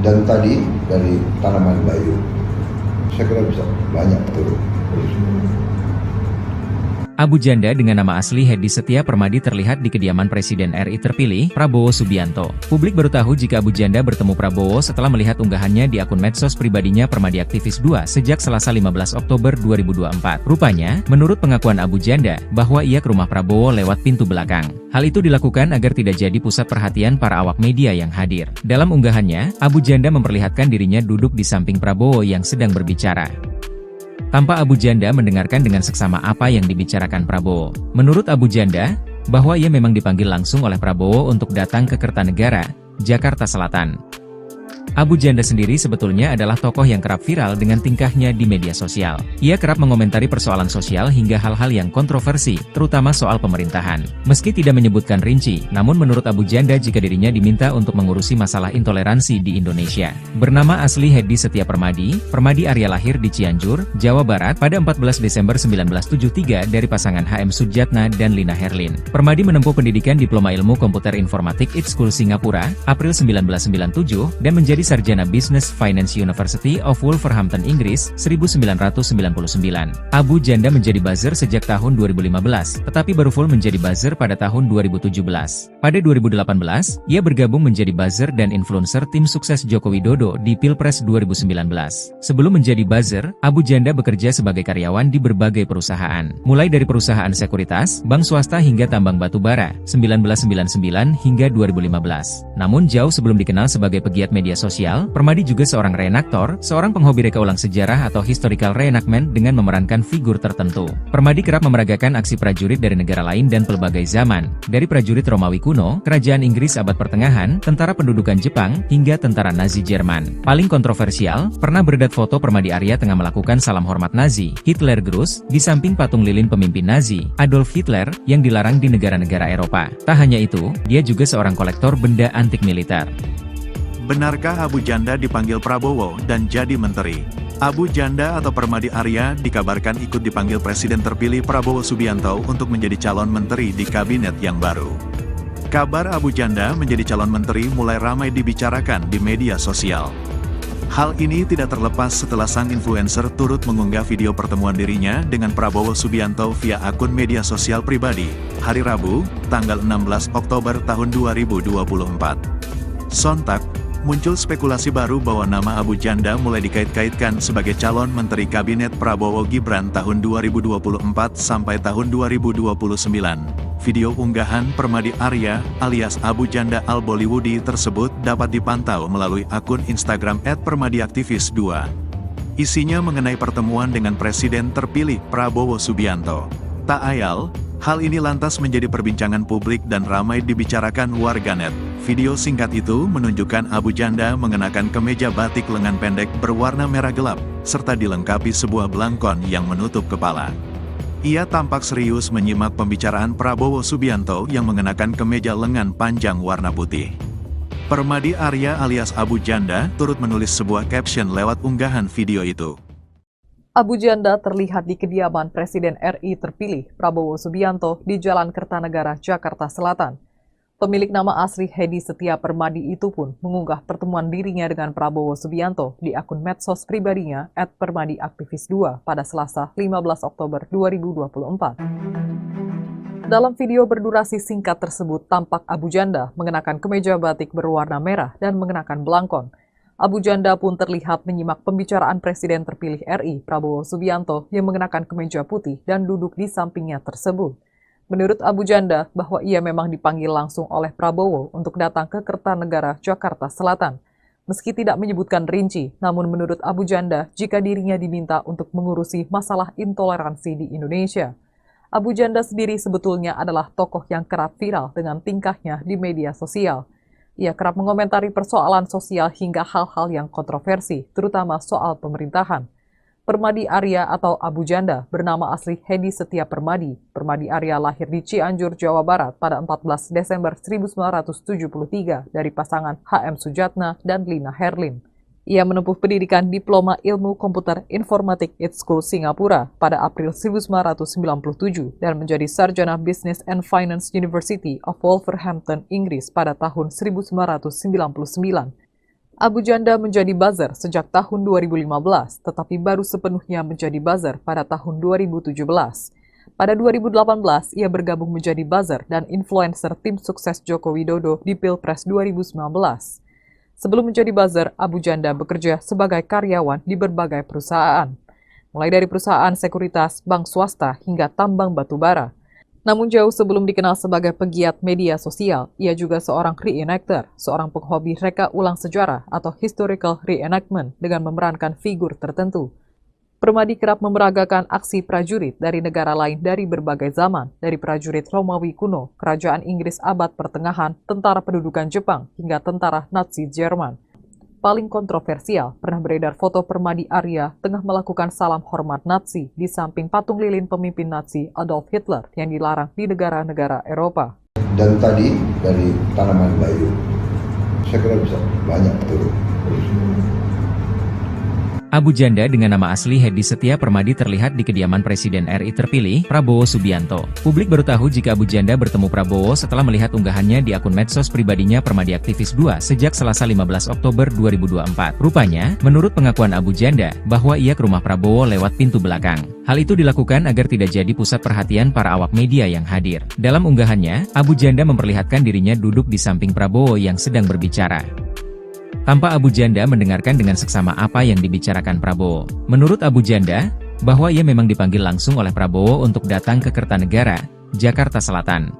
dan tadi dari tanaman bayu. Saya kira bisa banyak turun. Abu Janda dengan nama asli Hedi Setia Permadi terlihat di kediaman Presiden RI terpilih, Prabowo Subianto. Publik baru tahu jika Abu Janda bertemu Prabowo setelah melihat unggahannya di akun medsos pribadinya Permadi Aktivis 2 sejak Selasa 15 Oktober 2024. Rupanya, menurut pengakuan Abu Janda, bahwa ia ke rumah Prabowo lewat pintu belakang. Hal itu dilakukan agar tidak jadi pusat perhatian para awak media yang hadir. Dalam unggahannya, Abu Janda memperlihatkan dirinya duduk di samping Prabowo yang sedang berbicara. Tanpa Abu Janda mendengarkan dengan seksama apa yang dibicarakan Prabowo. Menurut Abu Janda, bahwa ia memang dipanggil langsung oleh Prabowo untuk datang ke Kertanegara, Jakarta Selatan. Abu Janda sendiri sebetulnya adalah tokoh yang kerap viral dengan tingkahnya di media sosial. Ia kerap mengomentari persoalan sosial hingga hal-hal yang kontroversi, terutama soal pemerintahan. Meski tidak menyebutkan rinci, namun menurut Abu Janda jika dirinya diminta untuk mengurusi masalah intoleransi di Indonesia. Bernama asli Hedi Setia Permadi, Permadi Arya lahir di Cianjur, Jawa Barat pada 14 Desember 1973 dari pasangan HM Sujatna dan Lina Herlin. Permadi menempuh pendidikan Diploma Ilmu Komputer Informatik IT School Singapura, April 1997, dan menjadi sarjana Business Finance University of Wolverhampton, Inggris, 1999. Abu Janda menjadi buzzer sejak tahun 2015, tetapi baru full menjadi buzzer pada tahun 2017. Pada 2018, ia bergabung menjadi buzzer dan influencer tim sukses Joko Widodo di Pilpres 2019. Sebelum menjadi buzzer, Abu Janda bekerja sebagai karyawan di berbagai perusahaan, mulai dari perusahaan sekuritas, bank swasta hingga tambang batu bara, 1999 hingga 2015. Namun jauh sebelum dikenal sebagai pegiat media sosial, Permadi juga seorang reenaktor, seorang penghobi reka ulang sejarah atau historical reenactment dengan memerankan figur tertentu. Permadi kerap memeragakan aksi prajurit dari negara lain dan pelbagai zaman, dari prajurit Romawi kuno, kerajaan Inggris abad pertengahan, tentara pendudukan Jepang, hingga tentara Nazi Jerman. Paling kontroversial, pernah beredar foto Permadi Arya tengah melakukan salam hormat Nazi, Hitler Gruß, di samping patung lilin pemimpin Nazi, Adolf Hitler, yang dilarang di negara-negara Eropa. Tak hanya itu, dia juga seorang kolektor benda antik militer. Benarkah Abu Janda dipanggil Prabowo dan jadi menteri? Abu Janda atau Permadi Arya dikabarkan ikut dipanggil Presiden terpilih Prabowo Subianto untuk menjadi calon menteri di kabinet yang baru. Kabar Abu Janda menjadi calon menteri mulai ramai dibicarakan di media sosial. Hal ini tidak terlepas setelah sang influencer turut mengunggah video pertemuan dirinya dengan Prabowo Subianto via akun media sosial pribadi, hari Rabu, tanggal 16 Oktober tahun 2024. Sontak, muncul spekulasi baru bahwa nama Abu Janda mulai dikait-kaitkan sebagai calon Menteri Kabinet Prabowo Gibran tahun 2024 sampai tahun 2029. Video unggahan Permadi Arya alias Abu Janda Al-Bollywoodi tersebut dapat dipantau melalui akun Instagram @permadiaktivis2. Isinya mengenai pertemuan dengan Presiden terpilih Prabowo Subianto. Tak ayal, hal ini lantas menjadi perbincangan publik dan ramai dibicarakan warganet. Video singkat itu menunjukkan Abu Janda mengenakan kemeja batik lengan pendek berwarna merah gelap, serta dilengkapi sebuah belangkon yang menutup kepala. Ia tampak serius menyimak pembicaraan Prabowo Subianto yang mengenakan kemeja lengan panjang warna putih. Permadi Arya alias Abu Janda turut menulis sebuah caption lewat unggahan video itu. Abu Janda terlihat di kediaman Presiden RI terpilih Prabowo Subianto di Jalan Kertanegara, Jakarta Selatan. Pemilik nama asli Hedi Setia Permadi itu pun mengunggah pertemuan dirinya dengan Prabowo Subianto di akun medsos pribadinya @permadiaktivis2 pada Selasa 15 Oktober 2024. Dalam video berdurasi singkat tersebut tampak Abu Janda mengenakan kemeja batik berwarna merah dan mengenakan belangkon. Abu Janda pun terlihat menyimak pembicaraan Presiden terpilih RI Prabowo Subianto yang mengenakan kemeja putih dan duduk di sampingnya tersebut. Menurut Abu Janda, bahwa ia memang dipanggil langsung oleh Prabowo untuk datang ke Kertanegara, Jakarta Selatan. Meski tidak menyebutkan rinci, namun menurut Abu Janda, jika dirinya diminta untuk mengurusi masalah intoleransi di Indonesia. Abu Janda sendiri sebetulnya adalah tokoh yang kerap viral dengan tingkahnya di media sosial. Ia kerap mengomentari persoalan sosial hingga hal-hal yang kontroversi, terutama soal pemerintahan. Permadi Arya atau Abu Janda bernama asli Hedi Setia Permadi. Permadi Arya lahir di Cianjur, Jawa Barat pada 14 Desember 1973 dari pasangan HM Sujatna dan Lina Herlin. Ia menempuh pendidikan Diploma Ilmu Komputer Informatik IT School Singapura pada April 1997 dan menjadi sarjana Business and Finance University of Wolverhampton, Inggris pada tahun 1999. Abu Janda menjadi buzzer sejak tahun 2015, tetapi baru sepenuhnya menjadi buzzer pada tahun 2017. Pada 2018, ia bergabung menjadi buzzer dan influencer tim sukses Joko Widodo di Pilpres 2019. Sebelum menjadi buzzer, Abu Janda bekerja sebagai karyawan di berbagai perusahaan, mulai dari perusahaan sekuritas, bank swasta, hingga tambang batu bara. Namun jauh sebelum dikenal sebagai pegiat media sosial, ia juga seorang reenactor, seorang penghobi reka ulang sejarah atau historical reenactment dengan memerankan figur tertentu. Permadi kerap memeragakan aksi prajurit dari negara lain dari berbagai zaman, dari prajurit Romawi kuno, kerajaan Inggris abad pertengahan, tentara pendudukan Jepang, hingga tentara Nazi Jerman. Paling kontroversial, pernah beredar foto Permadi Arya tengah melakukan salam hormat Nazi di samping patung lilin pemimpin Nazi Adolf Hitler yang dilarang di negara-negara Eropa. Dan tadi dari tanaman bayu, saya kira bisa banyak turun. Abu Janda dengan nama asli Hedi Setia Permadi terlihat di kediaman Presiden RI terpilih, Prabowo Subianto. Publik baru tahu jika Abu Janda bertemu Prabowo setelah melihat unggahannya di akun medsos pribadinya Permadi Aktivis 2 sejak Selasa 15 Oktober 2024. Rupanya, menurut pengakuan Abu Janda, bahwa ia ke rumah Prabowo lewat pintu belakang. Hal itu dilakukan agar tidak jadi pusat perhatian para awak media yang hadir. Dalam unggahannya, Abu Janda memperlihatkan dirinya duduk di samping Prabowo yang sedang berbicara. Tanpa Abu Janda mendengarkan dengan seksama apa yang dibicarakan Prabowo. Menurut Abu Janda, bahwa ia memang dipanggil langsung oleh Prabowo untuk datang ke Kertanegara, Jakarta Selatan.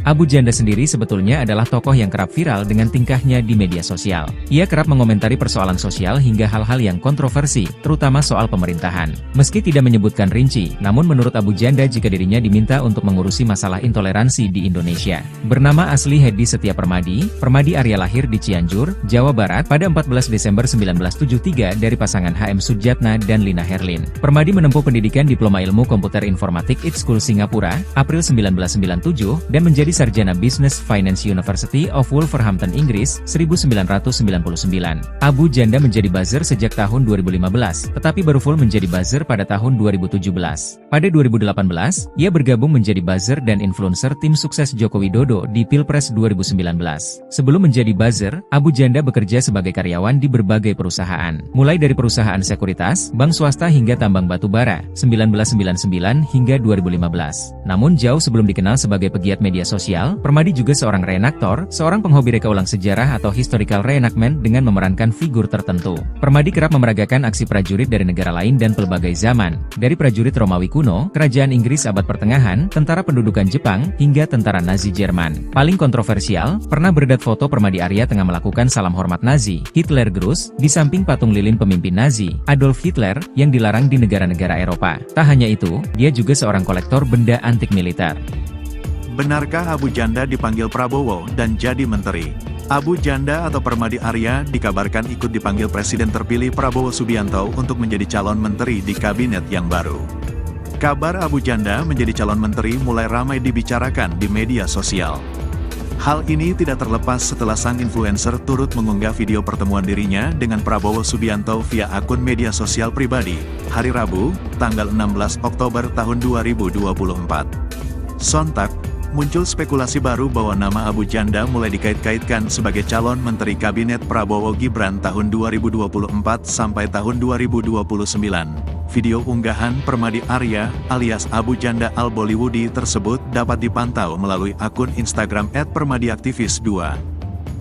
Abu Janda sendiri sebetulnya adalah tokoh yang kerap viral dengan tingkahnya di media sosial. Ia kerap mengomentari persoalan sosial hingga hal-hal yang kontroversi, terutama soal pemerintahan. Meski tidak menyebutkan rinci, namun menurut Abu Janda jika dirinya diminta untuk mengurusi masalah intoleransi di Indonesia. Bernama asli Hedi Setia Permadi, Permadi Arya lahir di Cianjur, Jawa Barat pada 14 Desember 1973 dari pasangan HM Sudjatna dan Lina Herlin. Permadi menempuh pendidikan Diploma Ilmu Komputer Informatik IT School Singapura, April 1997, dan menjadi sarjana Business Finance University of Wolverhampton, Inggris, 1999. Abu Janda menjadi buzzer sejak tahun 2015, tetapi baru full menjadi buzzer pada tahun 2017. Pada 2018, ia bergabung menjadi buzzer dan influencer tim sukses Joko Widodo di Pilpres 2019. Sebelum menjadi buzzer, Abu Janda bekerja sebagai karyawan di berbagai perusahaan, mulai dari perusahaan sekuritas, bank swasta hingga tambang batu bara, 1999 hingga 2015. Namun jauh sebelum dikenal sebagai pegiat media sosial, Permadi juga seorang reenaktor, seorang penghobi reka ulang sejarah atau historical reenactment dengan memerankan figur tertentu. Permadi kerap memeragakan aksi prajurit dari negara lain dan pelbagai zaman, dari prajurit Romawi kuno, kerajaan Inggris abad pertengahan, tentara pendudukan Jepang, hingga tentara Nazi Jerman. Paling kontroversial, pernah beredar foto Permadi Arya tengah melakukan salam hormat Nazi, Hitler Gruß, di samping patung lilin pemimpin Nazi, Adolf Hitler, yang dilarang di negara-negara Eropa. Tak hanya itu, dia juga seorang kolektor benda antik militer. Benarkah Abu Janda dipanggil Prabowo dan jadi menteri? Abu Janda atau Permadi Arya dikabarkan ikut dipanggil Presiden terpilih Prabowo Subianto untuk menjadi calon menteri di kabinet yang baru. Kabar Abu Janda menjadi calon menteri mulai ramai dibicarakan di media sosial. Hal ini tidak terlepas setelah sang influencer turut mengunggah video pertemuan dirinya dengan Prabowo Subianto via akun media sosial pribadi, hari Rabu, tanggal 16 Oktober tahun 2024. Sontak, muncul spekulasi baru bahwa nama Abu Janda mulai dikait-kaitkan sebagai calon Menteri Kabinet Prabowo Gibran tahun 2024 sampai tahun 2029. Video unggahan Permadi Arya alias Abu Janda Al-Bollywoodi tersebut dapat dipantau melalui akun Instagram @permadiaktivis2.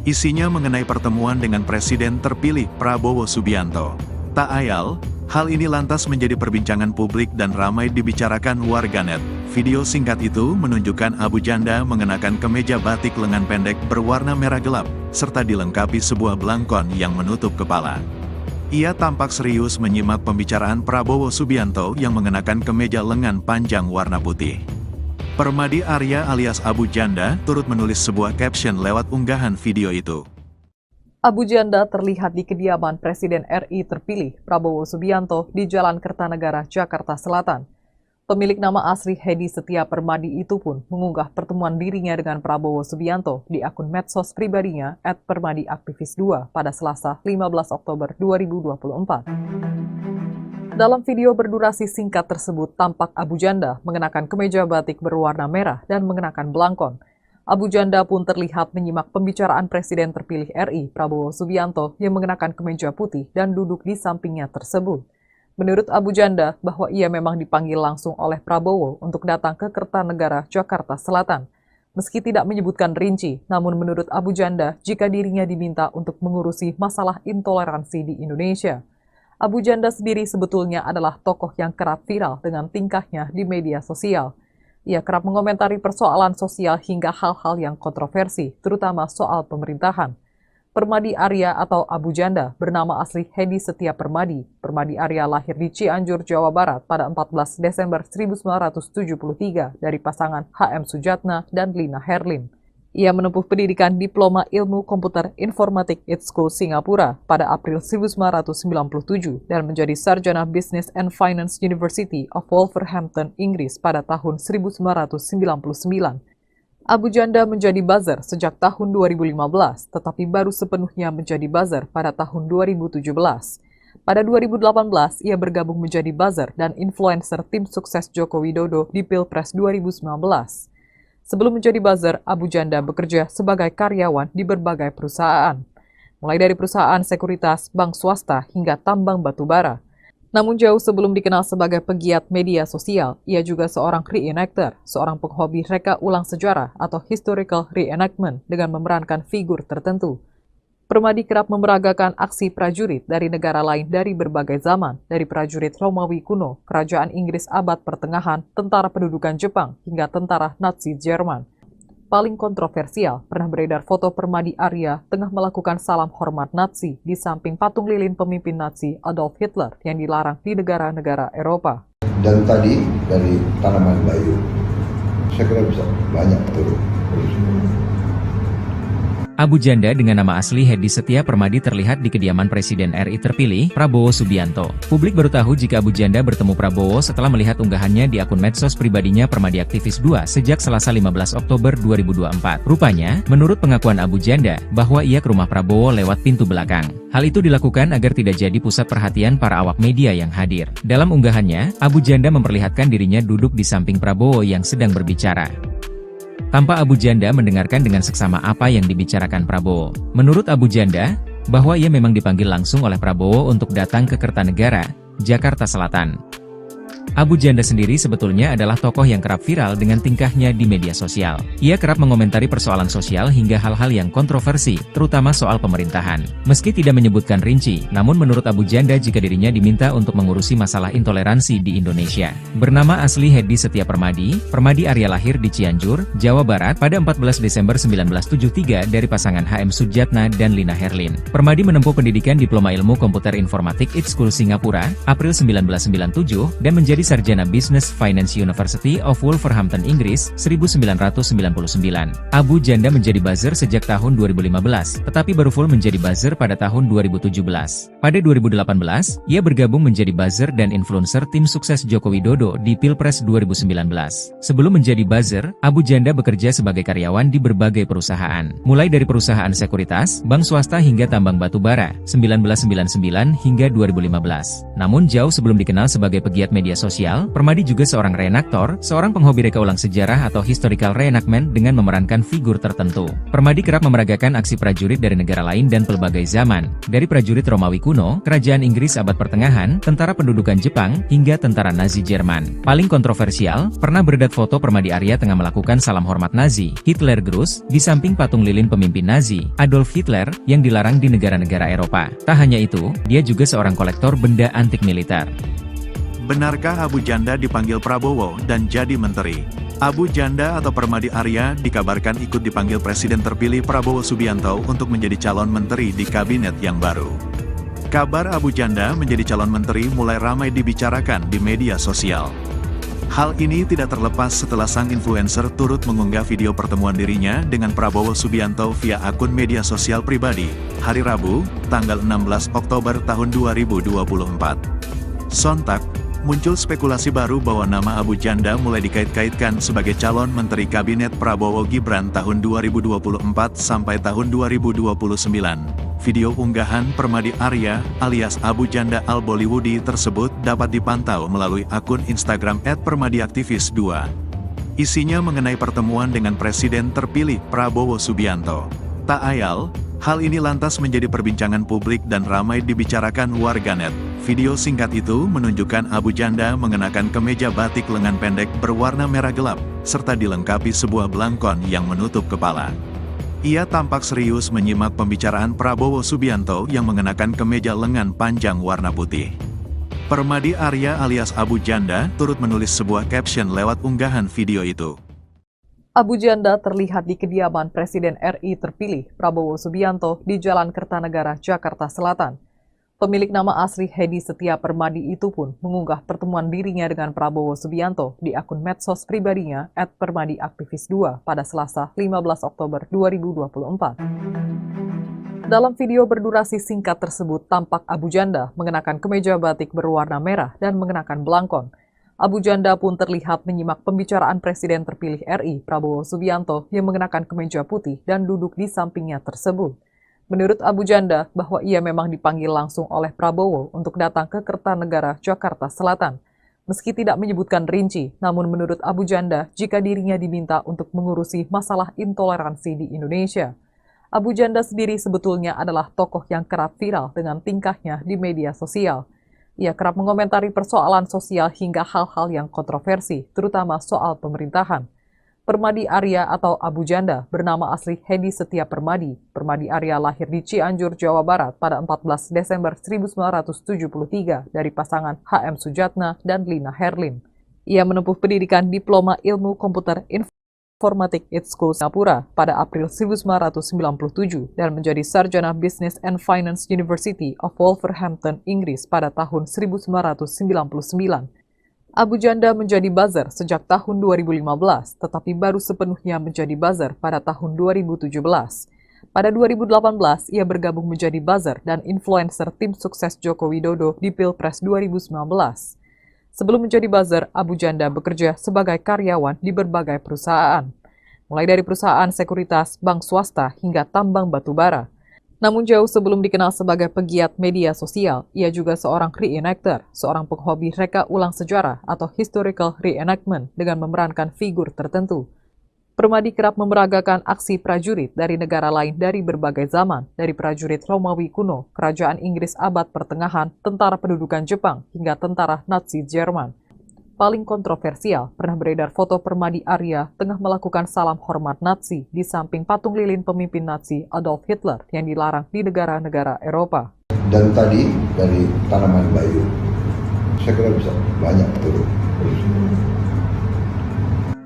Isinya mengenai pertemuan dengan Presiden terpilih Prabowo Subianto. Tak ayal, hal ini lantas menjadi perbincangan publik dan ramai dibicarakan warganet. Video singkat itu menunjukkan Abu Janda mengenakan kemeja batik lengan pendek berwarna merah gelap, serta dilengkapi sebuah belangkon yang menutup kepala. Ia tampak serius menyimak pembicaraan Prabowo Subianto yang mengenakan kemeja lengan panjang warna putih. Permadi Arya alias Abu Janda turut menulis sebuah caption lewat unggahan video itu. Abu Janda terlihat di kediaman Presiden RI terpilih Prabowo Subianto di Jalan Kertanegara, Jakarta Selatan. Pemilik nama asli Hedi Setia Permadi itu pun mengunggah pertemuan dirinya dengan Prabowo Subianto di akun medsos pribadinya @permadiaktivis2 pada Selasa 15 Oktober 2024. Dalam video berdurasi singkat tersebut tampak Abu Janda mengenakan kemeja batik berwarna merah dan mengenakan belangkon. Abu Janda pun terlihat menyimak pembicaraan Presiden terpilih RI, Prabowo Subianto, yang mengenakan kemeja putih dan duduk di sampingnya tersebut. Menurut Abu Janda, bahwa ia memang dipanggil langsung oleh Prabowo untuk datang ke Kertanegara, Jakarta Selatan. Meski tidak menyebutkan rinci, namun menurut Abu Janda, jika dirinya diminta untuk mengurusi masalah intoleransi di Indonesia. Abu Janda sendiri sebetulnya adalah tokoh yang kerap viral dengan tingkahnya di media sosial. Ia kerap mengomentari persoalan sosial hingga hal-hal yang kontroversi, terutama soal pemerintahan. Permadi Arya atau Abu Janda bernama asli Hedi Setia Permadi. Permadi Arya lahir di Cianjur, Jawa Barat pada 14 Desember 1973 dari pasangan HM Sujatna dan Lina Herlin. Ia menempuh pendidikan Diploma Ilmu Komputer Informatik ITSCO Singapura pada April 1997 dan menjadi sarjana Business and Finance University of Wolverhampton, Inggris pada tahun 1999. Abu Janda menjadi buzzer sejak tahun 2015, tetapi baru sepenuhnya menjadi buzzer pada tahun 2017. Pada 2018, ia bergabung menjadi buzzer dan influencer tim sukses Joko Widodo di Pilpres 2019. Sebelum menjadi buzzer, Abu Janda bekerja sebagai karyawan di berbagai perusahaan, mulai dari perusahaan sekuritas, bank swasta, hingga tambang batu bara. Namun jauh sebelum dikenal sebagai pegiat media sosial, ia juga seorang reenactor, seorang penghobi reka ulang sejarah atau historical reenactment dengan memerankan figur tertentu. Permadi kerap memeragakan aksi prajurit dari negara lain dari berbagai zaman, dari prajurit Romawi kuno, kerajaan Inggris abad pertengahan, tentara pendudukan Jepang, hingga tentara Nazi Jerman. Paling kontroversial, pernah beredar foto Permadi Arya tengah melakukan salam hormat Nazi di samping patung lilin pemimpin Nazi Adolf Hitler yang dilarang di negara-negara Eropa. Dan tadi dari Tanaman Bayu, saya kira bisa banyak turun. Abu Janda dengan nama asli Hedi Setia Permadi terlihat di kediaman Presiden RI terpilih, Prabowo Subianto. Publik baru tahu jika Abu Janda bertemu Prabowo setelah melihat unggahannya di akun medsos pribadinya Permadi Aktivis 2 sejak Selasa 15 Oktober 2024. Rupanya, menurut pengakuan Abu Janda, bahwa ia ke rumah Prabowo lewat pintu belakang. Hal itu dilakukan agar tidak jadi pusat perhatian para awak media yang hadir. Dalam unggahannya, Abu Janda memperlihatkan dirinya duduk di samping Prabowo yang sedang berbicara. Tanpa Abu Janda mendengarkan dengan seksama apa yang dibicarakan Prabowo. Menurut Abu Janda, bahwa ia memang dipanggil langsung oleh Prabowo untuk datang ke Kertanegara, Jakarta Selatan. Abu Janda sendiri sebetulnya adalah tokoh yang kerap viral dengan tingkahnya di media sosial. Ia kerap mengomentari persoalan sosial hingga hal-hal yang kontroversi, terutama soal pemerintahan. Meski tidak menyebutkan rinci, namun menurut Abu Janda jika dirinya diminta untuk mengurusi masalah intoleransi di Indonesia. Bernama asli Hedi Setia Permadi, Permadi Arya lahir di Cianjur, Jawa Barat pada 14 Desember 1973 dari pasangan HM Sujatna dan Lina Herlin. Permadi menempuh pendidikan Diploma Ilmu Komputer Informatik ITSCO Singapura, April 1997, dan menjadi sarjana Business Finance University of Wolverhampton, Inggris, 1999. Abu Janda menjadi buzzer sejak tahun 2015, tetapi baru full menjadi buzzer pada tahun 2017. Pada 2018, ia bergabung menjadi buzzer dan influencer tim sukses Joko Widodo di Pilpres 2019. Sebelum menjadi buzzer, Abu Janda bekerja sebagai karyawan di berbagai perusahaan, mulai dari perusahaan sekuritas, bank swasta hingga tambang batu bara, 1999 hingga 2015. Namun jauh sebelum dikenal sebagai pegiat media sosial, Permadi juga seorang reenaktor, seorang penghobi reka ulang sejarah atau historical reenactment dengan memerankan figur tertentu. Permadi kerap memeragakan aksi prajurit dari negara lain dan pelbagai zaman, dari prajurit Romawi kuno, kerajaan Inggris abad pertengahan, tentara pendudukan Jepang, hingga tentara Nazi Jerman. Paling kontroversial, pernah beredar foto Permadi Arya tengah melakukan salam hormat Nazi, Hitler Gruß, di samping patung lilin pemimpin Nazi, Adolf Hitler, yang dilarang di negara-negara Eropa. Tak hanya itu, dia juga seorang kolektor benda antik militer. Benarkah Abu Janda dipanggil Prabowo dan jadi menteri? Abu Janda atau Permadi Arya dikabarkan ikut dipanggil Presiden terpilih Prabowo Subianto untuk menjadi calon menteri di kabinet yang baru. Kabar Abu Janda menjadi calon menteri mulai ramai dibicarakan di media sosial. Hal ini tidak terlepas setelah sang influencer turut mengunggah video pertemuan dirinya dengan Prabowo Subianto via akun media sosial pribadi, hari Rabu, tanggal 16 Oktober tahun 2024. Sontak, muncul spekulasi baru bahwa nama Abu Janda mulai dikait-kaitkan sebagai calon Menteri Kabinet Prabowo Gibran tahun 2024 sampai tahun 2029. Video unggahan Permadi Arya alias Abu Janda Al-Bollywoodi tersebut dapat dipantau melalui akun Instagram @permadiaktivis2. Isinya mengenai pertemuan dengan Presiden terpilih Prabowo Subianto. Tak ayal, hal ini lantas menjadi perbincangan publik dan ramai dibicarakan warganet. Video singkat itu menunjukkan Abu Janda mengenakan kemeja batik lengan pendek berwarna merah gelap, serta dilengkapi sebuah belangkon yang menutup kepala. Ia tampak serius menyimak pembicaraan Prabowo Subianto yang mengenakan kemeja lengan panjang warna putih. Permadi Arya alias Abu Janda turut menulis sebuah caption lewat unggahan video itu. Abu Janda terlihat di kediaman Presiden RI terpilih Prabowo Subianto di Jalan Kertanegara, Jakarta Selatan. Pemilik nama asli Hedi Setia Permadi itu pun mengunggah pertemuan dirinya dengan Prabowo Subianto di akun medsos pribadinya @permadiaktivis2 pada Selasa 15 Oktober 2024. Dalam video berdurasi singkat tersebut tampak Abu Janda mengenakan kemeja batik berwarna merah dan mengenakan belangkon. Abu Janda pun terlihat menyimak pembicaraan Presiden terpilih RI Prabowo Subianto yang mengenakan kemeja putih dan duduk di sampingnya tersebut. Menurut Abu Janda, bahwa ia memang dipanggil langsung oleh Prabowo untuk datang ke Kertanegara, Jakarta Selatan. Meski tidak menyebutkan rinci, namun menurut Abu Janda, jika dirinya diminta untuk mengurusi masalah intoleransi di Indonesia. Abu Janda sendiri sebetulnya adalah tokoh yang kerap viral dengan tingkahnya di media sosial. Ia kerap mengomentari persoalan sosial hingga hal-hal yang kontroversi, terutama soal pemerintahan. Permadi Arya atau Abu Janda bernama asli Hedi Setia Permadi. Permadi Arya lahir di Cianjur, Jawa Barat pada 14 Desember 1973 dari pasangan HM Sujatna dan Lina Herlin. Ia menempuh pendidikan Diploma Ilmu Komputer Informatik ITSCO Singapura pada April 1997 dan menjadi sarjana Business and Finance University of Wolverhampton, Inggris pada tahun 1999. Abu Janda menjadi buzzer sejak tahun 2015, tetapi baru sepenuhnya menjadi buzzer pada tahun 2017. Pada 2018, ia bergabung menjadi buzzer dan influencer tim sukses Joko Widodo di Pilpres 2019. Sebelum menjadi buzzer, Abu Janda bekerja sebagai karyawan di berbagai perusahaan, mulai dari perusahaan sekuritas, bank swasta, hingga tambang batu bara. Namun jauh sebelum dikenal sebagai pegiat media sosial, ia juga seorang reenactor, seorang penghobi reka ulang sejarah atau historical reenactment dengan memerankan figur tertentu. Permadi kerap memeragakan aksi prajurit dari negara lain dari berbagai zaman, dari prajurit Romawi kuno, kerajaan Inggris abad pertengahan, tentara pendudukan Jepang, hingga tentara Nazi Jerman. Paling kontroversial, pernah beredar foto Permadi Arya tengah melakukan salam hormat Nazi di samping patung lilin pemimpin Nazi Adolf Hitler yang dilarang di negara-negara Eropa. Dan tadi dari Tanaman Bayu, saya kira bisa banyak turun.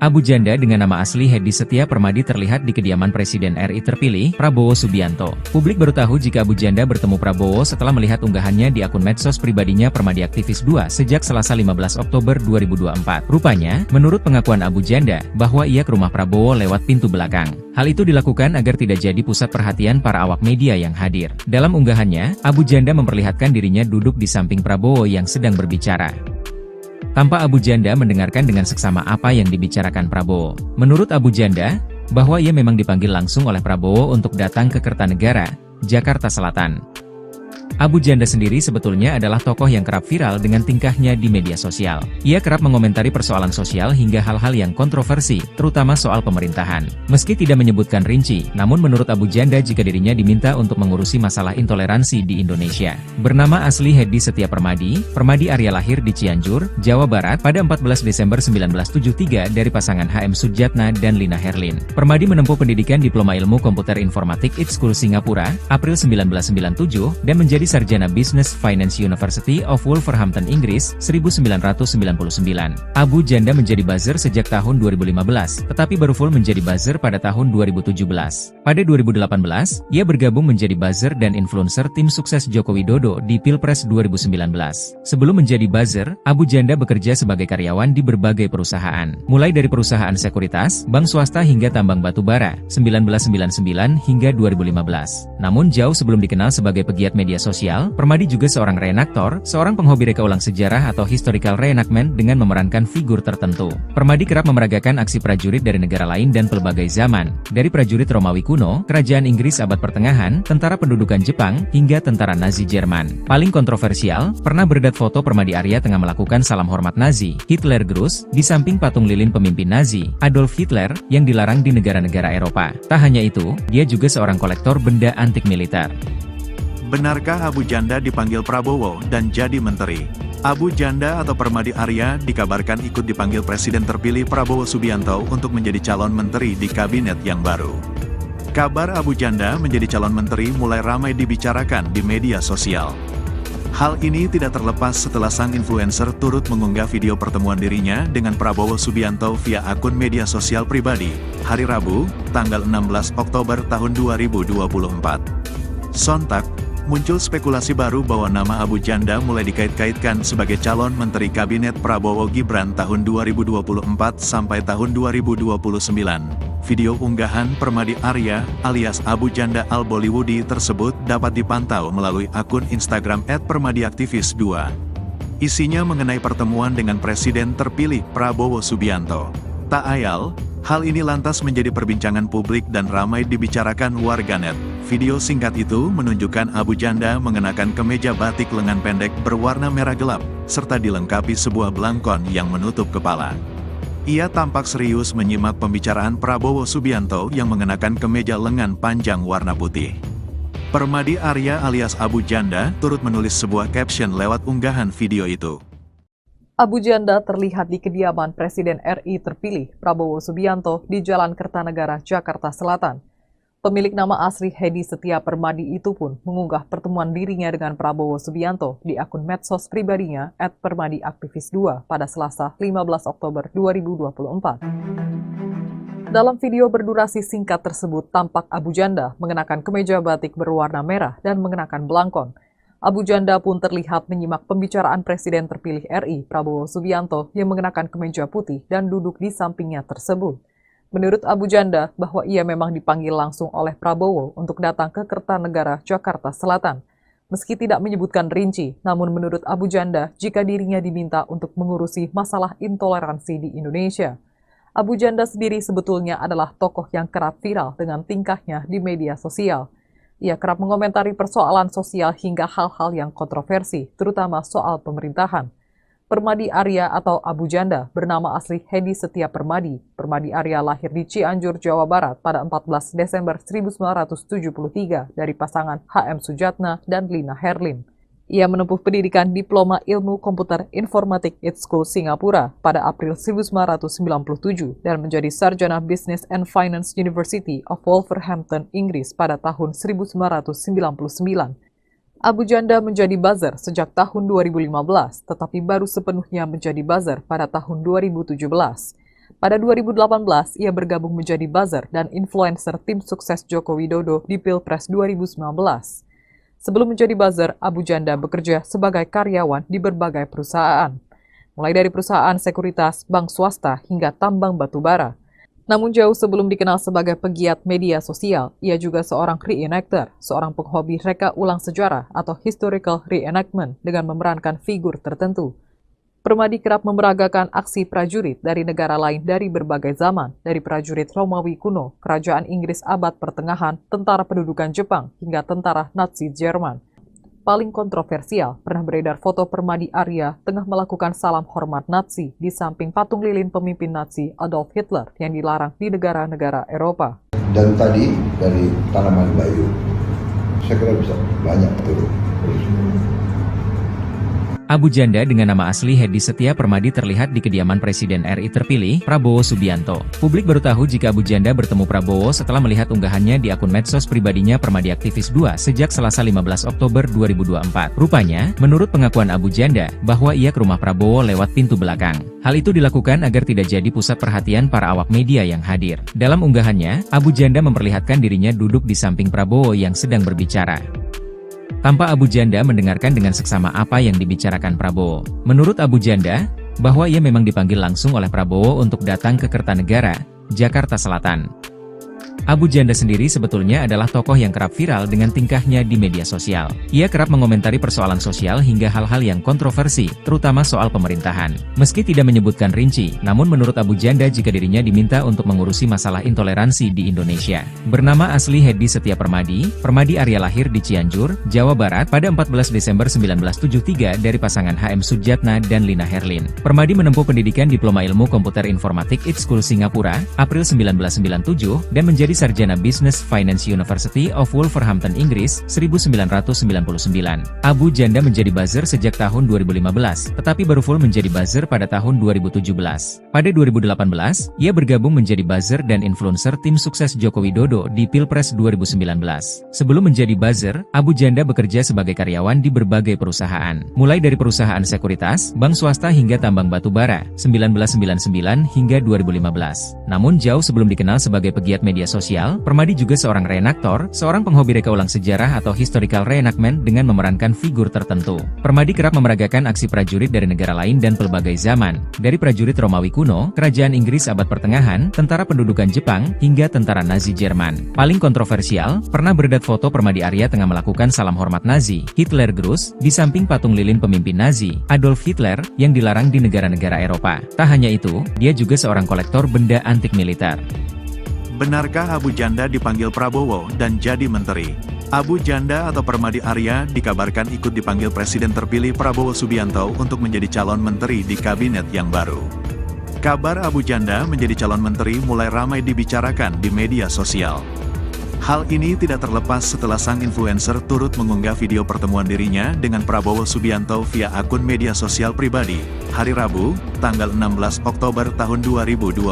Abu Janda dengan nama asli Hedi Setia Permadi terlihat di kediaman Presiden RI terpilih, Prabowo Subianto. Publik baru tahu jika Abu Janda bertemu Prabowo setelah melihat unggahannya di akun medsos pribadinya Permadiaktivis2 sejak Selasa 15 Oktober 2024. Rupanya, menurut pengakuan Abu Janda, bahwa ia ke rumah Prabowo lewat pintu belakang. Hal itu dilakukan agar tidak jadi pusat perhatian para awak media yang hadir. Dalam unggahannya, Abu Janda memperlihatkan dirinya duduk di samping Prabowo yang sedang berbicara. Tanpa Abu Janda mendengarkan dengan seksama apa yang dibicarakan Prabowo. Menurut Abu Janda, bahwa ia memang dipanggil langsung oleh Prabowo untuk datang ke Kertanegara, Jakarta Selatan. Abu Janda sendiri sebetulnya adalah tokoh yang kerap viral dengan tingkahnya di media sosial. Ia kerap mengomentari persoalan sosial hingga hal-hal yang kontroversi, terutama soal pemerintahan. Meski tidak menyebutkan rinci, namun menurut Abu Janda jika dirinya diminta untuk mengurusi masalah intoleransi di Indonesia. Bernama asli Hedi Setia Permadi, Permadi Arya lahir di Cianjur, Jawa Barat pada 14 Desember 1973 dari pasangan HM Sujatna dan Lina Herlin. Permadi menempuh pendidikan Diploma Ilmu Komputer Informatik ITSCO Singapura, April 1997, dan menjadi sarjana Business Finance University of Wolverhampton, Inggris, 1999. Abu Janda menjadi buzzer sejak tahun 2015, tetapi baru full menjadi buzzer pada tahun 2017. Pada 2018, ia bergabung menjadi buzzer dan influencer tim sukses Joko Widodo di Pilpres 2019. Sebelum menjadi buzzer, Abu Janda bekerja sebagai karyawan di berbagai perusahaan, mulai dari perusahaan sekuritas, bank swasta hingga tambang batu bara, 1999 hingga 2015. Namun jauh sebelum dikenal sebagai pegiat media sosial, sosial, Permadi juga seorang reenaktor, seorang penghobi reka ulang sejarah atau historical reenactment dengan memerankan figur tertentu. Permadi kerap memeragakan aksi prajurit dari negara lain dan pelbagai zaman, dari prajurit Romawi kuno, kerajaan Inggris abad pertengahan, tentara pendudukan Jepang, hingga tentara Nazi Jerman. Paling kontroversial, pernah beredar foto Permadi Arya tengah melakukan salam hormat Nazi, Hitler Gruß, di samping patung lilin pemimpin Nazi, Adolf Hitler, yang dilarang di negara-negara Eropa. Tak hanya itu, dia juga seorang kolektor benda antik militer. Benarkah Abu Janda dipanggil Prabowo dan jadi menteri? Abu Janda atau Permadi Arya dikabarkan ikut dipanggil Presiden terpilih Prabowo Subianto untuk menjadi calon menteri di kabinet yang baru. Kabar Abu Janda menjadi calon menteri mulai ramai dibicarakan di media sosial. Hal ini tidak terlepas setelah sang influencer turut mengunggah video pertemuan dirinya dengan Prabowo Subianto via akun media sosial pribadi, hari Rabu, tanggal 16 Oktober tahun 2024. Sontak, muncul spekulasi baru bahwa nama Abu Janda mulai dikait-kaitkan sebagai calon Menteri Kabinet Prabowo Gibran tahun 2024 sampai tahun 2029. Video unggahan Permadi Arya alias Abu Janda Al-Bollywoodi tersebut dapat dipantau melalui akun Instagram @permadiaktivis2. Isinya mengenai pertemuan dengan Presiden terpilih Prabowo Subianto. Tak ayal, hal ini lantas menjadi perbincangan publik dan ramai dibicarakan warganet. Video singkat itu menunjukkan Abu Janda mengenakan kemeja batik lengan pendek berwarna merah gelap, serta dilengkapi sebuah belangkon yang menutup kepala. Ia tampak serius menyimak pembicaraan Prabowo Subianto yang mengenakan kemeja lengan panjang warna putih. Permadi Arya alias Abu Janda turut menulis sebuah caption lewat unggahan video itu. Abu Janda terlihat di kediaman Presiden RI terpilih Prabowo Subianto di Jalan Kertanegara, Jakarta Selatan. Pemilik nama asli Hedi Setia Permadi itu pun mengunggah pertemuan dirinya dengan Prabowo Subianto di akun medsos pribadinya @permadiaktivis2 pada Selasa 15 Oktober 2024. Dalam video berdurasi singkat tersebut tampak Abu Janda mengenakan kemeja batik berwarna merah dan mengenakan belangkon. Abu Janda pun terlihat menyimak pembicaraan Presiden terpilih RI Prabowo Subianto yang mengenakan kemeja putih dan duduk di sampingnya tersebut. Menurut Abu Janda, bahwa ia memang dipanggil langsung oleh Prabowo untuk datang ke Kertanegara, Jakarta Selatan. Meski tidak menyebutkan rinci, namun menurut Abu Janda, jika dirinya diminta untuk mengurusi masalah intoleransi di Indonesia. Abu Janda sendiri sebetulnya adalah tokoh yang kerap viral dengan tingkahnya di media sosial. Ia kerap mengomentari persoalan sosial hingga hal-hal yang kontroversi, terutama soal pemerintahan. Permadi Arya atau Abu Janda bernama asli Hedi Setia Permadi. Permadi Arya lahir di Cianjur, Jawa Barat pada 14 Desember 1973 dari pasangan HM Sujatna dan Lina Herlin. Ia menempuh pendidikan Diploma Ilmu Komputer Informatik ITSCO Singapura pada April 1997 dan menjadi sarjana Business and Finance University of Wolverhampton, Inggris pada tahun 1999. Abu Janda menjadi buzzer sejak tahun 2015, tetapi baru sepenuhnya menjadi buzzer pada tahun 2017. Pada 2018, ia bergabung menjadi buzzer dan influencer tim sukses Joko Widodo di Pilpres 2019. Sebelum menjadi buzzer, Abu Janda bekerja sebagai karyawan di berbagai perusahaan, mulai dari perusahaan sekuritas, bank swasta, hingga tambang batubara. Namun jauh sebelum dikenal sebagai pegiat media sosial, ia juga seorang reenactor, seorang penghobi reka ulang sejarah atau historical reenactment dengan memerankan figur tertentu. Permadi kerap memeragakan aksi prajurit dari negara lain dari berbagai zaman, dari prajurit Romawi kuno, kerajaan Inggris abad pertengahan, tentara pendudukan Jepang, hingga tentara Nazi Jerman. Paling kontroversial, pernah beredar foto Permadi Arya tengah melakukan salam hormat Nazi di samping patung lilin pemimpin Nazi Adolf Hitler yang dilarang di negara-negara Eropa. Dan tadi dari tanaman bayu, saya kira bisa banyak turun. Abu Janda dengan nama asli Hedi Setia Permadi terlihat di kediaman Presiden RI terpilih, Prabowo Subianto. Publik baru tahu jika Abu Janda bertemu Prabowo setelah melihat unggahannya di akun medsos pribadinya Permadiaktivis2 sejak Selasa 15 Oktober 2024. Rupanya, menurut pengakuan Abu Janda, bahwa ia ke rumah Prabowo lewat pintu belakang. Hal itu dilakukan agar tidak jadi pusat perhatian para awak media yang hadir. Dalam unggahannya, Abu Janda memperlihatkan dirinya duduk di samping Prabowo yang sedang berbicara. Tampak Abu Janda mendengarkan dengan seksama apa yang dibicarakan Prabowo. Menurut Abu Janda, bahwa ia memang dipanggil langsung oleh Prabowo untuk datang ke Kertanegara, Jakarta Selatan. Abu Janda sendiri sebetulnya adalah tokoh yang kerap viral dengan tingkahnya di media sosial. Ia kerap mengomentari persoalan sosial hingga hal-hal yang kontroversi, terutama soal pemerintahan. Meski tidak menyebutkan rinci, namun menurut Abu Janda jika dirinya diminta untuk mengurusi masalah intoleransi di Indonesia. Bernama asli Hedi Setia Permadi, Permadi Arya lahir di Cianjur, Jawa Barat pada 14 Desember 1973 dari pasangan HM Sujatna dan Lina Herlin. Permadi menempuh pendidikan Diploma Ilmu Komputer Informatik IT School Singapura, April 1997, dan menjadi sarjana Business Finance University of Wolverhampton, Inggris, 1999. Abu Janda menjadi buzzer sejak tahun 2015, tetapi baru full menjadi buzzer pada tahun 2017. Pada 2018, ia bergabung menjadi buzzer dan influencer tim sukses Joko Widodo di Pilpres 2019. Sebelum menjadi buzzer, Abu Janda bekerja sebagai karyawan di berbagai perusahaan, mulai dari perusahaan sekuritas, bank swasta hingga tambang batu bara, 1999 hingga 2015. Namun jauh sebelum dikenal sebagai pegiat media sosial, Permadi juga seorang reenaktor, seorang penghobi reka ulang sejarah atau historical reenactment dengan memerankan figur tertentu. Permadi kerap memeragakan aksi prajurit dari negara lain dan pelbagai zaman, dari prajurit Romawi kuno, kerajaan Inggris abad pertengahan, tentara pendudukan Jepang, hingga tentara Nazi Jerman. Paling kontroversial, pernah beredar foto Permadi Arya tengah melakukan salam hormat Nazi, Hitler Gruß, di samping patung lilin pemimpin Nazi, Adolf Hitler, yang dilarang di negara-negara Eropa. Tak hanya itu, dia juga seorang kolektor benda antik militer. Benarkah Abu Janda dipanggil Prabowo dan jadi menteri? Abu Janda atau Permadi Arya dikabarkan ikut dipanggil Presiden terpilih Prabowo Subianto untuk menjadi calon menteri di kabinet yang baru. Kabar Abu Janda menjadi calon menteri mulai ramai dibicarakan di media sosial. Hal ini tidak terlepas setelah sang influencer turut mengunggah video pertemuan dirinya dengan Prabowo Subianto via akun media sosial pribadi, hari Rabu, tanggal 16 Oktober tahun 2024.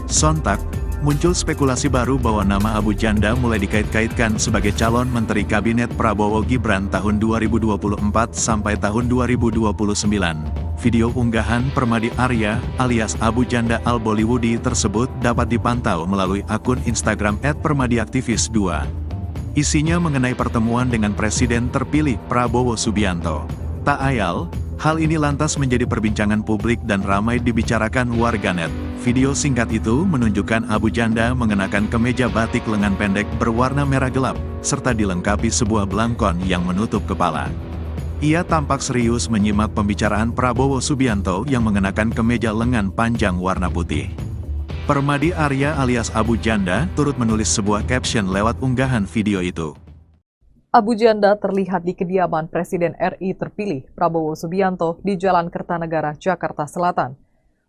Sontak, muncul spekulasi baru bahwa nama Abu Janda mulai dikait-kaitkan sebagai calon Menteri Kabinet Prabowo Gibran tahun 2024 sampai tahun 2029. Video unggahan Permadi Arya alias Abu Janda Al-Bollywoodi tersebut dapat dipantau melalui akun Instagram @permadiaktivis2. Isinya mengenai pertemuan dengan Presiden terpilih Prabowo Subianto. Tak ayal, hal ini lantas menjadi perbincangan publik dan ramai dibicarakan warganet. Video singkat itu menunjukkan Abu Janda mengenakan kemeja batik lengan pendek berwarna merah gelap, serta dilengkapi sebuah belangkon yang menutup kepala. Ia tampak serius menyimak pembicaraan Prabowo Subianto yang mengenakan kemeja lengan panjang warna putih. Permadi Arya alias Abu Janda turut menulis sebuah caption lewat unggahan video itu. Abu Janda terlihat di kediaman Presiden RI terpilih Prabowo Subianto di Jalan Kertanegara, Jakarta Selatan.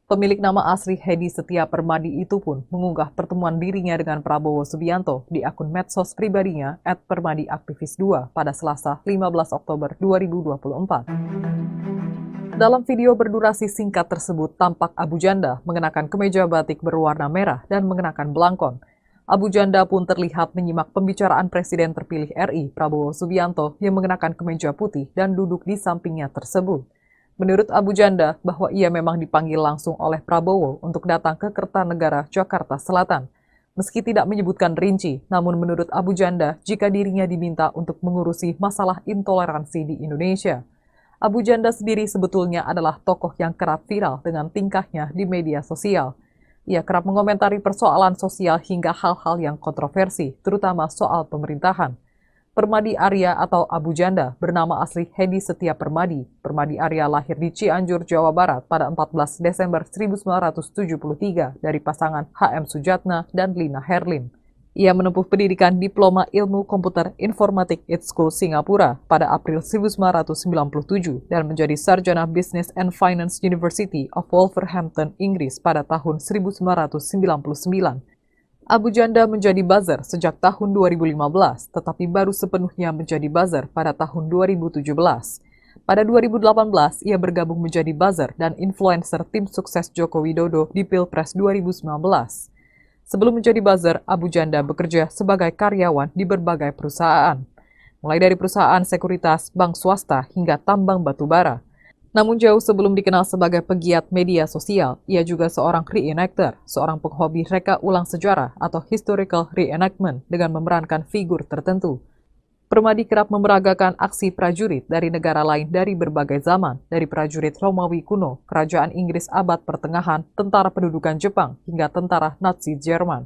Pemilik nama asli Hedi Setia Permadi itu pun mengunggah pertemuan dirinya dengan Prabowo Subianto di akun medsos pribadinya @permadiaktivis2 pada Selasa 15 Oktober 2024. Dalam video berdurasi singkat tersebut tampak Abu Janda mengenakan kemeja batik berwarna merah dan mengenakan belangkon. Abu Janda pun terlihat menyimak pembicaraan Presiden terpilih RI Prabowo Subianto yang mengenakan kemeja putih dan duduk di sampingnya tersebut. Menurut Abu Janda, bahwa ia memang dipanggil langsung oleh Prabowo untuk datang ke Kertanegara, Jakarta Selatan. Meski tidak menyebutkan rinci, namun menurut Abu Janda, jika dirinya diminta untuk mengurusi masalah intoleransi di Indonesia. Abu Janda sendiri sebetulnya adalah tokoh yang kerap viral dengan tingkahnya di media sosial. Ia kerap mengomentari persoalan sosial hingga hal-hal yang kontroversi, terutama soal pemerintahan. Permadi Arya atau Abu Janda bernama asli Hedi Setia Permadi. Permadi Arya lahir di Cianjur, Jawa Barat pada 14 Desember 1973 dari pasangan HM Sujatna dan Lina Herlin. Ia menempuh pendidikan Diploma Ilmu Komputer Informatik IT School Singapura pada April 1997 dan menjadi sarjana Business and Finance University of Wolverhampton, Inggris pada tahun 1999. Abu Janda menjadi buzzer sejak tahun 2015, tetapi baru sepenuhnya menjadi buzzer pada tahun 2017. Pada 2018, ia bergabung menjadi buzzer dan influencer tim sukses Joko Widodo di Pilpres 2019. Sebelum menjadi buzzer, Abu Janda bekerja sebagai karyawan di berbagai perusahaan, mulai dari perusahaan sekuritas, bank swasta, hingga tambang batu bara. Namun jauh sebelum dikenal sebagai pegiat media sosial, ia juga seorang reenactor, seorang penghobi reka ulang sejarah atau historical reenactment dengan memerankan figur tertentu. Permadi kerap memeragakan aksi prajurit dari negara lain dari berbagai zaman, dari prajurit Romawi kuno, kerajaan Inggris abad pertengahan, tentara pendudukan Jepang, hingga tentara Nazi Jerman.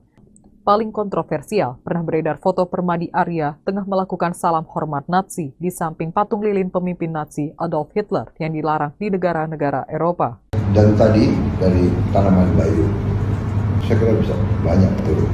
Paling kontroversial, pernah beredar foto Permadi Arya tengah melakukan salam hormat Nazi di samping patung lilin pemimpin Nazi Adolf Hitler yang dilarang di negara-negara Eropa. Dan tadi dari Tanaman Bayu, saya kira bisa banyak turun.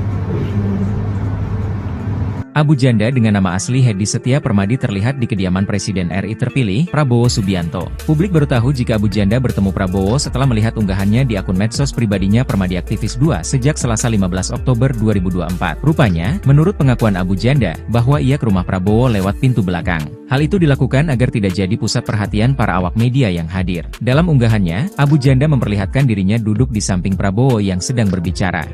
Abu Janda dengan nama asli Hedi Setia Permadi terlihat di kediaman Presiden RI terpilih, Prabowo Subianto. Publik baru tahu jika Abu Janda bertemu Prabowo setelah melihat unggahannya di akun medsos pribadinya Permadi Aktivis 2 sejak Selasa 15 Oktober 2024. Rupanya, menurut pengakuan Abu Janda, bahwa ia ke rumah Prabowo lewat pintu belakang. Hal itu dilakukan agar tidak jadi pusat perhatian para awak media yang hadir. Dalam unggahannya, Abu Janda memperlihatkan dirinya duduk di samping Prabowo yang sedang berbicara.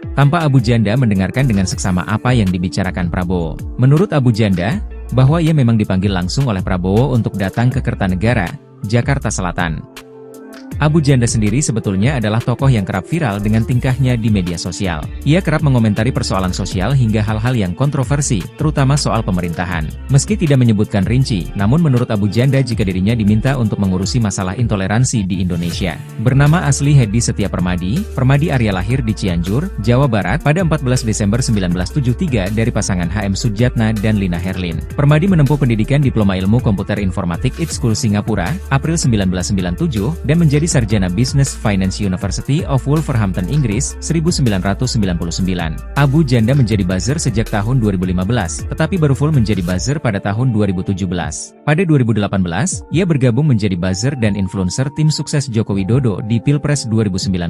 Tanpa Abu Janda mendengarkan dengan seksama apa yang dibicarakan Prabowo. Menurut Abu Janda, bahwa ia memang dipanggil langsung oleh Prabowo untuk datang ke Kertanegara, Jakarta Selatan. Abu Janda sendiri sebetulnya adalah tokoh yang kerap viral dengan tingkahnya di media sosial. Ia kerap mengomentari persoalan sosial hingga hal-hal yang kontroversi, terutama soal pemerintahan. Meski tidak menyebutkan rinci, namun menurut Abu Janda jika dirinya diminta untuk mengurusi masalah intoleransi di Indonesia. Bernama asli Hedi Setia Permadi, Permadi Arya lahir di Cianjur, Jawa Barat pada 14 Desember 1973 dari pasangan HM Sujatna dan Lina Herlin. Permadi menempuh pendidikan Diploma Ilmu Komputer Informatik IT School Singapura, April 1997, dan menjadi sarjana Business Finance University of Wolverhampton, Inggris, 1999. Abu Janda menjadi buzzer sejak tahun 2015, tetapi baru full menjadi buzzer pada tahun 2017. Pada 2018, ia bergabung menjadi buzzer dan influencer tim sukses Joko Widodo di Pilpres 2019.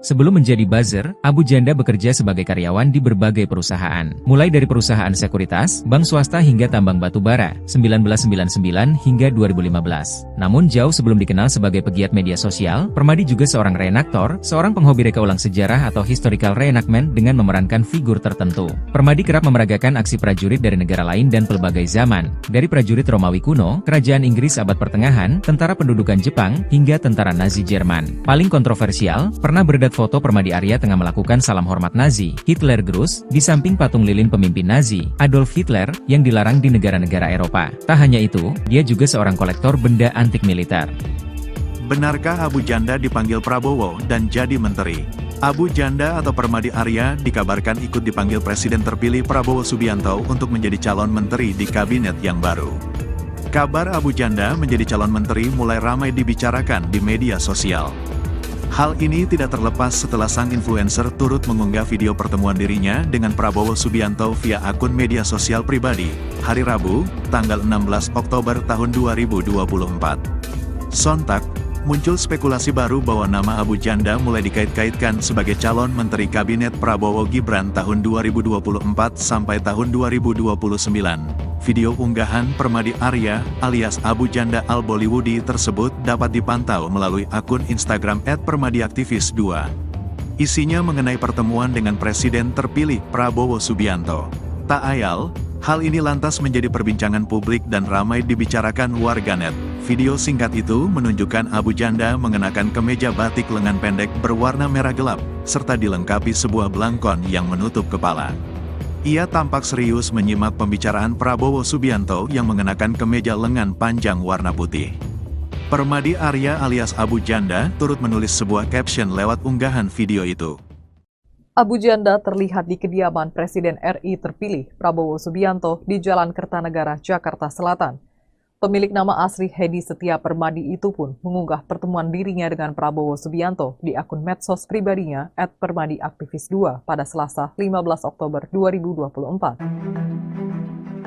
Sebelum menjadi buzzer, Abu Janda bekerja sebagai karyawan di berbagai perusahaan, mulai dari perusahaan sekuritas, bank swasta hingga tambang batu bara, 1999 hingga 2015. Namun jauh sebelum dikenal sebagai pegiat media sosial, Permadi juga seorang reenaktor, seorang penghobi reka ulang sejarah atau historical reenactment dengan memerankan figur tertentu. Permadi kerap memeragakan aksi prajurit dari negara lain dan pelbagai zaman, dari prajurit Romawi kuno, kerajaan Inggris abad pertengahan, tentara pendudukan Jepang, hingga tentara Nazi Jerman. Paling kontroversial, pernah beredar foto Permadi Arya tengah melakukan salam hormat Nazi, Hitler Gruß, di samping patung lilin pemimpin Nazi, Adolf Hitler, yang dilarang di negara-negara Eropa. Tak hanya itu, dia juga seorang kolektor benda antik militer. Benarkah Abu Janda dipanggil Prabowo dan jadi menteri? Abu Janda atau Permadi Arya dikabarkan ikut dipanggil Presiden terpilih Prabowo Subianto untuk menjadi calon menteri di kabinet yang baru. Kabar Abu Janda menjadi calon menteri mulai ramai dibicarakan di media sosial. Hal ini tidak terlepas setelah sang influencer turut mengunggah video pertemuan dirinya dengan Prabowo Subianto via akun media sosial pribadi, hari Rabu, tanggal 16 Oktober tahun 2024. Sontak, muncul spekulasi baru bahwa nama Abu Janda mulai dikait-kaitkan sebagai calon menteri kabinet Prabowo Gibran tahun 2024 sampai tahun 2029. Video unggahan Permadi Arya alias Abu Janda Al-Bollywoodi tersebut dapat dipantau melalui akun Instagram @permadiaktivis2. Isinya mengenai pertemuan dengan Presiden terpilih Prabowo Subianto. Tak ayal, hal ini lantas menjadi perbincangan publik dan ramai dibicarakan warganet. Video singkat itu menunjukkan Abu Janda mengenakan kemeja batik lengan pendek berwarna merah gelap, serta dilengkapi sebuah belangkon yang menutup kepala. Ia tampak serius menyimak pembicaraan Prabowo Subianto yang mengenakan kemeja lengan panjang warna putih. Permadi Arya alias Abu Janda turut menulis sebuah caption lewat unggahan video itu. Abu Janda terlihat di kediaman Presiden RI terpilih Prabowo Subianto di Jalan Kertanegara, Jakarta Selatan. Pemilik nama asli Hedi Setia Permadi itu pun mengunggah pertemuan dirinya dengan Prabowo Subianto di akun medsos pribadinya @permadiaktivis2 pada Selasa 15 Oktober 2024.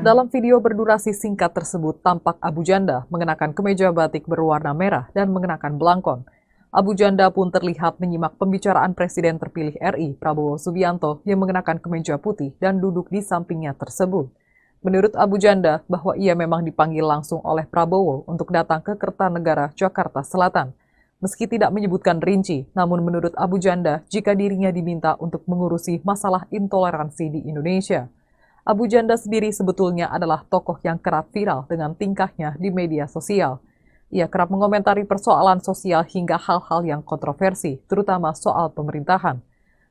Dalam video berdurasi singkat tersebut tampak Abu Janda mengenakan kemeja batik berwarna merah dan mengenakan belangkon. Abu Janda pun terlihat menyimak pembicaraan Presiden terpilih RI Prabowo Subianto yang mengenakan kemeja putih dan duduk di sampingnya tersebut. Menurut Abu Janda, bahwa ia memang dipanggil langsung oleh Prabowo untuk datang ke Kertanegara, Jakarta Selatan. Meski tidak menyebutkan rinci, namun menurut Abu Janda, jika dirinya diminta untuk mengurusi masalah intoleransi di Indonesia. Abu Janda sendiri sebetulnya adalah tokoh yang kerap viral dengan tingkahnya di media sosial. Ia kerap mengomentari persoalan sosial hingga hal-hal yang kontroversi, terutama soal pemerintahan.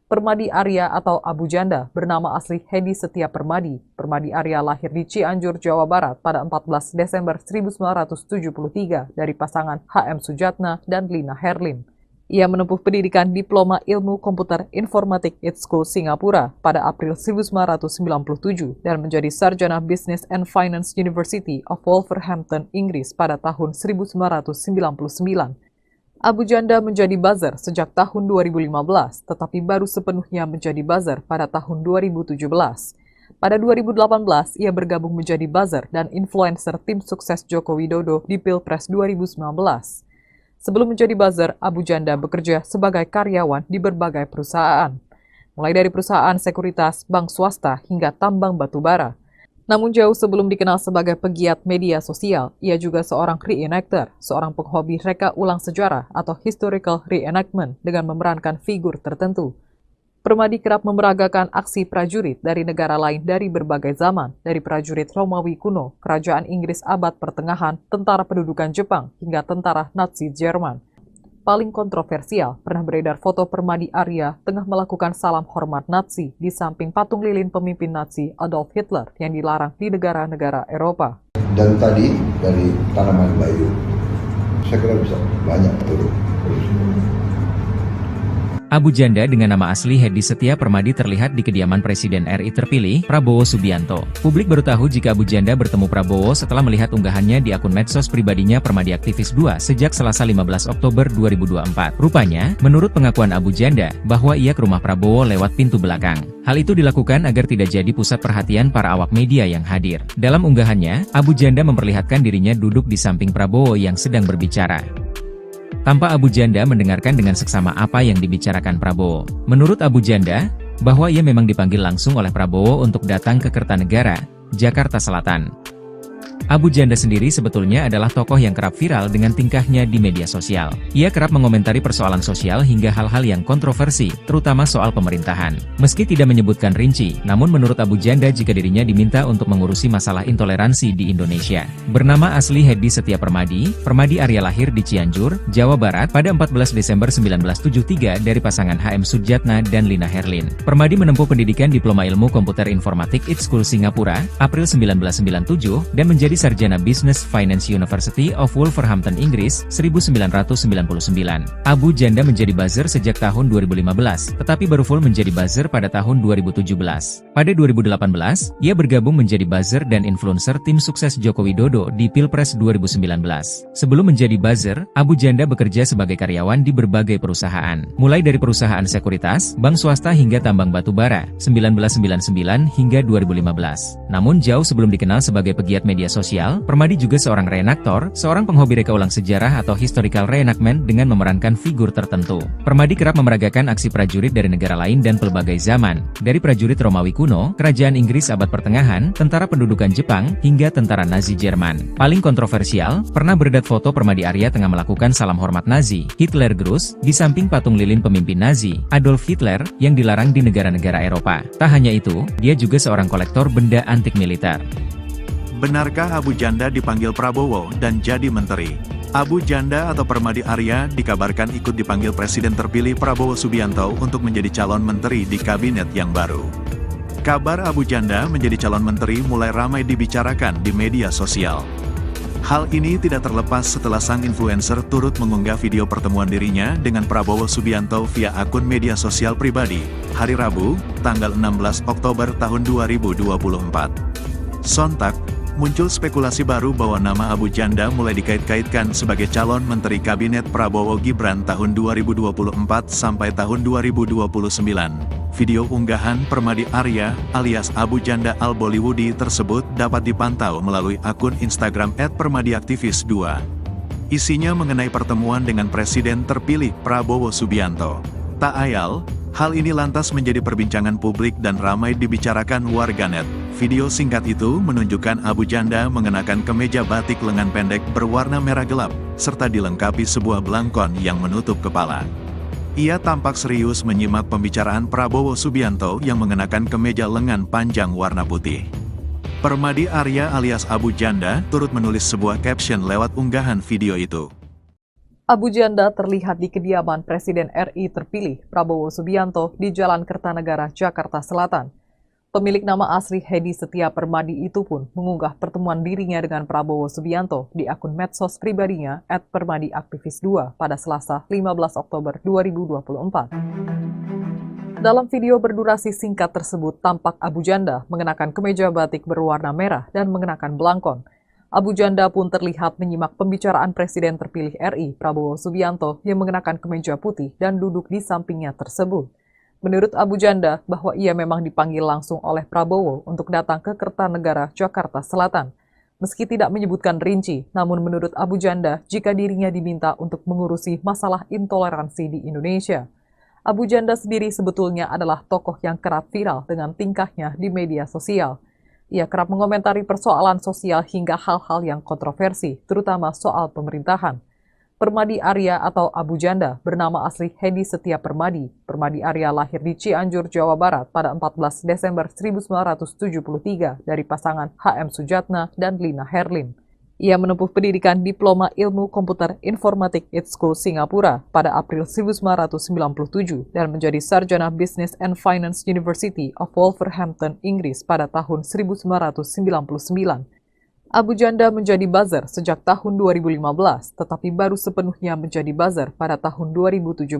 Permadi Arya atau Abu Janda bernama asli Hedi Setia Permadi. Permadi Arya lahir di Cianjur, Jawa Barat pada 14 Desember 1973 dari pasangan HM Sujatna dan Lina Herlin. Ia menempuh pendidikan Diploma Ilmu Komputer Informatik ITSCO Singapura pada April 1997 dan menjadi sarjana Business and Finance University of Wolverhampton, Inggris pada tahun 1999. Abu Janda menjadi buzzer sejak tahun 2015, tetapi baru sepenuhnya menjadi buzzer pada tahun 2017. Pada 2018, ia bergabung menjadi buzzer dan influencer tim sukses Joko Widodo di Pilpres 2019. Sebelum menjadi buzzer, Abu Janda bekerja sebagai karyawan di berbagai perusahaan, mulai dari perusahaan sekuritas, bank swasta, hingga tambang batu bara. Namun jauh sebelum dikenal sebagai pegiat media sosial, ia juga seorang reenactor, seorang penghobi reka ulang sejarah atau historical reenactment dengan memerankan figur tertentu. Permadi kerap memeragakan aksi prajurit dari negara lain dari berbagai zaman, dari prajurit Romawi kuno, kerajaan Inggris abad pertengahan, tentara pendudukan Jepang, hingga tentara Nazi Jerman. Paling kontroversial, pernah beredar foto Permadi Arya tengah melakukan salam hormat Nazi di samping patung lilin pemimpin Nazi Adolf Hitler yang dilarang di negara-negara Eropa. Dan tadi dari tanaman bayu, saya kira bisa banyak turun. Abu Janda dengan nama asli Hedi Setia Permadi terlihat di kediaman Presiden RI terpilih, Prabowo Subianto. Publik baru tahu jika Abu Janda bertemu Prabowo setelah melihat unggahannya di akun medsos pribadinya Permadi Aktivis 2 sejak Selasa 15 Oktober 2024. Rupanya, menurut pengakuan Abu Janda, bahwa ia ke rumah Prabowo lewat pintu belakang. Hal itu dilakukan agar tidak jadi pusat perhatian para awak media yang hadir. Dalam unggahannya, Abu Janda memperlihatkan dirinya duduk di samping Prabowo yang sedang berbicara. Tanpa Abu Janda mendengarkan dengan seksama apa yang dibicarakan Prabowo. Menurut Abu Janda, bahwa ia memang dipanggil langsung oleh Prabowo untuk datang ke Kertanegara, Jakarta Selatan. Abu Janda sendiri sebetulnya adalah tokoh yang kerap viral dengan tingkahnya di media sosial. Ia kerap mengomentari persoalan sosial hingga hal-hal yang kontroversi, terutama soal pemerintahan. Meski tidak menyebutkan rinci, namun menurut Abu Janda jika dirinya diminta untuk mengurusi masalah intoleransi di Indonesia. Bernama asli Hedi Setia Permadi, Permadi Arya lahir di Cianjur, Jawa Barat pada 14 Desember 1973 dari pasangan HM Sudjatna dan Lina Herlin. Permadi menempuh pendidikan Diploma Ilmu Komputer Informatik ITSCO Singapura, April 1997, dan menjadi sarjana Business Finance University of Wolverhampton, Inggris, 1999. Abu Janda menjadi buzzer sejak tahun 2015, tetapi baru full menjadi buzzer pada tahun 2017. Pada 2018, ia bergabung menjadi buzzer dan influencer tim sukses Joko Widodo di Pilpres 2019. Sebelum menjadi buzzer, Abu Janda bekerja sebagai karyawan di berbagai perusahaan, mulai dari perusahaan sekuritas, bank swasta hingga tambang batu bara, 1999 hingga 2015. Namun jauh sebelum dikenal sebagai pegiat media sosial, Permadi juga seorang reenaktor, seorang penghobi reka ulang sejarah atau historical reenactment dengan memerankan figur tertentu. Permadi kerap memeragakan aksi prajurit dari negara lain dan pelbagai zaman, dari prajurit Romawi kuno, kerajaan Inggris abad pertengahan, tentara pendudukan Jepang, hingga tentara Nazi Jerman. Paling kontroversial, pernah beredar foto Permadi Arya tengah melakukan salam hormat Nazi, Hitler Gruß, di samping patung lilin pemimpin Nazi, Adolf Hitler, yang dilarang di negara-negara Eropa. Tak hanya itu, dia juga seorang kolektor benda antik militer. Benarkah Abu Janda dipanggil Prabowo dan jadi menteri? Abu Janda atau Permadi Arya dikabarkan ikut dipanggil Presiden terpilih Prabowo Subianto untuk menjadi calon menteri di kabinet yang baru. Kabar Abu Janda menjadi calon menteri mulai ramai dibicarakan di media sosial. Hal ini tidak terlepas setelah sang influencer turut mengunggah video pertemuan dirinya dengan Prabowo Subianto via akun media sosial pribadi, hari Rabu, tanggal 16 Oktober tahun 2024. Sontak, muncul spekulasi baru bahwa nama Abu Janda mulai dikait-kaitkan sebagai calon Menteri Kabinet Prabowo Gibran tahun 2024 sampai tahun 2029. Video unggahan Permadi Arya alias Abu Janda Al-Bollywoodi tersebut dapat dipantau melalui akun Instagram @permadiaktivis2. Isinya mengenai pertemuan dengan Presiden terpilih Prabowo Subianto. Tak ayal, hal ini lantas menjadi perbincangan publik dan ramai dibicarakan warganet. Video singkat itu menunjukkan Abu Janda mengenakan kemeja batik lengan pendek berwarna merah gelap, serta dilengkapi sebuah belangkon yang menutup kepala. Ia tampak serius menyimak pembicaraan Prabowo Subianto yang mengenakan kemeja lengan panjang warna putih. Permadi Arya alias Abu Janda turut menulis sebuah caption lewat unggahan video itu. Abu Janda terlihat di kediaman Presiden RI terpilih Prabowo Subianto di Jalan Kertanegara, Jakarta Selatan. Pemilik nama asli Hedi Setia Permadi itu pun mengunggah pertemuan dirinya dengan Prabowo Subianto di akun medsos pribadinya @permadiaktivis2 pada Selasa 15 Oktober 2024. Dalam video berdurasi singkat tersebut tampak Abu Janda mengenakan kemeja batik berwarna merah dan mengenakan belangkon. Abu Janda pun terlihat menyimak pembicaraan Presiden terpilih RI Prabowo Subianto yang mengenakan kemeja putih dan duduk di sampingnya tersebut. Menurut Abu Janda, bahwa ia memang dipanggil langsung oleh Prabowo untuk datang ke Kertanegara, Jakarta Selatan. Meski tidak menyebutkan rinci, namun menurut Abu Janda, jika dirinya diminta untuk mengurusi masalah intoleransi di Indonesia. Abu Janda sendiri sebetulnya adalah tokoh yang kerap viral dengan tingkahnya di media sosial. Ia kerap mengomentari persoalan sosial hingga hal-hal yang kontroversi, terutama soal pemerintahan. Permadi Arya atau Abu Janda bernama asli Hedi Setia Permadi. Permadi Arya lahir di Cianjur, Jawa Barat pada 14 Desember 1973 dari pasangan HM Sujatna dan Lina Herlin. Ia menempuh pendidikan Diploma Ilmu Komputer Informatik ITSCO Singapura pada April 1997 dan menjadi sarjana Business and Finance University of Wolverhampton, Inggris pada tahun 1999. Abu Janda menjadi buzzer sejak tahun 2015, tetapi baru sepenuhnya menjadi buzzer pada tahun 2017.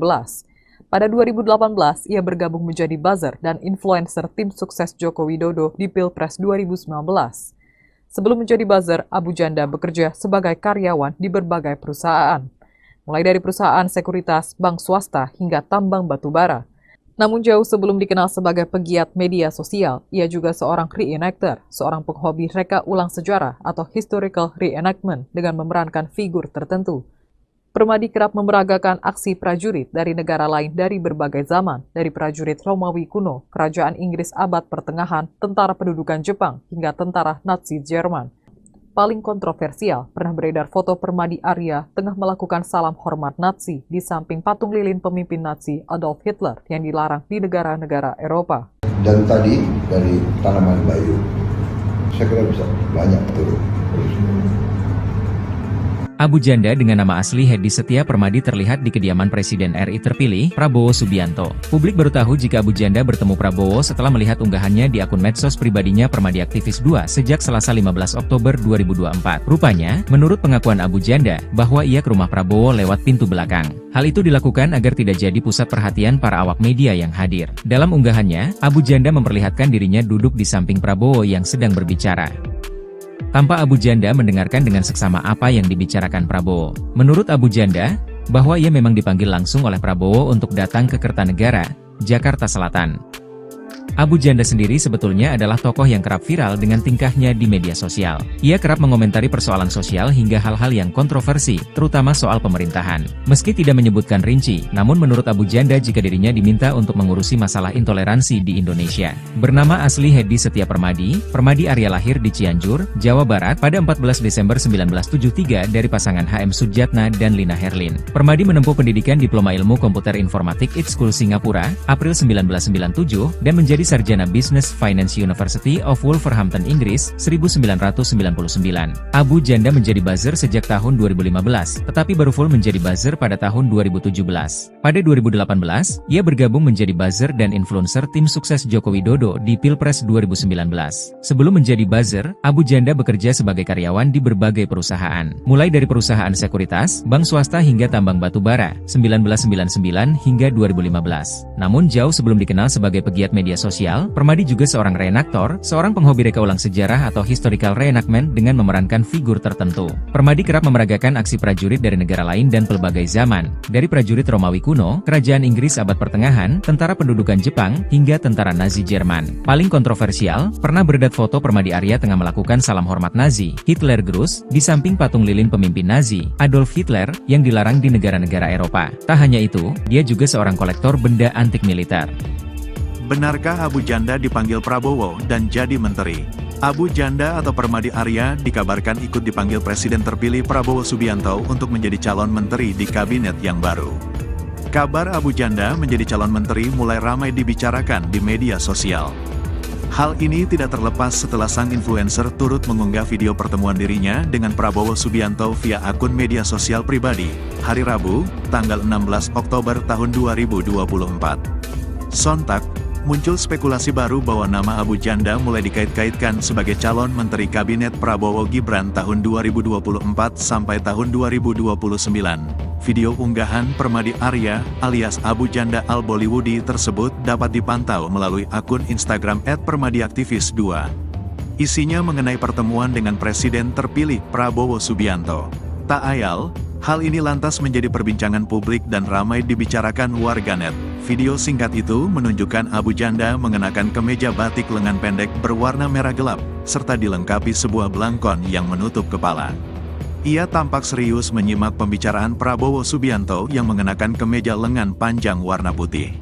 Pada 2018, ia bergabung menjadi buzzer dan influencer tim sukses Joko Widodo di Pilpres 2019. Sebelum menjadi buzzer, Abu Janda bekerja sebagai karyawan di berbagai perusahaan, mulai dari perusahaan sekuritas, bank swasta, hingga tambang batu bara. Namun jauh sebelum dikenal sebagai pegiat media sosial, ia juga seorang reenactor, seorang penghobi reka ulang sejarah atau historical reenactment dengan memerankan figur tertentu. Permadi kerap memeragakan aksi prajurit dari negara lain dari berbagai zaman, dari prajurit Romawi kuno, kerajaan Inggris abad pertengahan, tentara pendudukan Jepang, hingga tentara Nazi Jerman. Paling kontroversial, pernah beredar foto Permadi Arya tengah melakukan salam hormat Nazi di samping patung lilin pemimpin Nazi Adolf Hitler yang dilarang di negara-negara Eropa. Dan tadi dari tanaman bayu, saya kira bisa banyak turun. Abu Janda dengan nama asli Hedi Setia Permadi terlihat di kediaman Presiden RI terpilih, Prabowo Subianto. Publik baru tahu jika Abu Janda bertemu Prabowo setelah melihat unggahannya di akun medsos pribadinya Permadi Aktivis 2 sejak Selasa 15 Oktober 2024. Rupanya, menurut pengakuan Abu Janda, bahwa ia ke rumah Prabowo lewat pintu belakang. Hal itu dilakukan agar tidak jadi pusat perhatian para awak media yang hadir. Dalam unggahannya, Abu Janda memperlihatkan dirinya duduk di samping Prabowo yang sedang berbicara. Tanpa Abu Janda mendengarkan dengan seksama apa yang dibicarakan Prabowo. Menurut Abu Janda, bahwa ia memang dipanggil langsung oleh Prabowo untuk datang ke Kertanegara, Jakarta Selatan. Abu Janda sendiri sebetulnya adalah tokoh yang kerap viral dengan tingkahnya di media sosial. Ia kerap mengomentari persoalan sosial hingga hal-hal yang kontroversi, terutama soal pemerintahan. Meski tidak menyebutkan rinci, namun menurut Abu Janda jika dirinya diminta untuk mengurusi masalah intoleransi di Indonesia. Bernama asli Hedi Setia Permadi, Permadi Arya lahir di Cianjur, Jawa Barat pada 14 Desember 1973 dari pasangan HM Sujatna dan Lina Herlin. Permadi menempuh pendidikan Diploma Ilmu Komputer Informatik ITSCO Singapura, April 1997, dan menjadi sarjana Business Finance University of Wolverhampton, Inggris, 1999. Abu Janda menjadi buzzer sejak tahun 2015, tetapi baru full menjadi buzzer pada tahun 2017. Pada 2018, ia bergabung menjadi buzzer dan influencer tim sukses Joko Widodo di Pilpres 2019. Sebelum menjadi buzzer, Abu Janda bekerja sebagai karyawan di berbagai perusahaan, mulai dari perusahaan sekuritas, bank swasta hingga tambang batu bara, 1999 hingga 2015. Namun jauh sebelum dikenal sebagai pegiat media sosial, Permadi juga seorang reenaktor, seorang penghobi reka ulang sejarah atau historical reenactment dengan memerankan figur tertentu. Permadi kerap memeragakan aksi prajurit dari negara lain dan pelbagai zaman, dari prajurit Romawi kuno, kerajaan Inggris abad pertengahan, tentara pendudukan Jepang, hingga tentara Nazi Jerman. Paling kontroversial, pernah beredar foto Permadi Arya tengah melakukan salam hormat Nazi, Hitler Gruß, di samping patung lilin pemimpin Nazi, Adolf Hitler, yang dilarang di negara-negara Eropa. Tak hanya itu, dia juga seorang kolektor benda antik militer. Benarkah Abu Janda dipanggil Prabowo dan jadi menteri? Abu Janda atau Permadi Arya dikabarkan ikut dipanggil Presiden terpilih Prabowo Subianto untuk menjadi calon menteri di kabinet yang baru. Kabar Abu Janda menjadi calon menteri mulai ramai dibicarakan di media sosial. Hal ini tidak terlepas setelah sang influencer turut mengunggah video pertemuan dirinya dengan Prabowo Subianto via akun media sosial pribadi, hari Rabu, tanggal 16 Oktober tahun 2024. Sontak, Muncul spekulasi baru bahwa nama Abu Janda mulai dikait-kaitkan sebagai calon Menteri Kabinet Prabowo Gibran tahun 2024 sampai tahun 2029. Video unggahan Permadi Arya alias Abu Janda Al-Bollywoodi tersebut dapat dipantau melalui akun Instagram @permadiaktivis2. Isinya mengenai pertemuan dengan Presiden terpilih Prabowo Subianto. Tak ayal, hal ini lantas menjadi perbincangan publik dan ramai dibicarakan warganet. Video singkat itu menunjukkan Abu Janda mengenakan kemeja batik lengan pendek berwarna merah gelap, serta dilengkapi sebuah belangkon yang menutup kepala. Ia tampak serius menyimak pembicaraan Prabowo Subianto yang mengenakan kemeja lengan panjang warna putih.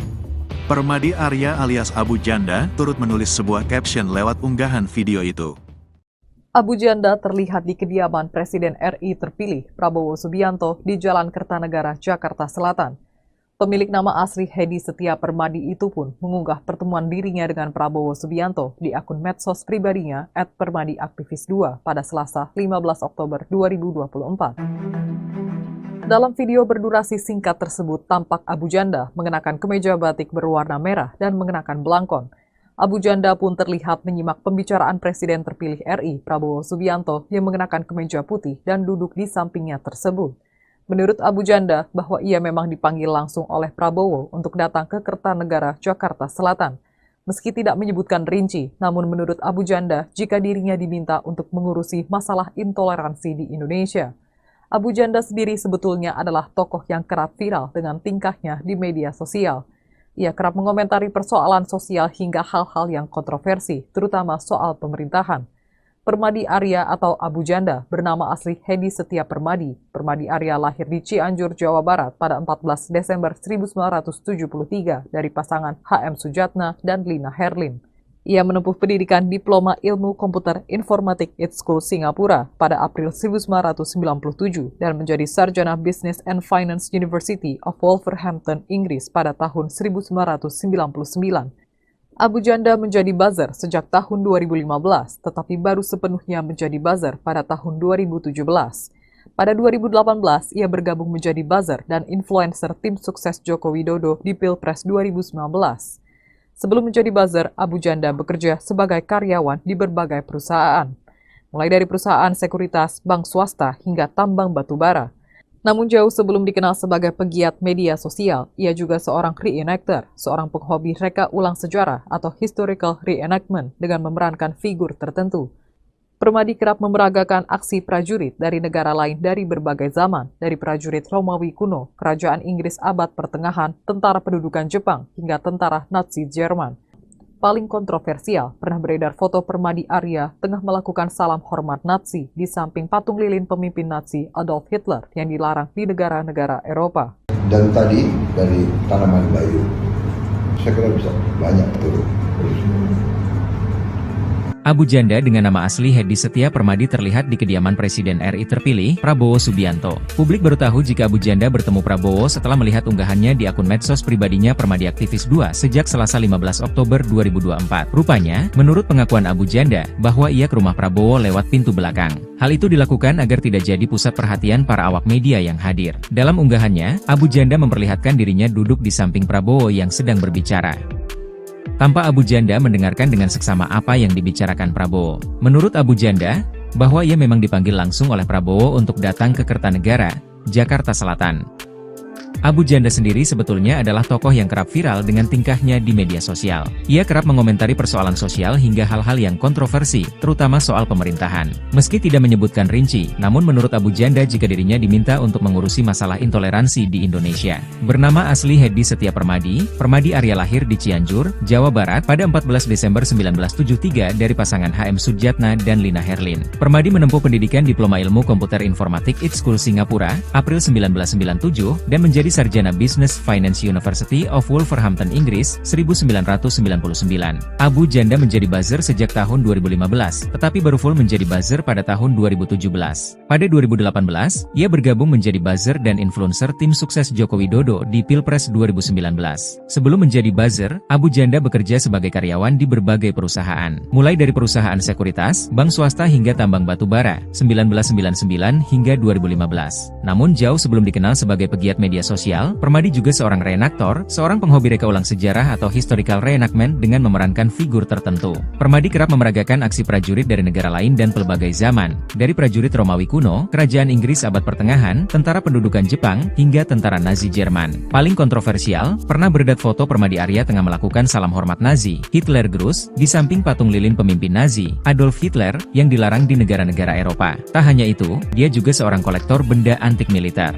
Permadi Arya alias Abu Janda turut menulis sebuah caption lewat unggahan video itu. Abu Janda terlihat di kediaman Presiden RI terpilih Prabowo Subianto di Jalan Kertanegara, Jakarta Selatan. Pemilik nama asli Hedi Setia Permadi itu pun mengunggah pertemuan dirinya dengan Prabowo Subianto di akun medsos pribadinya @permadiaktivis2 pada Selasa 15 Oktober 2024. Dalam video berdurasi singkat tersebut tampak Abu Janda mengenakan kemeja batik berwarna merah dan mengenakan belangkon. Abu Janda pun terlihat menyimak pembicaraan Presiden terpilih RI Prabowo Subianto yang mengenakan kemeja putih dan duduk di sampingnya tersebut. Menurut Abu Janda, bahwa ia memang dipanggil langsung oleh Prabowo untuk datang ke Kertanegara, Jakarta Selatan. Meski tidak menyebutkan rinci, namun menurut Abu Janda, jika dirinya diminta untuk mengurusi masalah intoleransi di Indonesia. Abu Janda sendiri sebetulnya adalah tokoh yang kerap viral dengan tingkahnya di media sosial. Ia kerap mengomentari persoalan sosial hingga hal-hal yang kontroversi, terutama soal pemerintahan. Permadi Arya atau Abu Janda bernama asli Hedi Setia Permadi. Permadi Arya lahir di Cianjur, Jawa Barat pada 14 Desember 1973 dari pasangan HM Sujatna dan Lina Herlin. Ia menempuh pendidikan Diploma Ilmu Komputer Informatik ITS School Singapura pada April 1997 dan menjadi sarjana Business and Finance University of Wolverhampton, Inggris pada tahun 1999. Abu Janda menjadi buzzer sejak tahun 2015, tetapi baru sepenuhnya menjadi buzzer pada tahun 2017. Pada 2018, ia bergabung menjadi buzzer dan influencer tim sukses Joko Widodo di Pilpres 2019. Sebelum menjadi buzzer, Abu Janda bekerja sebagai karyawan di berbagai perusahaan, mulai dari perusahaan sekuritas, bank swasta, hingga tambang batu bara. Namun jauh sebelum dikenal sebagai pegiat media sosial, ia juga seorang reenactor, seorang penghobi reka ulang sejarah atau historical reenactment dengan memerankan figur tertentu. Permadi kerap memeragakan aksi prajurit dari negara lain dari berbagai zaman, dari prajurit Romawi kuno, kerajaan Inggris abad pertengahan, tentara pendudukan Jepang, hingga tentara Nazi Jerman. Paling kontroversial, pernah beredar foto Permadi Arya tengah melakukan salam hormat Nazi di samping patung lilin pemimpin Nazi Adolf Hitler yang dilarang di negara-negara Eropa. Dan tadi dari tanaman bayu, saya kira bisa banyak turun. Abu Janda dengan nama asli Hedi Setia Permadi terlihat di kediaman Presiden RI terpilih, Prabowo Subianto. Publik baru tahu jika Abu Janda bertemu Prabowo setelah melihat unggahannya di akun medsos pribadinya Permadiaktivis2 sejak Selasa 15 Oktober 2024. Rupanya, menurut pengakuan Abu Janda, bahwa ia ke rumah Prabowo lewat pintu belakang. Hal itu dilakukan agar tidak jadi pusat perhatian para awak media yang hadir. Dalam unggahannya, Abu Janda memperlihatkan dirinya duduk di samping Prabowo yang sedang berbicara. Tanpa Abu Janda mendengarkan dengan seksama apa yang dibicarakan Prabowo. Menurut Abu Janda, bahwa ia memang dipanggil langsung oleh Prabowo untuk datang ke Kertanegara, Jakarta Selatan. Abu Janda sendiri sebetulnya adalah tokoh yang kerap viral dengan tingkahnya di media sosial. Ia kerap mengomentari persoalan sosial hingga hal-hal yang kontroversi, terutama soal pemerintahan. Meski tidak menyebutkan rinci, namun menurut Abu Janda jika dirinya diminta untuk mengurusi masalah intoleransi di Indonesia. Bernama asli Hedi Setia Permadi, Permadi Arya lahir di Cianjur, Jawa Barat pada 14 Desember 1973 dari pasangan HM Sujatna dan Lina Herlin. Permadi menempuh pendidikan Diploma Ilmu Komputer Informatik ITS School Singapura, April 1997, dan menjadi sarjana Business Finance University of Wolverhampton, Inggris, 1999. Abu Janda menjadi buzzer sejak tahun 2015, tetapi baru full menjadi buzzer pada tahun 2017. Pada 2018, ia bergabung menjadi buzzer dan influencer tim sukses Joko Widodo di Pilpres 2019. Sebelum menjadi buzzer, Abu Janda bekerja sebagai karyawan di berbagai perusahaan, mulai dari perusahaan sekuritas, bank swasta hingga tambang batu bara, 1999 hingga 2015. Namun jauh sebelum dikenal sebagai pegiat media sosial, sosial, Permadi juga seorang reenaktor, seorang penghobi reka ulang sejarah atau historical reenactment dengan memerankan figur tertentu. Permadi kerap memeragakan aksi prajurit dari negara lain dan pelbagai zaman, dari prajurit Romawi kuno, kerajaan Inggris abad pertengahan, tentara pendudukan Jepang, hingga tentara Nazi Jerman. Paling kontroversial, pernah beredar foto Permadi Arya tengah melakukan salam hormat Nazi, Hitler Gruß, di samping patung lilin pemimpin Nazi, Adolf Hitler, yang dilarang di negara-negara Eropa. Tak hanya itu, dia juga seorang kolektor benda antik militer.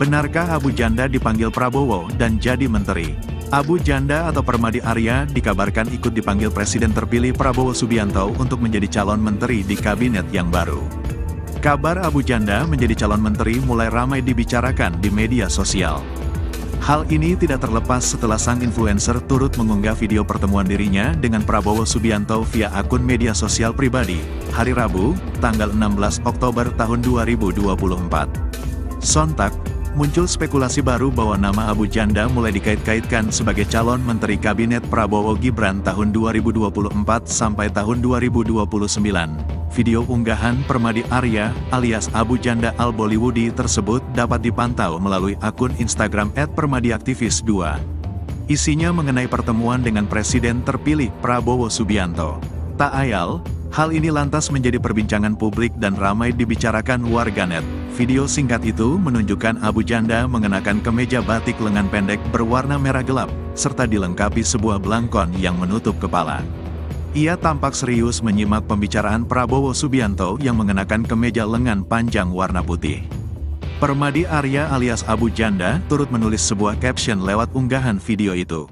Benarkah Abu Janda dipanggil Prabowo dan jadi menteri? Abu Janda atau Permadi Arya dikabarkan ikut dipanggil Presiden terpilih Prabowo Subianto untuk menjadi calon menteri di kabinet yang baru. Kabar Abu Janda menjadi calon menteri mulai ramai dibicarakan di media sosial. Hal ini tidak terlepas setelah sang influencer turut mengunggah video pertemuan dirinya dengan Prabowo Subianto via akun media sosial pribadi, hari Rabu, tanggal 16 Oktober tahun 2024. Sontak, muncul spekulasi baru bahwa nama Abu Janda mulai dikait-kaitkan sebagai calon Menteri Kabinet Prabowo Gibran tahun 2024 sampai tahun 2029. Video unggahan Permadi Arya alias Abu Janda Al-Bollywoodi tersebut dapat dipantau melalui akun Instagram @permadiaktivis2. Isinya mengenai pertemuan dengan Presiden terpilih Prabowo Subianto. Tak ayal, hal ini lantas menjadi perbincangan publik dan ramai dibicarakan warganet. Video singkat itu menunjukkan Abu Janda mengenakan kemeja batik lengan pendek berwarna merah gelap, serta dilengkapi sebuah belangkon yang menutup kepala. Ia tampak serius menyimak pembicaraan Prabowo Subianto yang mengenakan kemeja lengan panjang warna putih. Permadi Arya alias Abu Janda turut menulis sebuah caption lewat unggahan video itu.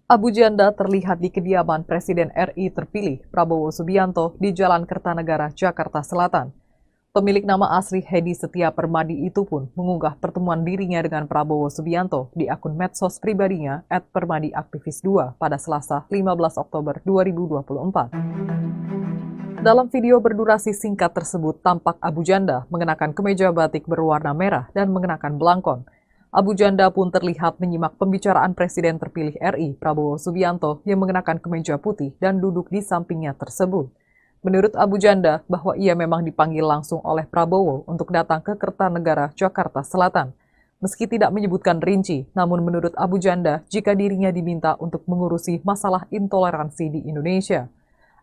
Abu Janda terlihat di kediaman Presiden RI terpilih Prabowo Subianto di Jalan Kertanegara, Jakarta Selatan. Pemilik nama asli Hedi Setia Permadi itu pun mengunggah pertemuan dirinya dengan Prabowo Subianto di akun medsos pribadinya @permadiaktivis2 pada Selasa 15 Oktober 2024. Dalam video berdurasi singkat tersebut tampak Abu Janda mengenakan kemeja batik berwarna merah dan mengenakan belangkon. Abu Janda pun terlihat menyimak pembicaraan Presiden terpilih RI Prabowo Subianto yang mengenakan kemeja putih dan duduk di sampingnya tersebut. Menurut Abu Janda, bahwa ia memang dipanggil langsung oleh Prabowo untuk datang ke Kertanegara, Jakarta Selatan. Meski tidak menyebutkan rinci, namun menurut Abu Janda, jika dirinya diminta untuk mengurusi masalah intoleransi di Indonesia.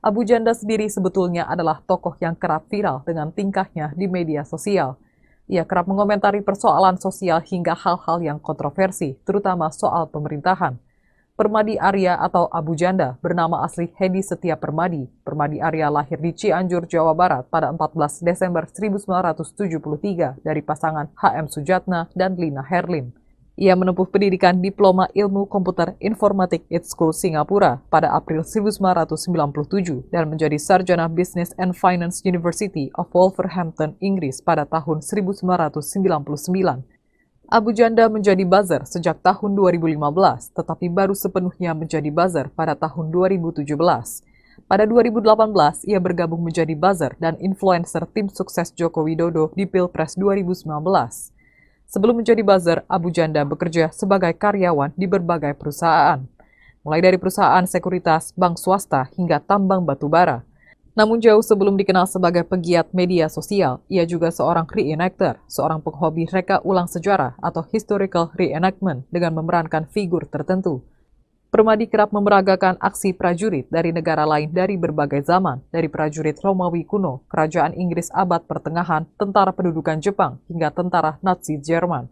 Abu Janda sendiri sebetulnya adalah tokoh yang kerap viral dengan tingkahnya di media sosial. Ia kerap mengomentari persoalan sosial hingga hal-hal yang kontroversi, terutama soal pemerintahan. Permadi Arya atau Abu Janda bernama asli Hedi Setia Permadi. Permadi Arya lahir di Cianjur, Jawa Barat pada 14 Desember 1973 dari pasangan HM Sujatna dan Lina Herlin. Ia menempuh pendidikan Diploma Ilmu Komputer Informatik IT School Singapura pada April 1997 dan menjadi sarjana Business and Finance University of Wolverhampton, Inggris pada tahun 1999. Abu Janda menjadi buzzer sejak tahun 2015, tetapi baru sepenuhnya menjadi buzzer pada tahun 2017. Pada 2018, ia bergabung menjadi buzzer dan influencer tim sukses Joko Widodo di Pilpres 2019. Sebelum menjadi buzzer, Abu Janda bekerja sebagai karyawan di berbagai perusahaan, mulai dari perusahaan sekuritas, bank swasta, hingga tambang batu bara. Namun jauh sebelum dikenal sebagai pegiat media sosial, ia juga seorang reenactor, seorang penghobi reka ulang sejarah atau historical reenactment dengan memerankan figur tertentu. Permadi kerap memeragakan aksi prajurit dari negara lain dari berbagai zaman, dari prajurit Romawi kuno, kerajaan Inggris abad pertengahan, tentara pendudukan Jepang, hingga tentara Nazi Jerman.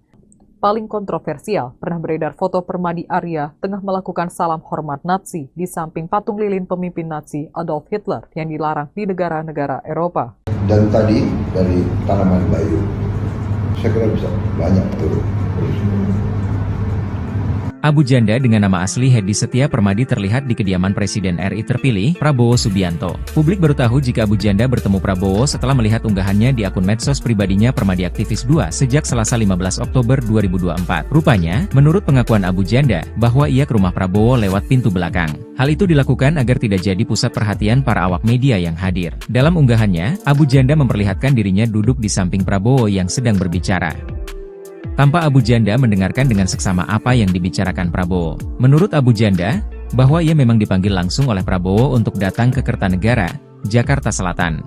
Paling kontroversial, pernah beredar foto Permadi Arya tengah melakukan salam hormat Nazi di samping patung lilin pemimpin Nazi Adolf Hitler yang dilarang di negara-negara Eropa. Dan tadi dari tanaman bayu, saya kira bisa banyak turun. Abu Janda dengan nama asli Hedi Setia Permadi terlihat di kediaman Presiden RI terpilih, Prabowo Subianto. Publik baru tahu jika Abu Janda bertemu Prabowo setelah melihat unggahannya di akun medsos pribadinya Permadiaktivis2 sejak Selasa 15 Oktober 2024. Rupanya, menurut pengakuan Abu Janda, bahwa ia ke rumah Prabowo lewat pintu belakang. Hal itu dilakukan agar tidak jadi pusat perhatian para awak media yang hadir. Dalam unggahannya, Abu Janda memperlihatkan dirinya duduk di samping Prabowo yang sedang berbicara. Tampak Abu Janda mendengarkan dengan seksama apa yang dibicarakan Prabowo. Menurut Abu Janda, bahwa ia memang dipanggil langsung oleh Prabowo untuk datang ke Kertanegara, Jakarta Selatan.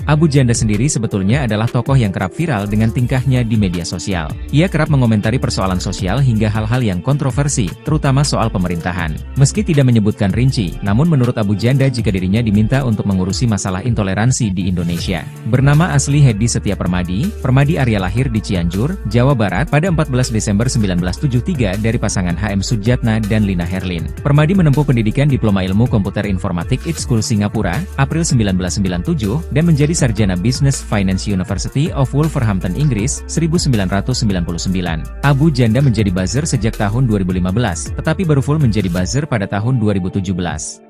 Abu Janda sendiri sebetulnya adalah tokoh yang kerap viral dengan tingkahnya di media sosial. Ia kerap mengomentari persoalan sosial hingga hal-hal yang kontroversi, terutama soal pemerintahan. Meski tidak menyebutkan rinci, namun menurut Abu Janda jika dirinya diminta untuk mengurusi masalah intoleransi di Indonesia. Bernama asli Hedi Setia Permadi, Permadi Arya lahir di Cianjur, Jawa Barat pada 14 Desember 1973 dari pasangan HM Sujatna dan Lina Herlin. Permadi menempuh pendidikan Diploma Ilmu Komputer Informatik IT School Singapura, April 1997, dan menjadi sarjana Business Finance University of Wolverhampton, Inggris, 1999. Abu Janda menjadi buzzer sejak tahun 2015, tetapi baru full menjadi buzzer pada tahun 2017.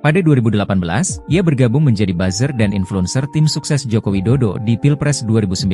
Pada 2018, ia bergabung menjadi buzzer dan influencer tim sukses Joko Widodo di Pilpres 2019.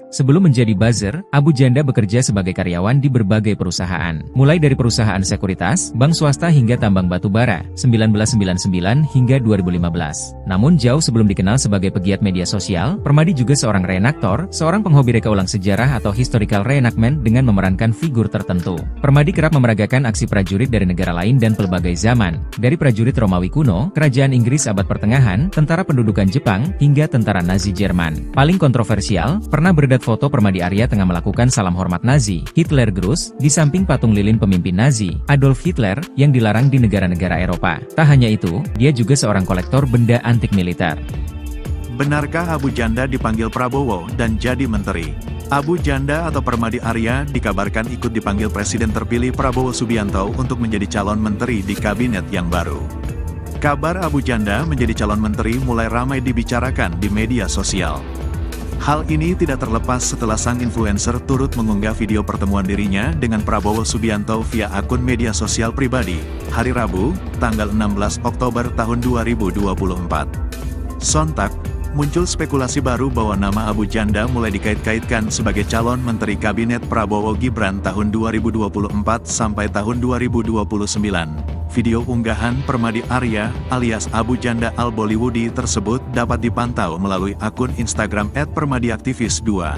Sebelum menjadi buzzer, Abu Janda bekerja sebagai karyawan di berbagai perusahaan, mulai dari perusahaan sekuritas, bank swasta hingga tambang batu bara, 1999 hingga 2015. Namun jauh sebelum dikenal sebagai pegiat media sosial, Permadi juga seorang reenaktor, seorang penghobi reka ulang sejarah atau historical reenactment dengan memerankan figur tertentu. Permadi kerap memeragakan aksi prajurit dari negara lain dan pelbagai zaman, dari prajurit Romawi kuno, kerajaan Inggris abad pertengahan, tentara pendudukan Jepang, hingga tentara Nazi Jerman. Paling kontroversial, pernah beredar foto Permadi Arya tengah melakukan salam hormat Nazi, Hitler Gruß, di samping patung lilin pemimpin Nazi, Adolf Hitler, yang dilarang di negara-negara Eropa. Tak hanya itu, dia juga seorang kolektor benda antik militer. Benarkah Abu Janda dipanggil Prabowo dan jadi menteri? Abu Janda atau Permadi Arya dikabarkan ikut dipanggil Presiden terpilih Prabowo Subianto untuk menjadi calon menteri di kabinet yang baru. Kabar Abu Janda menjadi calon menteri mulai ramai dibicarakan di media sosial. Hal ini tidak terlepas setelah sang influencer turut mengunggah video pertemuan dirinya dengan Prabowo Subianto via akun media sosial pribadi, hari Rabu, tanggal 16 Oktober tahun 2024. Sontak, muncul spekulasi baru bahwa nama Abu Janda mulai dikait-kaitkan sebagai calon Menteri Kabinet Prabowo Gibran tahun 2024 sampai tahun 2029. Video unggahan Permadi Arya alias Abu Janda Al-Bollywoodi tersebut dapat dipantau melalui akun Instagram @permadiaktivis2.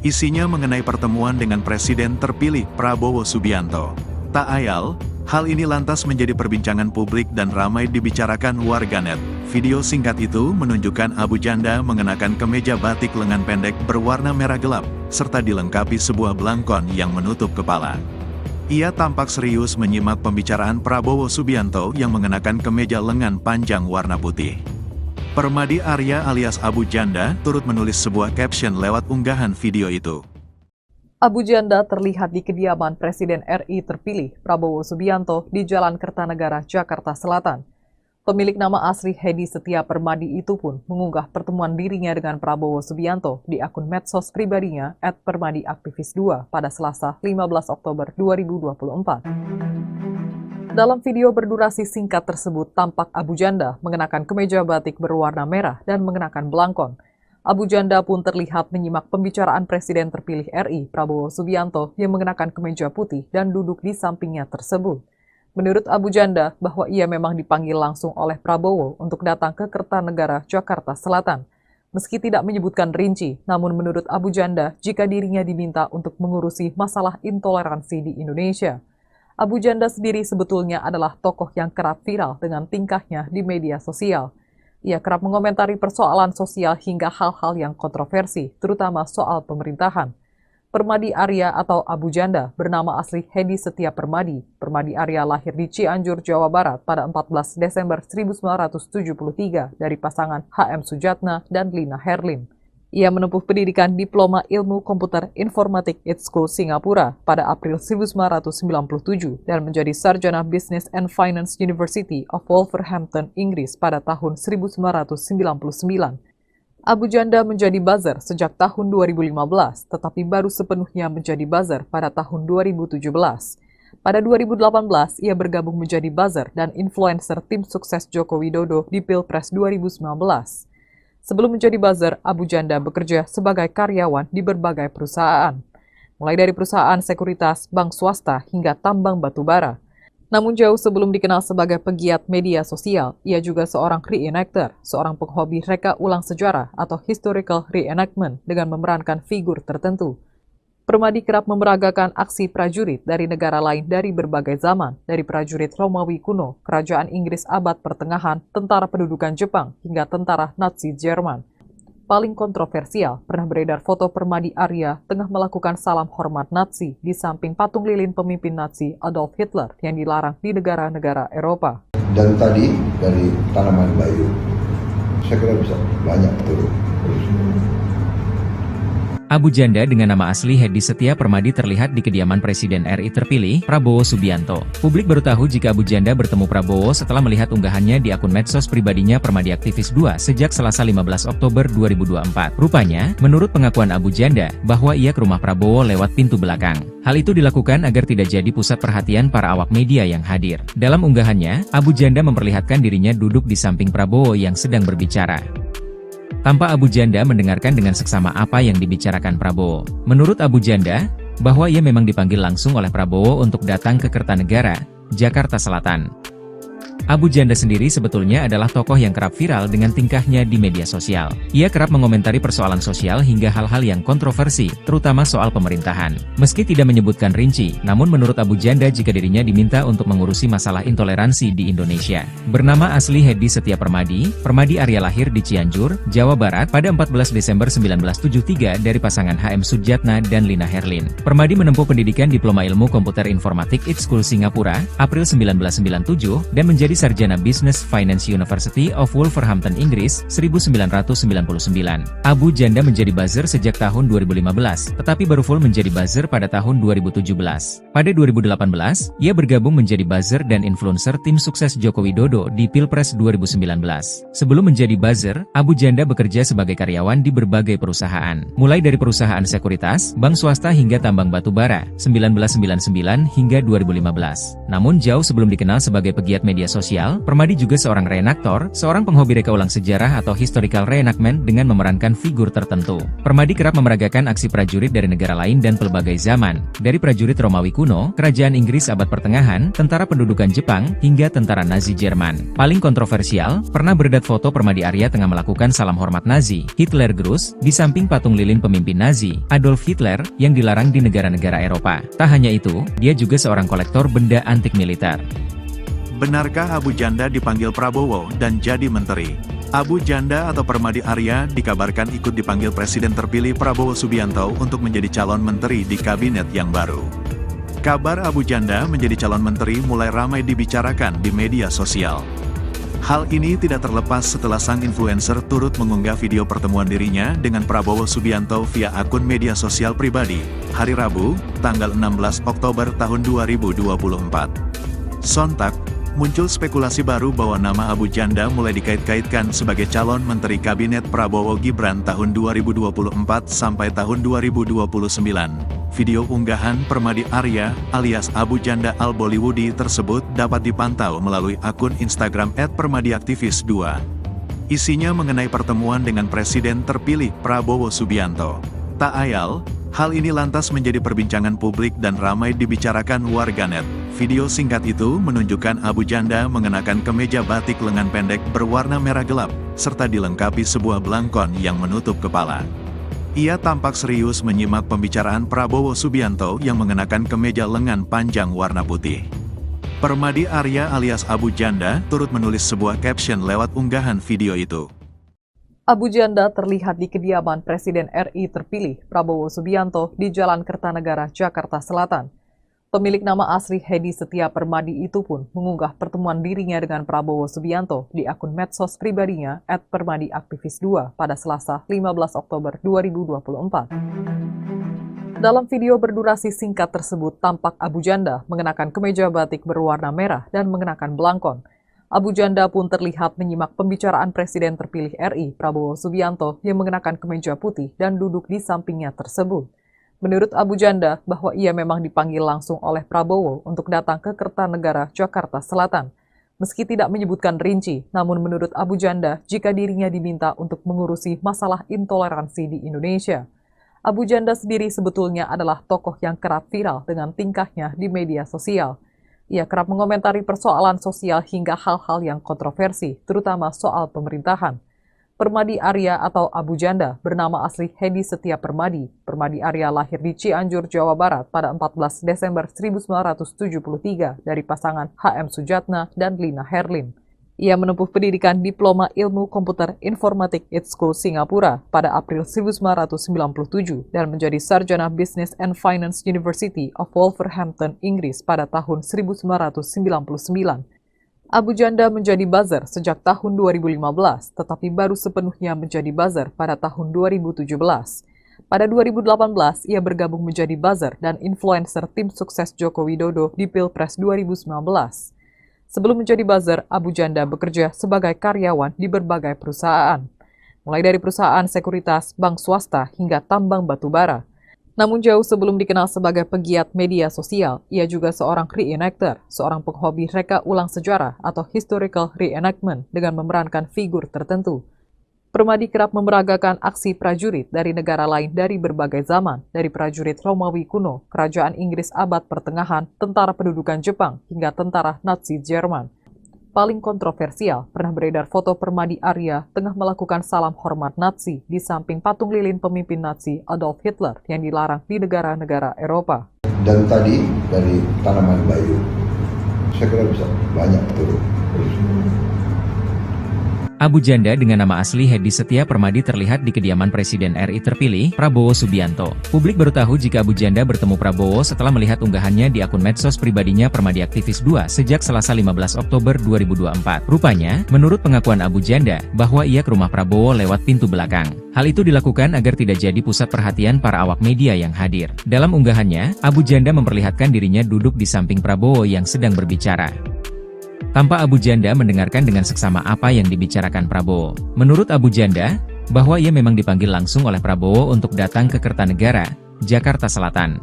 Isinya mengenai pertemuan dengan Presiden terpilih Prabowo Subianto. Tak ayal, hal ini lantas menjadi perbincangan publik dan ramai dibicarakan warganet. Video singkat itu menunjukkan Abu Janda mengenakan kemeja batik lengan pendek berwarna merah gelap, serta dilengkapi sebuah belangkon yang menutup kepala. Ia tampak serius menyimak pembicaraan Prabowo Subianto yang mengenakan kemeja lengan panjang warna putih. Permadi Arya alias Abu Janda turut menulis sebuah caption lewat unggahan video itu. Abu Janda terlihat di kediaman Presiden RI terpilih Prabowo Subianto di Jalan Kertanegara, Jakarta Selatan. Pemilik nama asli Hedi Setia Permadi itu pun mengunggah pertemuan dirinya dengan Prabowo Subianto di akun medsos pribadinya @permadiaktivis2 pada Selasa 15 Oktober 2024. Dalam video berdurasi singkat tersebut tampak Abu Janda mengenakan kemeja batik berwarna merah dan mengenakan belangkon. Abu Janda pun terlihat menyimak pembicaraan Presiden terpilih RI Prabowo Subianto yang mengenakan kemeja putih dan duduk di sampingnya tersebut. Menurut Abu Janda, bahwa ia memang dipanggil langsung oleh Prabowo untuk datang ke Kertanegara, Jakarta Selatan. Meski tidak menyebutkan rinci, namun menurut Abu Janda, jika dirinya diminta untuk mengurusi masalah intoleransi di Indonesia. Abu Janda sendiri sebetulnya adalah tokoh yang kerap viral dengan tingkahnya di media sosial. Ia kerap mengomentari persoalan sosial hingga hal-hal yang kontroversi, terutama soal pemerintahan. Permadi Arya atau Abu Janda bernama asli Hedi Setia Permadi. Permadi Arya lahir di Cianjur, Jawa Barat pada 14 Desember 1973 dari pasangan HM Sujatna dan Lina Herlin. Ia menempuh pendidikan Diploma Ilmu Komputer Informatik IT School Singapura pada April 1997 dan menjadi sarjana Business and Finance University of Wolverhampton, Inggris pada tahun 1999. Abu Janda menjadi buzzer sejak tahun 2015, tetapi baru sepenuhnya menjadi buzzer pada tahun 2017. Pada 2018, ia bergabung menjadi buzzer dan influencer tim sukses Joko Widodo di Pilpres 2019. Sebelum menjadi buzzer, Abu Janda bekerja sebagai karyawan di berbagai perusahaan, mulai dari perusahaan sekuritas, bank swasta, hingga tambang batu bara. Namun jauh sebelum dikenal sebagai pegiat media sosial, ia juga seorang reenactor, seorang penghobi reka ulang sejarah atau historical reenactment dengan memerankan figur tertentu. Permadi kerap memeragakan aksi prajurit dari negara lain dari berbagai zaman, dari prajurit Romawi kuno, kerajaan Inggris abad pertengahan, tentara pendudukan Jepang, hingga tentara Nazi Jerman. Paling kontroversial, pernah beredar foto Permadi Arya tengah melakukan salam hormat Nazi di samping patung lilin pemimpin Nazi Adolf Hitler yang dilarang di negara-negara Eropa. Dan tadi dari tanaman bayu, saya kira bisa banyak turun. Abu Janda dengan nama asli Hedi Setia Permadi terlihat di kediaman Presiden RI terpilih, Prabowo Subianto. Publik baru tahu jika Abu Janda bertemu Prabowo setelah melihat unggahannya di akun medsos pribadinya Permadi Aktivis 2 sejak Selasa 15 Oktober 2024. Rupanya, menurut pengakuan Abu Janda, bahwa ia ke rumah Prabowo lewat pintu belakang. Hal itu dilakukan agar tidak jadi pusat perhatian para awak media yang hadir. Dalam unggahannya, Abu Janda memperlihatkan dirinya duduk di samping Prabowo yang sedang berbicara. Tanpa Abu Janda mendengarkan dengan seksama apa yang dibicarakan Prabowo. Menurut Abu Janda, bahwa ia memang dipanggil langsung oleh Prabowo untuk datang ke Kertanegara, Jakarta Selatan. Abu Janda sendiri sebetulnya adalah tokoh yang kerap viral dengan tingkahnya di media sosial. Ia kerap mengomentari persoalan sosial hingga hal-hal yang kontroversi, terutama soal pemerintahan. Meski tidak menyebutkan rinci, namun menurut Abu Janda jika dirinya diminta untuk mengurusi masalah intoleransi di Indonesia. Bernama asli Hedi Setia Permadi, Permadi Arya lahir di Cianjur, Jawa Barat pada 14 Desember 1973 dari pasangan HM Sujatna dan Lina Herlin. Permadi menempuh pendidikan Diploma Ilmu Komputer Informatik IT School Singapura, April 1997, dan menjadi sarjana Business Finance University of Wolverhampton, Inggris, 1999. Abu Janda menjadi buzzer sejak tahun 2015, tetapi baru full menjadi buzzer pada tahun 2017. Pada 2018, ia bergabung menjadi buzzer dan influencer tim sukses Joko Widodo di Pilpres 2019. Sebelum menjadi buzzer, Abu Janda bekerja sebagai karyawan di berbagai perusahaan, mulai dari perusahaan sekuritas, bank swasta hingga tambang batu bara, 1999 hingga 2015. Namun jauh sebelum dikenal sebagai pegiat media sosial, Permadi juga seorang reenaktor, seorang penghobi reka ulang sejarah atau historical reenactment dengan memerankan figur tertentu. Permadi kerap memeragakan aksi prajurit dari negara lain dan pelbagai zaman, dari prajurit Romawi kuno, kerajaan Inggris abad pertengahan, tentara pendudukan Jepang, hingga tentara Nazi Jerman. Paling kontroversial, pernah beredar foto Permadi Arya tengah melakukan salam hormat Nazi, Hitler Gruß, di samping patung lilin pemimpin Nazi, Adolf Hitler, yang dilarang di negara-negara Eropa. Tak hanya itu, dia juga seorang kolektor benda antik militer. Benarkah Abu Janda dipanggil Prabowo dan jadi menteri? Abu Janda atau Permadi Arya dikabarkan ikut dipanggil Presiden terpilih Prabowo Subianto untuk menjadi calon menteri di kabinet yang baru. Kabar Abu Janda menjadi calon menteri mulai ramai dibicarakan di media sosial. Hal ini tidak terlepas setelah sang influencer turut mengunggah video pertemuan dirinya dengan Prabowo Subianto via akun media sosial pribadi, hari Rabu, tanggal 16 Oktober tahun 2024. Sontak, muncul spekulasi baru bahwa nama Abu Janda mulai dikait-kaitkan sebagai calon Menteri Kabinet Prabowo Gibran tahun 2024 sampai tahun 2029. Video unggahan Permadi Arya alias Abu Janda Al-Bollywoodi tersebut dapat dipantau melalui akun Instagram @permadiaktivis2. Isinya mengenai pertemuan dengan Presiden terpilih Prabowo Subianto. Tak ayal, hal ini lantas menjadi perbincangan publik dan ramai dibicarakan warganet. Video singkat itu menunjukkan Abu Janda mengenakan kemeja batik lengan pendek berwarna merah gelap, serta dilengkapi sebuah belangkon yang menutup kepala. Ia tampak serius menyimak pembicaraan Prabowo Subianto yang mengenakan kemeja lengan panjang warna putih. Permadi Arya alias Abu Janda turut menulis sebuah caption lewat unggahan video itu. Abu Janda terlihat di kediaman Presiden RI terpilih Prabowo Subianto di Jalan Kertanegara, Jakarta Selatan. Pemilik nama asli Hedi Setia Permadi itu pun mengunggah pertemuan dirinya dengan Prabowo Subianto di akun medsos pribadinya @permadiaktivis2 pada Selasa 15 Oktober 2024. Dalam video berdurasi singkat tersebut tampak Abu Janda mengenakan kemeja batik berwarna merah dan mengenakan belangkon. Abu Janda pun terlihat menyimak pembicaraan Presiden terpilih RI Prabowo Subianto yang mengenakan kemeja putih dan duduk di sampingnya tersebut. Menurut Abu Janda, bahwa ia memang dipanggil langsung oleh Prabowo untuk datang ke Kertanegara, Jakarta Selatan. Meski tidak menyebutkan rinci, namun menurut Abu Janda, jika dirinya diminta untuk mengurusi masalah intoleransi di Indonesia. Abu Janda sendiri sebetulnya adalah tokoh yang kerap viral dengan tingkahnya di media sosial. Ia kerap mengomentari persoalan sosial hingga hal-hal yang kontroversi, terutama soal pemerintahan. Permadi Arya atau Abu Janda bernama asli Hedi Setia Permadi. Permadi Arya lahir di Cianjur, Jawa Barat pada 14 Desember 1973 dari pasangan HM Sujatna dan Lina Herlin. Ia menempuh pendidikan Diploma Ilmu Komputer Informatik ITSCO Singapura pada April 1997 dan menjadi sarjana Business and Finance University of Wolverhampton, Inggris pada tahun 1999. Abu Janda menjadi buzzer sejak tahun 2015, tetapi baru sepenuhnya menjadi buzzer pada tahun 2017. Pada 2018, ia bergabung menjadi buzzer dan influencer tim sukses Joko Widodo di Pilpres 2019. Sebelum menjadi buzzer, Abu Janda bekerja sebagai karyawan di berbagai perusahaan, mulai dari perusahaan sekuritas, bank swasta, hingga tambang batu bara. Namun jauh sebelum dikenal sebagai pegiat media sosial, ia juga seorang reenactor, seorang penghobi reka ulang sejarah atau historical reenactment dengan memerankan figur tertentu. Permadi kerap memeragakan aksi prajurit dari negara lain dari berbagai zaman, dari prajurit Romawi kuno, kerajaan Inggris abad pertengahan, tentara pendudukan Jepang, hingga tentara Nazi Jerman. Paling kontroversial, pernah beredar foto Permadi Arya tengah melakukan salam hormat Nazi di samping patung lilin pemimpin Nazi Adolf Hitler yang dilarang di negara-negara Eropa. Dan tadi dari tanaman bayu, saya kira bisa banyak turun. Abu Janda dengan nama asli Hedi Setia Permadi terlihat di kediaman Presiden RI terpilih, Prabowo Subianto. Publik baru tahu jika Abu Janda bertemu Prabowo setelah melihat unggahannya di akun medsos pribadinya Permadi Aktivis 2 sejak Selasa 15 Oktober 2024. Rupanya, menurut pengakuan Abu Janda, bahwa ia ke rumah Prabowo lewat pintu belakang. Hal itu dilakukan agar tidak jadi pusat perhatian para awak media yang hadir. Dalam unggahannya, Abu Janda memperlihatkan dirinya duduk di samping Prabowo yang sedang berbicara. Tanpa Abu Janda mendengarkan dengan seksama apa yang dibicarakan Prabowo. Menurut Abu Janda, bahwa ia memang dipanggil langsung oleh Prabowo untuk datang ke Kertanegara, Jakarta Selatan.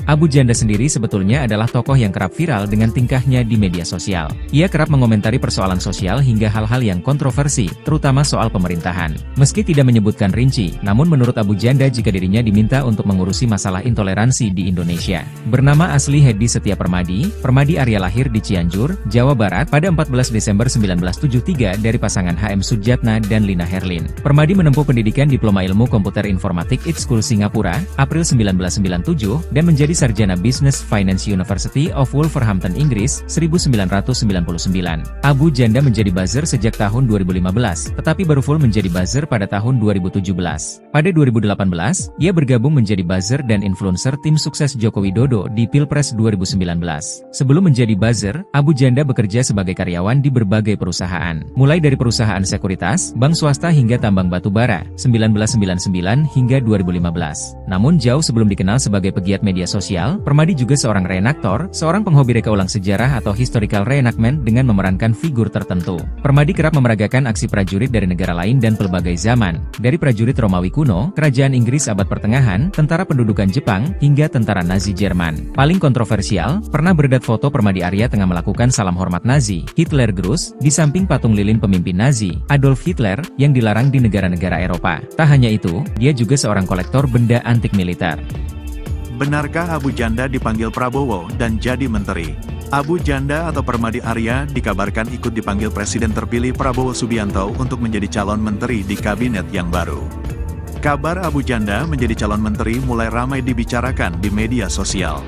Abu Janda sendiri sebetulnya adalah tokoh yang kerap viral dengan tingkahnya di media sosial. Ia kerap mengomentari persoalan sosial hingga hal-hal yang kontroversi, terutama soal pemerintahan. Meski tidak menyebutkan rinci, namun menurut Abu Janda jika dirinya diminta untuk mengurusi masalah intoleransi di Indonesia. Bernama asli Hedi Setia Permadi, Permadi Arya lahir di Cianjur, Jawa Barat pada 14 Desember 1973 dari pasangan HM Sujatna dan Lina Herlin. Permadi menempuh pendidikan Diploma Ilmu Komputer Informatik ITSCO Singapura, April 1997, dan menjadi sarjana Business Finance University of Wolverhampton, Inggris, 1999. Abu Janda menjadi buzzer sejak tahun 2015, tetapi baru full menjadi buzzer pada tahun 2017. Pada 2018, ia bergabung menjadi buzzer dan influencer tim sukses Joko Widodo di Pilpres 2019. Sebelum menjadi buzzer, Abu Janda bekerja sebagai karyawan di berbagai perusahaan, mulai dari perusahaan sekuritas, bank swasta hingga tambang batu bara, 1999 hingga 2015. Namun jauh sebelum dikenal sebagai pegiat media sosial, Permadi juga seorang reenaktor, seorang penghobi reka ulang sejarah atau historical reenactment dengan memerankan figur tertentu. Permadi kerap memeragakan aksi prajurit dari negara lain dan pelbagai zaman, dari prajurit Romawi kuno, kerajaan Inggris abad pertengahan, tentara pendudukan Jepang, hingga tentara Nazi Jerman. Paling kontroversial, pernah beredar foto Permadi Arya tengah melakukan salam hormat Nazi, Hitler Gruß, di samping patung lilin pemimpin Nazi, Adolf Hitler, yang dilarang di negara-negara Eropa. Tak hanya itu, dia juga seorang kolektor benda antik militer. Benarkah Abu Janda dipanggil Prabowo dan jadi menteri? Abu Janda atau Permadi Arya dikabarkan ikut dipanggil Presiden terpilih Prabowo Subianto untuk menjadi calon menteri di kabinet yang baru. Kabar Abu Janda menjadi calon menteri mulai ramai dibicarakan di media sosial.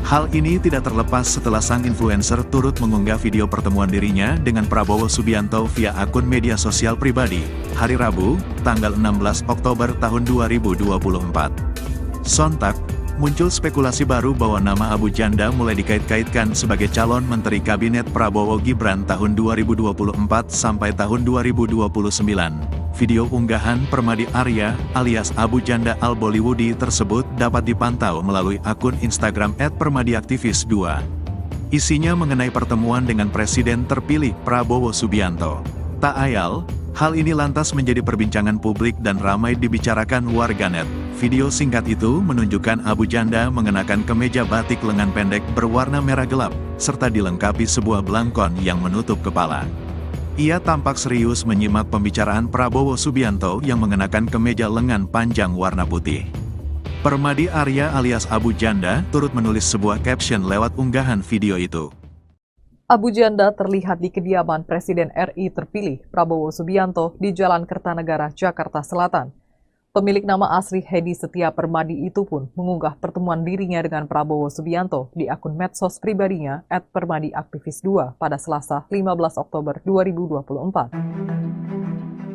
Hal ini tidak terlepas setelah sang influencer turut mengunggah video pertemuan dirinya dengan Prabowo Subianto via akun media sosial pribadi, hari Rabu, tanggal 16 Oktober tahun 2024. Sontak, muncul spekulasi baru bahwa nama Abu Janda mulai dikait-kaitkan sebagai calon Menteri Kabinet Prabowo Gibran tahun 2024 sampai tahun 2029. Video unggahan Permadi Arya alias Abu Janda Al-Bollywoodi tersebut dapat dipantau melalui akun Instagram @permadiaktivis2. Isinya mengenai pertemuan dengan Presiden terpilih Prabowo Subianto. Tak ayal, hal ini lantas menjadi perbincangan publik dan ramai dibicarakan warganet. Video singkat itu menunjukkan Abu Janda mengenakan kemeja batik lengan pendek berwarna merah gelap, serta dilengkapi sebuah belangkon yang menutup kepala. Ia tampak serius menyimak pembicaraan Prabowo Subianto yang mengenakan kemeja lengan panjang warna putih. Permadi Arya alias Abu Janda turut menulis sebuah caption lewat unggahan video itu. Abu Janda terlihat di kediaman Presiden RI terpilih Prabowo Subianto di Jalan Kertanegara, Jakarta Selatan. Pemilik nama asli Hedi Setia Permadi itu pun mengunggah pertemuan dirinya dengan Prabowo Subianto di akun medsos pribadinya @permadiaktivis2 pada Selasa 15 Oktober 2024.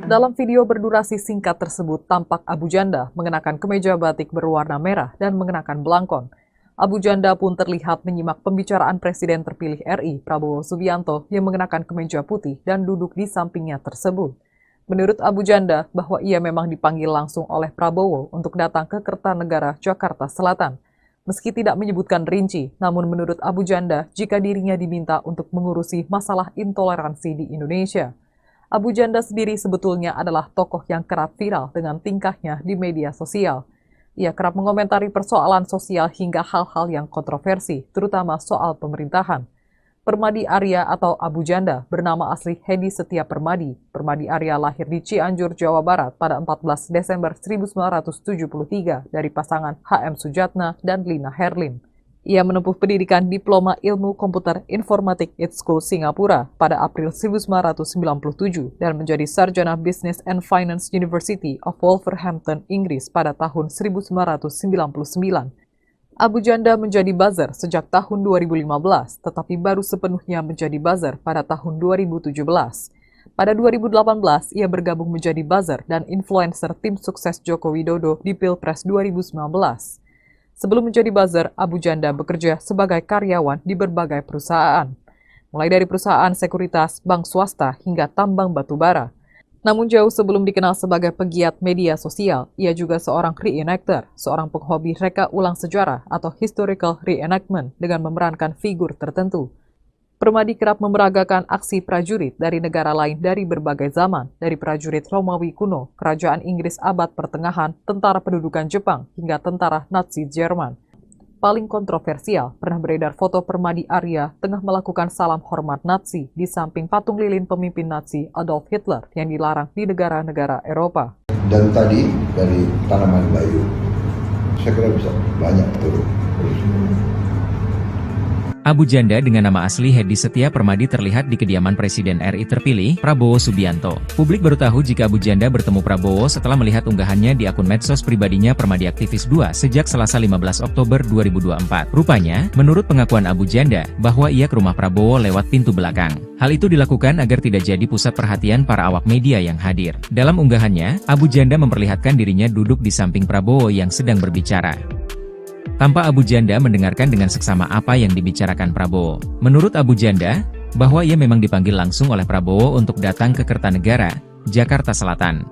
Dalam video berdurasi singkat tersebut tampak Abu Janda mengenakan kemeja batik berwarna merah dan mengenakan belangkon. Abu Janda pun terlihat menyimak pembicaraan Presiden terpilih RI Prabowo Subianto yang mengenakan kemeja putih dan duduk di sampingnya tersebut. Menurut Abu Janda, bahwa ia memang dipanggil langsung oleh Prabowo untuk datang ke Kertanegara, Jakarta Selatan. Meski tidak menyebutkan rinci, namun menurut Abu Janda, jika dirinya diminta untuk mengurusi masalah intoleransi di Indonesia. Abu Janda sendiri sebetulnya adalah tokoh yang kerap viral dengan tingkahnya di media sosial. Ia kerap mengomentari persoalan sosial hingga hal-hal yang kontroversi, terutama soal pemerintahan. Permadi Arya atau Abu Janda bernama asli Hedi Setia Permadi. Permadi Arya lahir di Cianjur, Jawa Barat pada 14 Desember 1973 dari pasangan HM Sujatna dan Lina Herlin. Ia menempuh pendidikan Diploma Ilmu Komputer Informatik School Singapura pada April 1997 dan menjadi sarjana Business and Finance University of Wolverhampton, Inggris pada tahun 1999. Abu Janda menjadi buzzer sejak tahun 2015, tetapi baru sepenuhnya menjadi buzzer pada tahun 2017. Pada 2018, ia bergabung menjadi buzzer dan influencer tim sukses Joko Widodo di Pilpres 2019. Sebelum menjadi buzzer, Abu Janda bekerja sebagai karyawan di berbagai perusahaan, mulai dari perusahaan sekuritas, bank swasta, hingga tambang batu bara. Namun jauh sebelum dikenal sebagai pegiat media sosial, ia juga seorang reenactor, seorang penghobi reka ulang sejarah atau historical reenactment dengan memerankan figur tertentu. Permadi kerap memeragakan aksi prajurit dari negara lain dari berbagai zaman, dari prajurit Romawi kuno, kerajaan Inggris abad pertengahan, tentara pendudukan Jepang, hingga tentara Nazi Jerman. Paling kontroversial, pernah beredar foto Permadi Arya tengah melakukan salam hormat Nazi di samping patung lilin pemimpin Nazi Adolf Hitler yang dilarang di negara-negara Eropa. Dan tadi dari tanaman bayu, saya kira bisa banyak turun. Abu Janda dengan nama asli Hedi Setia Permadi terlihat di kediaman Presiden RI terpilih, Prabowo Subianto. Publik baru tahu jika Abu Janda bertemu Prabowo setelah melihat unggahannya di akun medsos pribadinya Permadi Aktivis 2 sejak Selasa 15 Oktober 2024. Rupanya, menurut pengakuan Abu Janda, bahwa ia ke rumah Prabowo lewat pintu belakang. Hal itu dilakukan agar tidak jadi pusat perhatian para awak media yang hadir. Dalam unggahannya, Abu Janda memperlihatkan dirinya duduk di samping Prabowo yang sedang berbicara. Tanpa Abu Janda mendengarkan dengan seksama apa yang dibicarakan Prabowo. Menurut Abu Janda, bahwa ia memang dipanggil langsung oleh Prabowo untuk datang ke Kertanegara, Jakarta Selatan.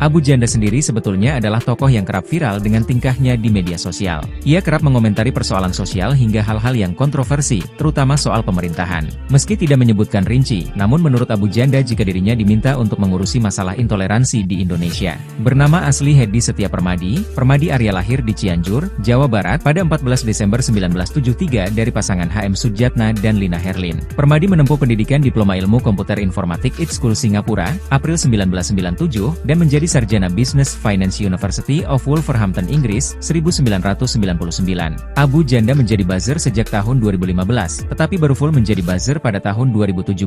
Abu Janda sendiri sebetulnya adalah tokoh yang kerap viral dengan tingkahnya di media sosial. Ia kerap mengomentari persoalan sosial hingga hal-hal yang kontroversi, terutama soal pemerintahan. Meski tidak menyebutkan rinci, namun menurut Abu Janda jika dirinya diminta untuk mengurusi masalah intoleransi di Indonesia. Bernama asli Hedi Setia Permadi, Permadi Arya lahir di Cianjur, Jawa Barat pada 14 Desember 1973 dari pasangan HM Sujatna dan Lina Herlin. Permadi menempuh pendidikan Diploma Ilmu Komputer Informatik School Singapura, April 1997, dan menjadi sarjana Business Finance University of Wolverhampton, Inggris, 1999. Abu Janda menjadi buzzer sejak tahun 2015, tetapi baru full menjadi buzzer pada tahun 2017.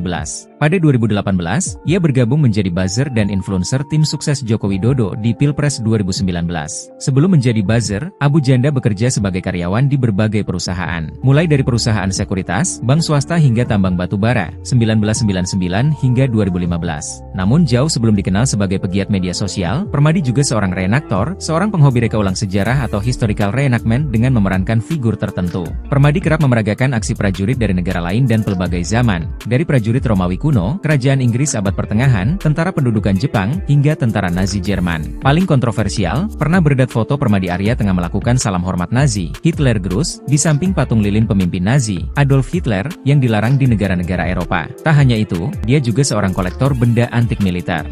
Pada 2018, ia bergabung menjadi buzzer dan influencer tim sukses Joko Widodo di Pilpres 2019. Sebelum menjadi buzzer, Abu Janda bekerja sebagai karyawan di berbagai perusahaan, mulai dari perusahaan sekuritas, bank swasta hingga tambang batu bara, 1999 hingga 2015. Namun jauh sebelum dikenal sebagai pegiat media sosial, Permadi juga seorang reenaktor, seorang penghobi reka ulang sejarah atau historical reenactment dengan memerankan figur tertentu. Permadi kerap memeragakan aksi prajurit dari negara lain dan pelbagai zaman, dari prajurit Romawi kuno, kerajaan Inggris abad pertengahan, tentara pendudukan Jepang, hingga tentara Nazi Jerman. Paling kontroversial, pernah beredar foto Permadi Arya tengah melakukan salam hormat Nazi, Hitler Gruß, di samping patung lilin pemimpin Nazi, Adolf Hitler, yang dilarang di negara-negara Eropa. Tak hanya itu, dia juga seorang kolektor benda antik militer.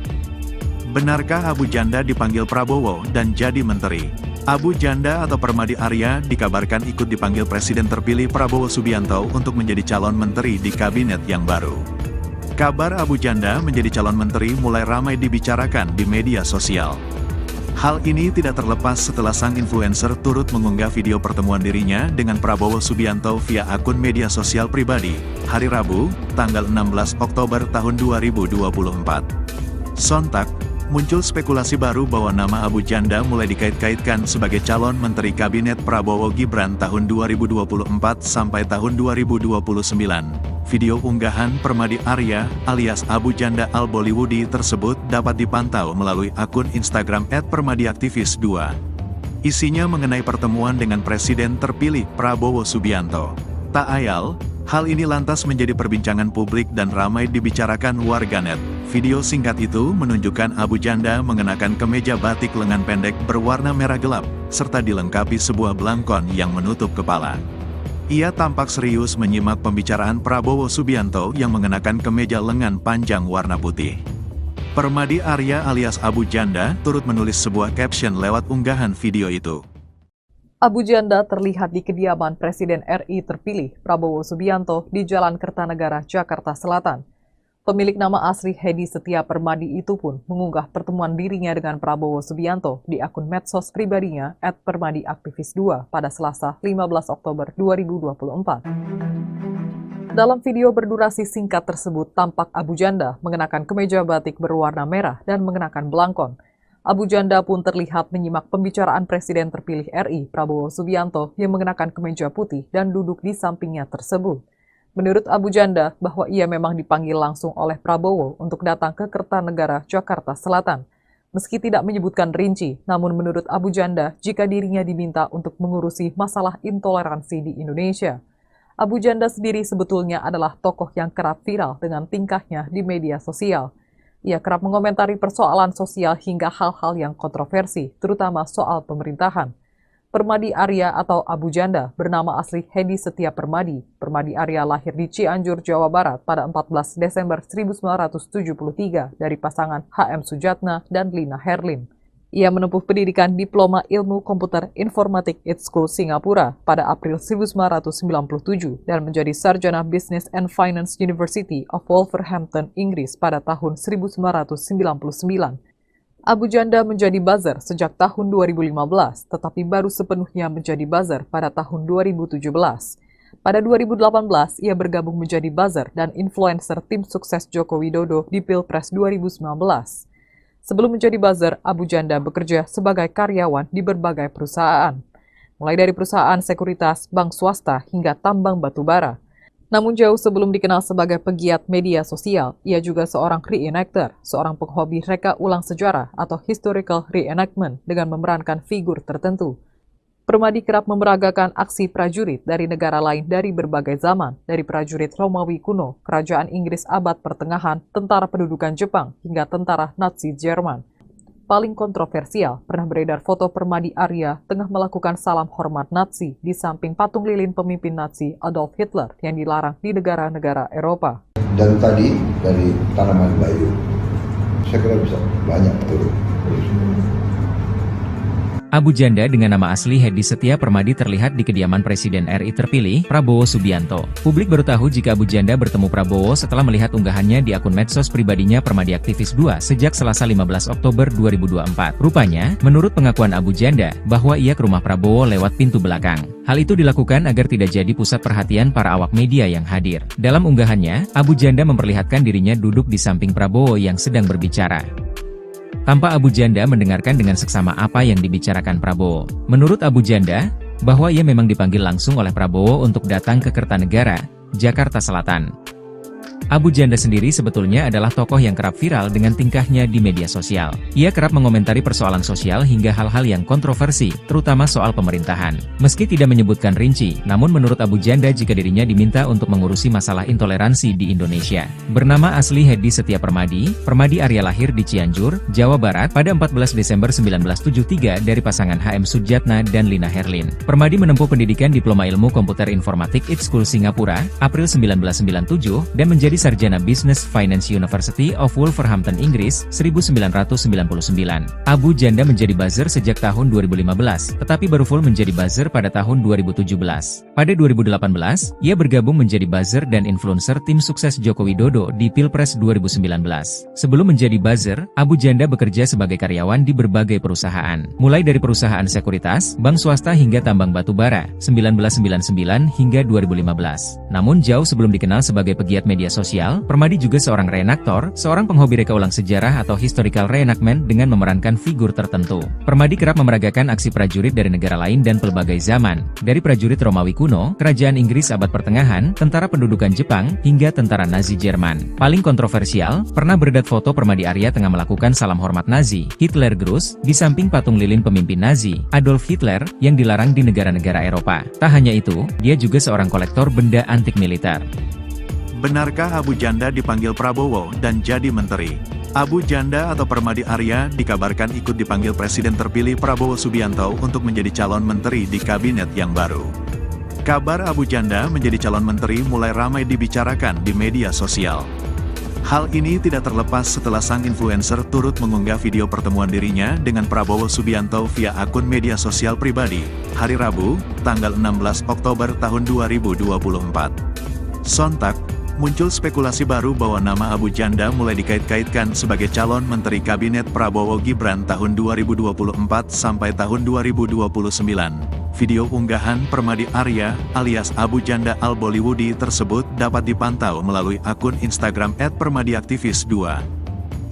Benarkah Abu Janda dipanggil Prabowo dan jadi menteri? Abu Janda atau Permadi Arya dikabarkan ikut dipanggil Presiden terpilih Prabowo Subianto untuk menjadi calon menteri di kabinet yang baru. Kabar Abu Janda menjadi calon menteri mulai ramai dibicarakan di media sosial. Hal ini tidak terlepas setelah sang influencer turut mengunggah video pertemuan dirinya dengan Prabowo Subianto via akun media sosial pribadi, hari Rabu, tanggal 16 Oktober tahun 2024. Sontak, Muncul spekulasi baru bahwa nama Abu Janda mulai dikait-kaitkan sebagai calon Menteri Kabinet Prabowo Gibran tahun 2024 sampai tahun 2029. Video unggahan Permadi Arya alias Abu Janda Al-Bollywoodi tersebut dapat dipantau melalui akun Instagram @permadiaktivis2. Isinya mengenai pertemuan dengan Presiden terpilih Prabowo Subianto. Tak ayal, hal ini lantas menjadi perbincangan publik dan ramai dibicarakan warganet. Video singkat itu menunjukkan Abu Janda mengenakan kemeja batik lengan pendek berwarna merah gelap, serta dilengkapi sebuah belangkon yang menutup kepala. Ia tampak serius menyimak pembicaraan Prabowo Subianto yang mengenakan kemeja lengan panjang warna putih. Permadi Arya alias Abu Janda turut menulis sebuah caption lewat unggahan video itu. Abu Janda terlihat di kediaman Presiden RI terpilih Prabowo Subianto di Jalan Kertanegara, Jakarta Selatan. Pemilik nama asli Hedi Setia Permadi itu pun mengunggah pertemuan dirinya dengan Prabowo Subianto di akun medsos pribadinya @permadiaktivis2 pada Selasa 15 Oktober 2024. Dalam video berdurasi singkat tersebut tampak Abu Janda mengenakan kemeja batik berwarna merah dan mengenakan belangkon. Abu Janda pun terlihat menyimak pembicaraan Presiden terpilih RI Prabowo Subianto yang mengenakan kemeja putih dan duduk di sampingnya tersebut. Menurut Abu Janda, bahwa ia memang dipanggil langsung oleh Prabowo untuk datang ke Kertanegara, Jakarta Selatan. Meski tidak menyebutkan rinci, namun menurut Abu Janda, jika dirinya diminta untuk mengurusi masalah intoleransi di Indonesia. Abu Janda sendiri sebetulnya adalah tokoh yang kerap viral dengan tingkahnya di media sosial. Ia kerap mengomentari persoalan sosial hingga hal-hal yang kontroversi, terutama soal pemerintahan. Permadi Arya atau Abu Janda bernama asli Hedi Setia Permadi. Permadi Arya lahir di Cianjur, Jawa Barat pada 14 Desember 1973 dari pasangan HM Sujatna dan Lina Herlin. Ia menempuh pendidikan Diploma Ilmu Komputer Informatik IT School Singapura pada April 1997 dan menjadi sarjana Business and Finance University of Wolverhampton, Inggris pada tahun 1999. Abu Janda menjadi buzzer sejak tahun 2015, tetapi baru sepenuhnya menjadi buzzer pada tahun 2017. Pada 2018, ia bergabung menjadi buzzer dan influencer tim sukses Joko Widodo di Pilpres 2019. Sebelum menjadi buzzer, Abu Janda bekerja sebagai karyawan di berbagai perusahaan, mulai dari perusahaan sekuritas, bank swasta, hingga tambang batu bara. Namun jauh sebelum dikenal sebagai pegiat media sosial, ia juga seorang reenactor, seorang penghobi reka ulang sejarah atau historical reenactment dengan memerankan figur tertentu. Permadi kerap memeragakan aksi prajurit dari negara lain dari berbagai zaman, dari prajurit Romawi kuno, kerajaan Inggris abad pertengahan, tentara pendudukan Jepang, hingga tentara Nazi Jerman. Paling kontroversial, pernah beredar foto Permadi Arya tengah melakukan salam hormat Nazi di samping patung lilin pemimpin Nazi Adolf Hitler yang dilarang di negara-negara Eropa. Dan tadi dari tanaman bayu, saya kira bisa banyak turun. Abu Janda dengan nama asli Hedi Setia Permadi terlihat di kediaman Presiden RI terpilih, Prabowo Subianto. Publik baru tahu jika Abu Janda bertemu Prabowo setelah melihat unggahannya di akun medsos pribadinya Permadiaktivis2 sejak Selasa 15 Oktober 2024. Rupanya, menurut pengakuan Abu Janda, bahwa ia ke rumah Prabowo lewat pintu belakang. Hal itu dilakukan agar tidak jadi pusat perhatian para awak media yang hadir. Dalam unggahannya, Abu Janda memperlihatkan dirinya duduk di samping Prabowo yang sedang berbicara. Tanpa Abu Janda mendengarkan dengan seksama apa yang dibicarakan Prabowo. Menurut Abu Janda, bahwa ia memang dipanggil langsung oleh Prabowo untuk datang ke Kertanegara, Jakarta Selatan. Abu Janda sendiri sebetulnya adalah tokoh yang kerap viral dengan tingkahnya di media sosial. Ia kerap mengomentari persoalan sosial hingga hal-hal yang kontroversi, terutama soal pemerintahan. Meski tidak menyebutkan rinci, namun menurut Abu Janda jika dirinya diminta untuk mengurusi masalah intoleransi di Indonesia. Bernama asli Hedi Setia Permadi, Permadi Arya lahir di Cianjur, Jawa Barat pada 14 Desember 1973 dari pasangan HM Sujatna dan Lina Herlin. Permadi menempuh pendidikan Diploma Ilmu Komputer Informatik IT School Singapura, April 1997, dan menjadi sarjana Business Finance University of Wolverhampton, Inggris, 1999. Abu Janda menjadi buzzer sejak tahun 2015, tetapi baru full menjadi buzzer pada tahun 2017. Pada 2018, ia bergabung menjadi buzzer dan influencer tim sukses Joko Widodo di Pilpres 2019. Sebelum menjadi buzzer, Abu Janda bekerja sebagai karyawan di berbagai perusahaan, mulai dari perusahaan sekuritas, bank swasta hingga tambang batu bara, 1999 hingga 2015. Namun jauh sebelum dikenal sebagai pegiat media sosial, sosial, Permadi juga seorang reenaktor, seorang penghobi reka ulang sejarah atau historical reenactment dengan memerankan figur tertentu. Permadi kerap memeragakan aksi prajurit dari negara lain dan pelbagai zaman, dari prajurit Romawi kuno, kerajaan Inggris abad pertengahan, tentara pendudukan Jepang, hingga tentara Nazi Jerman. Paling kontroversial, pernah beredar foto Permadi Arya tengah melakukan salam hormat Nazi, Hitler Gruß, di samping patung lilin pemimpin Nazi, Adolf Hitler, yang dilarang di negara-negara Eropa. Tak hanya itu, dia juga seorang kolektor benda antik militer. Benarkah Abu Janda dipanggil Prabowo dan jadi menteri? Abu Janda atau Permadi Arya dikabarkan ikut dipanggil Presiden terpilih Prabowo Subianto untuk menjadi calon menteri di kabinet yang baru. Kabar Abu Janda menjadi calon menteri mulai ramai dibicarakan di media sosial. Hal ini tidak terlepas setelah sang influencer turut mengunggah video pertemuan dirinya dengan Prabowo Subianto via akun media sosial pribadi, hari Rabu, tanggal 16 Oktober tahun 2024. Sontak, muncul spekulasi baru bahwa nama Abu Janda mulai dikait-kaitkan sebagai calon Menteri Kabinet Prabowo Gibran tahun 2024 sampai tahun 2029. Video unggahan Permadi Arya alias Abu Janda Al-Bollywoodi tersebut dapat dipantau melalui akun Instagram @permadiaktivis2.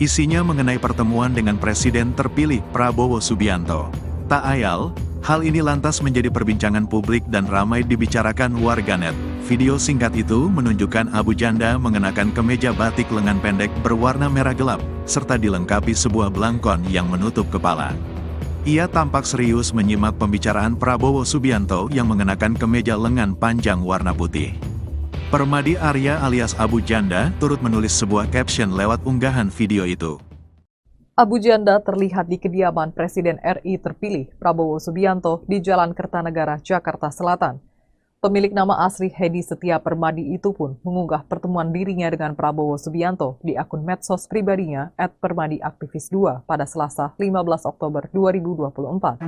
Isinya mengenai pertemuan dengan Presiden terpilih Prabowo Subianto. Tak ayal, hal ini lantas menjadi perbincangan publik dan ramai dibicarakan warganet. Video singkat itu menunjukkan Abu Janda mengenakan kemeja batik lengan pendek berwarna merah gelap, serta dilengkapi sebuah belangkon yang menutup kepala. Ia tampak serius menyimak pembicaraan Prabowo Subianto yang mengenakan kemeja lengan panjang warna putih. Permadi Arya alias Abu Janda turut menulis sebuah caption lewat unggahan video itu. Abu Janda terlihat di kediaman Presiden RI terpilih Prabowo Subianto di Jalan Kertanegara, Jakarta Selatan. Pemilik nama asli Hedi Setia Permadi itu pun mengunggah pertemuan dirinya dengan Prabowo Subianto di akun medsos pribadinya @permadiaktivis2 pada Selasa 15 Oktober 2024.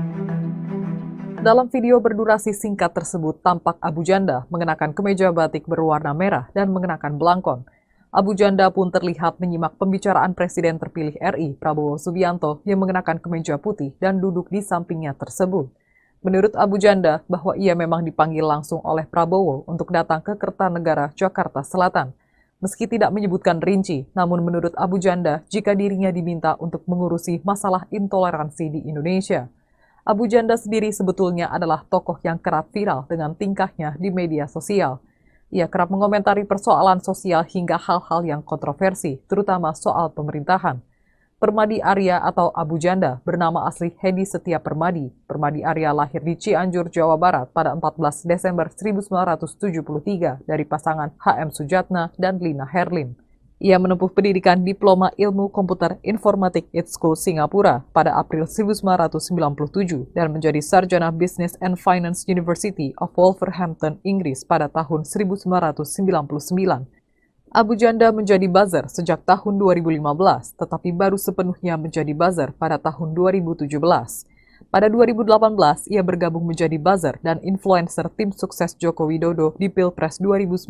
Dalam video berdurasi singkat tersebut tampak Abu Janda mengenakan kemeja batik berwarna merah dan mengenakan belangkon. Abu Janda pun terlihat menyimak pembicaraan Presiden terpilih RI Prabowo Subianto yang mengenakan kemeja putih dan duduk di sampingnya tersebut. Menurut Abu Janda, bahwa ia memang dipanggil langsung oleh Prabowo untuk datang ke Kertanegara, Jakarta Selatan. Meski tidak menyebutkan rinci, namun menurut Abu Janda, jika dirinya diminta untuk mengurusi masalah intoleransi di Indonesia. Abu Janda sendiri sebetulnya adalah tokoh yang kerap viral dengan tingkahnya di media sosial. Ia kerap mengomentari persoalan sosial hingga hal-hal yang kontroversi, terutama soal pemerintahan. Permadi Arya atau Abu Janda bernama asli Hedi Setia Permadi. Permadi Arya lahir di Cianjur, Jawa Barat pada 14 Desember 1973 dari pasangan HM Sujatna dan Lina Herlin. Ia menempuh pendidikan Diploma Ilmu Komputer Informatik ITSCO Singapura pada April 1997 dan menjadi sarjana Business and Finance University of Wolverhampton, Inggris pada tahun 1999. Abu Janda menjadi buzzer sejak tahun 2015, tetapi baru sepenuhnya menjadi buzzer pada tahun 2017. Pada 2018, ia bergabung menjadi buzzer dan influencer tim sukses Joko Widodo di Pilpres 2019.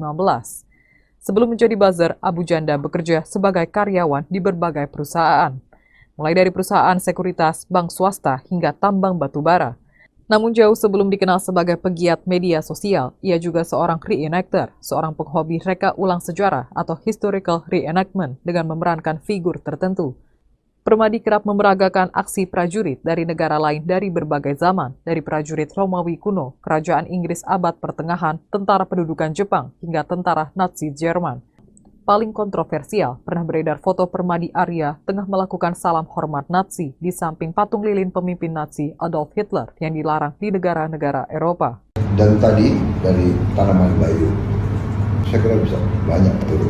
Sebelum menjadi buzzer, Abu Janda bekerja sebagai karyawan di berbagai perusahaan, mulai dari perusahaan sekuritas, bank swasta, hingga tambang batubara. Namun jauh sebelum dikenal sebagai pegiat media sosial, ia juga seorang reenactor, seorang penghobi reka ulang sejarah atau historical reenactment dengan memerankan figur tertentu. Permadi kerap memeragakan aksi prajurit dari negara lain dari berbagai zaman, dari prajurit Romawi kuno, kerajaan Inggris abad pertengahan, tentara pendudukan Jepang, hingga tentara Nazi Jerman. Paling kontroversial, pernah beredar foto Permadi Arya tengah melakukan salam hormat Nazi di samping patung lilin pemimpin Nazi Adolf Hitler yang dilarang di negara-negara Eropa. Dan tadi dari tanaman bayu, saya kira bisa banyak turun.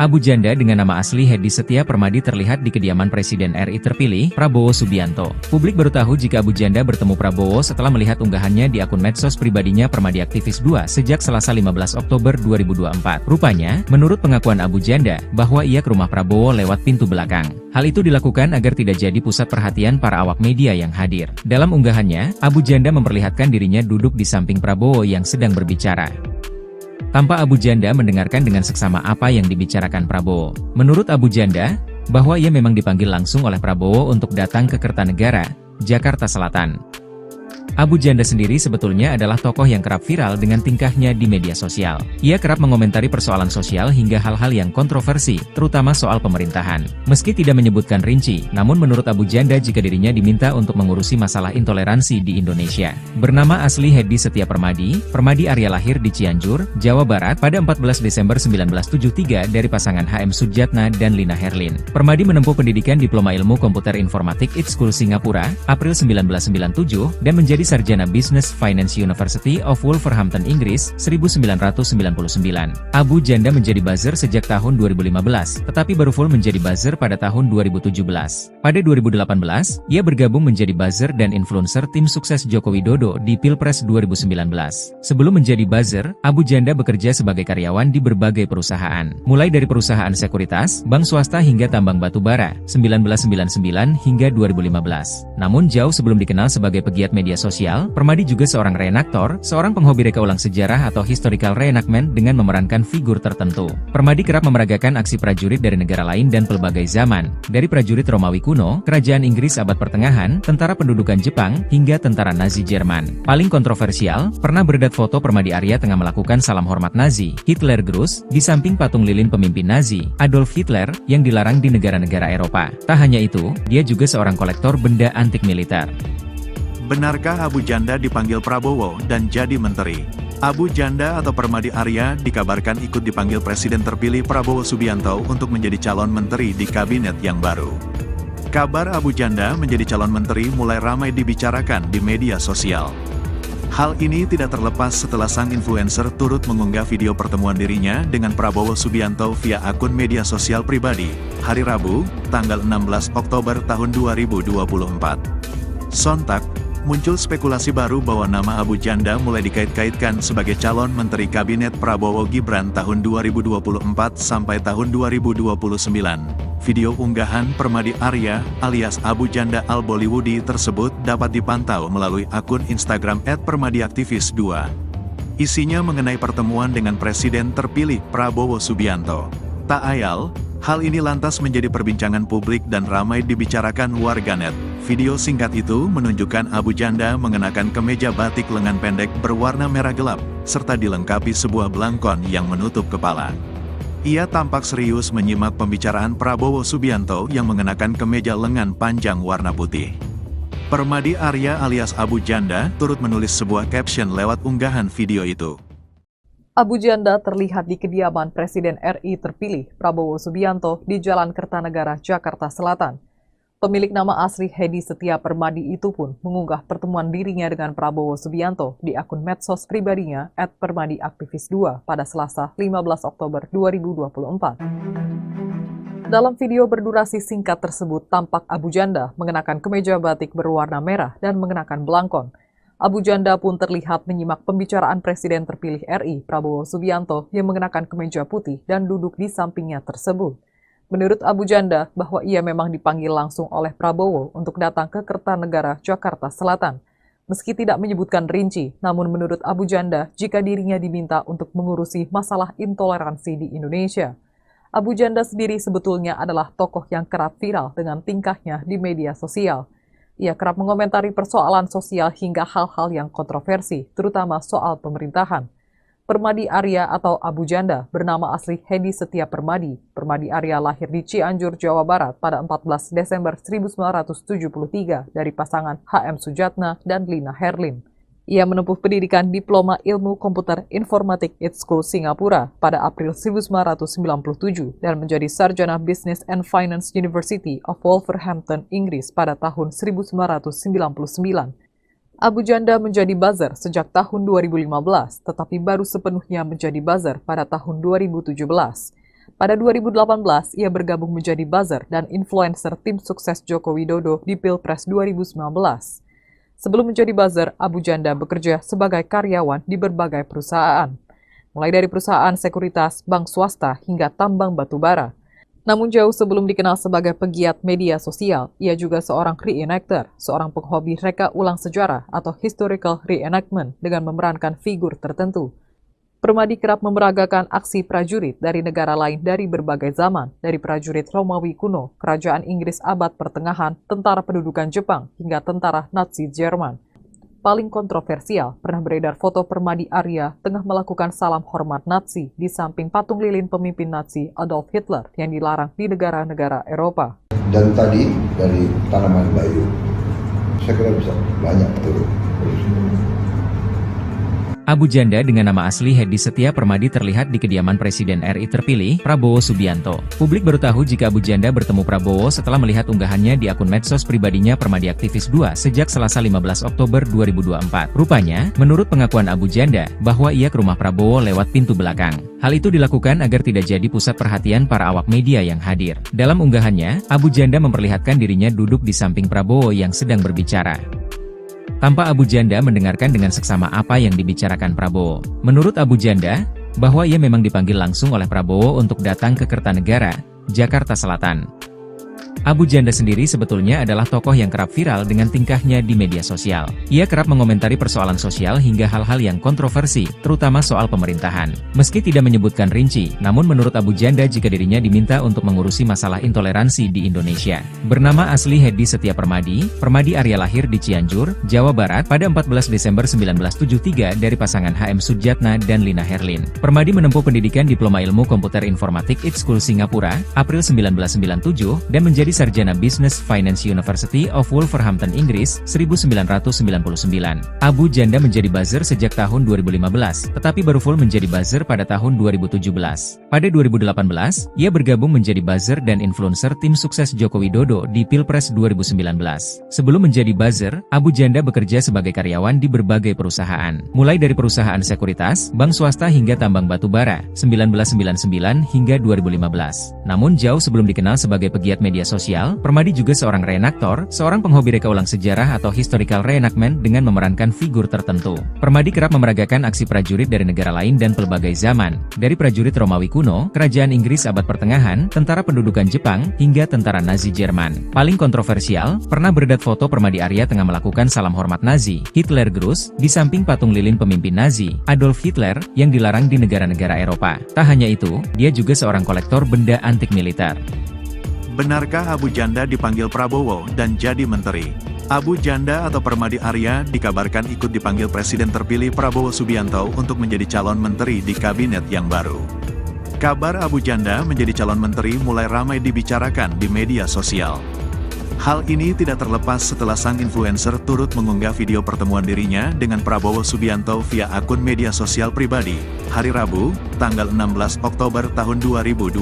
Abu Janda dengan nama asli Hedi Setia Permadi terlihat di kediaman Presiden RI terpilih, Prabowo Subianto. Publik baru tahu jika Abu Janda bertemu Prabowo setelah melihat unggahannya di akun medsos pribadinya Permadiaktivis2 sejak Selasa 15 Oktober 2024. Rupanya, menurut pengakuan Abu Janda, bahwa ia ke rumah Prabowo lewat pintu belakang. Hal itu dilakukan agar tidak jadi pusat perhatian para awak media yang hadir. Dalam unggahannya, Abu Janda memperlihatkan dirinya duduk di samping Prabowo yang sedang berbicara. Tanpa Abu Janda mendengarkan dengan seksama apa yang dibicarakan Prabowo. Menurut Abu Janda, bahwa ia memang dipanggil langsung oleh Prabowo untuk datang ke Kertanegara, Jakarta Selatan. Abu Janda sendiri sebetulnya adalah tokoh yang kerap viral dengan tingkahnya di media sosial. Ia kerap mengomentari persoalan sosial hingga hal-hal yang kontroversi, terutama soal pemerintahan. Meski tidak menyebutkan rinci, namun menurut Abu Janda jika dirinya diminta untuk mengurusi masalah intoleransi di Indonesia. Bernama asli Hedi Setia Permadi, Permadi Arya lahir di Cianjur, Jawa Barat pada 14 Desember 1973 dari pasangan HM Sujatna dan Lina Herlin. Permadi menempuh pendidikan Diploma Ilmu Komputer Informatik IT School Singapura, April 1997, dan menjadi sarjana Business Finance University of Wolverhampton, Inggris, 1999. Abu Janda menjadi buzzer sejak tahun 2015, tetapi baru full menjadi buzzer pada tahun 2017. Pada 2018, ia bergabung menjadi buzzer dan influencer tim sukses Joko Widodo di Pilpres 2019. Sebelum menjadi buzzer, Abu Janda bekerja sebagai karyawan di berbagai perusahaan, mulai dari perusahaan sekuritas, bank swasta hingga tambang batu bara, 1999 hingga 2015. Namun jauh sebelum dikenal sebagai pegiat media sosial, Permadi juga seorang reenaktor, seorang penghobi reka ulang sejarah atau historical reenactment dengan memerankan figur tertentu. Permadi kerap memeragakan aksi prajurit dari negara lain dan pelbagai zaman, dari prajurit Romawi kuno, kerajaan Inggris abad pertengahan, tentara pendudukan Jepang, hingga tentara Nazi Jerman. Paling kontroversial, pernah beredar foto Permadi Arya tengah melakukan salam hormat Nazi, Hitler Gruß, di samping patung lilin pemimpin Nazi, Adolf Hitler, yang dilarang di negara-negara Eropa. Tak hanya itu, dia juga seorang kolektor benda antik militer. Benarkah Abu Janda dipanggil Prabowo dan jadi menteri? Abu Janda atau Permadi Arya dikabarkan ikut dipanggil Presiden terpilih Prabowo Subianto untuk menjadi calon menteri di kabinet yang baru. Kabar Abu Janda menjadi calon menteri mulai ramai dibicarakan di media sosial. Hal ini tidak terlepas setelah sang influencer turut mengunggah video pertemuan dirinya dengan Prabowo Subianto via akun media sosial pribadi, hari Rabu, tanggal 16 Oktober tahun 2024. Sontak, muncul spekulasi baru bahwa nama Abu Janda mulai dikait-kaitkan sebagai calon Menteri Kabinet Prabowo Gibran tahun 2024 sampai tahun 2029. Video unggahan Permadi Arya alias Abu Janda Al-Bollywoodi tersebut dapat dipantau melalui akun Instagram @permadiaktivis2. Isinya mengenai pertemuan dengan Presiden terpilih Prabowo Subianto. Tak ayal, hal ini lantas menjadi perbincangan publik dan ramai dibicarakan warganet. Video singkat itu menunjukkan Abu Janda mengenakan kemeja batik lengan pendek berwarna merah gelap, serta dilengkapi sebuah belangkon yang menutup kepala. Ia tampak serius menyimak pembicaraan Prabowo Subianto yang mengenakan kemeja lengan panjang warna putih. Permadi Arya alias Abu Janda turut menulis sebuah caption lewat unggahan video itu. Abu Janda terlihat di kediaman Presiden RI terpilih Prabowo Subianto di Jalan Kertanegara, Jakarta Selatan. Pemilik nama asli Hedi Setia Permadi itu pun mengunggah pertemuan dirinya dengan Prabowo Subianto di akun medsos pribadinya @permadiaktivis2 pada Selasa 15 Oktober 2024. Dalam video berdurasi singkat tersebut tampak Abu Janda mengenakan kemeja batik berwarna merah dan mengenakan belangkon. Abu Janda pun terlihat menyimak pembicaraan Presiden terpilih RI Prabowo Subianto yang mengenakan kemeja putih dan duduk di sampingnya tersebut. Menurut Abu Janda, bahwa ia memang dipanggil langsung oleh Prabowo untuk datang ke Kertanegara, Jakarta Selatan. Meski tidak menyebutkan rinci, namun menurut Abu Janda, jika dirinya diminta untuk mengurusi masalah intoleransi di Indonesia. Abu Janda sendiri sebetulnya adalah tokoh yang kerap viral dengan tingkahnya di media sosial. Ia kerap mengomentari persoalan sosial hingga hal-hal yang kontroversi, terutama soal pemerintahan. Permadi Arya atau Abu Janda bernama asli Hedi Setia Permadi. Permadi Arya lahir di Cianjur, Jawa Barat pada 14 Desember 1973 dari pasangan HM Sujatna dan Lina Herlin. Ia menempuh pendidikan Diploma Ilmu Komputer Informatik IT School Singapura pada April 1997 dan menjadi sarjana Business and Finance University of Wolverhampton, Inggris pada tahun 1999. Abu Janda menjadi buzzer sejak tahun 2015, tetapi baru sepenuhnya menjadi buzzer pada tahun 2017. Pada 2018, ia bergabung menjadi buzzer dan influencer tim sukses Joko Widodo di Pilpres 2019. Sebelum menjadi buzzer, Abu Janda bekerja sebagai karyawan di berbagai perusahaan, mulai dari perusahaan sekuritas, bank swasta, hingga tambang batu bara. Namun jauh sebelum dikenal sebagai pegiat media sosial, ia juga seorang reenactor, seorang penghobi reka ulang sejarah atau historical reenactment dengan memerankan figur tertentu. Permadi kerap memeragakan aksi prajurit dari negara lain dari berbagai zaman, dari prajurit Romawi kuno, kerajaan Inggris abad pertengahan, tentara pendudukan Jepang, hingga tentara Nazi Jerman. Paling kontroversial, pernah beredar foto Permadi Arya tengah melakukan salam hormat Nazi di samping patung lilin pemimpin Nazi Adolf Hitler yang dilarang di negara-negara Eropa. Dan tadi dari Tanaman Bayu, saya kira bisa banyak turun. Abu Janda dengan nama asli Hedi Setia Permadi terlihat di kediaman Presiden RI terpilih, Prabowo Subianto. Publik baru tahu jika Abu Janda bertemu Prabowo setelah melihat unggahannya di akun medsos pribadinya Permadi Aktivis 2 sejak Selasa 15 Oktober 2024. Rupanya, menurut pengakuan Abu Janda, bahwa ia ke rumah Prabowo lewat pintu belakang. Hal itu dilakukan agar tidak jadi pusat perhatian para awak media yang hadir. Dalam unggahannya, Abu Janda memperlihatkan dirinya duduk di samping Prabowo yang sedang berbicara. Tanpa Abu Janda mendengarkan dengan seksama apa yang dibicarakan Prabowo. Menurut Abu Janda, bahwa ia memang dipanggil langsung oleh Prabowo untuk datang ke Kertanegara, Jakarta Selatan. Abu Janda sendiri sebetulnya adalah tokoh yang kerap viral dengan tingkahnya di media sosial. Ia kerap mengomentari persoalan sosial hingga hal-hal yang kontroversi, terutama soal pemerintahan. Meski tidak menyebutkan rinci, namun menurut Abu Janda jika dirinya diminta untuk mengurusi masalah intoleransi di Indonesia. Bernama asli Hedi Setia Permadi, Permadi Arya lahir di Cianjur, Jawa Barat pada 14 Desember 1973 dari pasangan HM Sujatna dan Lina Herlin. Permadi menempuh pendidikan Diploma Ilmu Komputer Informatik IT School Singapura, April 1997, dan menjadi sarjana Business Finance University of Wolverhampton, Inggris, 1999. Abu Janda menjadi buzzer sejak tahun 2015, tetapi baru full menjadi buzzer pada tahun 2017. Pada 2018, ia bergabung menjadi buzzer dan influencer tim sukses Joko Widodo di Pilpres 2019. Sebelum menjadi buzzer, Abu Janda bekerja sebagai karyawan di berbagai perusahaan, mulai dari perusahaan sekuritas, bank swasta hingga tambang batubara, 1999 hingga 2015. Namun jauh sebelum dikenal sebagai pegiat media sosial, Permadi juga seorang reenaktor, seorang penghobi reka ulang sejarah atau historical reenactment dengan memerankan figur tertentu. Permadi kerap memeragakan aksi prajurit dari negara lain dan pelbagai zaman, dari prajurit Romawi kuno, kerajaan Inggris abad pertengahan, tentara pendudukan Jepang, hingga tentara Nazi Jerman. Paling kontroversial, pernah beredar foto Permadi Arya tengah melakukan salam hormat Nazi, Hitler Gruß, di samping patung lilin pemimpin Nazi, Adolf Hitler, yang dilarang di negara-negara Eropa. Tak hanya itu, dia juga seorang kolektor benda antik militer. Benarkah Abu Janda dipanggil Prabowo dan jadi menteri? Abu Janda atau Permadi Arya dikabarkan ikut dipanggil Presiden terpilih Prabowo Subianto untuk menjadi calon menteri di kabinet yang baru. Kabar Abu Janda menjadi calon menteri mulai ramai dibicarakan di media sosial. Hal ini tidak terlepas setelah sang influencer turut mengunggah video pertemuan dirinya dengan Prabowo Subianto via akun media sosial pribadi, hari Rabu, tanggal 16 Oktober tahun 2024.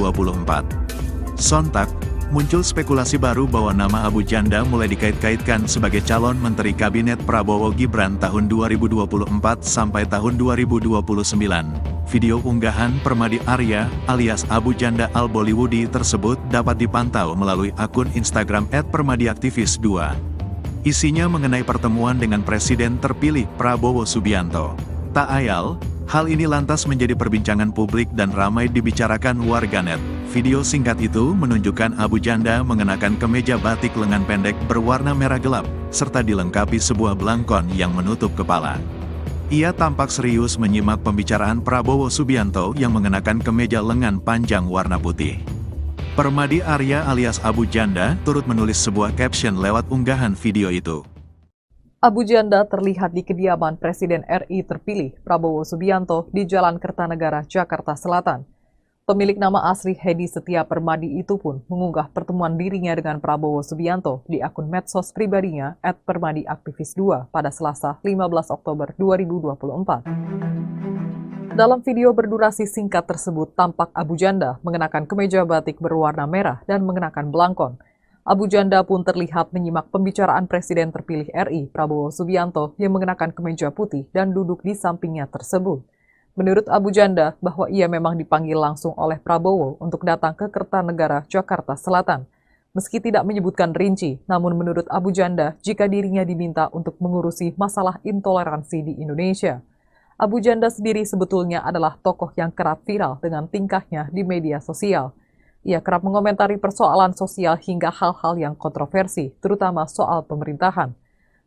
Sontak, muncul spekulasi baru bahwa nama Abu Janda mulai dikait-kaitkan sebagai calon menteri kabinet Prabowo Gibran tahun 2024 sampai tahun 2029. Video unggahan Permadi Arya alias Abu Janda Al-Bollywoodi tersebut dapat dipantau melalui akun Instagram @permadiaktivis2. Isinya mengenai pertemuan dengan Presiden terpilih Prabowo Subianto. Tak ayal, hal ini lantas menjadi perbincangan publik dan ramai dibicarakan warganet. Video singkat itu menunjukkan Abu Janda mengenakan kemeja batik lengan pendek berwarna merah gelap, serta dilengkapi sebuah belangkon yang menutup kepala. Ia tampak serius menyimak pembicaraan Prabowo Subianto yang mengenakan kemeja lengan panjang warna putih. Permadi Arya alias Abu Janda turut menulis sebuah caption lewat unggahan video itu. Abu Janda terlihat di kediaman Presiden RI terpilih Prabowo Subianto di Jalan Kertanegara, Jakarta Selatan. Pemilik nama asli Hedi Setia Permadi itu pun mengunggah pertemuan dirinya dengan Prabowo Subianto di akun medsos pribadinya @permadiaktivis2 pada Selasa 15 Oktober 2024. Dalam video berdurasi singkat tersebut tampak Abu Janda mengenakan kemeja batik berwarna merah dan mengenakan belangkon. Abu Janda pun terlihat menyimak pembicaraan Presiden terpilih RI Prabowo Subianto yang mengenakan kemeja putih dan duduk di sampingnya tersebut. Menurut Abu Janda, bahwa ia memang dipanggil langsung oleh Prabowo untuk datang ke Kertanegara, Jakarta Selatan. Meski tidak menyebutkan rinci, namun menurut Abu Janda, jika dirinya diminta untuk mengurusi masalah intoleransi di Indonesia. Abu Janda sendiri sebetulnya adalah tokoh yang kerap viral dengan tingkahnya di media sosial. Ia kerap mengomentari persoalan sosial hingga hal-hal yang kontroversi, terutama soal pemerintahan.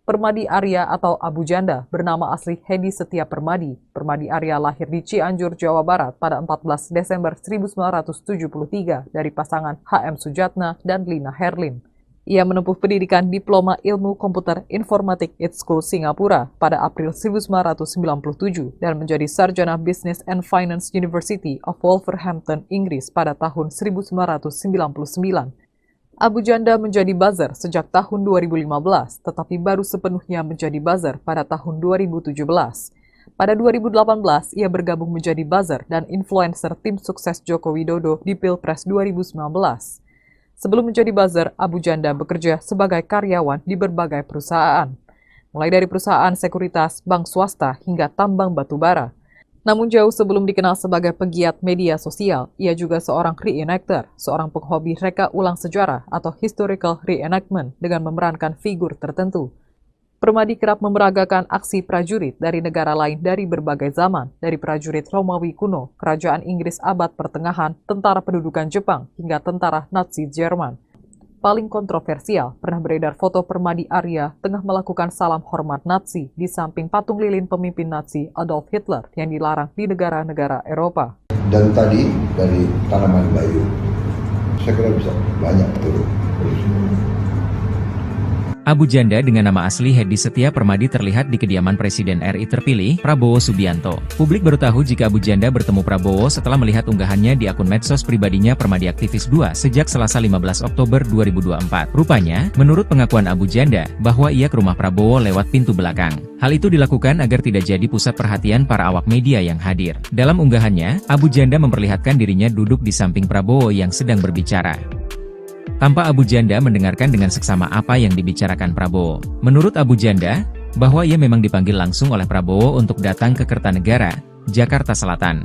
Permadi Arya atau Abu Janda bernama asli Hedi Setia Permadi. Permadi Arya lahir di Cianjur, Jawa Barat pada 14 Desember 1973 dari pasangan HM Sujatna dan Lina Herlin. Ia menempuh pendidikan Diploma Ilmu Komputer Informatik ITS School Singapura pada April 1997 dan menjadi sarjana Business and Finance University of Wolverhampton, Inggris pada tahun 1999. Abu Janda menjadi buzzer sejak tahun 2015, tetapi baru sepenuhnya menjadi buzzer pada tahun 2017. Pada 2018, ia bergabung menjadi buzzer dan influencer tim sukses Joko Widodo di Pilpres 2019. Sebelum menjadi buzzer, Abu Janda bekerja sebagai karyawan di berbagai perusahaan, mulai dari perusahaan sekuritas, bank swasta, hingga tambang batu bara. Namun jauh sebelum dikenal sebagai pegiat media sosial, ia juga seorang reenactor, seorang penghobi reka ulang sejarah atau historical reenactment dengan memerankan figur tertentu. Permadi kerap memeragakan aksi prajurit dari negara lain dari berbagai zaman, dari prajurit Romawi kuno, kerajaan Inggris abad pertengahan, tentara pendudukan Jepang, hingga tentara Nazi Jerman. Paling kontroversial, pernah beredar foto Permadi Arya tengah melakukan salam hormat Nazi di samping patung lilin pemimpin Nazi Adolf Hitler yang dilarang di negara-negara Eropa. Dan tadi dari tanaman bayu, saya kira bisa banyak turun. Abu Janda dengan nama asli Hedi Setia Permadi terlihat di kediaman Presiden RI terpilih, Prabowo Subianto. Publik baru tahu jika Abu Janda bertemu Prabowo setelah melihat unggahannya di akun medsos pribadinya Permadi Aktivis 2 sejak Selasa 15 Oktober 2024. Rupanya, menurut pengakuan Abu Janda, bahwa ia ke rumah Prabowo lewat pintu belakang. Hal itu dilakukan agar tidak jadi pusat perhatian para awak media yang hadir. Dalam unggahannya, Abu Janda memperlihatkan dirinya duduk di samping Prabowo yang sedang berbicara. Tanpa Abu Janda mendengarkan dengan seksama apa yang dibicarakan Prabowo. Menurut Abu Janda, bahwa ia memang dipanggil langsung oleh Prabowo untuk datang ke Kertanegara, Jakarta Selatan.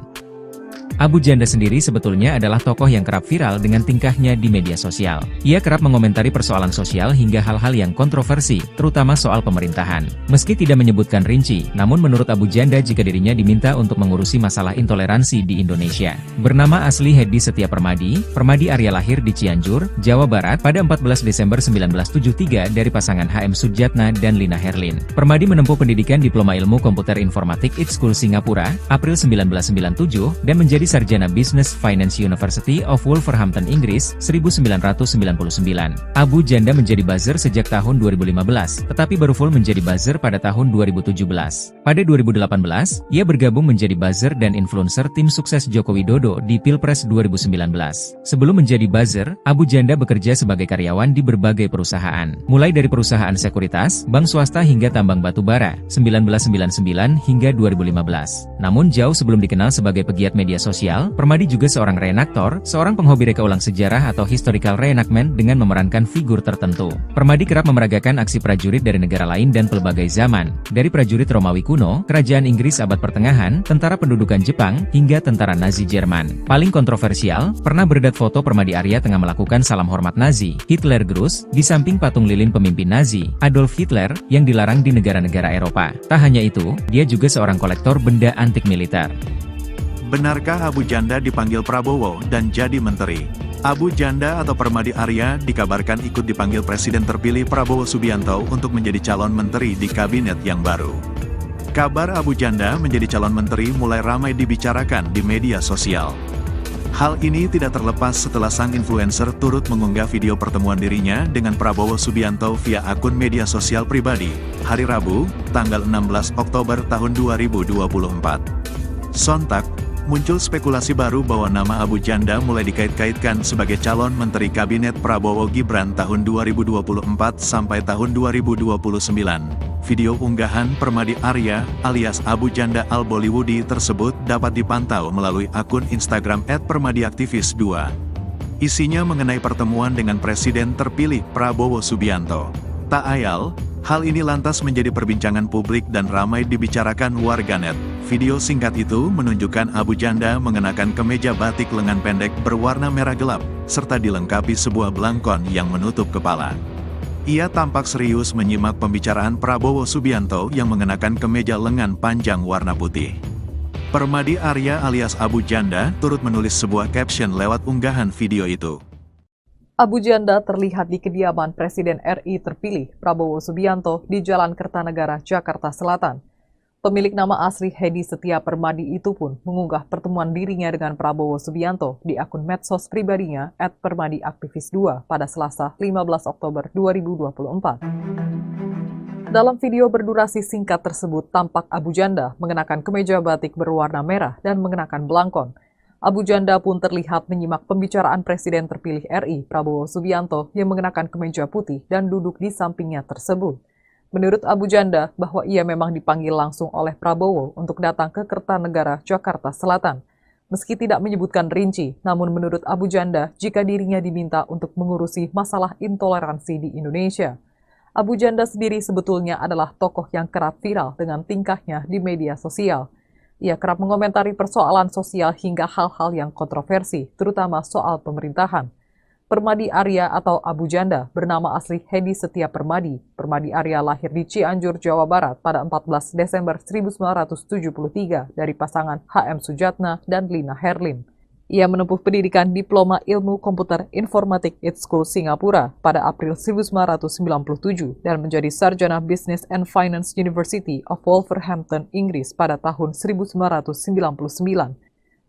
Abu Janda sendiri sebetulnya adalah tokoh yang kerap viral dengan tingkahnya di media sosial. Ia kerap mengomentari persoalan sosial hingga hal-hal yang kontroversi, terutama soal pemerintahan. Meski tidak menyebutkan rinci, namun menurut Abu Janda jika dirinya diminta untuk mengurusi masalah intoleransi di Indonesia. Bernama asli Hedi Setia Permadi, Permadi Arya lahir di Cianjur, Jawa Barat pada 14 Desember 1973 dari pasangan HM Sudjatna dan Lina Herlin. Permadi menempuh pendidikan Diploma Ilmu Komputer Informatik ITS School Singapura, April 1997, dan menjadi sarjana Business Finance University of Wolverhampton, Inggris, 1999. Abu Janda menjadi buzzer sejak tahun 2015, tetapi baru full menjadi buzzer pada tahun 2017. Pada 2018, ia bergabung menjadi buzzer dan influencer tim sukses Joko Widodo di Pilpres 2019. Sebelum menjadi buzzer, Abu Janda bekerja sebagai karyawan di berbagai perusahaan, mulai dari perusahaan sekuritas, bank swasta hingga tambang batu bara, 1999 hingga 2015. Namun jauh sebelum dikenal sebagai pegiat media sosial, Permadi juga seorang reenaktor, seorang penghobi reka ulang sejarah atau historical reenactment dengan memerankan figur tertentu. Permadi kerap memeragakan aksi prajurit dari negara lain dan pelbagai zaman, dari prajurit Romawi kuno, kerajaan Inggris abad pertengahan, tentara pendudukan Jepang, hingga tentara Nazi Jerman. Paling kontroversial, pernah beredar foto Permadi Arya tengah melakukan salam hormat Nazi, Hitler Gruß, di samping patung lilin pemimpin Nazi, Adolf Hitler, yang dilarang di negara-negara Eropa. Tak hanya itu, dia juga seorang kolektor benda antik militer. Benarkah Abu Janda dipanggil Prabowo dan jadi menteri? Abu Janda atau Permadi Arya dikabarkan ikut dipanggil Presiden terpilih Prabowo Subianto untuk menjadi calon menteri di kabinet yang baru. Kabar Abu Janda menjadi calon menteri mulai ramai dibicarakan di media sosial. Hal ini tidak terlepas setelah sang influencer turut mengunggah video pertemuan dirinya dengan Prabowo Subianto via akun media sosial pribadi, hari Rabu, tanggal 16 Oktober tahun 2024. Sontak, muncul spekulasi baru bahwa nama Abu Janda mulai dikait-kaitkan sebagai calon menteri kabinet Prabowo Gibran tahun 2024 sampai tahun 2029. Video unggahan Permadi Arya alias Abu Janda Al-Bollywoodi tersebut dapat dipantau melalui akun Instagram @permadiaktivis2. Isinya mengenai pertemuan dengan Presiden terpilih Prabowo Subianto. Tak ayal, hal ini lantas menjadi perbincangan publik dan ramai dibicarakan warganet. Video singkat itu menunjukkan Abu Janda mengenakan kemeja batik lengan pendek berwarna merah gelap, serta dilengkapi sebuah belangkon yang menutup kepala. Ia tampak serius menyimak pembicaraan Prabowo Subianto yang mengenakan kemeja lengan panjang warna putih. Permadi Arya alias Abu Janda turut menulis sebuah caption lewat unggahan video itu. Abu Janda terlihat di kediaman Presiden RI terpilih Prabowo Subianto di Jalan Kertanegara, Jakarta Selatan. Pemilik nama asli Hedi Setia Permadi itu pun mengunggah pertemuan dirinya dengan Prabowo Subianto di akun medsos pribadinya @permadiaktivis2 pada Selasa 15 Oktober 2024. Dalam video berdurasi singkat tersebut tampak Abu Janda mengenakan kemeja batik berwarna merah dan mengenakan belangkon. Abu Janda pun terlihat menyimak pembicaraan Presiden terpilih RI Prabowo Subianto yang mengenakan kemeja putih dan duduk di sampingnya tersebut. Menurut Abu Janda, bahwa ia memang dipanggil langsung oleh Prabowo untuk datang ke Kertanegara, Jakarta Selatan. Meski tidak menyebutkan rinci, namun menurut Abu Janda, jika dirinya diminta untuk mengurusi masalah intoleransi di Indonesia. Abu Janda sendiri sebetulnya adalah tokoh yang kerap viral dengan tingkahnya di media sosial. Ia kerap mengomentari persoalan sosial hingga hal-hal yang kontroversi, terutama soal pemerintahan. Permadi Arya atau Abu Janda bernama asli Hedi Setia Permadi. Permadi Arya lahir di Cianjur, Jawa Barat pada 14 Desember 1973 dari pasangan HM Sujatna dan Lina Herlin. Ia menempuh pendidikan Diploma Ilmu Komputer Informatik IT School Singapura pada April 1997 dan menjadi sarjana Business and Finance University of Wolverhampton, Inggris pada tahun 1999.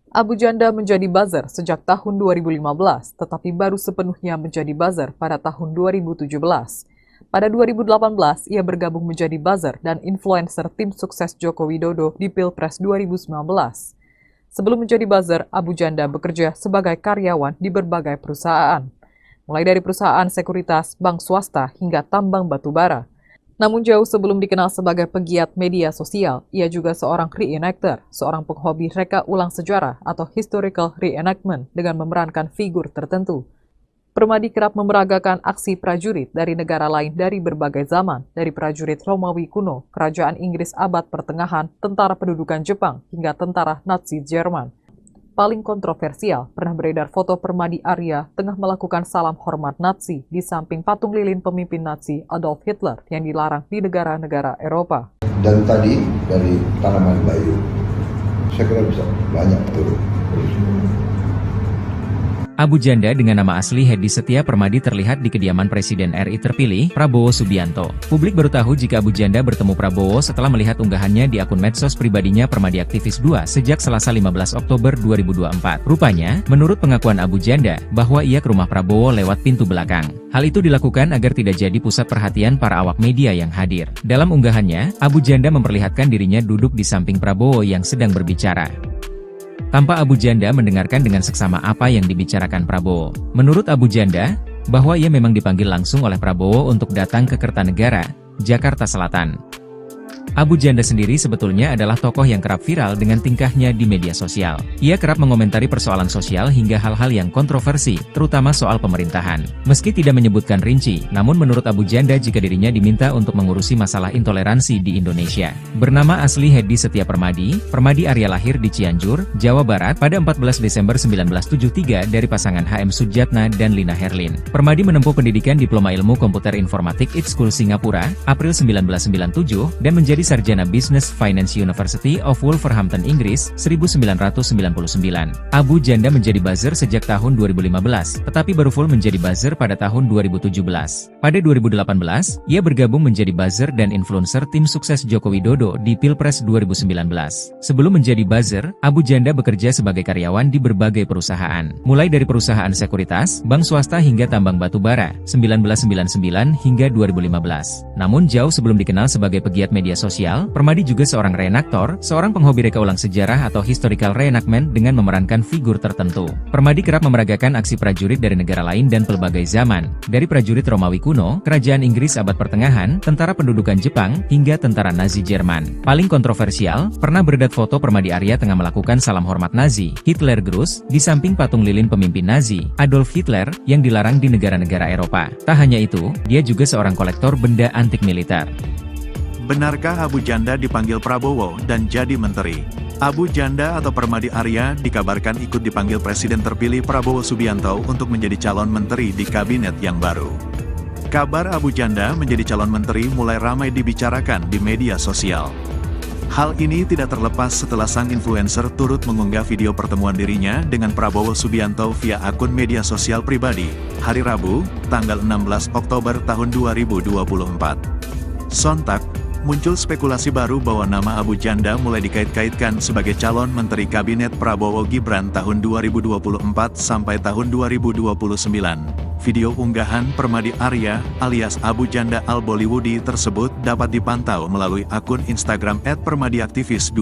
Abu Janda menjadi buzzer sejak tahun 2015, tetapi baru sepenuhnya menjadi buzzer pada tahun 2017. Pada 2018, ia bergabung menjadi buzzer dan influencer tim sukses Joko Widodo di Pilpres 2019. Sebelum menjadi buzzer, Abu Janda bekerja sebagai karyawan di berbagai perusahaan, mulai dari perusahaan sekuritas, bank swasta, hingga tambang batu bara. Namun jauh sebelum dikenal sebagai pegiat media sosial, ia juga seorang reenactor, seorang penghobi reka ulang sejarah atau historical reenactment dengan memerankan figur tertentu. Permadi kerap memeragakan aksi prajurit dari negara lain dari berbagai zaman, dari prajurit Romawi kuno, kerajaan Inggris abad pertengahan, tentara pendudukan Jepang, hingga tentara Nazi Jerman. Paling kontroversial, pernah beredar foto Permadi Arya tengah melakukan salam hormat Nazi di samping patung lilin pemimpin Nazi Adolf Hitler yang dilarang di negara-negara Eropa. Dan tadi dari tanaman bayu, saya kira bisa banyak turun. Abu Janda dengan nama asli Hedi Setia Permadi terlihat di kediaman Presiden RI terpilih, Prabowo Subianto. Publik baru tahu jika Abu Janda bertemu Prabowo setelah melihat unggahannya di akun medsos pribadinya Permadi Aktivis 2 sejak Selasa 15 Oktober 2024. Rupanya, menurut pengakuan Abu Janda, bahwa ia ke rumah Prabowo lewat pintu belakang. Hal itu dilakukan agar tidak jadi pusat perhatian para awak media yang hadir. Dalam unggahannya, Abu Janda memperlihatkan dirinya duduk di samping Prabowo yang sedang berbicara. Tanpa Abu Janda mendengarkan dengan seksama apa yang dibicarakan Prabowo. Menurut Abu Janda, bahwa ia memang dipanggil langsung oleh Prabowo untuk datang ke Kertanegara, Jakarta Selatan. Abu Janda sendiri sebetulnya adalah tokoh yang kerap viral dengan tingkahnya di media sosial. Ia kerap mengomentari persoalan sosial hingga hal-hal yang kontroversi, terutama soal pemerintahan. Meski tidak menyebutkan rinci, namun menurut Abu Janda jika dirinya diminta untuk mengurusi masalah intoleransi di Indonesia. Bernama asli Hedi Setia Permadi, Permadi Arya lahir di Cianjur, Jawa Barat pada 14 Desember 1973 dari pasangan HM Sujatna dan Lina Herlin. Permadi menempuh pendidikan Diploma Ilmu Komputer Informatik IT School Singapura, April 1997, dan menjadi sarjana Business Finance University of Wolverhampton, Inggris, 1999. Abu Janda menjadi buzzer sejak tahun 2015, tetapi baru full menjadi buzzer pada tahun 2017. Pada 2018, ia bergabung menjadi buzzer dan influencer tim sukses Joko Widodo di Pilpres 2019. Sebelum menjadi buzzer, Abu Janda bekerja sebagai karyawan di berbagai perusahaan, mulai dari perusahaan sekuritas, bank swasta hingga tambang batu bara, 1999 hingga 2015. Namun jauh sebelum dikenal sebagai pegiat media sosial, Permadi juga seorang reenaktor, seorang penghobi reka ulang sejarah atau historical reenactment dengan memerankan figur tertentu. Permadi kerap memeragakan aksi prajurit dari negara lain dan pelbagai zaman, dari prajurit Romawi kuno, kerajaan Inggris abad pertengahan, tentara pendudukan Jepang, hingga tentara Nazi Jerman. Paling kontroversial, pernah beredar foto Permadi Arya tengah melakukan salam hormat Nazi, Hitler Gruß, di samping patung lilin pemimpin Nazi, Adolf Hitler, yang dilarang di negara-negara Eropa. Tak hanya itu, dia juga seorang kolektor benda antik militer. Benarkah Abu Janda dipanggil Prabowo dan jadi menteri? Abu Janda atau Permadi Arya dikabarkan ikut dipanggil Presiden terpilih Prabowo Subianto untuk menjadi calon menteri di kabinet yang baru. Kabar Abu Janda menjadi calon menteri mulai ramai dibicarakan di media sosial. Hal ini tidak terlepas setelah sang influencer turut mengunggah video pertemuan dirinya dengan Prabowo Subianto via akun media sosial pribadi, hari Rabu, tanggal 16 Oktober tahun 2024. Sontak, Muncul spekulasi baru bahwa nama Abu Janda mulai dikait-kaitkan sebagai calon Menteri Kabinet Prabowo Gibran tahun 2024 sampai tahun 2029. Video unggahan Permadi Arya alias Abu Janda Al-Bollywoodi tersebut dapat dipantau melalui akun Instagram @permadiaktivis2.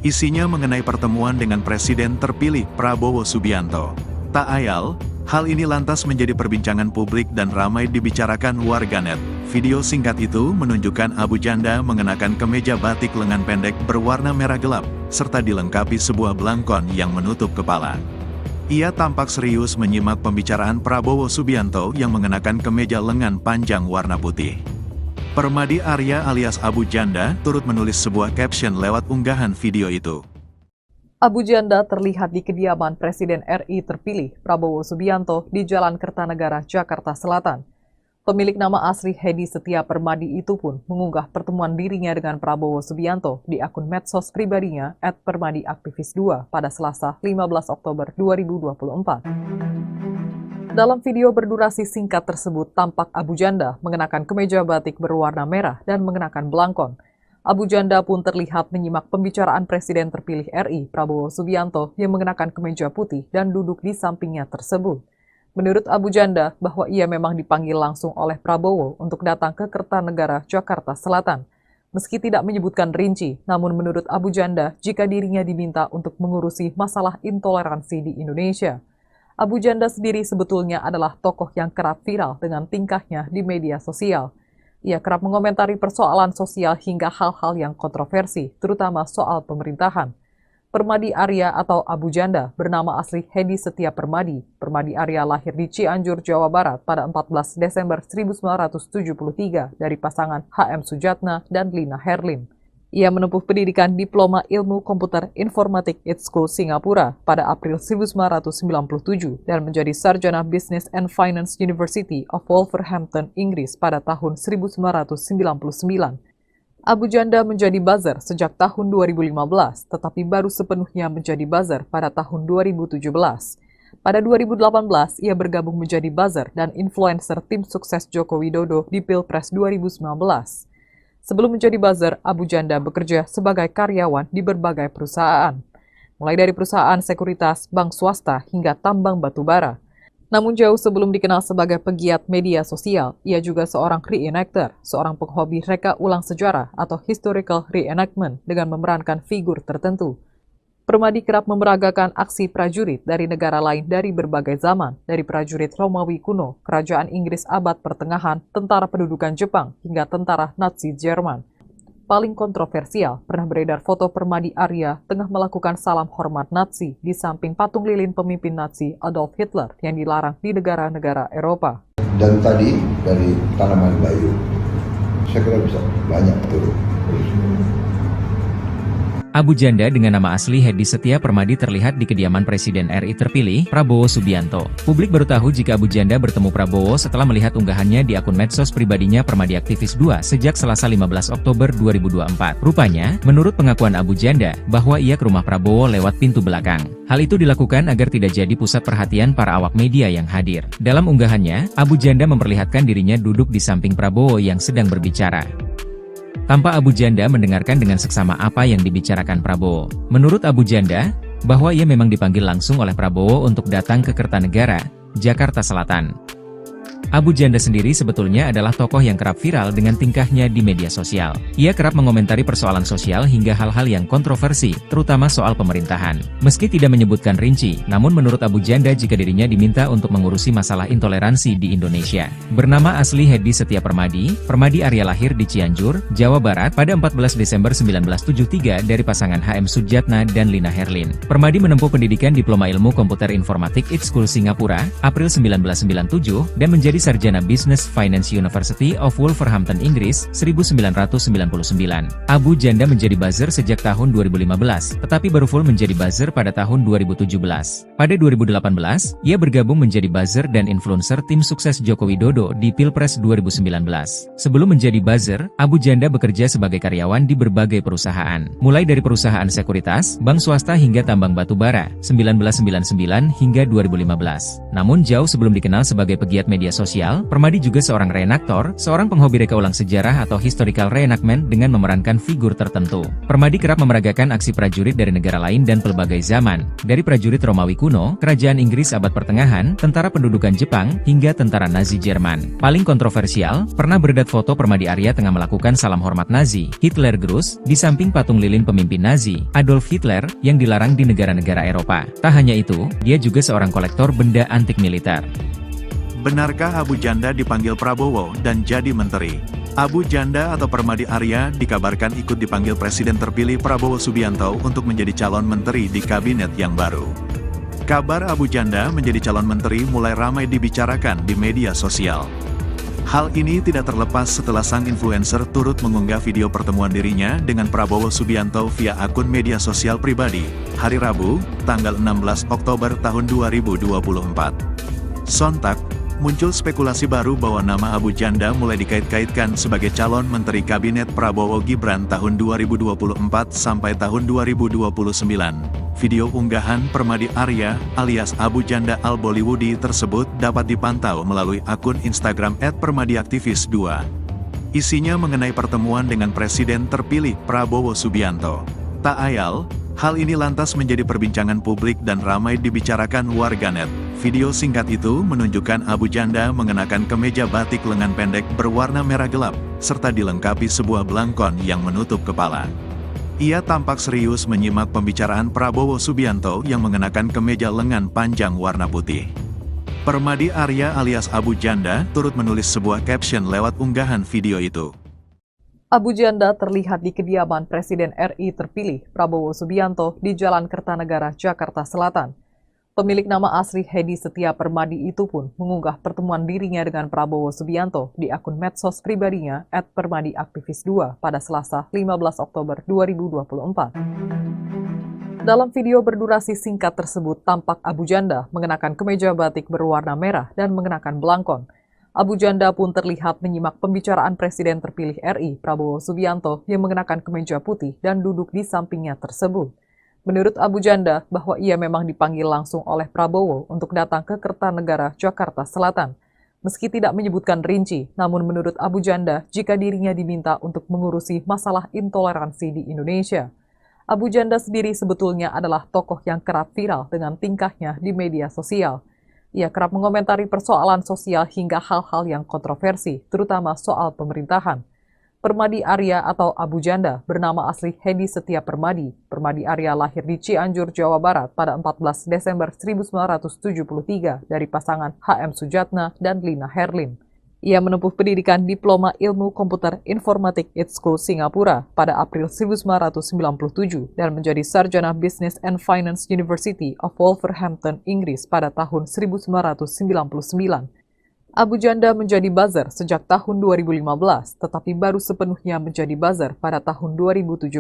Isinya mengenai pertemuan dengan Presiden terpilih Prabowo Subianto. Tak ayal, hal ini lantas menjadi perbincangan publik dan ramai dibicarakan warganet. Video singkat itu menunjukkan Abu Janda mengenakan kemeja batik lengan pendek berwarna merah gelap, serta dilengkapi sebuah belangkon yang menutup kepala. Ia tampak serius menyimak pembicaraan Prabowo Subianto yang mengenakan kemeja lengan panjang warna putih. Permadi Arya alias Abu Janda turut menulis sebuah caption lewat unggahan video itu. Abu Janda terlihat di kediaman Presiden RI terpilih Prabowo Subianto di Jalan Kertanegara, Jakarta Selatan. Pemilik nama asli Hedi Setia Permadi itu pun mengunggah pertemuan dirinya dengan Prabowo Subianto di akun medsos pribadinya @permadiaktivis2 pada Selasa 15 Oktober 2024. Dalam video berdurasi singkat tersebut tampak Abu Janda mengenakan kemeja batik berwarna merah dan mengenakan belangkon. Abu Janda pun terlihat menyimak pembicaraan Presiden terpilih RI Prabowo Subianto yang mengenakan kemeja putih dan duduk di sampingnya tersebut. Menurut Abu Janda, bahwa ia memang dipanggil langsung oleh Prabowo untuk datang ke Kertanegara, Jakarta Selatan. Meski tidak menyebutkan rinci, namun menurut Abu Janda, jika dirinya diminta untuk mengurusi masalah intoleransi di Indonesia. Abu Janda sendiri sebetulnya adalah tokoh yang kerap viral dengan tingkahnya di media sosial. Ia kerap mengomentari persoalan sosial hingga hal-hal yang kontroversi, terutama soal pemerintahan. Permadi Arya atau Abu Janda bernama asli Hedi Setia Permadi. Permadi Arya lahir di Cianjur, Jawa Barat pada 14 Desember 1973 dari pasangan HM Sujatna dan Lina Herlin. Ia menempuh pendidikan Diploma Ilmu Komputer Informatik ITS School Singapura pada April 1997 dan menjadi sarjana Business and Finance University of Wolverhampton, Inggris pada tahun 1999. Abu Janda menjadi buzzer sejak tahun 2015, tetapi baru sepenuhnya menjadi buzzer pada tahun 2017. Pada 2018, ia bergabung menjadi buzzer dan influencer tim sukses Joko Widodo di Pilpres 2019. Sebelum menjadi buzzer, Abu Janda bekerja sebagai karyawan di berbagai perusahaan, mulai dari perusahaan sekuritas, bank swasta, hingga tambang batu bara. Namun jauh sebelum dikenal sebagai pegiat media sosial, ia juga seorang reenactor, seorang penghobi reka ulang sejarah atau historical reenactment dengan memerankan figur tertentu. Permadi kerap memeragakan aksi prajurit dari negara lain dari berbagai zaman, dari prajurit Romawi kuno, kerajaan Inggris abad pertengahan, tentara pendudukan Jepang, hingga tentara Nazi Jerman. Paling kontroversial, pernah beredar foto Permadi Arya tengah melakukan salam hormat Nazi di samping patung lilin pemimpin Nazi Adolf Hitler yang dilarang di negara-negara Eropa. Dan tadi dari tanaman bayu, saya kira bisa banyak turun. Abu Janda dengan nama asli Hedi Setia Permadi terlihat di kediaman Presiden RI terpilih, Prabowo Subianto. Publik baru tahu jika Abu Janda bertemu Prabowo setelah melihat unggahannya di akun medsos pribadinya Permadiaktivis2 sejak Selasa 15 Oktober 2024. Rupanya, menurut pengakuan Abu Janda, bahwa ia ke rumah Prabowo lewat pintu belakang. Hal itu dilakukan agar tidak jadi pusat perhatian para awak media yang hadir. Dalam unggahannya, Abu Janda memperlihatkan dirinya duduk di samping Prabowo yang sedang berbicara. Tanpa Abu Janda mendengarkan dengan seksama apa yang dibicarakan Prabowo. Menurut Abu Janda, bahwa ia memang dipanggil langsung oleh Prabowo untuk datang ke Kertanegara, Jakarta Selatan. Abu Janda sendiri sebetulnya adalah tokoh yang kerap viral dengan tingkahnya di media sosial. Ia kerap mengomentari persoalan sosial hingga hal-hal yang kontroversi, terutama soal pemerintahan. Meski tidak menyebutkan rinci, namun menurut Abu Janda jika dirinya diminta untuk mengurusi masalah intoleransi di Indonesia. Bernama asli Hedi Setia Permadi, Permadi Arya lahir di Cianjur, Jawa Barat pada 14 Desember 1973 dari pasangan HM Sujatna dan Lina Herlin. Permadi menempuh pendidikan Diploma Ilmu Komputer Informatik ITS School Singapura, April 1997, dan menjadi sarjana Business Finance University of Wolverhampton, Inggris, 1999. Abu Janda menjadi buzzer sejak tahun 2015, tetapi baru full menjadi buzzer pada tahun 2017. Pada 2018, ia bergabung menjadi buzzer dan influencer tim sukses Joko Widodo di Pilpres 2019. Sebelum menjadi buzzer, Abu Janda bekerja sebagai karyawan di berbagai perusahaan, mulai dari perusahaan sekuritas, bank swasta hingga tambang batu bara, 1999 hingga 2015. Namun jauh sebelum dikenal sebagai pegiat media sosial, sosial, Permadi juga seorang reenaktor, seorang penghobi reka ulang sejarah atau historical reenactment dengan memerankan figur tertentu. Permadi kerap memeragakan aksi prajurit dari negara lain dan pelbagai zaman, dari prajurit Romawi kuno, kerajaan Inggris abad pertengahan, tentara pendudukan Jepang, hingga tentara Nazi Jerman. Paling kontroversial, pernah beredar foto Permadi Arya tengah melakukan salam hormat Nazi, Hitler Gruß, di samping patung lilin pemimpin Nazi, Adolf Hitler, yang dilarang di negara-negara Eropa. Tak hanya itu, dia juga seorang kolektor benda antik militer. Benarkah Abu Janda dipanggil Prabowo dan jadi menteri? Abu Janda atau Permadi Arya dikabarkan ikut dipanggil Presiden terpilih Prabowo Subianto untuk menjadi calon menteri di kabinet yang baru. Kabar Abu Janda menjadi calon menteri mulai ramai dibicarakan di media sosial. Hal ini tidak terlepas setelah sang influencer turut mengunggah video pertemuan dirinya dengan Prabowo Subianto via akun media sosial pribadi, hari Rabu, tanggal 16 Oktober tahun 2024. Sontak, muncul spekulasi baru bahwa nama Abu Janda mulai dikait-kaitkan sebagai calon Menteri Kabinet Prabowo Gibran tahun 2024 sampai tahun 2029. Video unggahan Permadi Arya alias Abu Janda Al-Bollywoodi tersebut dapat dipantau melalui akun Instagram @permadiaktivis2. Isinya mengenai pertemuan dengan Presiden terpilih Prabowo Subianto. Tak ayal, hal ini lantas menjadi perbincangan publik dan ramai dibicarakan warganet. Video singkat itu menunjukkan Abu Janda mengenakan kemeja batik lengan pendek berwarna merah gelap, serta dilengkapi sebuah belangkon yang menutup kepala. Ia tampak serius menyimak pembicaraan Prabowo Subianto yang mengenakan kemeja lengan panjang warna putih. Permadi Arya alias Abu Janda turut menulis sebuah caption lewat unggahan video itu. Abu Janda terlihat di kediaman Presiden RI terpilih Prabowo Subianto di Jalan Kertanegara, Jakarta Selatan. Pemilik nama asli Hedi Setia Permadi itu pun mengunggah pertemuan dirinya dengan Prabowo Subianto di akun medsos pribadinya @permadiaktivis2 pada Selasa 15 Oktober 2024. Dalam video berdurasi singkat tersebut tampak Abu Janda mengenakan kemeja batik berwarna merah dan mengenakan belangkon. Abu Janda pun terlihat menyimak pembicaraan Presiden terpilih RI Prabowo Subianto yang mengenakan kemeja putih dan duduk di sampingnya tersebut. Menurut Abu Janda, bahwa ia memang dipanggil langsung oleh Prabowo untuk datang ke Kertanegara, Jakarta Selatan. Meski tidak menyebutkan rinci, namun menurut Abu Janda, jika dirinya diminta untuk mengurusi masalah intoleransi di Indonesia. Abu Janda sendiri sebetulnya adalah tokoh yang kerap viral dengan tingkahnya di media sosial. Ia kerap mengomentari persoalan sosial hingga hal-hal yang kontroversi, terutama soal pemerintahan. Permadi Arya atau Abu Janda bernama asli Hedi Setia Permadi. Permadi Arya lahir di Cianjur, Jawa Barat pada 14 Desember 1973 dari pasangan HM Sujatna dan Lina Herlin. Ia menempuh pendidikan Diploma Ilmu Komputer Informatik ITSCO Singapura pada April 1997 dan menjadi sarjana Business and Finance University of Wolverhampton, Inggris pada tahun 1999. Abu Janda menjadi buzzer sejak tahun 2015, tetapi baru sepenuhnya menjadi buzzer pada tahun 2017.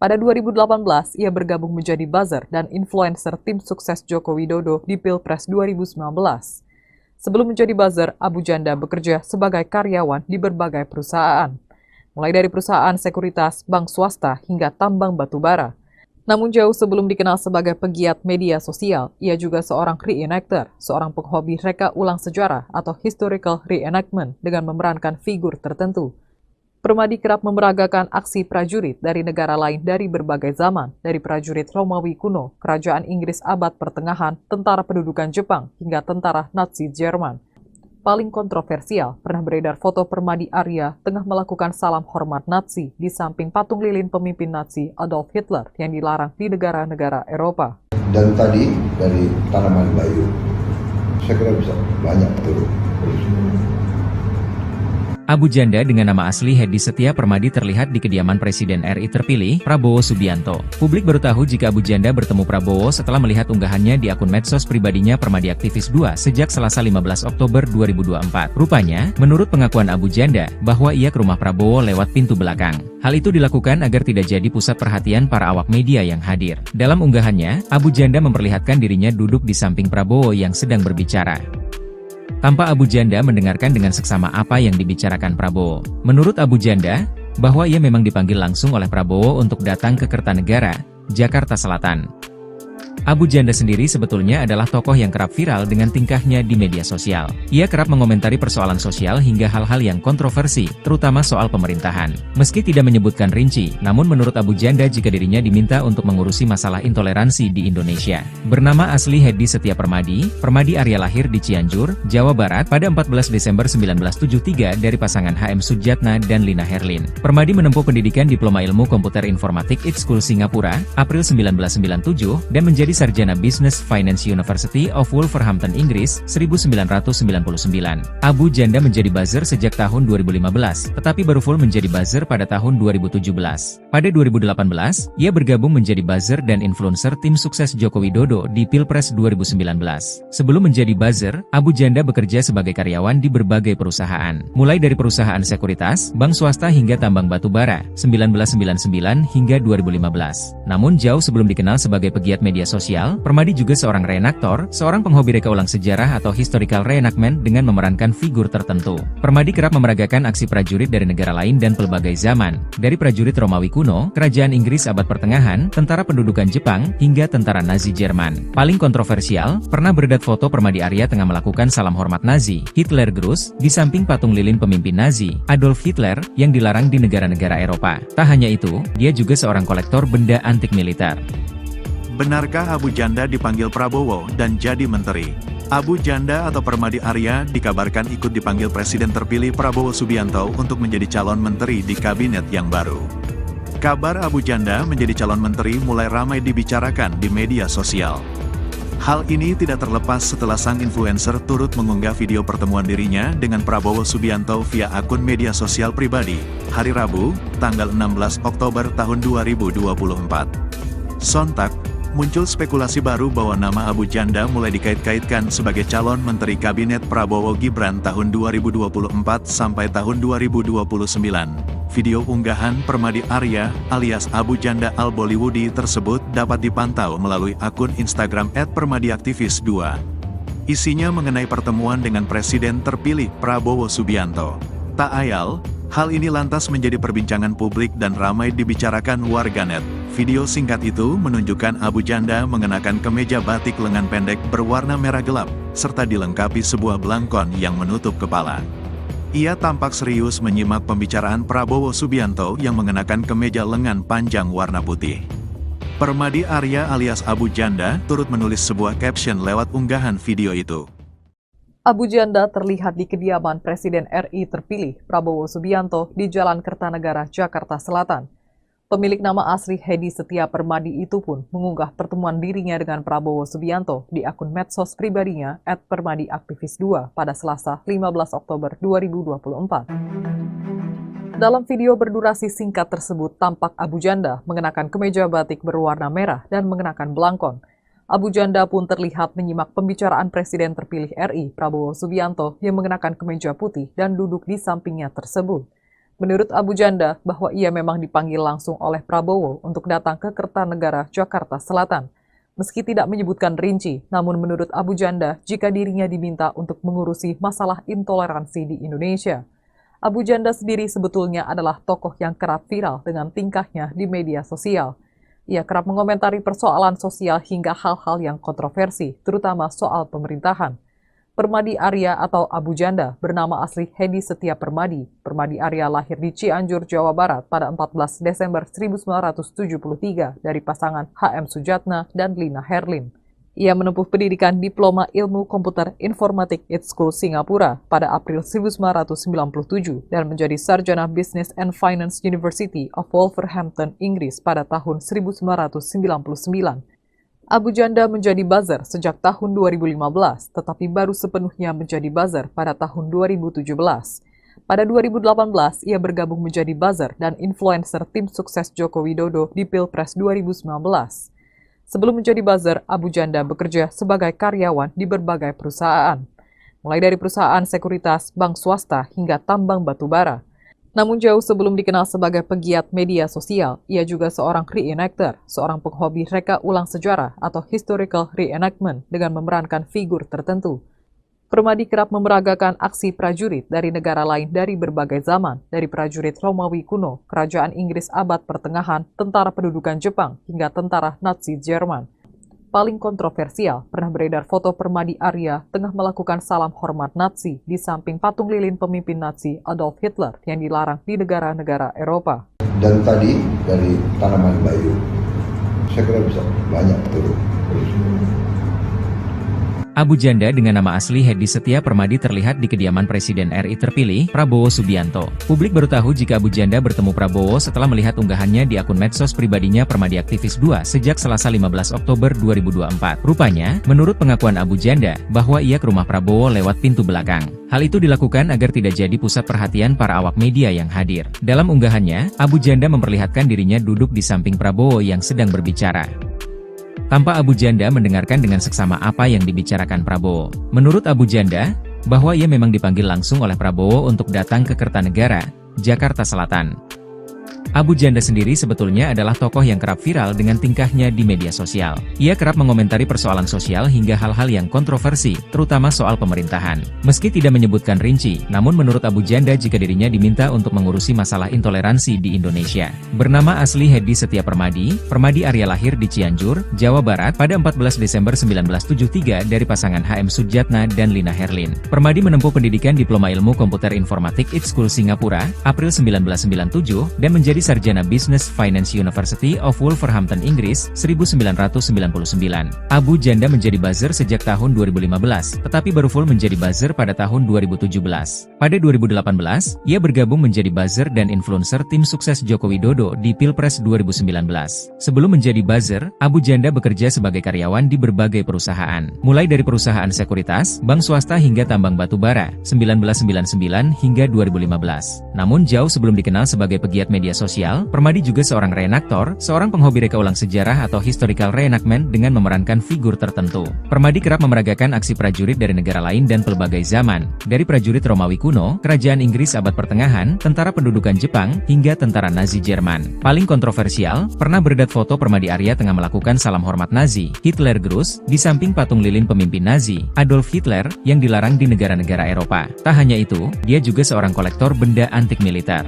Pada 2018, ia bergabung menjadi buzzer dan influencer tim sukses Joko Widodo di Pilpres 2019. Sebelum menjadi buzzer, Abu Janda bekerja sebagai karyawan di berbagai perusahaan, mulai dari perusahaan sekuritas, bank swasta, hingga tambang batu bara. Namun jauh sebelum dikenal sebagai pegiat media sosial, ia juga seorang reenactor, seorang penghobi reka ulang sejarah atau historical reenactment dengan memerankan figur tertentu. Permadi kerap memeragakan aksi prajurit dari negara lain dari berbagai zaman, dari prajurit Romawi kuno, kerajaan Inggris abad pertengahan, tentara pendudukan Jepang, hingga tentara Nazi Jerman. Paling kontroversial, pernah beredar foto Permadi Arya tengah melakukan salam hormat Nazi di samping patung lilin pemimpin Nazi Adolf Hitler yang dilarang di negara-negara Eropa. Dan tadi dari Tanaman Bayu, saya kira bisa banyak turun. Abu Janda dengan nama asli Hedi Setia Permadi terlihat di kediaman Presiden RI terpilih, Prabowo Subianto. Publik baru tahu jika Abu Janda bertemu Prabowo setelah melihat unggahannya di akun medsos pribadinya Permadiaktivis2 sejak Selasa 15 Oktober 2024. Rupanya, menurut pengakuan Abu Janda, bahwa ia ke rumah Prabowo lewat pintu belakang. Hal itu dilakukan agar tidak jadi pusat perhatian para awak media yang hadir. Dalam unggahannya, Abu Janda memperlihatkan dirinya duduk di samping Prabowo yang sedang berbicara. Tampak Abu Janda mendengarkan dengan seksama apa yang dibicarakan Prabowo. Menurut Abu Janda, bahwa ia memang dipanggil langsung oleh Prabowo untuk datang ke Kertanegara, Jakarta Selatan. Abu Janda sendiri sebetulnya adalah tokoh yang kerap viral dengan tingkahnya di media sosial. Ia kerap mengomentari persoalan sosial hingga hal-hal yang kontroversi, terutama soal pemerintahan. Meski tidak menyebutkan rinci, namun menurut Abu Janda jika dirinya diminta untuk mengurusi masalah intoleransi di Indonesia. Bernama asli Hedi Setia Permadi, Permadi Arya lahir di Cianjur, Jawa Barat pada 14 Desember 1973 dari pasangan HM Sujatna dan Lina Herlin. Permadi menempuh pendidikan Diploma Ilmu Komputer Informatik IT School Singapura, April 1997, dan menjadi sarjana Business Finance University of Wolverhampton, Inggris, 1999. Abu Janda menjadi buzzer sejak tahun 2015, tetapi baru full menjadi buzzer pada tahun 2017. Pada 2018, ia bergabung menjadi buzzer dan influencer tim sukses Joko Widodo di Pilpres 2019. Sebelum menjadi buzzer, Abu Janda bekerja sebagai karyawan di berbagai perusahaan, mulai dari perusahaan sekuritas, bank swasta hingga tambang batu bara, 1999 hingga 2015. Namun jauh sebelum dikenal sebagai pegiat media sosial, Permadi juga seorang reenaktor, seorang penghobi reka ulang sejarah atau historical reenactment dengan memerankan figur tertentu. Permadi kerap memeragakan aksi prajurit dari negara lain dan pelbagai zaman, dari prajurit Romawi kuno, kerajaan Inggris abad pertengahan, tentara pendudukan Jepang, hingga tentara Nazi Jerman. Paling kontroversial, pernah beredar foto Permadi Arya tengah melakukan salam hormat Nazi, Hitler Gruß, di samping patung lilin pemimpin Nazi, Adolf Hitler, yang dilarang di negara-negara Eropa. Tak hanya itu, dia juga seorang kolektor benda antik militer. Benarkah Abu Janda dipanggil Prabowo dan jadi menteri? Abu Janda atau Permadi Arya dikabarkan ikut dipanggil Presiden terpilih Prabowo Subianto untuk menjadi calon menteri di kabinet yang baru. Kabar Abu Janda menjadi calon menteri mulai ramai dibicarakan di media sosial. Hal ini tidak terlepas setelah sang influencer turut mengunggah video pertemuan dirinya dengan Prabowo Subianto via akun media sosial pribadi, hari Rabu, tanggal 16 Oktober tahun 2024. Sontak, muncul spekulasi baru bahwa nama Abu Janda mulai dikait-kaitkan sebagai calon Menteri Kabinet Prabowo Gibran tahun 2024 sampai tahun 2029. Video unggahan Permadi Arya alias Abu Janda Al-Bollywoodi tersebut dapat dipantau melalui akun Instagram @permadiaktivis2. Isinya mengenai pertemuan dengan Presiden terpilih Prabowo Subianto. Tak ayal, hal ini lantas menjadi perbincangan publik dan ramai dibicarakan warganet. Video singkat itu menunjukkan Abu Janda mengenakan kemeja batik lengan pendek berwarna merah gelap, serta dilengkapi sebuah belangkon yang menutup kepala. Ia tampak serius menyimak pembicaraan Prabowo Subianto yang mengenakan kemeja lengan panjang warna putih. Permadi Arya alias Abu Janda turut menulis sebuah caption lewat unggahan video itu. Abu Janda terlihat di kediaman Presiden RI terpilih Prabowo Subianto di Jalan Kertanegara, Jakarta Selatan. Pemilik nama asli Hedi Setia Permadi itu pun mengunggah pertemuan dirinya dengan Prabowo Subianto di akun medsos pribadinya @permadiaktivis2 pada Selasa 15 Oktober 2024. Dalam video berdurasi singkat tersebut tampak Abu Janda mengenakan kemeja batik berwarna merah dan mengenakan belangkon. Abu Janda pun terlihat menyimak pembicaraan Presiden terpilih RI Prabowo Subianto yang mengenakan kemeja putih dan duduk di sampingnya tersebut. Menurut Abu Janda, bahwa ia memang dipanggil langsung oleh Prabowo untuk datang ke Kertanegara, Jakarta Selatan. Meski tidak menyebutkan rinci, namun menurut Abu Janda, jika dirinya diminta untuk mengurusi masalah intoleransi di Indonesia. Abu Janda sendiri sebetulnya adalah tokoh yang kerap viral dengan tingkahnya di media sosial. Ia kerap mengomentari persoalan sosial hingga hal-hal yang kontroversi, terutama soal pemerintahan. Permadi Arya atau Abu Janda bernama asli Hedi Setia Permadi. Permadi Arya lahir di Cianjur, Jawa Barat pada 14 Desember 1973 dari pasangan HM Sujatna dan Lina Herlin. Ia menempuh pendidikan Diploma Ilmu Komputer Informatik IT School Singapura pada April 1997 dan menjadi sarjana Business and Finance University of Wolverhampton, Inggris pada tahun 1999. Abu Janda menjadi buzzer sejak tahun 2015, tetapi baru sepenuhnya menjadi buzzer pada tahun 2017. Pada 2018, ia bergabung menjadi buzzer dan influencer tim sukses Joko Widodo di Pilpres 2019. Sebelum menjadi buzzer, Abu Janda bekerja sebagai karyawan di berbagai perusahaan, mulai dari perusahaan sekuritas, bank swasta, hingga tambang batu bara. Namun jauh sebelum dikenal sebagai pegiat media sosial, ia juga seorang reenactor, seorang penghobi reka ulang sejarah atau historical reenactment dengan memerankan figur tertentu. Permadi kerap memeragakan aksi prajurit dari negara lain dari berbagai zaman, dari prajurit Romawi kuno, kerajaan Inggris abad pertengahan, tentara pendudukan Jepang, hingga tentara Nazi Jerman. Paling kontroversial, pernah beredar foto Permadi Arya tengah melakukan salam hormat Nazi di samping patung lilin pemimpin Nazi Adolf Hitler yang dilarang di negara-negara Eropa. Dan tadi dari Tanaman Bayu, saya kira bisa banyak turun. Abu Janda dengan nama asli Hedi Setia Permadi terlihat di kediaman Presiden RI terpilih, Prabowo Subianto. Publik baru tahu jika Abu Janda bertemu Prabowo setelah melihat unggahannya di akun medsos pribadinya Permadi Aktivis 2 sejak Selasa 15 Oktober 2024. Rupanya, menurut pengakuan Abu Janda, bahwa ia ke rumah Prabowo lewat pintu belakang. Hal itu dilakukan agar tidak jadi pusat perhatian para awak media yang hadir. Dalam unggahannya, Abu Janda memperlihatkan dirinya duduk di samping Prabowo yang sedang berbicara. Tampak Abu Janda mendengarkan dengan seksama apa yang dibicarakan Prabowo. Menurut Abu Janda, bahwa ia memang dipanggil langsung oleh Prabowo untuk datang ke Kertanegara, Jakarta Selatan. Abu Janda sendiri sebetulnya adalah tokoh yang kerap viral dengan tingkahnya di media sosial. Ia kerap mengomentari persoalan sosial hingga hal-hal yang kontroversi, terutama soal pemerintahan. Meski tidak menyebutkan rinci, namun menurut Abu Janda jika dirinya diminta untuk mengurusi masalah intoleransi di Indonesia. Bernama asli Hedi Setia Permadi, Permadi Arya lahir di Cianjur, Jawa Barat pada 14 Desember 1973 dari pasangan HM Sujatna dan Lina Herlin. Permadi menempuh pendidikan Diploma Ilmu Komputer Informatik ITS School Singapura, April 1997, dan menjadi sarjana Business Finance University of Wolverhampton, Inggris, 1999. Abu Janda menjadi buzzer sejak tahun 2015, tetapi baru full menjadi buzzer pada tahun 2017. Pada 2018, ia bergabung menjadi buzzer dan influencer tim sukses Joko Widodo di Pilpres 2019. Sebelum menjadi buzzer, Abu Janda bekerja sebagai karyawan di berbagai perusahaan, mulai dari perusahaan sekuritas, bank swasta hingga tambang batubara, 1999 hingga 2015. Namun jauh sebelum dikenal sebagai pegiat media sosial, Permadi juga seorang reenaktor, seorang penghobi reka ulang sejarah atau historical reenactment dengan memerankan figur tertentu. Permadi kerap memeragakan aksi prajurit dari negara lain dan pelbagai zaman, dari prajurit Romawi kuno, kerajaan Inggris abad pertengahan, tentara pendudukan Jepang, hingga tentara Nazi Jerman. Paling kontroversial, pernah beredar foto Permadi Arya tengah melakukan salam hormat Nazi, Hitler Gruß, di samping patung lilin pemimpin Nazi, Adolf Hitler, yang dilarang di negara-negara Eropa. Tak hanya itu, dia juga seorang kolektor benda antik militer.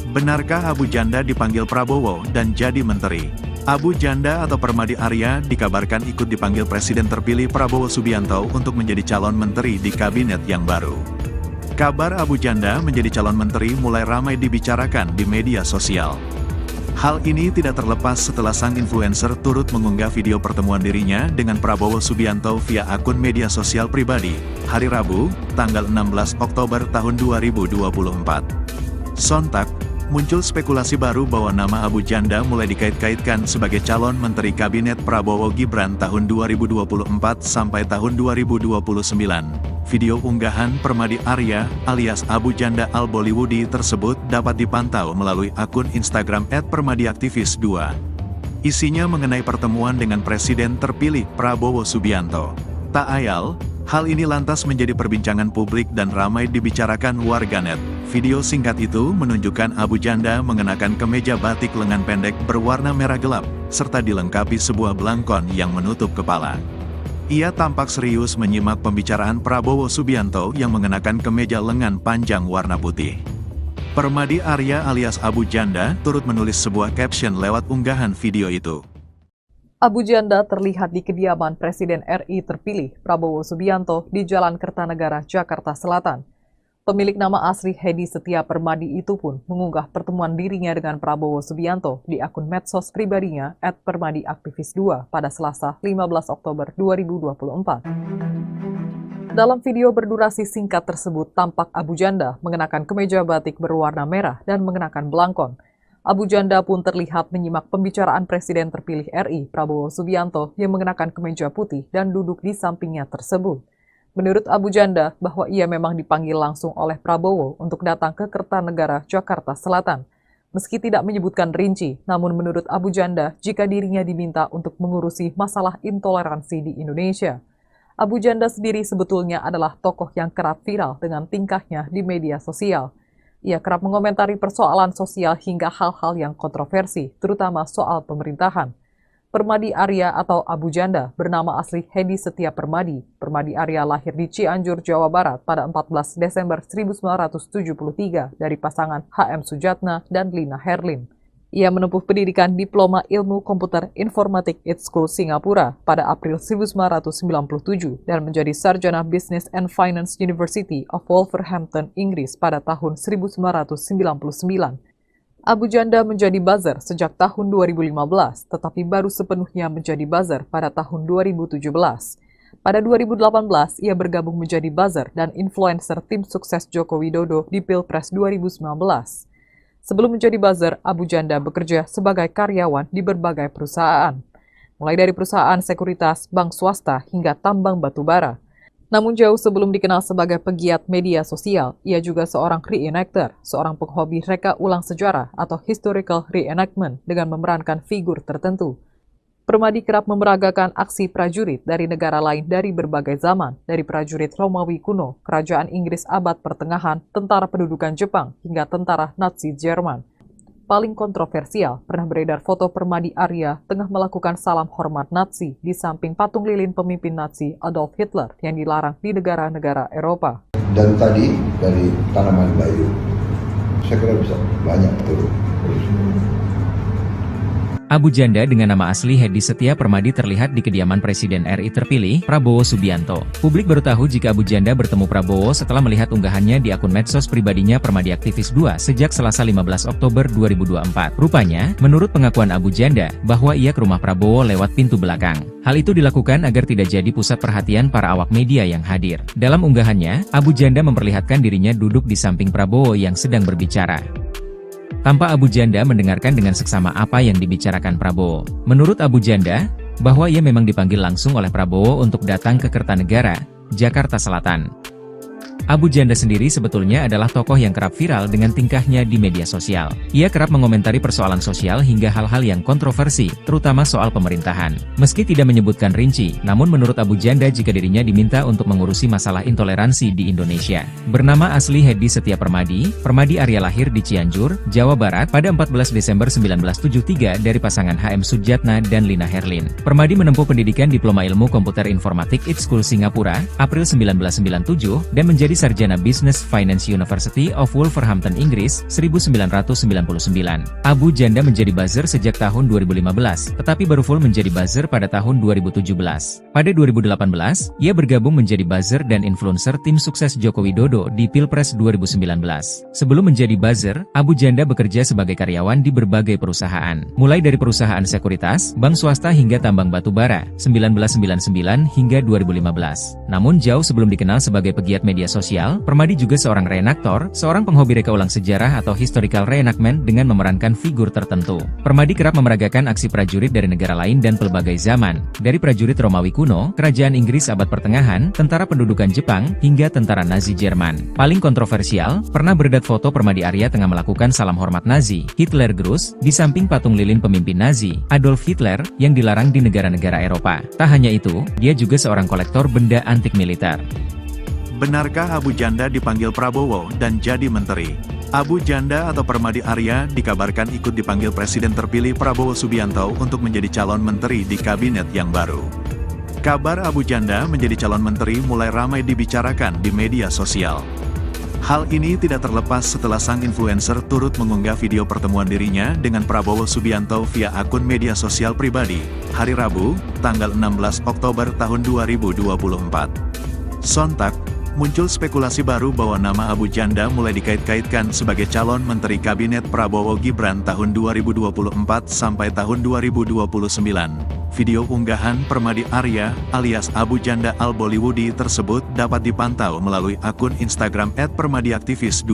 Benarkah Abu Janda dipanggil Prabowo dan jadi menteri? Abu Janda atau Permadi Arya dikabarkan ikut dipanggil Presiden terpilih Prabowo Subianto untuk menjadi calon menteri di kabinet yang baru. Kabar Abu Janda menjadi calon menteri mulai ramai dibicarakan di media sosial. Hal ini tidak terlepas setelah sang influencer turut mengunggah video pertemuan dirinya dengan Prabowo Subianto via akun media sosial pribadi, hari Rabu, tanggal 16 Oktober tahun 2024. Sontak, muncul spekulasi baru bahwa nama Abu Janda mulai dikait-kaitkan sebagai calon menteri kabinet Prabowo Gibran tahun 2024 sampai tahun 2029. Video unggahan Permadi Arya alias Abu Janda Al-Bollywoodi tersebut dapat dipantau melalui akun Instagram @permadiaktivis2. Isinya mengenai pertemuan dengan Presiden terpilih Prabowo Subianto. Tak ayal, hal ini lantas menjadi perbincangan publik dan ramai dibicarakan warganet. Video singkat itu menunjukkan Abu Janda mengenakan kemeja batik lengan pendek berwarna merah gelap, serta dilengkapi sebuah belangkon yang menutup kepala. Ia tampak serius menyimak pembicaraan Prabowo Subianto yang mengenakan kemeja lengan panjang warna putih. Permadi Arya alias Abu Janda turut menulis sebuah caption lewat unggahan video itu. Abu Janda terlihat di kediaman Presiden RI terpilih Prabowo Subianto di Jalan Kertanegara, Jakarta Selatan. Pemilik nama asli Hedi Setia Permadi itu pun mengunggah pertemuan dirinya dengan Prabowo Subianto di akun medsos pribadinya @permadiaktivis2 pada Selasa 15 Oktober 2024. Dalam video berdurasi singkat tersebut tampak Abu Janda mengenakan kemeja batik berwarna merah dan mengenakan belangkon. Abu Janda pun terlihat menyimak pembicaraan Presiden terpilih RI Prabowo Subianto yang mengenakan kemeja putih dan duduk di sampingnya tersebut. Menurut Abu Janda, bahwa ia memang dipanggil langsung oleh Prabowo untuk datang ke Kertanegara, Jakarta Selatan. Meski tidak menyebutkan rinci, namun menurut Abu Janda, jika dirinya diminta untuk mengurusi masalah intoleransi di Indonesia. Abu Janda sendiri sebetulnya adalah tokoh yang kerap viral dengan tingkahnya di media sosial. Ia kerap mengomentari persoalan sosial hingga hal-hal yang kontroversi, terutama soal pemerintahan. Permadi Arya atau Abu Janda bernama asli Hedi Setia Permadi. Permadi Arya lahir di Cianjur, Jawa Barat pada 14 Desember 1973 dari pasangan HM Sujatna dan Lina Herlin. Ia menempuh pendidikan Diploma Ilmu Komputer Informatik ITS School Singapura pada April 1997 dan menjadi sarjana Business and Finance University of Wolverhampton, Inggris pada tahun 1999. Abu Janda menjadi buzzer sejak tahun 2015, tetapi baru sepenuhnya menjadi buzzer pada tahun 2017. Pada 2018, ia bergabung menjadi buzzer dan influencer tim sukses Joko Widodo di Pilpres 2019. Sebelum menjadi buzzer, Abu Janda bekerja sebagai karyawan di berbagai perusahaan, mulai dari perusahaan sekuritas, bank swasta, hingga tambang batu bara. Namun jauh sebelum dikenal sebagai pegiat media sosial, ia juga seorang reenactor, seorang penghobi reka ulang sejarah atau historical reenactment dengan memerankan figur tertentu. Permadi kerap memeragakan aksi prajurit dari negara lain dari berbagai zaman, dari prajurit Romawi kuno, kerajaan Inggris abad pertengahan, tentara pendudukan Jepang, hingga tentara Nazi Jerman. Paling kontroversial, pernah beredar foto Permadi Arya tengah melakukan salam hormat Nazi di samping patung lilin pemimpin Nazi Adolf Hitler yang dilarang di negara-negara Eropa. Dan tadi dari tanaman bayu, saya kira bisa banyak tuh. Abu Janda dengan nama asli Hedi Setia Permadi terlihat di kediaman Presiden RI terpilih, Prabowo Subianto. Publik baru tahu jika Abu Janda bertemu Prabowo setelah melihat unggahannya di akun medsos pribadinya Permadi Aktivis 2 sejak Selasa 15 Oktober 2024. Rupanya, menurut pengakuan Abu Janda, bahwa ia ke rumah Prabowo lewat pintu belakang. Hal itu dilakukan agar tidak jadi pusat perhatian para awak media yang hadir. Dalam unggahannya, Abu Janda memperlihatkan dirinya duduk di samping Prabowo yang sedang berbicara. Tanpa Abu Janda mendengarkan dengan seksama apa yang dibicarakan Prabowo. Menurut Abu Janda, bahwa ia memang dipanggil langsung oleh Prabowo untuk datang ke Kertanegara, Jakarta Selatan. Abu Janda sendiri sebetulnya adalah tokoh yang kerap viral dengan tingkahnya di media sosial. Ia kerap mengomentari persoalan sosial hingga hal-hal yang kontroversi, terutama soal pemerintahan. Meski tidak menyebutkan rinci, namun menurut Abu Janda jika dirinya diminta untuk mengurusi masalah intoleransi di Indonesia. Bernama asli Hedi Setia Permadi, Permadi Arya lahir di Cianjur, Jawa Barat pada 14 Desember 1973 dari pasangan HM Sujatna dan Lina Herlin. Permadi menempuh pendidikan Diploma Ilmu Komputer Informatik ITS School Singapura, April 1997, dan menjadi sarjana Business Finance University of Wolverhampton, Inggris, 1999. Abu Janda menjadi buzzer sejak tahun 2015, tetapi baru full menjadi buzzer pada tahun 2017. Pada 2018, ia bergabung menjadi buzzer dan influencer tim sukses Joko Widodo di Pilpres 2019. Sebelum menjadi buzzer, Abu Janda bekerja sebagai karyawan di berbagai perusahaan, mulai dari perusahaan sekuritas, bank swasta hingga tambang batu bara, 1999 hingga 2015. Namun jauh sebelum dikenal sebagai pegiat media sosial, Permadi juga seorang reenaktor, seorang penghobi reka ulang sejarah atau historical reenactment dengan memerankan figur tertentu. Permadi kerap memeragakan aksi prajurit dari negara lain dan pelbagai zaman, dari prajurit Romawi kuno, kerajaan Inggris abad pertengahan, tentara pendudukan Jepang, hingga tentara Nazi Jerman. Paling kontroversial, pernah beredar foto Permadi Arya tengah melakukan salam hormat Nazi, Hitler Gruß, di samping patung lilin pemimpin Nazi, Adolf Hitler, yang dilarang di negara-negara Eropa. Tak hanya itu, dia juga seorang kolektor benda antik militer. Benarkah Abu Janda dipanggil Prabowo dan jadi menteri? Abu Janda atau Permadi Arya dikabarkan ikut dipanggil Presiden terpilih Prabowo Subianto untuk menjadi calon menteri di kabinet yang baru. Kabar Abu Janda menjadi calon menteri mulai ramai dibicarakan di media sosial. Hal ini tidak terlepas setelah sang influencer turut mengunggah video pertemuan dirinya dengan Prabowo Subianto via akun media sosial pribadi, hari Rabu, tanggal 16 Oktober tahun 2024. Sontak, muncul spekulasi baru bahwa nama Abu Janda mulai dikait-kaitkan sebagai calon Menteri Kabinet Prabowo Gibran tahun 2024 sampai tahun 2029. Video unggahan Permadi Arya alias Abu Janda Al-Bollywoodi tersebut dapat dipantau melalui akun Instagram @permadiaktivis2.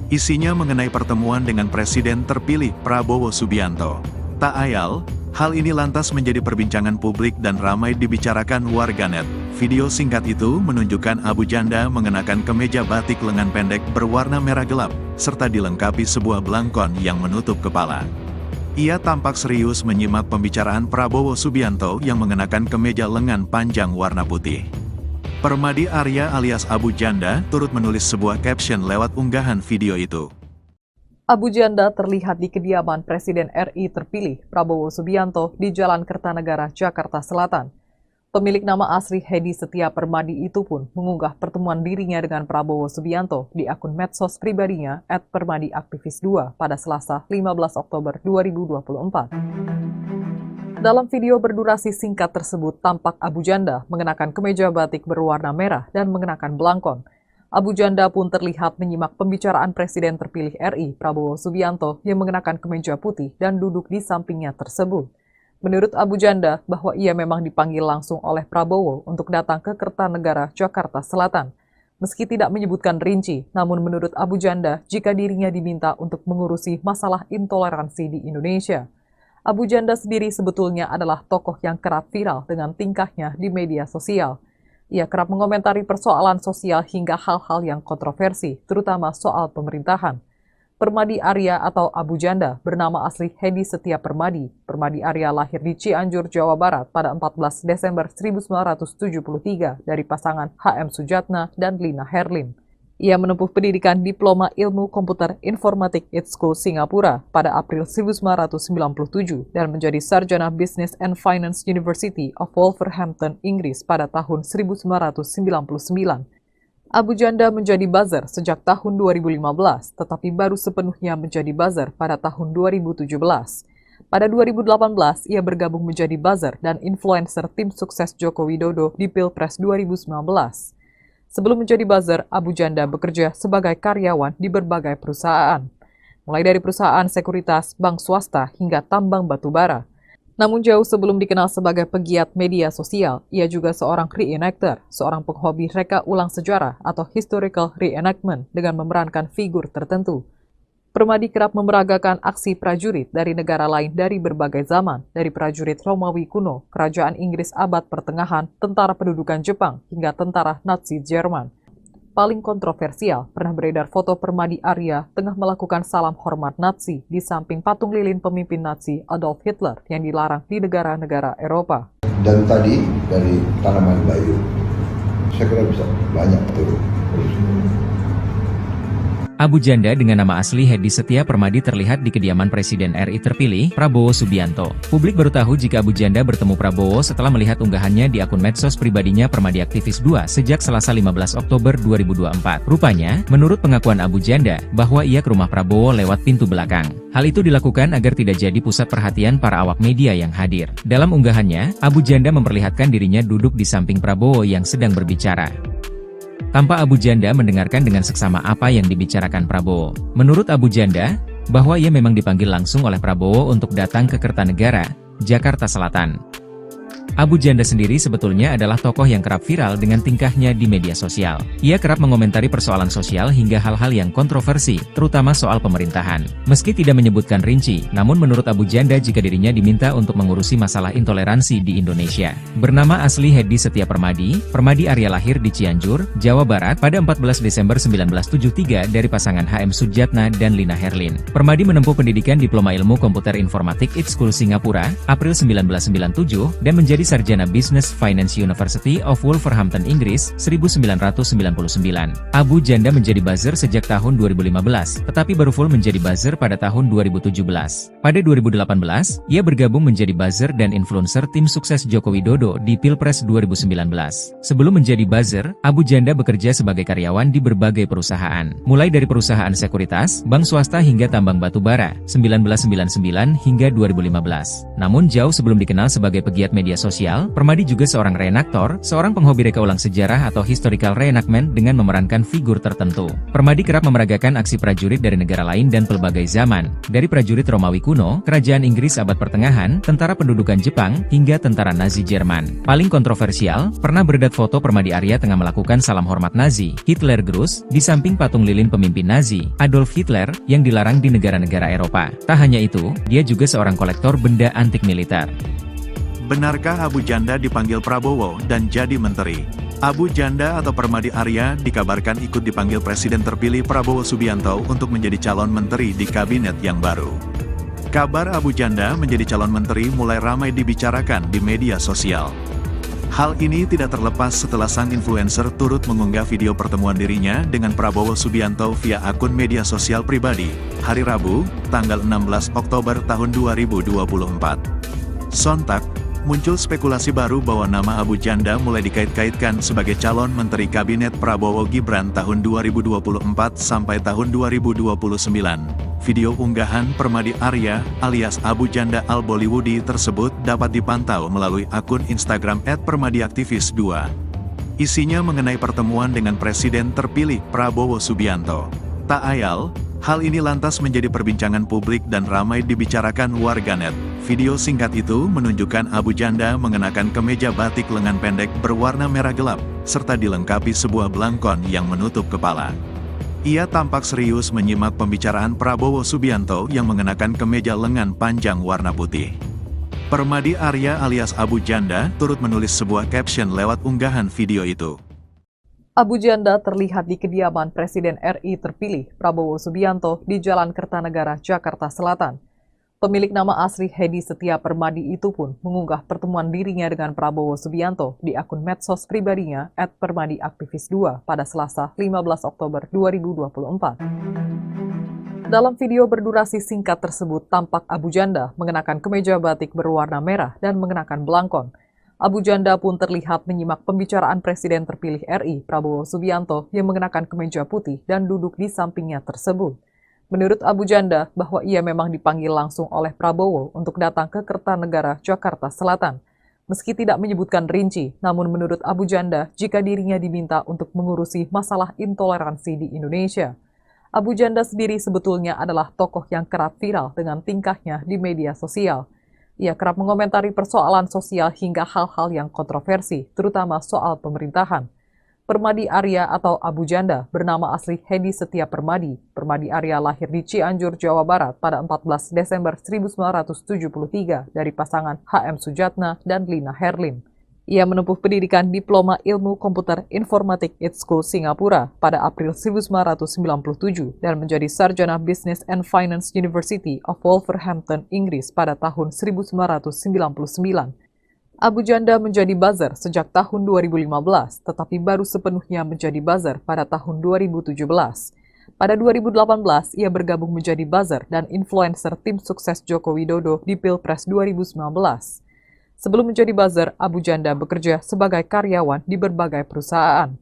Isinya mengenai pertemuan dengan Presiden terpilih Prabowo Subianto. Tak ayal, hal ini lantas menjadi perbincangan publik dan ramai dibicarakan warganet. Video singkat itu menunjukkan Abu Janda mengenakan kemeja batik lengan pendek berwarna merah gelap, serta dilengkapi sebuah belangkon yang menutup kepala. Ia tampak serius menyimak pembicaraan Prabowo Subianto yang mengenakan kemeja lengan panjang warna putih. Permadi Arya alias Abu Janda turut menulis sebuah caption lewat unggahan video itu. Abu Janda terlihat di kediaman Presiden RI terpilih Prabowo Subianto di Jalan Kertanegara, Jakarta Selatan. Pemilik nama asli Hedi Setia Permadi itu pun mengunggah pertemuan dirinya dengan Prabowo Subianto di akun medsos pribadinya @permadiaktivis2 pada Selasa 15 Oktober 2024. Dalam video berdurasi singkat tersebut tampak Abu Janda mengenakan kemeja batik berwarna merah dan mengenakan belangkon. Abu Janda pun terlihat menyimak pembicaraan Presiden terpilih RI Prabowo Subianto yang mengenakan kemeja putih dan duduk di sampingnya tersebut. Menurut Abu Janda, bahwa ia memang dipanggil langsung oleh Prabowo untuk datang ke Kertanegara, Jakarta Selatan. Meski tidak menyebutkan rinci, namun menurut Abu Janda, jika dirinya diminta untuk mengurusi masalah intoleransi di Indonesia. Abu Janda sendiri sebetulnya adalah tokoh yang kerap viral dengan tingkahnya di media sosial. Ia kerap mengomentari persoalan sosial hingga hal-hal yang kontroversi, terutama soal pemerintahan. Permadi Arya atau Abu Janda bernama asli Hedi Setia Permadi. Permadi Arya lahir di Cianjur, Jawa Barat pada 14 Desember 1973 dari pasangan HM Sujatna dan Lina Herlin. Ia menempuh pendidikan Diploma Ilmu Komputer Informatik ITSCO Singapura pada April 1997 dan menjadi sarjana Business and Finance University of Wolverhampton, Inggris pada tahun 1999. Abu Janda menjadi buzzer sejak tahun 2015, tetapi baru sepenuhnya menjadi buzzer pada tahun 2017. Pada 2018, ia bergabung menjadi buzzer dan influencer tim sukses Joko Widodo di Pilpres 2019. Sebelum menjadi buzzer, Abu Janda bekerja sebagai karyawan di berbagai perusahaan, mulai dari perusahaan sekuritas, bank swasta, hingga tambang batu bara. Namun jauh sebelum dikenal sebagai pegiat media sosial, ia juga seorang reenactor, seorang penghobi reka ulang sejarah atau historical reenactment dengan memerankan figur tertentu. Permadi kerap memeragakan aksi prajurit dari negara lain dari berbagai zaman, dari prajurit Romawi kuno, kerajaan Inggris abad pertengahan, tentara pendudukan Jepang, hingga tentara Nazi Jerman. Paling kontroversial, pernah beredar foto Permadi Arya tengah melakukan salam hormat Nazi di samping patung lilin pemimpin Nazi Adolf Hitler yang dilarang di negara-negara Eropa. Dan tadi dari tanaman bayu, saya kira bisa banyak turun. Abu Janda dengan nama asli Hedi Setia Permadi terlihat di kediaman Presiden RI terpilih, Prabowo Subianto. Publik baru tahu jika Abu Janda bertemu Prabowo setelah melihat unggahannya di akun medsos pribadinya Permadi Aktivis 2 sejak Selasa 15 Oktober 2024. Rupanya, menurut pengakuan Abu Janda, bahwa ia ke rumah Prabowo lewat pintu belakang. Hal itu dilakukan agar tidak jadi pusat perhatian para awak media yang hadir. Dalam unggahannya, Abu Janda memperlihatkan dirinya duduk di samping Prabowo yang sedang berbicara. Tanpa Abu Janda mendengarkan dengan seksama apa yang dibicarakan Prabowo. Menurut Abu Janda, bahwa ia memang dipanggil langsung oleh Prabowo untuk datang ke Kertanegara, Jakarta Selatan. Abu Janda sendiri sebetulnya adalah tokoh yang kerap viral dengan tingkahnya di media sosial. Ia kerap mengomentari persoalan sosial hingga hal-hal yang kontroversi, terutama soal pemerintahan. Meski tidak menyebutkan rinci, namun menurut Abu Janda jika dirinya diminta untuk mengurusi masalah intoleransi di Indonesia. Bernama asli Hedi Setia Permadi, Permadi Arya lahir di Cianjur, Jawa Barat pada 14 Desember 1973 dari pasangan HM Sujatna dan Lina Herlin. Permadi menempuh pendidikan Diploma Ilmu Komputer Informatik ITSCO Singapura, April 1997, dan menjadi sarjana Business Finance University of Wolverhampton, Inggris, 1999. Abu Janda menjadi buzzer sejak tahun 2015, tetapi baru full menjadi buzzer pada tahun 2017. Pada 2018, ia bergabung menjadi buzzer dan influencer tim sukses Joko Widodo di Pilpres 2019. Sebelum menjadi buzzer, Abu Janda bekerja sebagai karyawan di berbagai perusahaan, mulai dari perusahaan sekuritas, bank swasta hingga tambang batu bara, 1999 hingga 2015. Namun jauh sebelum dikenal sebagai pegiat media sosial, Permadi juga seorang reenaktor, seorang penghobi reka ulang sejarah atau historical reenactment dengan memerankan figur tertentu. Permadi kerap memeragakan aksi prajurit dari negara lain dan pelbagai zaman, dari prajurit Romawi kuno, kerajaan Inggris abad pertengahan, tentara pendudukan Jepang, hingga tentara Nazi Jerman. Paling kontroversial, pernah beredar foto Permadi Arya tengah melakukan salam hormat Nazi, Hitler Gruß, di samping patung lilin pemimpin Nazi, Adolf Hitler, yang dilarang di negara-negara Eropa. Tak hanya itu, dia juga seorang kolektor benda antik militer. Benarkah Abu Janda dipanggil Prabowo dan jadi menteri? Abu Janda atau Permadi Arya dikabarkan ikut dipanggil Presiden terpilih Prabowo Subianto untuk menjadi calon menteri di kabinet yang baru. Kabar Abu Janda menjadi calon menteri mulai ramai dibicarakan di media sosial. Hal ini tidak terlepas setelah sang influencer turut mengunggah video pertemuan dirinya dengan Prabowo Subianto via akun media sosial pribadi, hari Rabu, tanggal 16 Oktober tahun 2024. Sontak, Muncul spekulasi baru bahwa nama Abu Janda mulai dikait-kaitkan sebagai calon Menteri Kabinet Prabowo Gibran tahun 2024 sampai tahun 2029. Video unggahan Permadi Arya alias Abu Janda Al-Bollywoodi tersebut dapat dipantau melalui akun Instagram @permadiaktivis2. Isinya mengenai pertemuan dengan Presiden terpilih Prabowo Subianto. Tak ayal, hal ini lantas menjadi perbincangan publik dan ramai dibicarakan warganet. Video singkat itu menunjukkan Abu Janda mengenakan kemeja batik lengan pendek berwarna merah gelap, serta dilengkapi sebuah belangkon yang menutup kepala. Ia tampak serius menyimak pembicaraan Prabowo Subianto yang mengenakan kemeja lengan panjang warna putih. Permadi Arya alias Abu Janda turut menulis sebuah caption lewat unggahan video itu. Abu Janda terlihat di kediaman Presiden RI terpilih Prabowo Subianto di Jalan Kertanegara, Jakarta Selatan. Pemilik nama asli Hedi Setia Permadi itu pun mengunggah pertemuan dirinya dengan Prabowo Subianto di akun medsos pribadinya @permadiaktivis2 pada Selasa 15 Oktober 2024. Dalam video berdurasi singkat tersebut tampak Abu Janda mengenakan kemeja batik berwarna merah dan mengenakan belangkon. Abu Janda pun terlihat menyimak pembicaraan Presiden terpilih RI Prabowo Subianto yang mengenakan kemeja putih dan duduk di sampingnya tersebut. Menurut Abu Janda, bahwa ia memang dipanggil langsung oleh Prabowo untuk datang ke Kertanegara, Jakarta Selatan. Meski tidak menyebutkan rinci, namun menurut Abu Janda, jika dirinya diminta untuk mengurusi masalah intoleransi di Indonesia. Abu Janda sendiri sebetulnya adalah tokoh yang kerap viral dengan tingkahnya di media sosial. Ia kerap mengomentari persoalan sosial hingga hal-hal yang kontroversi, terutama soal pemerintahan. Permadi Arya atau Abu Janda bernama asli Hedi Setia Permadi. Permadi Arya lahir di Cianjur, Jawa Barat pada 14 Desember 1973 dari pasangan HM Sujatna dan Lina Herlin. Ia menempuh pendidikan Diploma Ilmu Komputer Informatik IT School Singapura pada April 1997 dan menjadi sarjana Business and Finance University of Wolverhampton, Inggris pada tahun 1999. Abu Janda menjadi buzzer sejak tahun 2015, tetapi baru sepenuhnya menjadi buzzer pada tahun 2017. Pada 2018, ia bergabung menjadi buzzer dan influencer tim sukses Joko Widodo di Pilpres 2019. Sebelum menjadi buzzer, Abu Janda bekerja sebagai karyawan di berbagai perusahaan,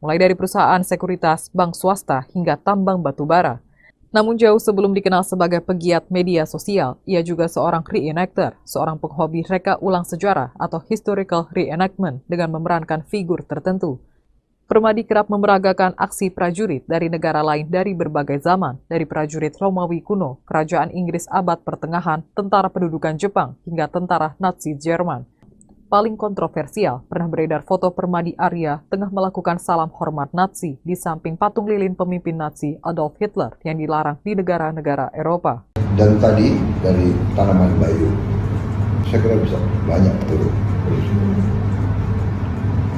mulai dari perusahaan sekuritas, bank swasta, hingga tambang batu bara. Namun jauh sebelum dikenal sebagai pegiat media sosial, ia juga seorang reenactor, seorang penghobi reka ulang sejarah atau historical reenactment dengan memerankan figur tertentu. Permadi kerap memeragakan aksi prajurit dari negara lain dari berbagai zaman, dari prajurit Romawi kuno, kerajaan Inggris abad pertengahan, tentara pendudukan Jepang, hingga tentara Nazi Jerman. Paling kontroversial, pernah beredar foto Permadi Arya tengah melakukan salam hormat Nazi di samping patung lilin pemimpin Nazi Adolf Hitler yang dilarang di negara-negara Eropa. Dan tadi dari tanaman bayu, saya kira bisa banyak turun.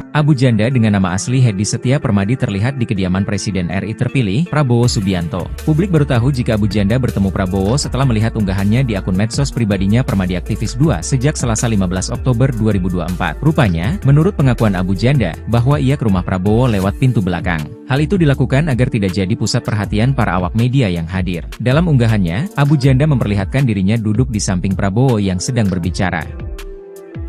Abu Janda dengan nama asli Hedi Setia Permadi terlihat di kediaman Presiden RI terpilih, Prabowo Subianto. Publik baru tahu jika Abu Janda bertemu Prabowo setelah melihat unggahannya di akun medsos pribadinya Permadiaktivis2 sejak Selasa 15 Oktober 2024. Rupanya, menurut pengakuan Abu Janda, bahwa ia ke rumah Prabowo lewat pintu belakang. Hal itu dilakukan agar tidak jadi pusat perhatian para awak media yang hadir. Dalam unggahannya, Abu Janda memperlihatkan dirinya duduk di samping Prabowo yang sedang berbicara.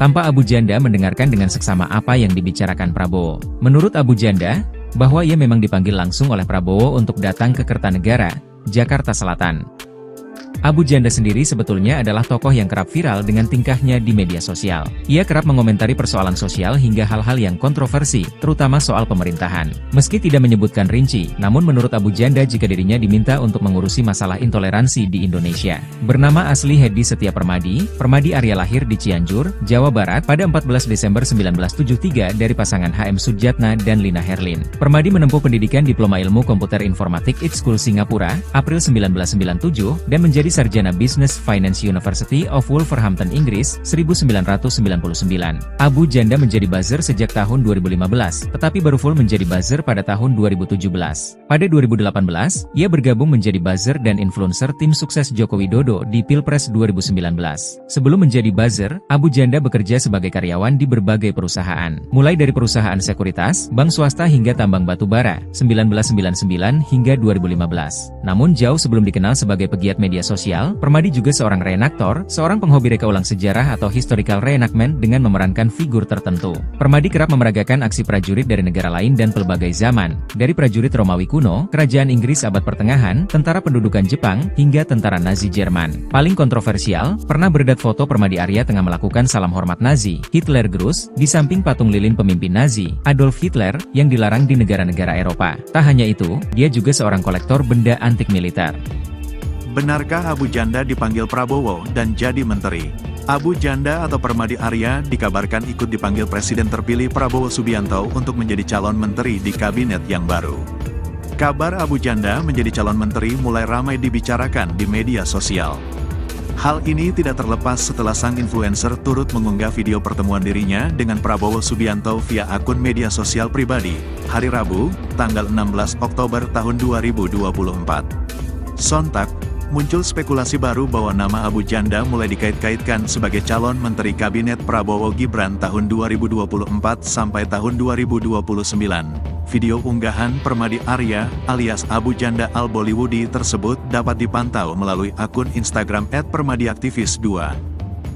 Tampak Abu Janda mendengarkan dengan seksama apa yang dibicarakan Prabowo. Menurut Abu Janda, bahwa ia memang dipanggil langsung oleh Prabowo untuk datang ke Kertanegara, Jakarta Selatan. Abu Janda sendiri sebetulnya adalah tokoh yang kerap viral dengan tingkahnya di media sosial. Ia kerap mengomentari persoalan sosial hingga hal-hal yang kontroversi, terutama soal pemerintahan. Meski tidak menyebutkan rinci, namun menurut Abu Janda jika dirinya diminta untuk mengurusi masalah intoleransi di Indonesia. Bernama asli Hedi Setia Permadi, Permadi Arya lahir di Cianjur, Jawa Barat pada 14 Desember 1973 dari pasangan HM Sujatna dan Lina Herlin. Permadi menempuh pendidikan Diploma Ilmu Komputer Informatik IT School Singapura, April 1997, dan menjadi sarjana Business Finance University of Wolverhampton, Inggris, 1999. Abu Janda menjadi buzzer sejak tahun 2015, tetapi baru full menjadi buzzer pada tahun 2017. Pada 2018, ia bergabung menjadi buzzer dan influencer tim sukses Joko Widodo di Pilpres 2019. Sebelum menjadi buzzer, Abu Janda bekerja sebagai karyawan di berbagai perusahaan, mulai dari perusahaan sekuritas, bank swasta hingga tambang batu bara, 1999 hingga 2015. Namun jauh sebelum dikenal sebagai pegiat media sosial, sosial, Permadi juga seorang reenaktor, seorang penghobi reka ulang sejarah atau historical reenactment dengan memerankan figur tertentu. Permadi kerap memeragakan aksi prajurit dari negara lain dan pelbagai zaman, dari prajurit Romawi kuno, kerajaan Inggris abad pertengahan, tentara pendudukan Jepang, hingga tentara Nazi Jerman. Paling kontroversial, pernah beredar foto Permadi Arya tengah melakukan salam hormat Nazi, Hitler Gruß, di samping patung lilin pemimpin Nazi, Adolf Hitler, yang dilarang di negara-negara Eropa. Tak hanya itu, dia juga seorang kolektor benda antik militer. Benarkah Abu Janda dipanggil Prabowo dan jadi menteri? Abu Janda atau Permadi Arya dikabarkan ikut dipanggil Presiden terpilih Prabowo Subianto untuk menjadi calon menteri di kabinet yang baru. Kabar Abu Janda menjadi calon menteri mulai ramai dibicarakan di media sosial. Hal ini tidak terlepas setelah sang influencer turut mengunggah video pertemuan dirinya dengan Prabowo Subianto via akun media sosial pribadi, hari Rabu, tanggal 16 Oktober tahun 2024. Sontak, muncul spekulasi baru bahwa nama Abu Janda mulai dikait-kaitkan sebagai calon menteri kabinet Prabowo Gibran tahun 2024 sampai tahun 2029. Video unggahan Permadi Arya alias Abu Janda Al-Bollywoodi tersebut dapat dipantau melalui akun Instagram @permadiaktivis2.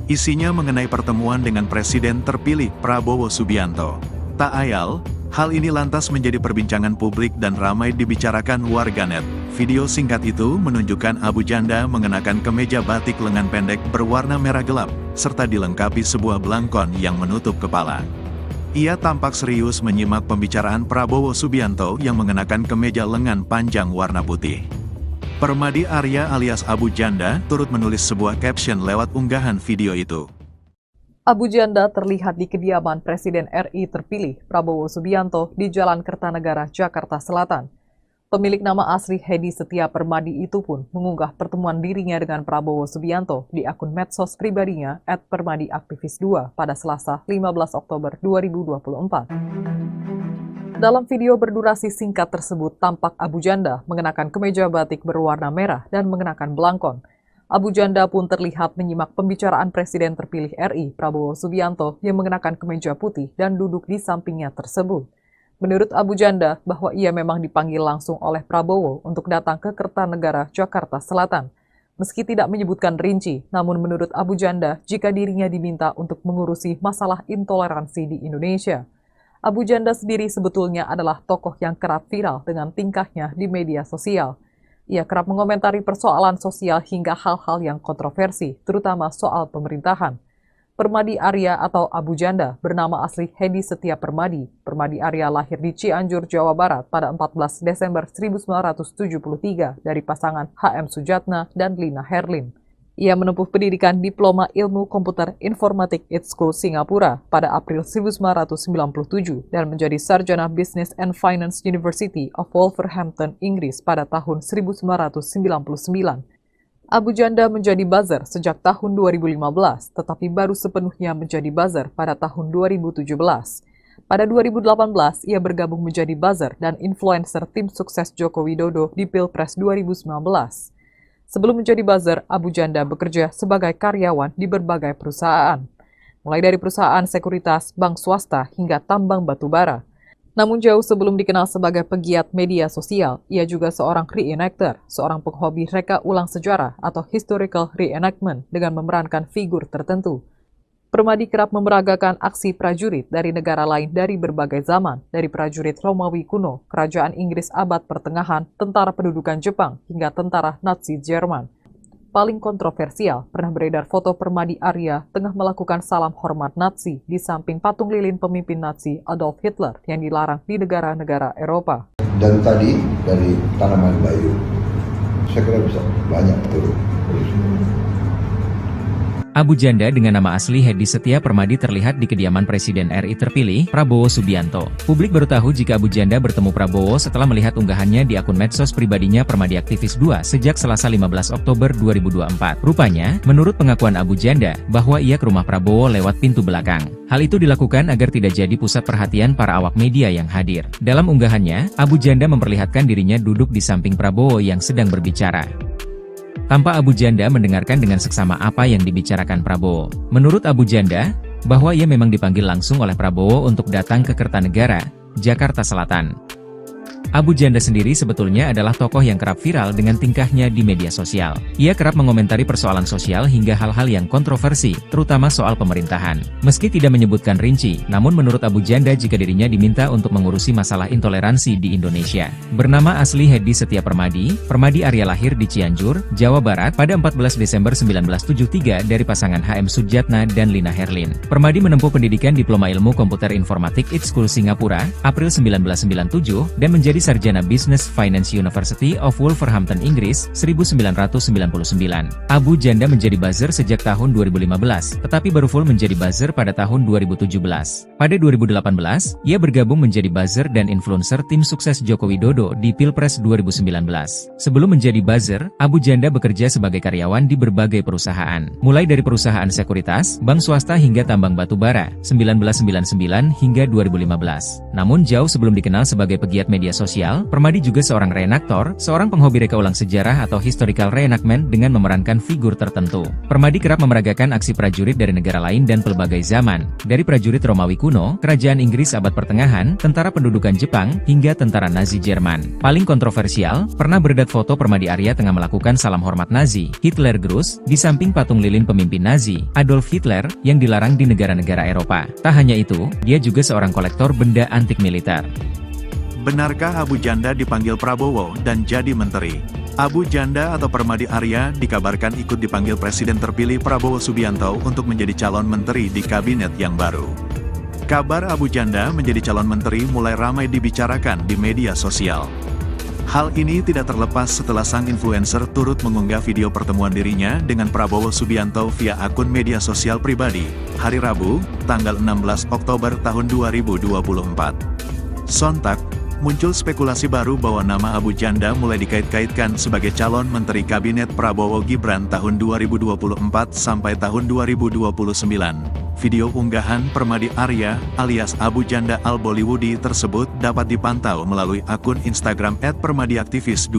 Isinya mengenai pertemuan dengan Presiden terpilih Prabowo Subianto. Tak ayal, hal ini lantas menjadi perbincangan publik dan ramai dibicarakan warganet. Video singkat itu menunjukkan Abu Janda mengenakan kemeja batik lengan pendek berwarna merah gelap, serta dilengkapi sebuah belangkon yang menutup kepala. Ia tampak serius menyimak pembicaraan Prabowo Subianto yang mengenakan kemeja lengan panjang warna putih. Permadi Arya alias Abu Janda turut menulis sebuah caption lewat unggahan video itu. Abu Janda terlihat di kediaman Presiden RI terpilih Prabowo Subianto di Jalan Kertanegara, Jakarta Selatan. Pemilik nama asli Hedi Setia Permadi itu pun mengunggah pertemuan dirinya dengan Prabowo Subianto di akun medsos pribadinya @permadiaktivis2 pada Selasa 15 Oktober 2024. Dalam video berdurasi singkat tersebut tampak Abu Janda mengenakan kemeja batik berwarna merah dan mengenakan belangkon. Abu Janda pun terlihat menyimak pembicaraan Presiden terpilih RI Prabowo Subianto yang mengenakan kemeja putih dan duduk di sampingnya tersebut. Menurut Abu Janda, bahwa ia memang dipanggil langsung oleh Prabowo untuk datang ke Kertanegara, Jakarta Selatan. Meski tidak menyebutkan rinci, namun menurut Abu Janda, jika dirinya diminta untuk mengurusi masalah intoleransi di Indonesia. Abu Janda sendiri sebetulnya adalah tokoh yang kerap viral dengan tingkahnya di media sosial. Ia kerap mengomentari persoalan sosial hingga hal-hal yang kontroversi, terutama soal pemerintahan. Permadi Arya atau Abu Janda bernama asli Hedi Setia Permadi. Permadi Arya lahir di Cianjur, Jawa Barat pada 14 Desember 1973 dari pasangan HM Sujatna dan Lina Herlin. Ia menempuh pendidikan Diploma Ilmu Komputer Informatik ITSCO Singapura pada April 1997 dan menjadi sarjana Business and Finance University of Wolverhampton, Inggris pada tahun 1999. Abu Janda menjadi buzzer sejak tahun 2015, tetapi baru sepenuhnya menjadi buzzer pada tahun 2017. Pada 2018, ia bergabung menjadi buzzer dan influencer tim sukses Joko Widodo di Pilpres 2019. Sebelum menjadi buzzer, Abu Janda bekerja sebagai karyawan di berbagai perusahaan, mulai dari perusahaan sekuritas, bank swasta, hingga tambang batu bara. Namun jauh sebelum dikenal sebagai pegiat media sosial, ia juga seorang reenactor, seorang penghobi reka ulang sejarah atau historical reenactment dengan memerankan figur tertentu. Permadi kerap memeragakan aksi prajurit dari negara lain dari berbagai zaman, dari prajurit Romawi kuno, kerajaan Inggris abad pertengahan, tentara pendudukan Jepang, hingga tentara Nazi Jerman. Paling kontroversial, pernah beredar foto Permadi Arya tengah melakukan salam hormat Nazi di samping patung lilin pemimpin Nazi Adolf Hitler yang dilarang di negara-negara Eropa. Dan tadi dari tanaman bayu, saya kira bisa banyak turun. Abu Janda dengan nama asli Hedi Setia Permadi terlihat di kediaman Presiden RI terpilih, Prabowo Subianto. Publik baru tahu jika Abu Janda bertemu Prabowo setelah melihat unggahannya di akun medsos pribadinya Permadiaktivis2 sejak Selasa 15 Oktober 2024. Rupanya, menurut pengakuan Abu Janda, bahwa ia ke rumah Prabowo lewat pintu belakang. Hal itu dilakukan agar tidak jadi pusat perhatian para awak media yang hadir. Dalam unggahannya, Abu Janda memperlihatkan dirinya duduk di samping Prabowo yang sedang berbicara. Tanpa Abu Janda mendengarkan dengan seksama apa yang dibicarakan Prabowo. Menurut Abu Janda, bahwa ia memang dipanggil langsung oleh Prabowo untuk datang ke Kertanegara, Jakarta Selatan. Abu Janda sendiri sebetulnya adalah tokoh yang kerap viral dengan tingkahnya di media sosial. Ia kerap mengomentari persoalan sosial hingga hal-hal yang kontroversi, terutama soal pemerintahan. Meski tidak menyebutkan rinci, namun menurut Abu Janda jika dirinya diminta untuk mengurusi masalah intoleransi di Indonesia. Bernama asli Hedi Setia Permadi, Permadi Arya lahir di Cianjur, Jawa Barat pada 14 Desember 1973 dari pasangan HM Sujatna dan Lina Herlin. Permadi menempuh pendidikan Diploma Ilmu Komputer Informatik IT School Singapura, April 1997, dan menjadi sarjana Business Finance University of Wolverhampton, Inggris, 1999. Abu Janda menjadi buzzer sejak tahun 2015, tetapi baru full menjadi buzzer pada tahun 2017. Pada 2018, ia bergabung menjadi buzzer dan influencer tim sukses Joko Widodo di Pilpres 2019. Sebelum menjadi buzzer, Abu Janda bekerja sebagai karyawan di berbagai perusahaan, mulai dari perusahaan sekuritas, bank swasta hingga tambang batu bara, 1999 hingga 2015. Namun jauh sebelum dikenal sebagai pegiat media sosial, Permadi juga seorang reenaktor, seorang penghobi reka ulang sejarah atau historical reenactment dengan memerankan figur tertentu. Permadi kerap memeragakan aksi prajurit dari negara lain dan pelbagai zaman, dari prajurit Romawi kuno, kerajaan Inggris abad pertengahan, tentara pendudukan Jepang, hingga tentara Nazi Jerman. Paling kontroversial, pernah beredar foto Permadi Arya tengah melakukan salam hormat Nazi, Hitler Gruß, di samping patung lilin pemimpin Nazi, Adolf Hitler, yang dilarang di negara-negara Eropa. Tak hanya itu, dia juga seorang kolektor benda antik militer. Benarkah Abu Janda dipanggil Prabowo dan jadi menteri? Abu Janda atau Permadi Arya dikabarkan ikut dipanggil Presiden terpilih Prabowo Subianto untuk menjadi calon menteri di kabinet yang baru. Kabar Abu Janda menjadi calon menteri mulai ramai dibicarakan di media sosial. Hal ini tidak terlepas setelah sang influencer turut mengunggah video pertemuan dirinya dengan Prabowo Subianto via akun media sosial pribadi, hari Rabu, tanggal 16 Oktober tahun 2024. Sontak, muncul spekulasi baru bahwa nama Abu Janda mulai dikait-kaitkan sebagai calon Menteri Kabinet Prabowo Gibran tahun 2024 sampai tahun 2029. Video unggahan Permadi Arya alias Abu Janda Al-Bollywoodi tersebut dapat dipantau melalui akun Instagram @permadiaktivis2.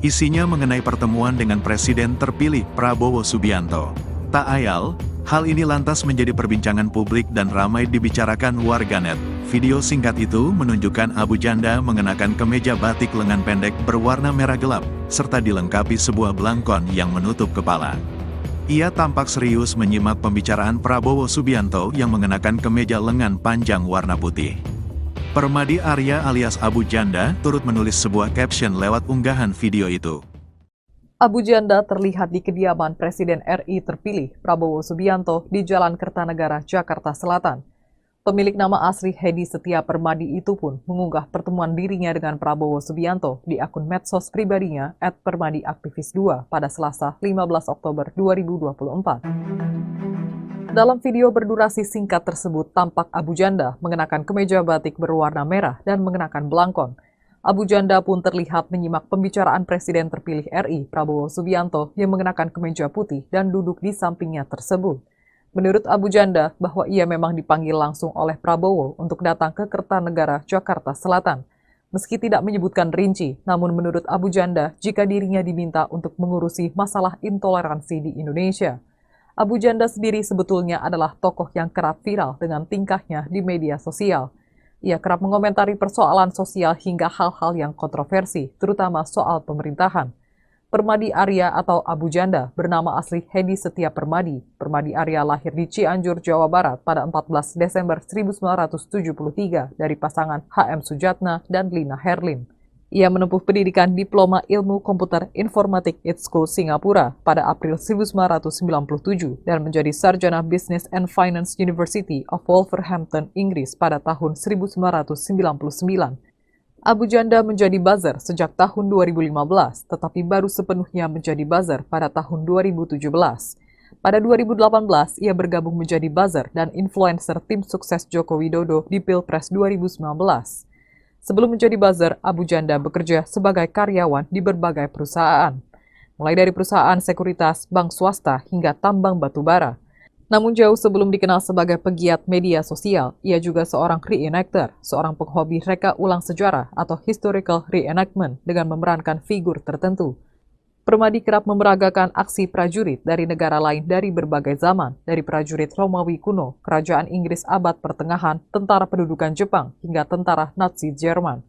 Isinya mengenai pertemuan dengan Presiden terpilih Prabowo Subianto. Tak ayal, hal ini lantas menjadi perbincangan publik dan ramai dibicarakan warganet. Video singkat itu menunjukkan Abu Janda mengenakan kemeja batik lengan pendek berwarna merah gelap, serta dilengkapi sebuah belangkon yang menutup kepala. Ia tampak serius menyimak pembicaraan Prabowo Subianto yang mengenakan kemeja lengan panjang warna putih. Permadi Arya alias Abu Janda turut menulis sebuah caption lewat unggahan video itu. Abu Janda terlihat di kediaman Presiden RI terpilih Prabowo Subianto di Jalan Kertanegara, Jakarta Selatan. Pemilik nama asli Hedi Setia Permadi itu pun mengunggah pertemuan dirinya dengan Prabowo Subianto di akun medsos pribadinya @permadiaktivis2 pada Selasa 15 Oktober 2024. Dalam video berdurasi singkat tersebut tampak Abu Janda mengenakan kemeja batik berwarna merah dan mengenakan belangkon. Abu Janda pun terlihat menyimak pembicaraan Presiden terpilih RI Prabowo Subianto yang mengenakan kemeja putih dan duduk di sampingnya tersebut. Menurut Abu Janda, bahwa ia memang dipanggil langsung oleh Prabowo untuk datang ke Kertanegara, Jakarta Selatan. Meski tidak menyebutkan rinci, namun menurut Abu Janda, jika dirinya diminta untuk mengurusi masalah intoleransi di Indonesia. Abu Janda sendiri sebetulnya adalah tokoh yang kerap viral dengan tingkahnya di media sosial. Ia kerap mengomentari persoalan sosial hingga hal-hal yang kontroversi, terutama soal pemerintahan. Permadi Arya atau Abu Janda bernama asli Hedi Setia Permadi. Permadi Arya lahir di Cianjur, Jawa Barat pada 14 Desember 1973 dari pasangan HM Sujatna dan Lina Herlin. Ia menempuh pendidikan Diploma Ilmu Komputer Informatik IT School Singapura pada April 1997 dan menjadi sarjana Business and Finance University of Wolverhampton, Inggris pada tahun 1999. Abu Janda menjadi buzzer sejak tahun 2015, tetapi baru sepenuhnya menjadi buzzer pada tahun 2017. Pada 2018, ia bergabung menjadi buzzer dan influencer tim sukses Joko Widodo di Pilpres 2019. Sebelum menjadi buzzer, Abu Janda bekerja sebagai karyawan di berbagai perusahaan, mulai dari perusahaan sekuritas, bank swasta, hingga tambang batu bara. Namun jauh sebelum dikenal sebagai pegiat media sosial, ia juga seorang reenactor, seorang penghobi reka ulang sejarah atau historical reenactment dengan memerankan figur tertentu. Permadi kerap memeragakan aksi prajurit dari negara lain dari berbagai zaman, dari prajurit Romawi kuno, kerajaan Inggris abad pertengahan, tentara pendudukan Jepang, hingga tentara Nazi Jerman.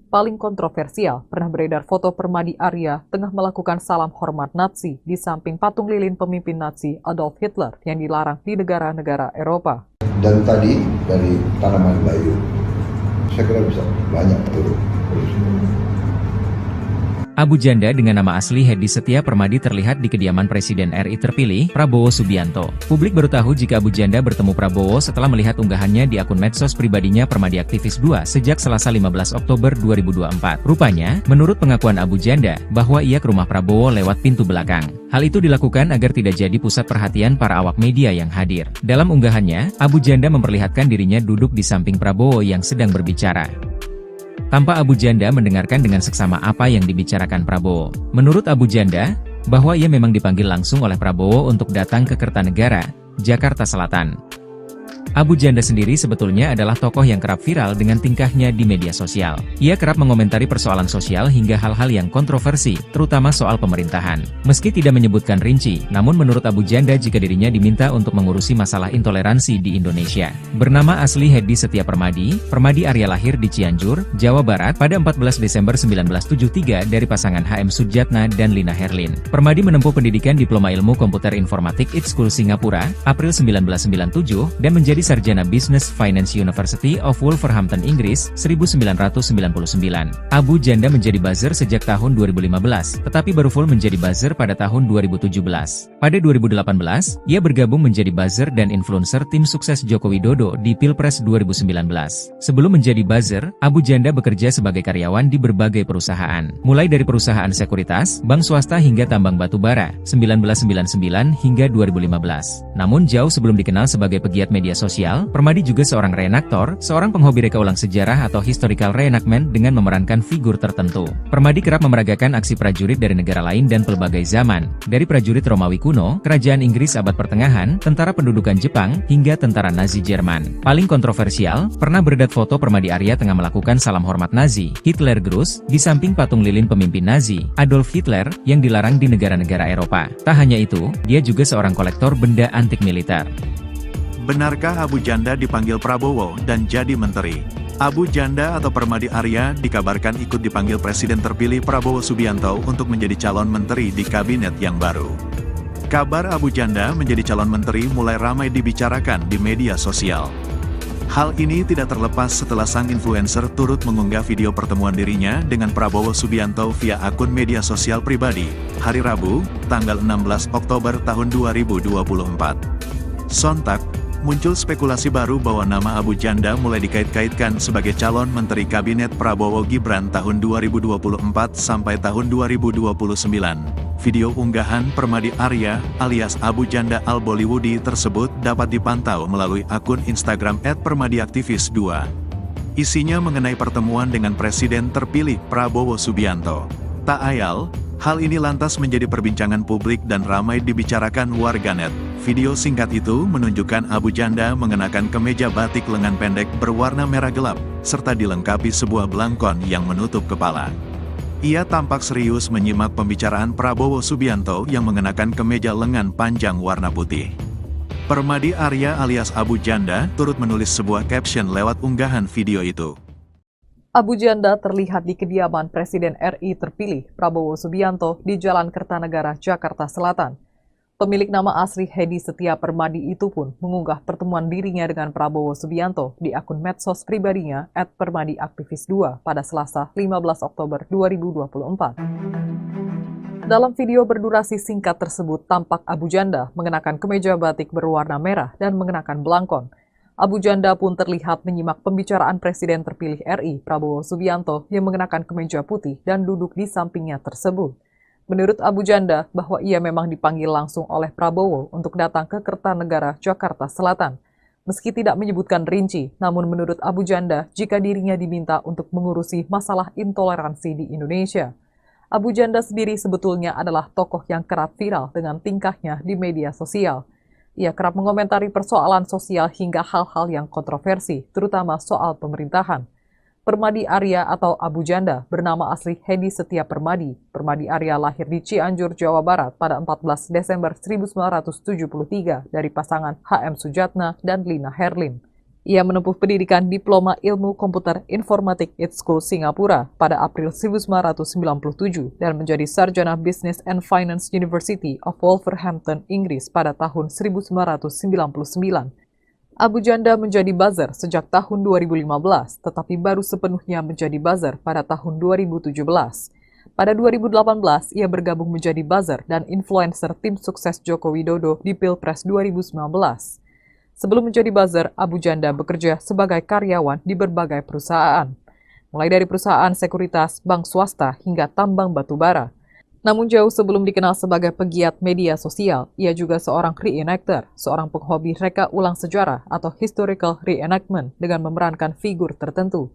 Paling kontroversial, pernah beredar foto Permadi Arya tengah melakukan salam hormat Nazi di samping patung lilin pemimpin Nazi Adolf Hitler yang dilarang di negara-negara Eropa. Dan tadi dari tanaman bayu, saya kira bisa banyak turun. Abu Janda dengan nama asli Hedi Setia Permadi terlihat di kediaman Presiden RI terpilih, Prabowo Subianto. Publik baru tahu jika Abu Janda bertemu Prabowo setelah melihat unggahannya di akun medsos pribadinya Permadi Aktivis 2 sejak Selasa 15 Oktober 2024. Rupanya, menurut pengakuan Abu Janda, bahwa ia ke rumah Prabowo lewat pintu belakang. Hal itu dilakukan agar tidak jadi pusat perhatian para awak media yang hadir. Dalam unggahannya, Abu Janda memperlihatkan dirinya duduk di samping Prabowo yang sedang berbicara. Tanpa Abu Janda mendengarkan dengan seksama apa yang dibicarakan Prabowo. Menurut Abu Janda, bahwa ia memang dipanggil langsung oleh Prabowo untuk datang ke Kertanegara, Jakarta Selatan. Abu Janda sendiri sebetulnya adalah tokoh yang kerap viral dengan tingkahnya di media sosial. Ia kerap mengomentari persoalan sosial hingga hal-hal yang kontroversi, terutama soal pemerintahan. Meski tidak menyebutkan rinci, namun menurut Abu Janda jika dirinya diminta untuk mengurusi masalah intoleransi di Indonesia. Bernama asli Hedi Setia Permadi, Permadi Arya lahir di Cianjur, Jawa Barat pada 14 Desember 1973 dari pasangan HM Sujatna dan Lina Herlin. Permadi menempuh pendidikan Diploma Ilmu Komputer Informatik IT School Singapura, April 1997, dan menjadi sarjana Business Finance University of Wolverhampton, Inggris, 1999. Abu Janda menjadi buzzer sejak tahun 2015, tetapi baru full menjadi buzzer pada tahun 2017. Pada 2018, ia bergabung menjadi buzzer dan influencer tim sukses Joko Widodo di Pilpres 2019. Sebelum menjadi buzzer, Abu Janda bekerja sebagai karyawan di berbagai perusahaan, mulai dari perusahaan sekuritas, bank swasta hingga tambang batu bara, 1999 hingga 2015. Namun jauh sebelum dikenal sebagai pegiat media sosial, Permadi juga seorang reenaktor, seorang penghobi reka ulang sejarah atau historical reenactment dengan memerankan figur tertentu. Permadi kerap memeragakan aksi prajurit dari negara lain dan pelbagai zaman, dari prajurit Romawi kuno, kerajaan Inggris abad pertengahan, tentara pendudukan Jepang, hingga tentara Nazi Jerman. Paling kontroversial, pernah beredar foto Permadi Arya tengah melakukan salam hormat Nazi, Hitler Gruß, di samping patung lilin pemimpin Nazi, Adolf Hitler, yang dilarang di negara-negara Eropa. Tak hanya itu, dia juga seorang kolektor benda antik militer. Benarkah Abu Janda dipanggil Prabowo dan jadi menteri? Abu Janda atau Permadi Arya dikabarkan ikut dipanggil Presiden terpilih Prabowo Subianto untuk menjadi calon menteri di kabinet yang baru. Kabar Abu Janda menjadi calon menteri mulai ramai dibicarakan di media sosial. Hal ini tidak terlepas setelah sang influencer turut mengunggah video pertemuan dirinya dengan Prabowo Subianto via akun media sosial pribadi, hari Rabu, tanggal 16 Oktober tahun 2024. Sontak, muncul spekulasi baru bahwa nama Abu Janda mulai dikait-kaitkan sebagai calon Menteri Kabinet Prabowo Gibran tahun 2024 sampai tahun 2029. Video unggahan Permadi Arya alias Abu Janda Al-Bollywoodi tersebut dapat dipantau melalui akun Instagram @permadiaktivis2. Isinya mengenai pertemuan dengan Presiden terpilih Prabowo Subianto. Tak ayal, hal ini lantas menjadi perbincangan publik dan ramai dibicarakan warganet. Video singkat itu menunjukkan Abu Janda mengenakan kemeja batik lengan pendek berwarna merah gelap, serta dilengkapi sebuah belangkon yang menutup kepala. Ia tampak serius menyimak pembicaraan Prabowo Subianto yang mengenakan kemeja lengan panjang warna putih. Permadi Arya alias Abu Janda turut menulis sebuah caption lewat unggahan video itu. Abu Janda terlihat di kediaman Presiden RI terpilih Prabowo Subianto di Jalan Kertanegara, Jakarta Selatan. Pemilik nama asli Hedi Setia Permadi itu pun mengunggah pertemuan dirinya dengan Prabowo Subianto di akun medsos pribadinya @permadiaktivis2 pada Selasa 15 Oktober 2024. Dalam video berdurasi singkat tersebut tampak Abu Janda mengenakan kemeja batik berwarna merah dan mengenakan belangkon. Abu Janda pun terlihat menyimak pembicaraan Presiden terpilih RI Prabowo Subianto yang mengenakan kemeja putih dan duduk di sampingnya tersebut. Menurut Abu Janda, bahwa ia memang dipanggil langsung oleh Prabowo untuk datang ke Kertanegara, Jakarta Selatan. Meski tidak menyebutkan rinci, namun menurut Abu Janda, jika dirinya diminta untuk mengurusi masalah intoleransi di Indonesia. Abu Janda sendiri sebetulnya adalah tokoh yang kerap viral dengan tingkahnya di media sosial. Ia kerap mengomentari persoalan sosial hingga hal-hal yang kontroversi, terutama soal pemerintahan. Permadi Arya atau Abu Janda bernama asli Hedi Setia Permadi. Permadi Arya lahir di Cianjur, Jawa Barat pada 14 Desember 1973 dari pasangan HM Sujatna dan Lina Herlin. Ia menempuh pendidikan Diploma Ilmu Komputer Informatik ITSCO Singapura pada April 1997 dan menjadi sarjana Business and Finance University of Wolverhampton, Inggris pada tahun 1999. Abu Janda menjadi buzzer sejak tahun 2015, tetapi baru sepenuhnya menjadi buzzer pada tahun 2017. Pada 2018, ia bergabung menjadi buzzer dan influencer tim sukses Joko Widodo di Pilpres 2019. Sebelum menjadi buzzer, Abu Janda bekerja sebagai karyawan di berbagai perusahaan, mulai dari perusahaan sekuritas, bank swasta, hingga tambang batu bara. Namun jauh sebelum dikenal sebagai pegiat media sosial, ia juga seorang reenactor, seorang penghobi reka ulang sejarah atau historical reenactment dengan memerankan figur tertentu.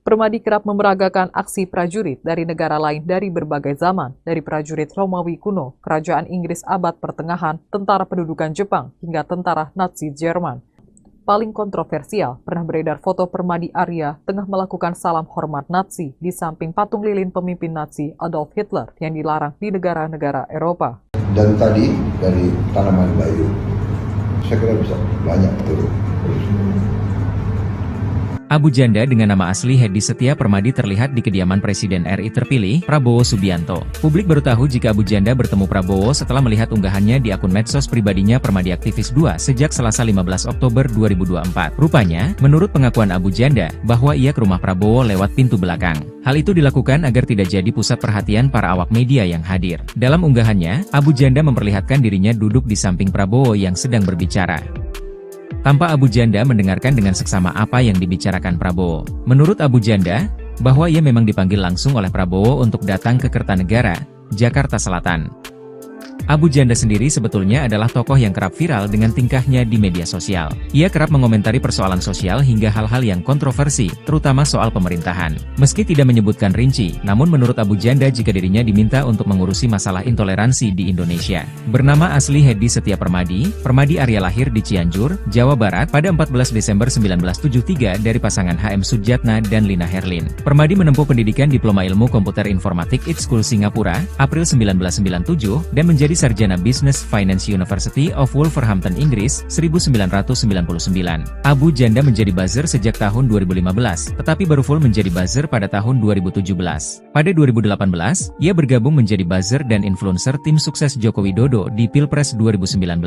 Permadi kerap memeragakan aksi prajurit dari negara lain dari berbagai zaman, dari prajurit Romawi kuno, kerajaan Inggris abad pertengahan, tentara pendudukan Jepang, hingga tentara Nazi Jerman. Paling kontroversial, pernah beredar foto Permadi Arya tengah melakukan salam hormat Nazi di samping patung lilin pemimpin Nazi Adolf Hitler yang dilarang di negara-negara Eropa. Dan tadi dari tanaman bayu, saya kira bisa banyak turun. Abu Janda dengan nama asli Hedi Setia Permadi terlihat di kediaman Presiden RI terpilih, Prabowo Subianto. Publik baru tahu jika Abu Janda bertemu Prabowo setelah melihat unggahannya di akun medsos pribadinya Permadi Aktivis 2 sejak Selasa 15 Oktober 2024. Rupanya, menurut pengakuan Abu Janda, bahwa ia ke rumah Prabowo lewat pintu belakang. Hal itu dilakukan agar tidak jadi pusat perhatian para awak media yang hadir. Dalam unggahannya, Abu Janda memperlihatkan dirinya duduk di samping Prabowo yang sedang berbicara. Tanpa Abu Janda mendengarkan dengan seksama apa yang dibicarakan Prabowo. Menurut Abu Janda, bahwa ia memang dipanggil langsung oleh Prabowo untuk datang ke Kertanegara, Jakarta Selatan. Abu Janda sendiri sebetulnya adalah tokoh yang kerap viral dengan tingkahnya di media sosial. Ia kerap mengomentari persoalan sosial hingga hal-hal yang kontroversi, terutama soal pemerintahan. Meski tidak menyebutkan rinci, namun menurut Abu Janda jika dirinya diminta untuk mengurusi masalah intoleransi di Indonesia. Bernama asli Hedi Setia Permadi, Permadi Arya lahir di Cianjur, Jawa Barat pada 14 Desember 1973 dari pasangan HM Sudjatna dan Lina Herlin. Permadi menempuh pendidikan Diploma Ilmu Komputer Informatik ITSCO Singapura, April 1997, dan menjadi sarjana Business Finance University of Wolverhampton, Inggris, 1999. Abu Janda menjadi buzzer sejak tahun 2015, tetapi baru full menjadi buzzer pada tahun 2017. Pada 2018, ia bergabung menjadi buzzer dan influencer tim sukses Joko Widodo di Pilpres 2019.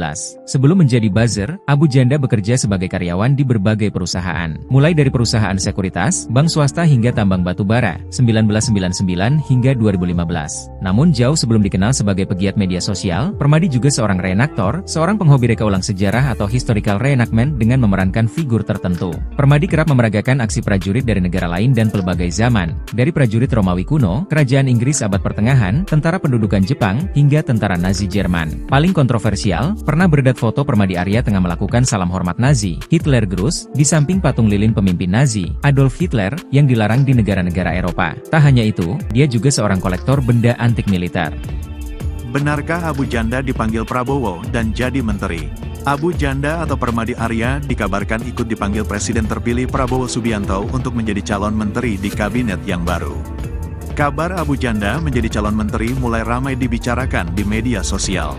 Sebelum menjadi buzzer, Abu Janda bekerja sebagai karyawan di berbagai perusahaan, mulai dari perusahaan sekuritas, bank swasta hingga tambang batu bara, 1999 hingga 2015. Namun jauh sebelum dikenal sebagai pegiat media sosial, Permadi juga seorang reenaktor, seorang penghobi reka ulang sejarah atau historical reenactment dengan memerankan figur tertentu. Permadi kerap memeragakan aksi prajurit dari negara lain dan pelbagai zaman, dari prajurit Romawi kuno, kerajaan Inggris abad pertengahan, tentara pendudukan Jepang, hingga tentara Nazi Jerman. Paling kontroversial, pernah beredar foto Permadi Arya tengah melakukan salam hormat Nazi, Hitler Gruß, di samping patung lilin pemimpin Nazi, Adolf Hitler, yang dilarang di negara-negara Eropa. Tak hanya itu, dia juga seorang kolektor benda antik militer. Benarkah Abu Janda dipanggil Prabowo dan jadi menteri? Abu Janda atau Permadi Arya dikabarkan ikut dipanggil Presiden terpilih Prabowo Subianto untuk menjadi calon menteri di kabinet yang baru. Kabar Abu Janda menjadi calon menteri mulai ramai dibicarakan di media sosial.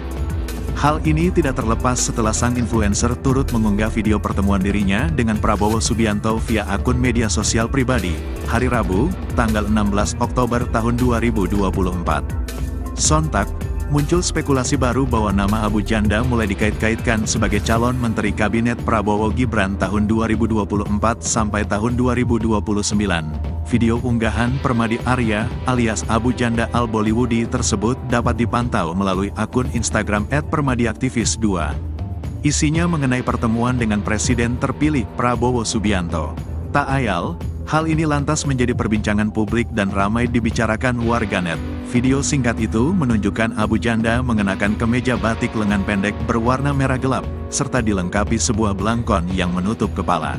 Hal ini tidak terlepas setelah sang influencer turut mengunggah video pertemuan dirinya dengan Prabowo Subianto via akun media sosial pribadi, hari Rabu, tanggal 16 Oktober tahun 2024. Sontak, muncul spekulasi baru bahwa nama Abu Janda mulai dikait-kaitkan sebagai calon Menteri Kabinet Prabowo Gibran tahun 2024 sampai tahun 2029. Video unggahan Permadi Arya alias Abu Janda Al-Bollywoodi tersebut dapat dipantau melalui akun Instagram @permadiaktivis2. Isinya mengenai pertemuan dengan Presiden terpilih Prabowo Subianto. Tak ayal, hal ini lantas menjadi perbincangan publik dan ramai dibicarakan warganet. Video singkat itu menunjukkan Abu Janda mengenakan kemeja batik lengan pendek berwarna merah gelap, serta dilengkapi sebuah belangkon yang menutup kepala.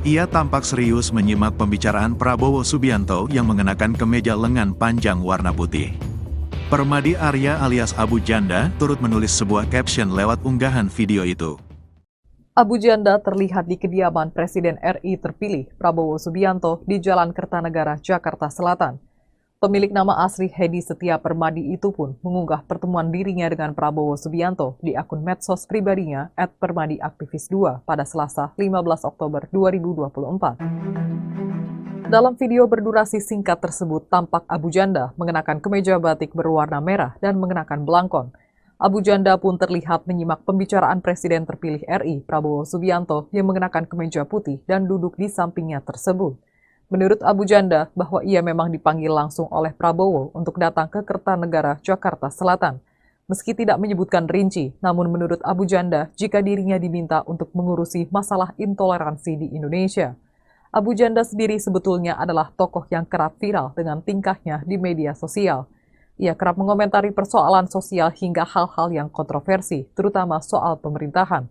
Ia tampak serius menyimak pembicaraan Prabowo Subianto yang mengenakan kemeja lengan panjang warna putih. Permadi Arya alias Abu Janda turut menulis sebuah caption lewat unggahan video itu. Abu Janda terlihat di kediaman Presiden RI terpilih Prabowo Subianto di Jalan Kertanegara, Jakarta Selatan. Pemilik nama asli Hedi Setia Permadi itu pun mengunggah pertemuan dirinya dengan Prabowo Subianto di akun medsos pribadinya @permadiaktivis2 pada Selasa 15 Oktober 2024. Dalam video berdurasi singkat tersebut tampak Abu Janda mengenakan kemeja batik berwarna merah dan mengenakan belangkon. Abu Janda pun terlihat menyimak pembicaraan Presiden terpilih RI Prabowo Subianto yang mengenakan kemeja putih dan duduk di sampingnya tersebut. Menurut Abu Janda, bahwa ia memang dipanggil langsung oleh Prabowo untuk datang ke Kertanegara, Jakarta Selatan. Meski tidak menyebutkan rinci, namun menurut Abu Janda, jika dirinya diminta untuk mengurusi masalah intoleransi di Indonesia. Abu Janda sendiri sebetulnya adalah tokoh yang kerap viral dengan tingkahnya di media sosial. Ia kerap mengomentari persoalan sosial hingga hal-hal yang kontroversi, terutama soal pemerintahan.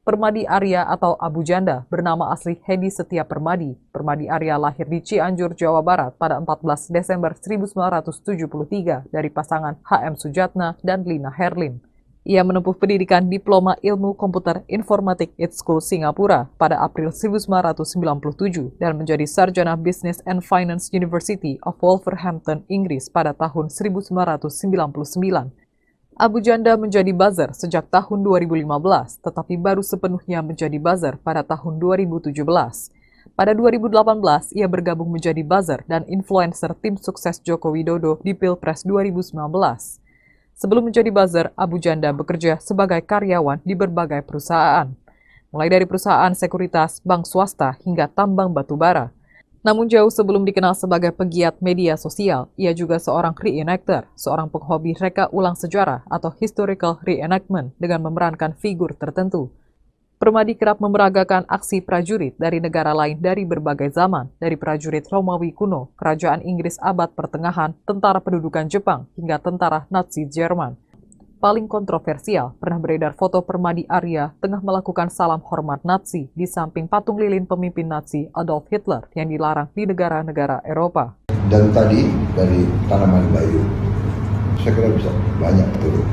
Permadi Arya atau Abu Janda bernama asli Hedi Setia Permadi. Permadi Arya lahir di Cianjur, Jawa Barat pada 14 Desember 1973 dari pasangan HM Sujatna dan Lina Herlin. Ia menempuh pendidikan Diploma Ilmu Komputer Informatik ITS School Singapura pada April 1997 dan menjadi sarjana Business and Finance University of Wolverhampton, Inggris pada tahun 1999. Abu Janda menjadi buzzer sejak tahun 2015, tetapi baru sepenuhnya menjadi buzzer pada tahun 2017. Pada 2018, ia bergabung menjadi buzzer dan influencer tim sukses Joko Widodo di Pilpres 2019. Sebelum menjadi buzzer, Abu Janda bekerja sebagai karyawan di berbagai perusahaan, mulai dari perusahaan sekuritas, bank swasta, hingga tambang batu bara. Namun jauh sebelum dikenal sebagai pegiat media sosial, ia juga seorang reenactor, seorang penghobi reka ulang sejarah atau historical reenactment dengan memerankan figur tertentu. Permadi kerap memeragakan aksi prajurit dari negara lain dari berbagai zaman, dari prajurit Romawi kuno, kerajaan Inggris abad pertengahan, tentara pendudukan Jepang, hingga tentara Nazi Jerman. Paling kontroversial, pernah beredar foto Permadi Arya tengah melakukan salam hormat Nazi di samping patung lilin pemimpin Nazi Adolf Hitler yang dilarang di negara-negara Eropa. Dan tadi dari tanaman kayu, saya kira bisa banyak turun.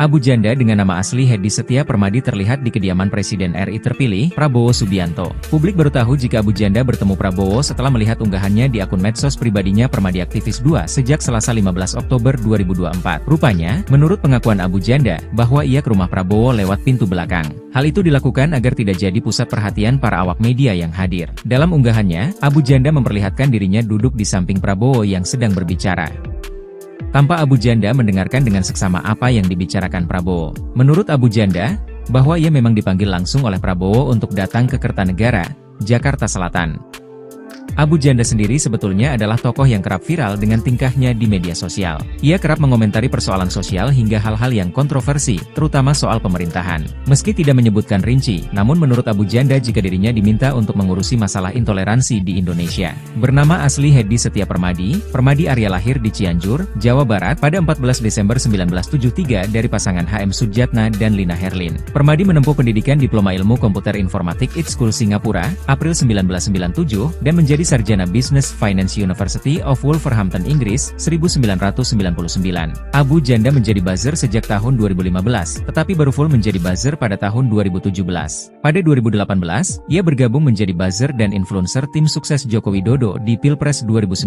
Abu Janda dengan nama asli Hedi Setia Permadi terlihat di kediaman Presiden RI terpilih, Prabowo Subianto. Publik baru tahu jika Abu Janda bertemu Prabowo setelah melihat unggahannya di akun medsos pribadinya Permadiaktivis2 sejak Selasa 15 Oktober 2024. Rupanya, menurut pengakuan Abu Janda, bahwa ia ke rumah Prabowo lewat pintu belakang. Hal itu dilakukan agar tidak jadi pusat perhatian para awak media yang hadir. Dalam unggahannya, Abu Janda memperlihatkan dirinya duduk di samping Prabowo yang sedang berbicara. Tanpa Abu Janda mendengarkan dengan seksama apa yang dibicarakan Prabowo. Menurut Abu Janda, bahwa ia memang dipanggil langsung oleh Prabowo untuk datang ke Kertanegara, Jakarta Selatan. Abu Janda sendiri sebetulnya adalah tokoh yang kerap viral dengan tingkahnya di media sosial. Ia kerap mengomentari persoalan sosial hingga hal-hal yang kontroversi, terutama soal pemerintahan. Meski tidak menyebutkan rinci, namun menurut Abu Janda jika dirinya diminta untuk mengurusi masalah intoleransi di Indonesia. Bernama asli Hedi Setia Permadi, Permadi Arya lahir di Cianjur, Jawa Barat pada 14 Desember 1973 dari pasangan HM Sujatna dan Lina Herlin. Permadi menempuh pendidikan Diploma Ilmu Komputer Informatik ITS School Singapura, April 1997, dan menjadi sarjana Business Finance University of Wolverhampton, Inggris, 1999. Abu Janda menjadi buzzer sejak tahun 2015, tetapi baru full menjadi buzzer pada tahun 2017. Pada 2018, ia bergabung menjadi buzzer dan influencer tim sukses Joko Widodo di Pilpres 2019.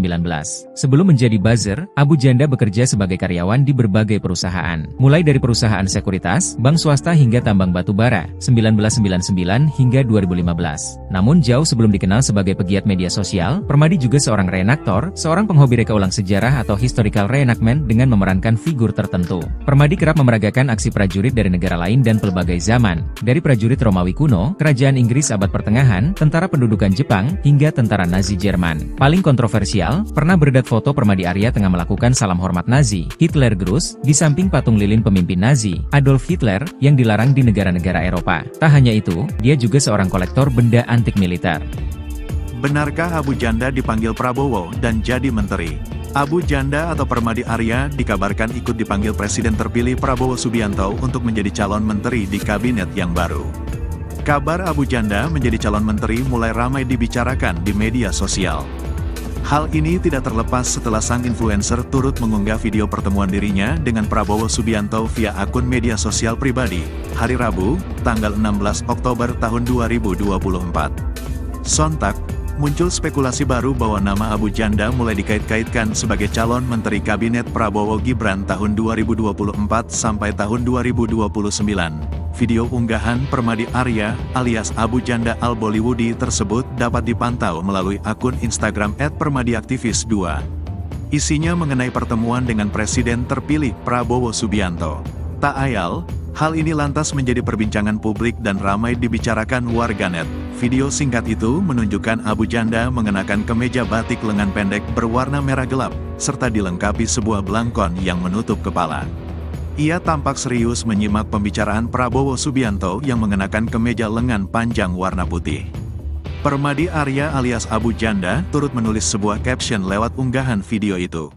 Sebelum menjadi buzzer, Abu Janda bekerja sebagai karyawan di berbagai perusahaan, mulai dari perusahaan sekuritas, bank swasta hingga tambang batu bara, 1999 hingga 2015. Namun jauh sebelum dikenal sebagai pegiat media sosial, Permadi juga seorang reenaktor, seorang penghobi reka ulang sejarah atau historical reenactment dengan memerankan figur tertentu. Permadi kerap memeragakan aksi prajurit dari negara lain dan pelbagai zaman, dari prajurit Romawi kuno, kerajaan Inggris abad pertengahan, tentara pendudukan Jepang, hingga tentara Nazi Jerman. Paling kontroversial, pernah beredar foto Permadi Arya tengah melakukan salam hormat Nazi, Hitler Gruß, di samping patung lilin pemimpin Nazi, Adolf Hitler, yang dilarang di negara-negara Eropa. Tak hanya itu, dia juga seorang kolektor benda antik militer. Benarkah Abu Janda dipanggil Prabowo dan jadi menteri? Abu Janda atau Permadi Arya dikabarkan ikut dipanggil Presiden terpilih Prabowo Subianto untuk menjadi calon menteri di kabinet yang baru. Kabar Abu Janda menjadi calon menteri mulai ramai dibicarakan di media sosial. Hal ini tidak terlepas setelah sang influencer turut mengunggah video pertemuan dirinya dengan Prabowo Subianto via akun media sosial pribadi, hari Rabu, tanggal 16 Oktober tahun 2024. Sontak, Muncul spekulasi baru bahwa nama Abu Janda mulai dikait-kaitkan sebagai calon Menteri Kabinet Prabowo Gibran tahun 2024 sampai tahun 2029. Video unggahan Permadi Arya alias Abu Janda Al-Bollywoodi tersebut dapat dipantau melalui akun Instagram @permadiaktivis2. Isinya mengenai pertemuan dengan Presiden terpilih Prabowo Subianto. Tak ayal, hal ini lantas menjadi perbincangan publik dan ramai dibicarakan warganet. Video singkat itu menunjukkan Abu Janda mengenakan kemeja batik lengan pendek berwarna merah gelap, serta dilengkapi sebuah belangkon yang menutup kepala. Ia tampak serius menyimak pembicaraan Prabowo Subianto yang mengenakan kemeja lengan panjang warna putih. Permadi Arya alias Abu Janda turut menulis sebuah caption lewat unggahan video itu.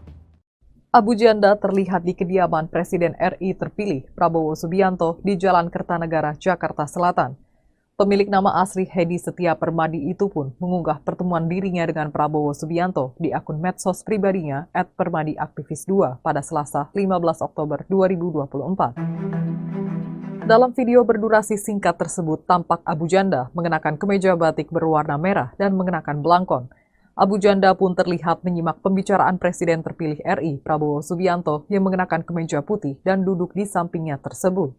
Abu Janda terlihat di kediaman Presiden RI terpilih Prabowo Subianto di Jalan Kertanegara, Jakarta Selatan. Pemilik nama asli Hedi Setia Permadi itu pun mengunggah pertemuan dirinya dengan Prabowo Subianto di akun medsos pribadinya @permadiaktivis2 pada Selasa 15 Oktober 2024. Dalam video berdurasi singkat tersebut tampak Abu Janda mengenakan kemeja batik berwarna merah dan mengenakan belangkon. Abu Janda pun terlihat menyimak pembicaraan Presiden terpilih RI Prabowo Subianto yang mengenakan kemeja putih dan duduk di sampingnya tersebut.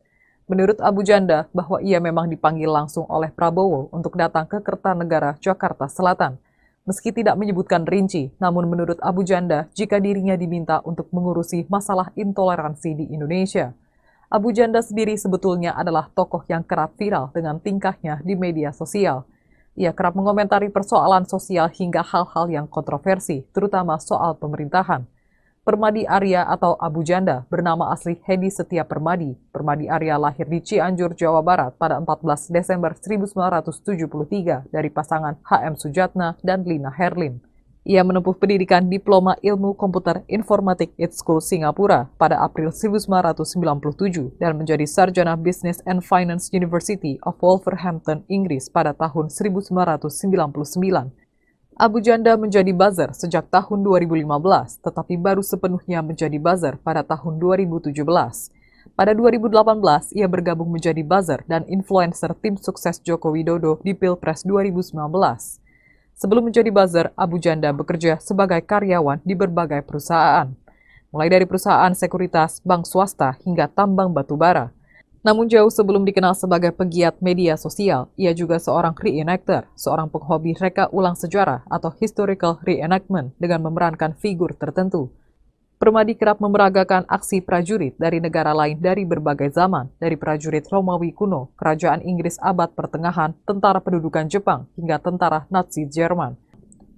Menurut Abu Janda, bahwa ia memang dipanggil langsung oleh Prabowo untuk datang ke Kertanegara, Jakarta Selatan. Meski tidak menyebutkan rinci, namun menurut Abu Janda, jika dirinya diminta untuk mengurusi masalah intoleransi di Indonesia. Abu Janda sendiri sebetulnya adalah tokoh yang kerap viral dengan tingkahnya di media sosial. Ia kerap mengomentari persoalan sosial hingga hal-hal yang kontroversi, terutama soal pemerintahan. Permadi Arya atau Abu Janda bernama asli Hedi Setia Permadi. Permadi Arya lahir di Cianjur, Jawa Barat pada 14 Desember 1973 dari pasangan HM Sujatna dan Lina Herlin. Ia menempuh pendidikan Diploma Ilmu Komputer Informatik IT School Singapura pada April 1997 dan menjadi sarjana Business and Finance University of Wolverhampton, Inggris pada tahun 1999. Abu Janda menjadi buzzer sejak tahun 2015, tetapi baru sepenuhnya menjadi buzzer pada tahun 2017. Pada 2018, ia bergabung menjadi buzzer dan influencer tim sukses Joko Widodo di Pilpres 2019. Sebelum menjadi buzzer, Abu Janda bekerja sebagai karyawan di berbagai perusahaan, mulai dari perusahaan sekuritas, bank swasta, hingga tambang batu bara. Namun jauh sebelum dikenal sebagai pegiat media sosial, ia juga seorang reenactor, seorang penghobi reka ulang sejarah atau historical reenactment dengan memerankan figur tertentu. Permadi kerap memeragakan aksi prajurit dari negara lain dari berbagai zaman, dari prajurit Romawi kuno, kerajaan Inggris abad pertengahan, tentara pendudukan Jepang, hingga tentara Nazi Jerman.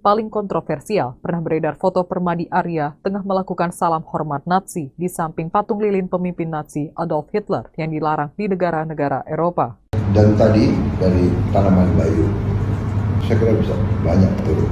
Paling kontroversial, pernah beredar foto Permadi Arya tengah melakukan salam hormat Nazi di samping patung lilin pemimpin Nazi Adolf Hitler yang dilarang di negara-negara Eropa. Dan tadi dari tanaman bayu, saya kira bisa banyak turun.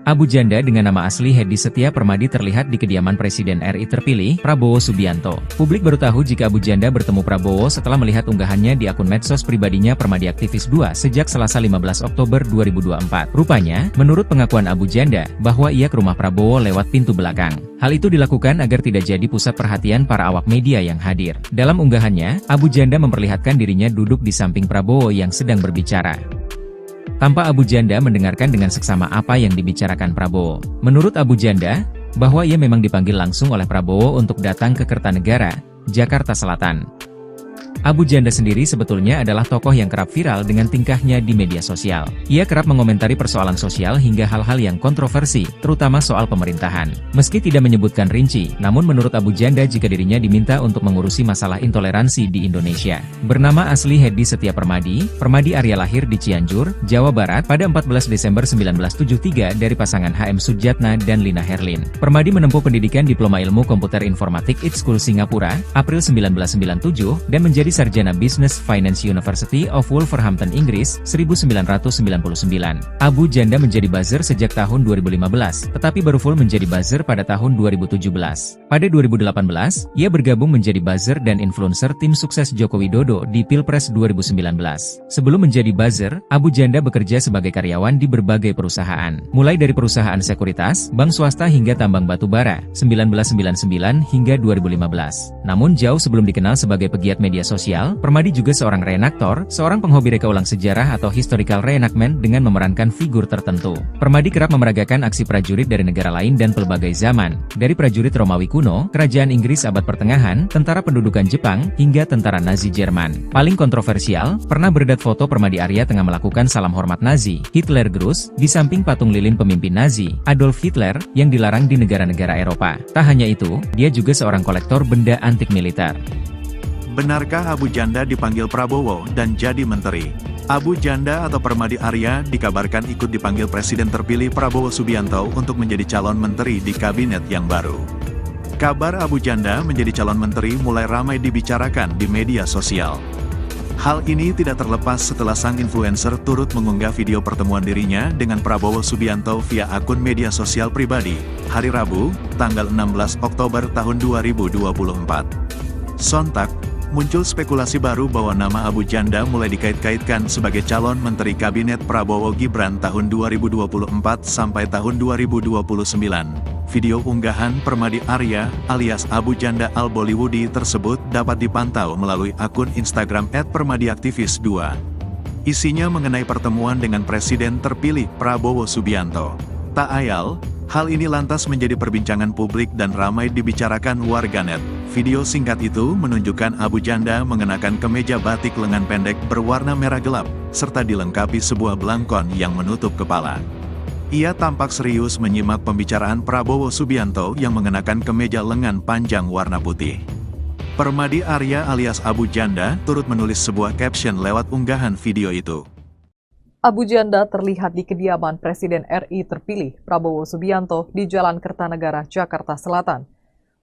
Abu Janda dengan nama asli Hedi Setia Permadi terlihat di kediaman Presiden RI terpilih, Prabowo Subianto. Publik baru tahu jika Abu Janda bertemu Prabowo setelah melihat unggahannya di akun medsos pribadinya Permadiaktivis2 sejak Selasa 15 Oktober 2024. Rupanya, menurut pengakuan Abu Janda, bahwa ia ke rumah Prabowo lewat pintu belakang. Hal itu dilakukan agar tidak jadi pusat perhatian para awak media yang hadir. Dalam unggahannya, Abu Janda memperlihatkan dirinya duduk di samping Prabowo yang sedang berbicara. Tanpa Abu Janda mendengarkan dengan seksama apa yang dibicarakan Prabowo. Menurut Abu Janda, bahwa ia memang dipanggil langsung oleh Prabowo untuk datang ke Kertanegara, Jakarta Selatan. Abu Janda sendiri sebetulnya adalah tokoh yang kerap viral dengan tingkahnya di media sosial. Ia kerap mengomentari persoalan sosial hingga hal-hal yang kontroversi, terutama soal pemerintahan. Meski tidak menyebutkan rinci, namun menurut Abu Janda jika dirinya diminta untuk mengurusi masalah intoleransi di Indonesia. Bernama asli Hedi Setia Permadi, Permadi Arya lahir di Cianjur, Jawa Barat pada 14 Desember 1973 dari pasangan HM Sujatna dan Lina Herlin. Permadi menempuh pendidikan Diploma Ilmu Komputer Informatik IT School Singapura, April 1997, dan menjadi sarjana Business Finance University of Wolverhampton, Inggris, 1999. Abu Janda menjadi buzzer sejak tahun 2015, tetapi baru full menjadi buzzer pada tahun 2017. Pada 2018, ia bergabung menjadi buzzer dan influencer tim sukses Joko Widodo di Pilpres 2019. Sebelum menjadi buzzer, Abu Janda bekerja sebagai karyawan di berbagai perusahaan, mulai dari perusahaan sekuritas, bank swasta hingga tambang batu bara, 1999 hingga 2015. Namun jauh sebelum dikenal sebagai pegiat media sosial, sosial, Permadi juga seorang reenaktor, seorang penghobi reka ulang sejarah atau historical reenactment dengan memerankan figur tertentu. Permadi kerap memeragakan aksi prajurit dari negara lain dan pelbagai zaman, dari prajurit Romawi kuno, kerajaan Inggris abad pertengahan, tentara pendudukan Jepang, hingga tentara Nazi Jerman. Paling kontroversial, pernah beredar foto Permadi Arya tengah melakukan salam hormat Nazi, Hitler Gruß, di samping patung lilin pemimpin Nazi, Adolf Hitler, yang dilarang di negara-negara Eropa. Tak hanya itu, dia juga seorang kolektor benda antik militer. Benarkah Abu Janda dipanggil Prabowo dan jadi menteri? Abu Janda atau Permadi Arya dikabarkan ikut dipanggil Presiden terpilih Prabowo Subianto untuk menjadi calon menteri di kabinet yang baru. Kabar Abu Janda menjadi calon menteri mulai ramai dibicarakan di media sosial. Hal ini tidak terlepas setelah sang influencer turut mengunggah video pertemuan dirinya dengan Prabowo Subianto via akun media sosial pribadi, hari Rabu, tanggal 16 Oktober tahun 2024. Sontak, muncul spekulasi baru bahwa nama Abu Janda mulai dikait-kaitkan sebagai calon Menteri Kabinet Prabowo Gibran tahun 2024 sampai tahun 2029. Video unggahan Permadi Arya alias Abu Janda Al-Bollywoodi tersebut dapat dipantau melalui akun Instagram @permadiaktivis2. Isinya mengenai pertemuan dengan Presiden terpilih Prabowo Subianto. Tak ayal, hal ini lantas menjadi perbincangan publik dan ramai dibicarakan warganet. Video singkat itu menunjukkan Abu Janda mengenakan kemeja batik lengan pendek berwarna merah gelap, serta dilengkapi sebuah belangkon yang menutup kepala. Ia tampak serius menyimak pembicaraan Prabowo Subianto yang mengenakan kemeja lengan panjang warna putih. Permadi Arya alias Abu Janda turut menulis sebuah caption lewat unggahan video itu. Abu Janda terlihat di kediaman Presiden RI terpilih Prabowo Subianto di Jalan Kertanegara, Jakarta Selatan.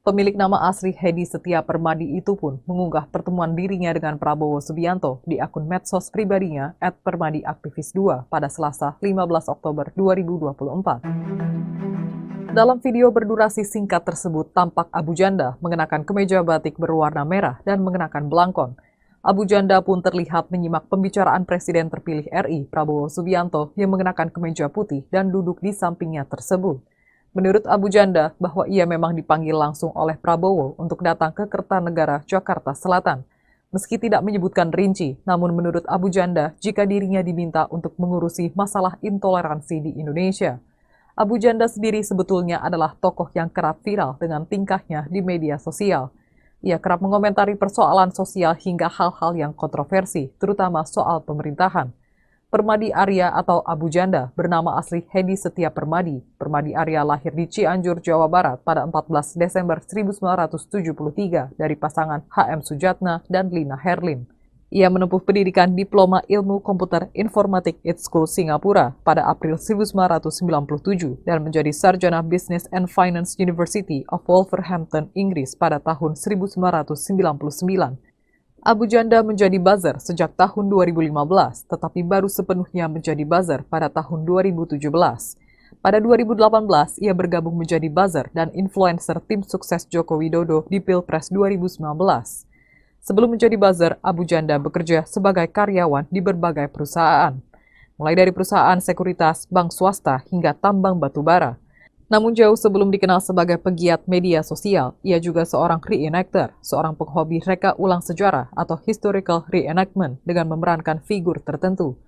Pemilik nama asli Hedi Setia Permadi itu pun mengunggah pertemuan dirinya dengan Prabowo Subianto di akun medsos pribadinya @permadiaktivis2 pada Selasa 15 Oktober 2024. Dalam video berdurasi singkat tersebut tampak Abu Janda mengenakan kemeja batik berwarna merah dan mengenakan belangkon. Abu Janda pun terlihat menyimak pembicaraan Presiden terpilih RI Prabowo Subianto yang mengenakan kemeja putih dan duduk di sampingnya tersebut. Menurut Abu Janda, bahwa ia memang dipanggil langsung oleh Prabowo untuk datang ke Kertanegara, Jakarta Selatan. Meski tidak menyebutkan rinci, namun menurut Abu Janda, jika dirinya diminta untuk mengurusi masalah intoleransi di Indonesia. Abu Janda sendiri sebetulnya adalah tokoh yang kerap viral dengan tingkahnya di media sosial. Ia kerap mengomentari persoalan sosial hingga hal-hal yang kontroversi, terutama soal pemerintahan. Permadi Arya atau Abu Janda bernama asli Hedi Setia Permadi. Permadi Arya lahir di Cianjur, Jawa Barat pada 14 Desember 1973 dari pasangan HM Sujatna dan Lina Herlin. Ia menempuh pendidikan Diploma Ilmu Komputer Informatik School Singapura pada April 1997 dan menjadi sarjana Business and Finance University of Wolverhampton, Inggris pada tahun 1999. Abu Janda menjadi buzzer sejak tahun 2015, tetapi baru sepenuhnya menjadi buzzer pada tahun 2017. Pada 2018, ia bergabung menjadi buzzer dan influencer tim sukses Joko Widodo di Pilpres 2019. Sebelum menjadi buzzer, Abu Janda bekerja sebagai karyawan di berbagai perusahaan, mulai dari perusahaan sekuritas, bank swasta, hingga tambang batubara. Namun jauh sebelum dikenal sebagai pegiat media sosial, ia juga seorang reenactor, seorang penghobi reka ulang sejarah atau historical reenactment dengan memerankan figur tertentu.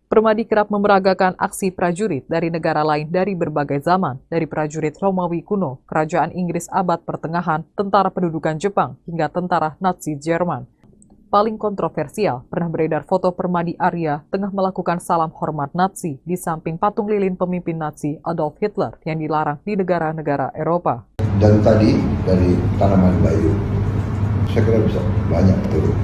Permadi kerap memeragakan aksi prajurit dari negara lain dari berbagai zaman, dari prajurit Romawi kuno, kerajaan Inggris abad pertengahan, tentara pendudukan Jepang, hingga tentara Nazi Jerman. Paling kontroversial, pernah beredar foto Permadi Arya tengah melakukan salam hormat Nazi di samping patung lilin pemimpin Nazi Adolf Hitler yang dilarang di negara-negara Eropa. Dan tadi dari tanaman bayu, saya kira bisa banyak turun.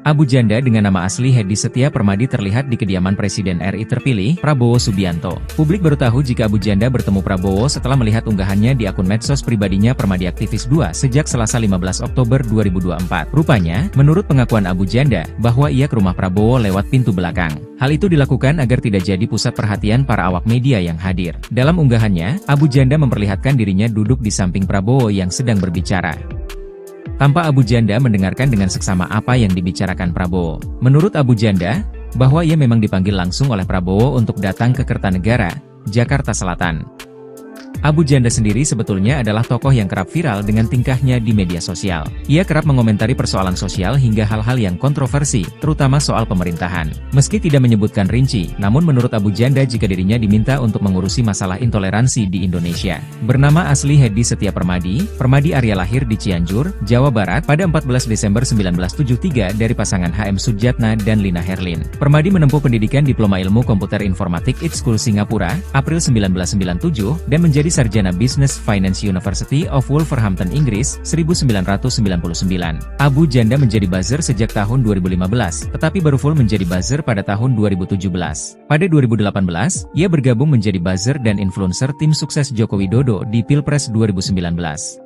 Abu Janda dengan nama asli Hedi Setia Permadi terlihat di kediaman Presiden RI terpilih, Prabowo Subianto. Publik baru tahu jika Abu Janda bertemu Prabowo setelah melihat unggahannya di akun medsos pribadinya Permadiaktivis2 sejak Selasa 15 Oktober 2024. Rupanya, menurut pengakuan Abu Janda, bahwa ia ke rumah Prabowo lewat pintu belakang. Hal itu dilakukan agar tidak jadi pusat perhatian para awak media yang hadir. Dalam unggahannya, Abu Janda memperlihatkan dirinya duduk di samping Prabowo yang sedang berbicara. Tampak Abu Janda mendengarkan dengan seksama apa yang dibicarakan Prabowo. Menurut Abu Janda, bahwa ia memang dipanggil langsung oleh Prabowo untuk datang ke Kertanegara, Jakarta Selatan. Abu Janda sendiri sebetulnya adalah tokoh yang kerap viral dengan tingkahnya di media sosial. Ia kerap mengomentari persoalan sosial hingga hal-hal yang kontroversi, terutama soal pemerintahan. Meski tidak menyebutkan rinci, namun menurut Abu Janda jika dirinya diminta untuk mengurusi masalah intoleransi di Indonesia. Bernama asli Hedi Setia Permadi, Permadi Arya lahir di Cianjur, Jawa Barat pada 14 Desember 1973 dari pasangan HM Sujatna dan Lina Herlin. Permadi menempuh pendidikan Diploma Ilmu Komputer Informatik IT School Singapura, April 1997, dan menjadi sarjana Business Finance University of Wolverhampton, Inggris, 1999. Abu Janda menjadi buzzer sejak tahun 2015, tetapi baru full menjadi buzzer pada tahun 2017. Pada 2018, ia bergabung menjadi buzzer dan influencer tim sukses Joko Widodo di Pilpres 2019.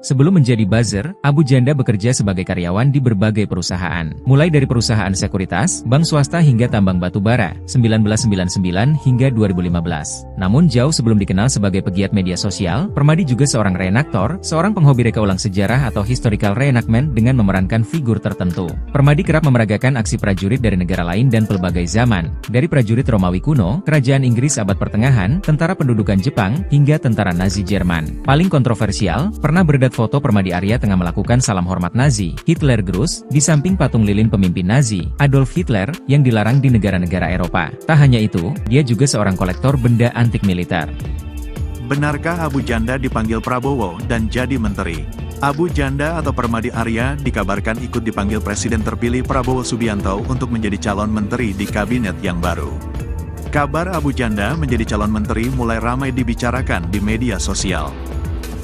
Sebelum menjadi buzzer, Abu Janda bekerja sebagai karyawan di berbagai perusahaan, mulai dari perusahaan sekuritas, bank swasta hingga tambang batu bara, 1999 hingga 2015. Namun jauh sebelum dikenal sebagai pegiat media sosial, Permadi juga seorang reenaktor, seorang penghobi reka ulang sejarah atau historical reenactment dengan memerankan figur tertentu. Permadi kerap memeragakan aksi prajurit dari negara lain dan pelbagai zaman, dari prajurit Romawi kuno, kerajaan Inggris abad pertengahan, tentara pendudukan Jepang, hingga tentara Nazi Jerman. Paling kontroversial, pernah beredar foto Permadi Arya tengah melakukan salam hormat Nazi, Hitler Gruß, di samping patung lilin pemimpin Nazi, Adolf Hitler, yang dilarang di negara-negara Eropa. Tak hanya itu, dia juga seorang kolektor benda antik militer. Benarkah Abu Janda dipanggil Prabowo dan jadi menteri? Abu Janda atau Permadi Arya dikabarkan ikut dipanggil Presiden terpilih Prabowo Subianto untuk menjadi calon menteri di kabinet yang baru. Kabar Abu Janda menjadi calon menteri mulai ramai dibicarakan di media sosial.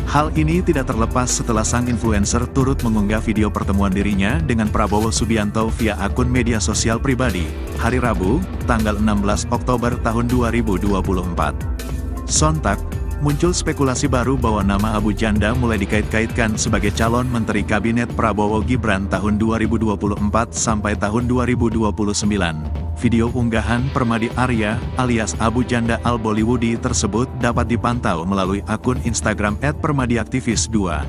Hal ini tidak terlepas setelah sang influencer turut mengunggah video pertemuan dirinya dengan Prabowo Subianto via akun media sosial pribadi, hari Rabu, tanggal 16 Oktober tahun 2024. Sontak, muncul spekulasi baru bahwa nama Abu Janda mulai dikait-kaitkan sebagai calon Menteri Kabinet Prabowo Gibran tahun 2024 sampai tahun 2029. Video unggahan Permadi Arya alias Abu Janda Al-Bollywoodi tersebut dapat dipantau melalui akun Instagram @permadiaktivis2.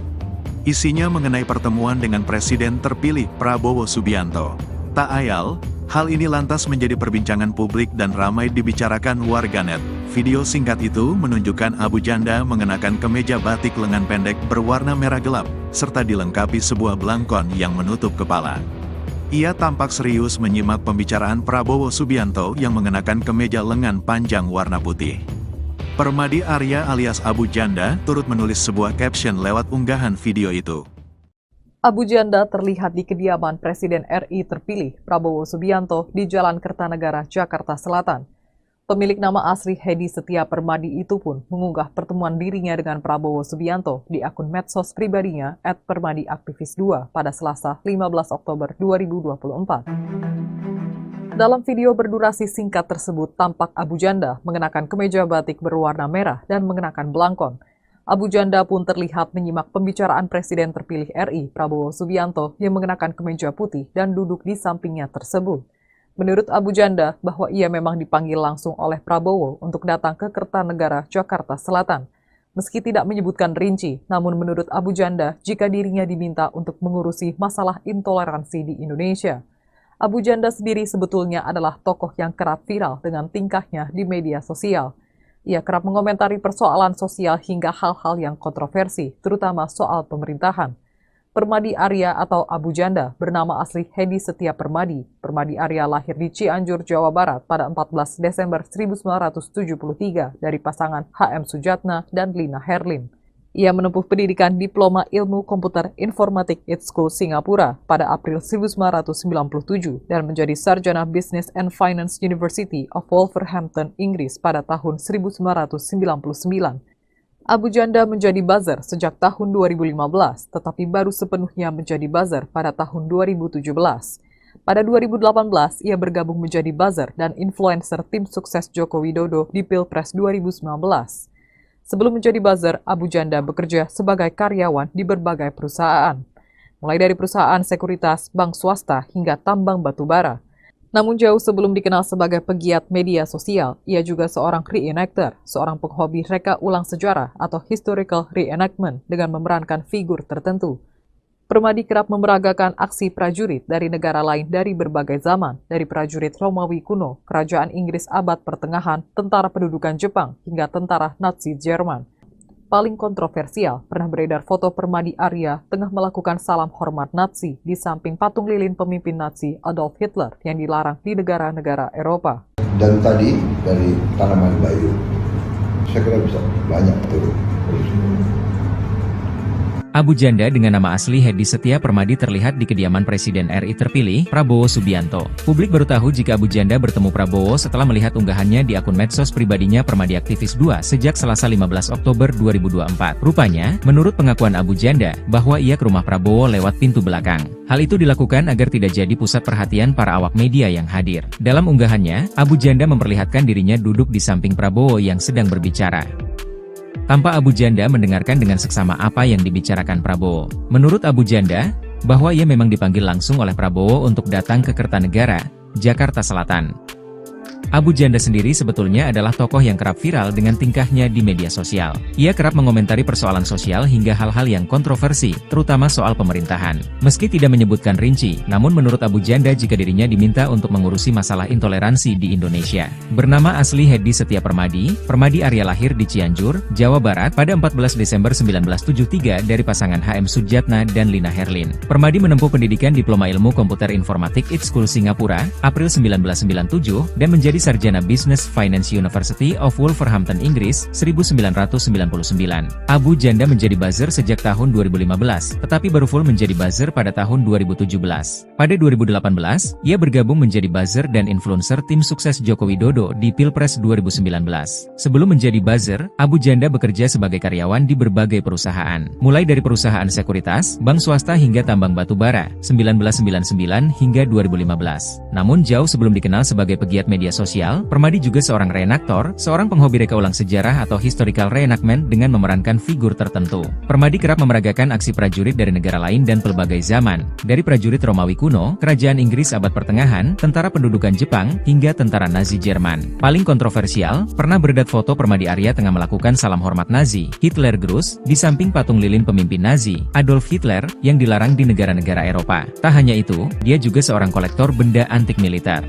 Isinya mengenai pertemuan dengan Presiden terpilih Prabowo Subianto. Tak ayal, hal ini lantas menjadi perbincangan publik dan ramai dibicarakan warganet. Video singkat itu menunjukkan Abu Janda mengenakan kemeja batik lengan pendek berwarna merah gelap, serta dilengkapi sebuah belangkon yang menutup kepala. Ia tampak serius menyimak pembicaraan Prabowo Subianto yang mengenakan kemeja lengan panjang warna putih. Permadi Arya alias Abu Janda turut menulis sebuah caption lewat unggahan video itu. Abu Janda terlihat di kediaman Presiden RI terpilih Prabowo Subianto di Jalan Kertanegara, Jakarta Selatan. Pemilik nama asli Hedi Setia Permadi itu pun mengunggah pertemuan dirinya dengan Prabowo Subianto di akun medsos pribadinya @permadiaktivis2 pada Selasa 15 Oktober 2024. Dalam video berdurasi singkat tersebut tampak Abu Janda mengenakan kemeja batik berwarna merah dan mengenakan belangkon. Abu Janda pun terlihat menyimak pembicaraan Presiden terpilih RI Prabowo Subianto yang mengenakan kemeja putih dan duduk di sampingnya tersebut. Menurut Abu Janda, bahwa ia memang dipanggil langsung oleh Prabowo untuk datang ke Kertanegara, Jakarta Selatan. Meski tidak menyebutkan rinci, namun menurut Abu Janda, jika dirinya diminta untuk mengurusi masalah intoleransi di Indonesia. Abu Janda sendiri sebetulnya adalah tokoh yang kerap viral dengan tingkahnya di media sosial. Ia kerap mengomentari persoalan sosial hingga hal-hal yang kontroversi, terutama soal pemerintahan. Permadi Arya atau Abu Janda bernama asli Hedi Setia Permadi. Permadi Arya lahir di Cianjur, Jawa Barat pada 14 Desember 1973 dari pasangan HM Sujatna dan Lina Herlin. Ia menempuh pendidikan Diploma Ilmu Komputer Informatik IT School Singapura pada April 1997 dan menjadi sarjana Business and Finance University of Wolverhampton, Inggris pada tahun 1999. Abu Janda menjadi buzzer sejak tahun 2015, tetapi baru sepenuhnya menjadi buzzer pada tahun 2017. Pada 2018, ia bergabung menjadi buzzer dan influencer tim sukses Joko Widodo di Pilpres 2019. Sebelum menjadi buzzer, Abu Janda bekerja sebagai karyawan di berbagai perusahaan, mulai dari perusahaan sekuritas, bank swasta, hingga tambang batu bara. Namun jauh sebelum dikenal sebagai pegiat media sosial, ia juga seorang reenactor, seorang penghobi reka ulang sejarah atau historical reenactment dengan memerankan figur tertentu. Permadi kerap memeragakan aksi prajurit dari negara lain dari berbagai zaman, dari prajurit Romawi kuno, kerajaan Inggris abad pertengahan, tentara pendudukan Jepang, hingga tentara Nazi Jerman. Paling kontroversial, pernah beredar foto Permadi Arya tengah melakukan salam hormat Nazi di samping patung lilin pemimpin Nazi Adolf Hitler yang dilarang di negara-negara Eropa. Dan tadi dari Tanaman Bayu, saya kira bisa banyak turun. Abu Janda dengan nama asli Hedi Setia Permadi terlihat di kediaman Presiden RI terpilih, Prabowo Subianto. Publik baru tahu jika Abu Janda bertemu Prabowo setelah melihat unggahannya di akun medsos pribadinya Permadi Aktivis 2 sejak Selasa 15 Oktober 2024. Rupanya, menurut pengakuan Abu Janda, bahwa ia ke rumah Prabowo lewat pintu belakang. Hal itu dilakukan agar tidak jadi pusat perhatian para awak media yang hadir. Dalam unggahannya, Abu Janda memperlihatkan dirinya duduk di samping Prabowo yang sedang berbicara. Tanpa Abu Janda mendengarkan dengan seksama apa yang dibicarakan Prabowo. Menurut Abu Janda, bahwa ia memang dipanggil langsung oleh Prabowo untuk datang ke Kertanegara, Jakarta Selatan. Abu Janda sendiri sebetulnya adalah tokoh yang kerap viral dengan tingkahnya di media sosial. Ia kerap mengomentari persoalan sosial hingga hal-hal yang kontroversi, terutama soal pemerintahan. Meski tidak menyebutkan rinci, namun menurut Abu Janda jika dirinya diminta untuk mengurusi masalah intoleransi di Indonesia. Bernama asli Hedi Setia Permadi, Permadi Arya lahir di Cianjur, Jawa Barat pada 14 Desember 1973 dari pasangan HM Sujatna dan Lina Herlin. Permadi menempuh pendidikan Diploma Ilmu Komputer Informatik ITS School Singapura, April 1997, dan menjadi sarjana Business Finance University of Wolverhampton, Inggris, 1999. Abu Janda menjadi buzzer sejak tahun 2015, tetapi baru full menjadi buzzer pada tahun 2017. Pada 2018, ia bergabung menjadi buzzer dan influencer tim sukses Joko Widodo di Pilpres 2019. Sebelum menjadi buzzer, Abu Janda bekerja sebagai karyawan di berbagai perusahaan, mulai dari perusahaan sekuritas, bank swasta hingga tambang batu bara, 1999 hingga 2015. Namun jauh sebelum dikenal sebagai pegiat media sosial, Permadi juga seorang reenaktor, seorang penghobi reka ulang sejarah atau historical reenactment dengan memerankan figur tertentu. Permadi kerap memeragakan aksi prajurit dari negara lain dan pelbagai zaman, dari prajurit Romawi kuno, kerajaan Inggris abad pertengahan, tentara pendudukan Jepang, hingga tentara Nazi Jerman. Paling kontroversial, pernah beredar foto Permadi Arya tengah melakukan salam hormat Nazi, Hitler Gruß, di samping patung lilin pemimpin Nazi, Adolf Hitler, yang dilarang di negara-negara Eropa. Tak hanya itu, dia juga seorang kolektor benda antik militer.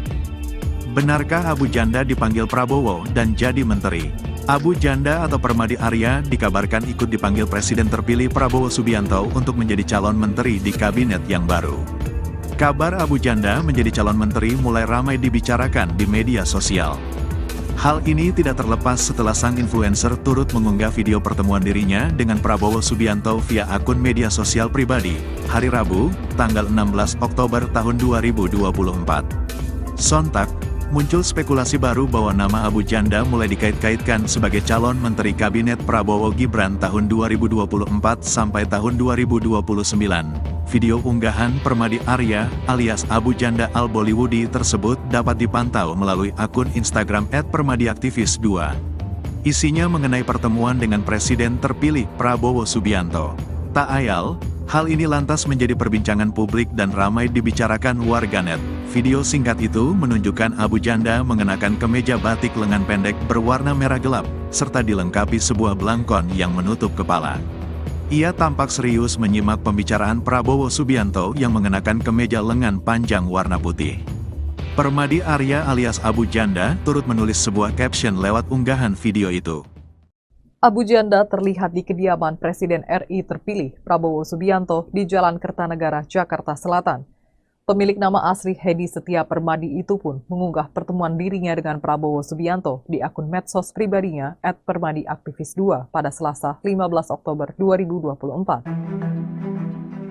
Benarkah Abu Janda dipanggil Prabowo dan jadi menteri? Abu Janda atau Permadi Arya dikabarkan ikut dipanggil Presiden terpilih Prabowo Subianto untuk menjadi calon menteri di kabinet yang baru. Kabar Abu Janda menjadi calon menteri mulai ramai dibicarakan di media sosial. Hal ini tidak terlepas setelah sang influencer turut mengunggah video pertemuan dirinya dengan Prabowo Subianto via akun media sosial pribadi, hari Rabu, tanggal 16 Oktober tahun 2024. Sontak, muncul spekulasi baru bahwa nama Abu Janda mulai dikait-kaitkan sebagai calon menteri kabinet Prabowo Gibran tahun 2024 sampai tahun 2029. Video unggahan Permadi Arya alias Abu Janda Al-Bollywoodi tersebut dapat dipantau melalui akun Instagram @permadiaktivis2. Isinya mengenai pertemuan dengan Presiden terpilih Prabowo Subianto. Tak ayal, hal ini lantas menjadi perbincangan publik dan ramai dibicarakan warganet. Video singkat itu menunjukkan Abu Janda mengenakan kemeja batik lengan pendek berwarna merah gelap, serta dilengkapi sebuah belangkon yang menutup kepala. Ia tampak serius menyimak pembicaraan Prabowo Subianto yang mengenakan kemeja lengan panjang warna putih. Permadi Arya alias Abu Janda turut menulis sebuah caption lewat unggahan video itu. Abu Janda terlihat di kediaman Presiden RI terpilih Prabowo Subianto di Jalan Kertanegara, Jakarta Selatan. Pemilik nama asli Hedi Setia Permadi itu pun mengunggah pertemuan dirinya dengan Prabowo Subianto di akun medsos pribadinya @permadiaktivis2 pada Selasa 15 Oktober 2024.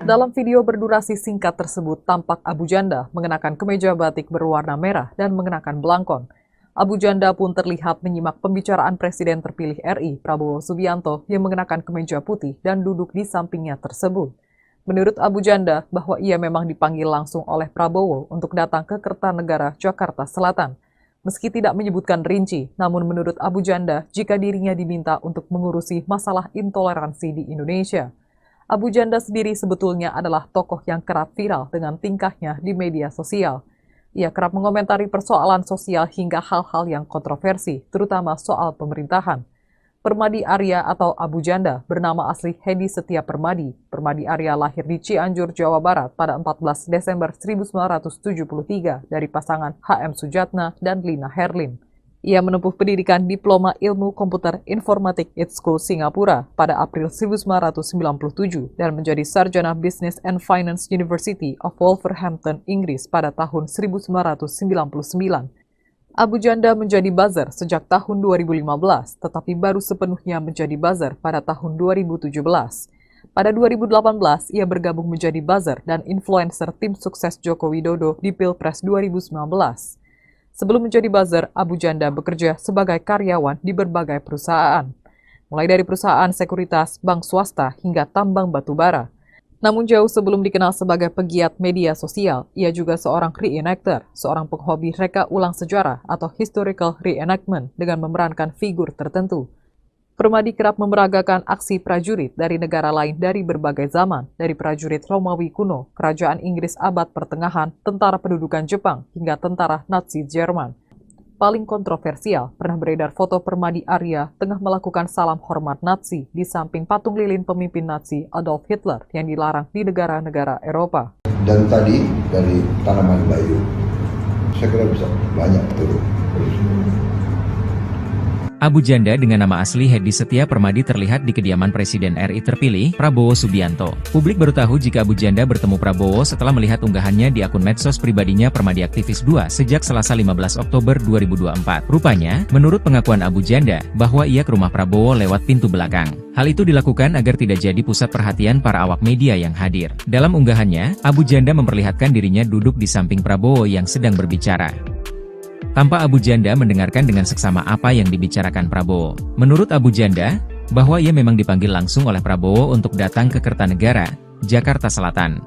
Dalam video berdurasi singkat tersebut tampak Abu Janda mengenakan kemeja batik berwarna merah dan mengenakan belangkon. Abu Janda pun terlihat menyimak pembicaraan Presiden terpilih RI Prabowo Subianto yang mengenakan kemeja putih dan duduk di sampingnya tersebut. Menurut Abu Janda, bahwa ia memang dipanggil langsung oleh Prabowo untuk datang ke Kertanegara, Jakarta Selatan. Meski tidak menyebutkan rinci, namun menurut Abu Janda, jika dirinya diminta untuk mengurusi masalah intoleransi di Indonesia. Abu Janda sendiri sebetulnya adalah tokoh yang kerap viral dengan tingkahnya di media sosial. Ia kerap mengomentari persoalan sosial hingga hal-hal yang kontroversi, terutama soal pemerintahan. Permadi Arya atau Abu Janda bernama asli Hedi Setia Permadi. Permadi Arya lahir di Cianjur, Jawa Barat pada 14 Desember 1973 dari pasangan HM Sujatna dan Lina Herlin. Ia menempuh pendidikan Diploma Ilmu Komputer Informatik ITSCO Singapura pada April 1997 dan menjadi sarjana Business and Finance University of Wolverhampton, Inggris pada tahun 1999. Abu Janda menjadi buzzer sejak tahun 2015, tetapi baru sepenuhnya menjadi buzzer pada tahun 2017. Pada 2018, ia bergabung menjadi buzzer dan influencer tim sukses Joko Widodo di Pilpres 2019. Sebelum menjadi buzzer, Abu Janda bekerja sebagai karyawan di berbagai perusahaan, mulai dari perusahaan sekuritas, bank swasta, hingga tambang batu bara. Namun jauh sebelum dikenal sebagai pegiat media sosial, ia juga seorang reenactor, seorang penghobi reka ulang sejarah atau historical reenactment dengan memerankan figur tertentu. Permadi kerap memeragakan aksi prajurit dari negara lain dari berbagai zaman, dari prajurit Romawi kuno, kerajaan Inggris abad pertengahan, tentara pendudukan Jepang, hingga tentara Nazi Jerman. Paling kontroversial, pernah beredar foto Permadi Arya tengah melakukan salam hormat Nazi di samping patung lilin pemimpin Nazi Adolf Hitler yang dilarang di negara-negara Eropa. Dan tadi dari tanaman bayu, saya kira bisa banyak turun. Abu Janda dengan nama asli Hedi Setia Permadi terlihat di kediaman Presiden RI terpilih, Prabowo Subianto. Publik baru tahu jika Abu Janda bertemu Prabowo setelah melihat unggahannya di akun medsos pribadinya Permadi Aktivis 2 sejak Selasa 15 Oktober 2024. Rupanya, menurut pengakuan Abu Janda, bahwa ia ke rumah Prabowo lewat pintu belakang. Hal itu dilakukan agar tidak jadi pusat perhatian para awak media yang hadir. Dalam unggahannya, Abu Janda memperlihatkan dirinya duduk di samping Prabowo yang sedang berbicara. Tanpa Abu Janda mendengarkan dengan seksama apa yang dibicarakan Prabowo. Menurut Abu Janda, bahwa ia memang dipanggil langsung oleh Prabowo untuk datang ke Kertanegara, Jakarta Selatan.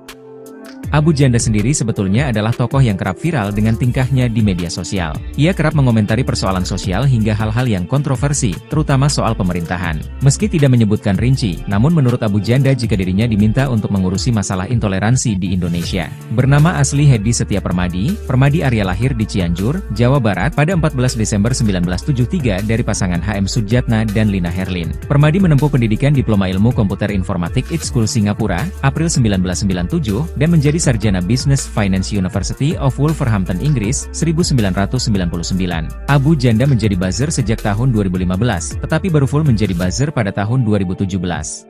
Abu Janda sendiri sebetulnya adalah tokoh yang kerap viral dengan tingkahnya di media sosial. Ia kerap mengomentari persoalan sosial hingga hal-hal yang kontroversi, terutama soal pemerintahan. Meski tidak menyebutkan rinci, namun menurut Abu Janda jika dirinya diminta untuk mengurusi masalah intoleransi di Indonesia. Bernama asli Hedi Setia Permadi, Permadi Arya lahir di Cianjur, Jawa Barat pada 14 Desember 1973 dari pasangan HM Sudjatna dan Lina Herlin. Permadi menempuh pendidikan Diploma Ilmu Komputer Informatik ITSCO Singapura, April 1997, dan menjadi sarjana Business Finance University of Wolverhampton, Inggris, 1999. Abu Janda menjadi buzzer sejak tahun 2015, tetapi baru full menjadi buzzer pada tahun 2017.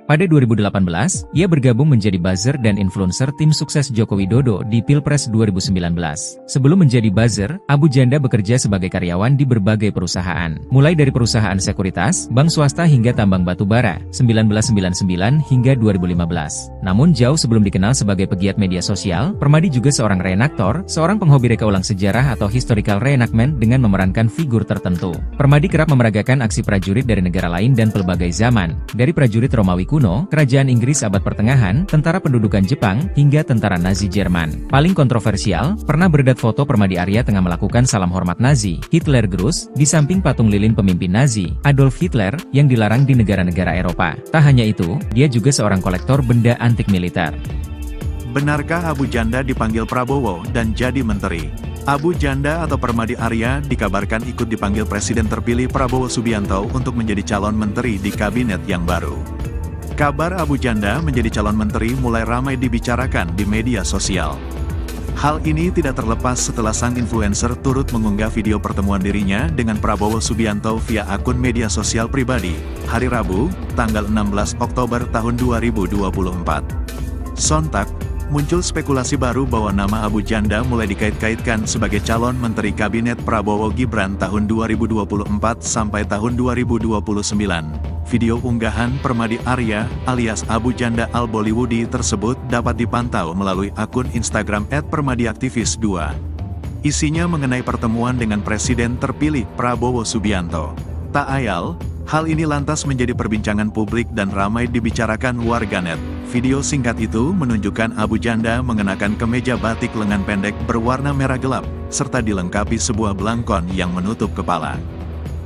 Pada 2018, ia bergabung menjadi buzzer dan influencer tim sukses Joko Widodo di Pilpres 2019. Sebelum menjadi buzzer, Abu Janda bekerja sebagai karyawan di berbagai perusahaan, mulai dari perusahaan sekuritas, bank swasta hingga tambang batu bara, 1999 hingga 2015. Namun jauh sebelum dikenal sebagai pegiat media sosial, Permadi juga seorang reenaktor, seorang penghobi reka ulang sejarah atau historical reenactment dengan memerankan figur tertentu. Permadi kerap memeragakan aksi prajurit dari negara lain dan pelbagai zaman, dari prajurit Romawi kuno, kerajaan Inggris abad pertengahan, tentara pendudukan Jepang, hingga tentara Nazi Jerman. Paling kontroversial, pernah beredar foto Permadi Arya tengah melakukan salam hormat Nazi, Hitler Gruß, di samping patung lilin pemimpin Nazi, Adolf Hitler, yang dilarang di negara-negara Eropa. Tak hanya itu, dia juga seorang kolektor benda antik militer. Benarkah Abu Janda dipanggil Prabowo dan jadi menteri? Abu Janda atau Permadi Arya dikabarkan ikut dipanggil Presiden terpilih Prabowo Subianto untuk menjadi calon menteri di kabinet yang baru. Kabar Abu Janda menjadi calon menteri mulai ramai dibicarakan di media sosial. Hal ini tidak terlepas setelah sang influencer turut mengunggah video pertemuan dirinya dengan Prabowo Subianto via akun media sosial pribadi, hari Rabu, tanggal 16 Oktober tahun 2024. Sontak, muncul spekulasi baru bahwa nama Abu Janda mulai dikait-kaitkan sebagai calon Menteri Kabinet Prabowo Gibran tahun 2024 sampai tahun 2029. Video unggahan Permadi Arya alias Abu Janda Al-Bollywoodi tersebut dapat dipantau melalui akun Instagram @permadiaktivis2. Isinya mengenai pertemuan dengan Presiden terpilih Prabowo Subianto. Tak ayal, hal ini lantas menjadi perbincangan publik dan ramai dibicarakan warganet. Video singkat itu menunjukkan Abu Janda mengenakan kemeja batik lengan pendek berwarna merah gelap, serta dilengkapi sebuah belangkon yang menutup kepala.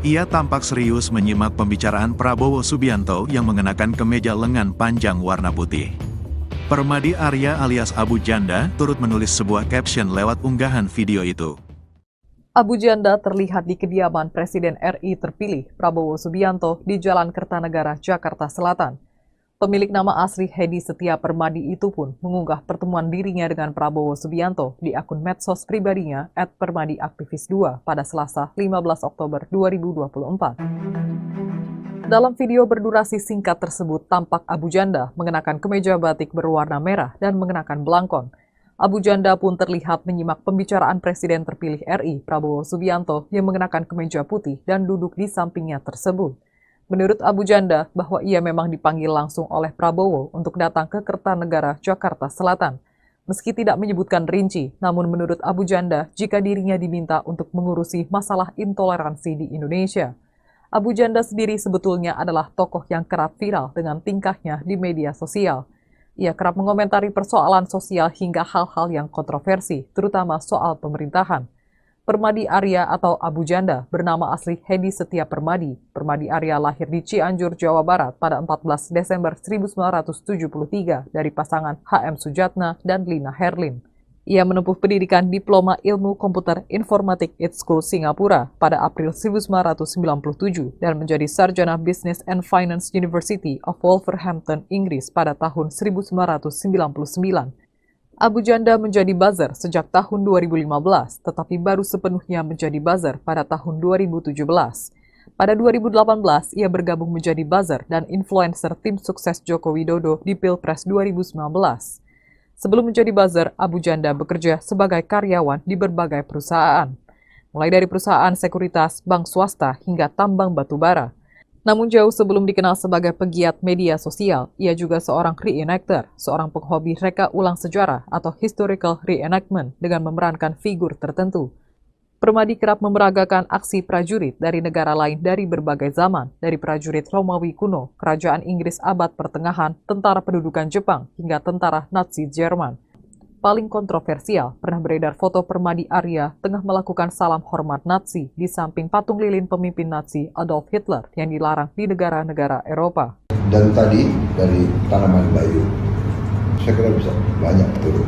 Ia tampak serius menyimak pembicaraan Prabowo Subianto yang mengenakan kemeja lengan panjang warna putih. Permadi Arya alias Abu Janda turut menulis sebuah caption lewat unggahan video itu. Abu Janda terlihat di kediaman Presiden RI terpilih Prabowo Subianto di Jalan Kertanegara, Jakarta Selatan. Pemilik nama asli Hedi Setia Permadi itu pun mengunggah pertemuan dirinya dengan Prabowo Subianto di akun medsos pribadinya @permadiaktivis2 pada Selasa 15 Oktober 2024. Dalam video berdurasi singkat tersebut tampak Abu Janda mengenakan kemeja batik berwarna merah dan mengenakan belangkon. Abu Janda pun terlihat menyimak pembicaraan Presiden terpilih RI Prabowo Subianto yang mengenakan kemeja putih dan duduk di sampingnya tersebut. Menurut Abu Janda, bahwa ia memang dipanggil langsung oleh Prabowo untuk datang ke Kertanegara, Jakarta Selatan. Meski tidak menyebutkan rinci, namun menurut Abu Janda, jika dirinya diminta untuk mengurusi masalah intoleransi di Indonesia. Abu Janda sendiri sebetulnya adalah tokoh yang kerap viral dengan tingkahnya di media sosial. Ia kerap mengomentari persoalan sosial hingga hal-hal yang kontroversi, terutama soal pemerintahan. Permadi Arya atau Abu Janda bernama asli Hedi Setia Permadi. Permadi Arya lahir di Cianjur, Jawa Barat pada 14 Desember 1973 dari pasangan HM Sujatna dan Lina Herlin. Ia menempuh pendidikan Diploma Ilmu Komputer Informatik ITS School Singapura pada April 1997 dan menjadi sarjana Business and Finance University of Wolverhampton, Inggris pada tahun 1999. Abu Janda menjadi buzzer sejak tahun 2015, tetapi baru sepenuhnya menjadi buzzer pada tahun 2017. Pada 2018, ia bergabung menjadi buzzer dan influencer tim sukses Joko Widodo di Pilpres 2019. Sebelum menjadi buzzer, Abu Janda bekerja sebagai karyawan di berbagai perusahaan, mulai dari perusahaan sekuritas, bank swasta, hingga tambang batubara. Namun jauh sebelum dikenal sebagai pegiat media sosial, ia juga seorang reenactor, seorang penghobi reka ulang sejarah atau historical reenactment dengan memerankan figur tertentu. Permadi kerap memeragakan aksi prajurit dari negara lain dari berbagai zaman, dari prajurit Romawi kuno, kerajaan Inggris abad pertengahan, tentara pendudukan Jepang, hingga tentara Nazi Jerman. Paling kontroversial, pernah beredar foto Permadi Arya tengah melakukan salam hormat Nazi di samping patung lilin pemimpin Nazi Adolf Hitler yang dilarang di negara-negara Eropa. Dan tadi dari tanaman bayu, saya kira bisa banyak turun.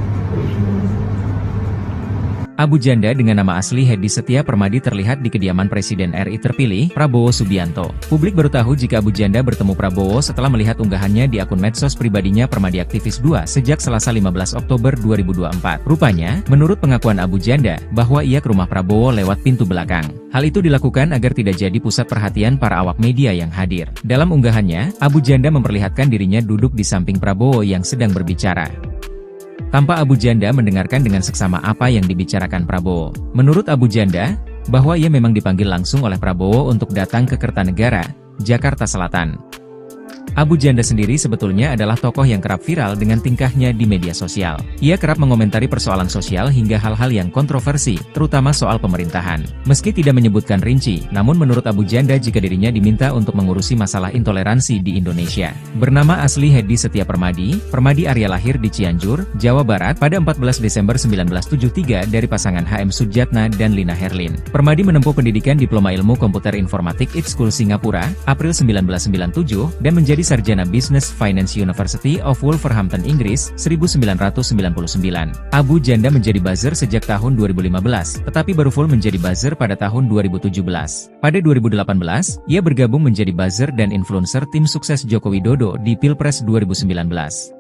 Abu Janda dengan nama asli Hedi Setia Permadi terlihat di kediaman Presiden RI terpilih, Prabowo Subianto. Publik baru tahu jika Abu Janda bertemu Prabowo setelah melihat unggahannya di akun medsos pribadinya Permadiaktivis2 sejak Selasa 15 Oktober 2024. Rupanya, menurut pengakuan Abu Janda, bahwa ia ke rumah Prabowo lewat pintu belakang. Hal itu dilakukan agar tidak jadi pusat perhatian para awak media yang hadir. Dalam unggahannya, Abu Janda memperlihatkan dirinya duduk di samping Prabowo yang sedang berbicara. Tanpa Abu Janda mendengarkan dengan seksama apa yang dibicarakan Prabowo. Menurut Abu Janda, bahwa ia memang dipanggil langsung oleh Prabowo untuk datang ke Kertanegara, Jakarta Selatan. Abu Janda sendiri sebetulnya adalah tokoh yang kerap viral dengan tingkahnya di media sosial. Ia kerap mengomentari persoalan sosial hingga hal-hal yang kontroversi, terutama soal pemerintahan. Meski tidak menyebutkan rinci, namun menurut Abu Janda jika dirinya diminta untuk mengurusi masalah intoleransi di Indonesia. Bernama asli Hedi Setia Permadi, Permadi Arya lahir di Cianjur, Jawa Barat pada 14 Desember 1973 dari pasangan HM Sujatna dan Lina Herlin. Permadi menempuh pendidikan Diploma Ilmu Komputer Informatik ITS School Singapura, April 1997, dan menjadi sarjana Business Finance University of Wolverhampton, Inggris, 1999. Abu Janda menjadi buzzer sejak tahun 2015, tetapi baru full menjadi buzzer pada tahun 2017. Pada 2018, ia bergabung menjadi buzzer dan influencer tim sukses Joko Widodo di Pilpres 2019.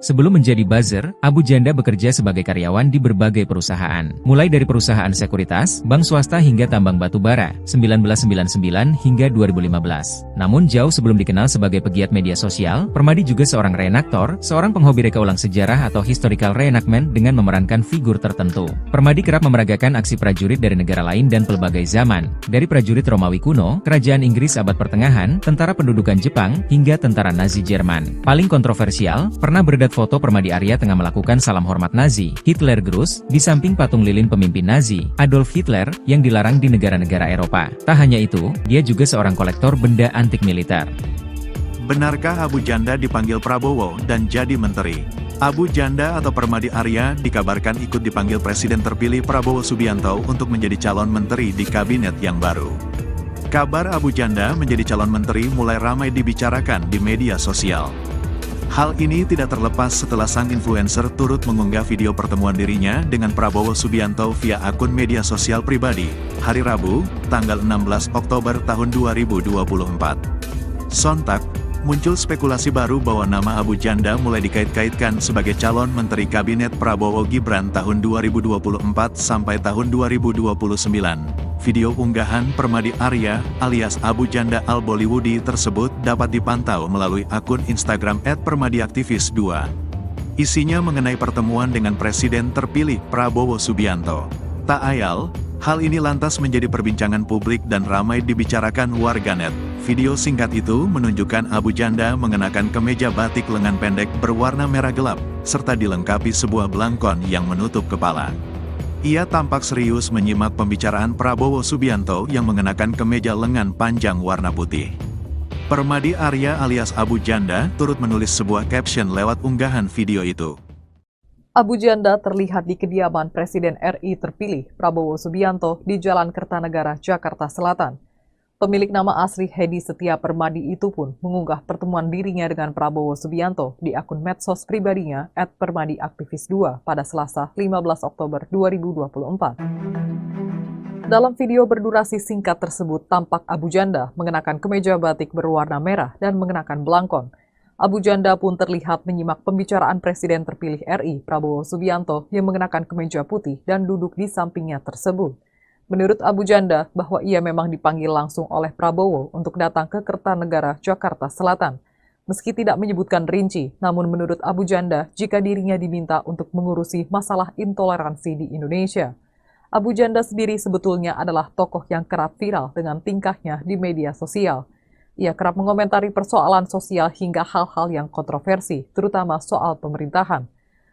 Sebelum menjadi buzzer, Abu Janda bekerja sebagai karyawan di berbagai perusahaan, mulai dari perusahaan sekuritas, bank swasta hingga tambang batubara, 1999 hingga 2015. Namun jauh sebelum dikenal sebagai pegiat media sosial, Permadi juga seorang reenaktor, seorang penghobi reka ulang sejarah atau historical reenactment dengan memerankan figur tertentu. Permadi kerap memeragakan aksi prajurit dari negara lain dan pelbagai zaman, dari prajurit Romawi kuno, kerajaan Inggris abad pertengahan, tentara pendudukan Jepang, hingga tentara Nazi Jerman. Paling kontroversial, pernah beredar foto Permadi Arya tengah melakukan salam hormat Nazi, Hitler Gruß, di samping patung lilin pemimpin Nazi, Adolf Hitler, yang dilarang di negara-negara Eropa. Tak hanya itu, dia juga seorang kolektor benda antik militer. Benarkah Abu Janda dipanggil Prabowo dan jadi menteri? Abu Janda atau Permadi Arya dikabarkan ikut dipanggil Presiden terpilih Prabowo Subianto untuk menjadi calon menteri di kabinet yang baru. Kabar Abu Janda menjadi calon menteri mulai ramai dibicarakan di media sosial. Hal ini tidak terlepas setelah sang influencer turut mengunggah video pertemuan dirinya dengan Prabowo Subianto via akun media sosial pribadi, hari Rabu, tanggal 16 Oktober tahun 2024. Sontak, Muncul spekulasi baru bahwa nama Abu Janda mulai dikait-kaitkan sebagai calon Menteri Kabinet Prabowo Gibran tahun 2024 sampai tahun 2029. Video unggahan Permadi Arya alias Abu Janda Al-Bollywoodi tersebut dapat dipantau melalui akun Instagram @permadiaktivis2. Isinya mengenai pertemuan dengan Presiden terpilih Prabowo Subianto. Tak ayal, hal ini lantas menjadi perbincangan publik dan ramai dibicarakan warganet. Video singkat itu menunjukkan Abu Janda mengenakan kemeja batik lengan pendek berwarna merah gelap, serta dilengkapi sebuah belangkon yang menutup kepala. Ia tampak serius menyimak pembicaraan Prabowo Subianto yang mengenakan kemeja lengan panjang warna putih. Permadi Arya alias Abu Janda turut menulis sebuah caption lewat unggahan video itu. Abu Janda terlihat di kediaman Presiden RI terpilih Prabowo Subianto di Jalan Kertanegara, Jakarta Selatan. Pemilik nama asli Hedi Setia Permadi itu pun mengunggah pertemuan dirinya dengan Prabowo Subianto di akun medsos pribadinya @permadiaktivis2 pada Selasa 15 Oktober 2024. Dalam video berdurasi singkat tersebut tampak Abu Janda mengenakan kemeja batik berwarna merah dan mengenakan belangkon. Abu Janda pun terlihat menyimak pembicaraan Presiden terpilih RI Prabowo Subianto yang mengenakan kemeja putih dan duduk di sampingnya tersebut. Menurut Abu Janda, bahwa ia memang dipanggil langsung oleh Prabowo untuk datang ke Kertanegara, Jakarta Selatan. Meski tidak menyebutkan rinci, namun menurut Abu Janda, jika dirinya diminta untuk mengurusi masalah intoleransi di Indonesia. Abu Janda sendiri sebetulnya adalah tokoh yang kerap viral dengan tingkahnya di media sosial. Ia kerap mengomentari persoalan sosial hingga hal-hal yang kontroversi, terutama soal pemerintahan.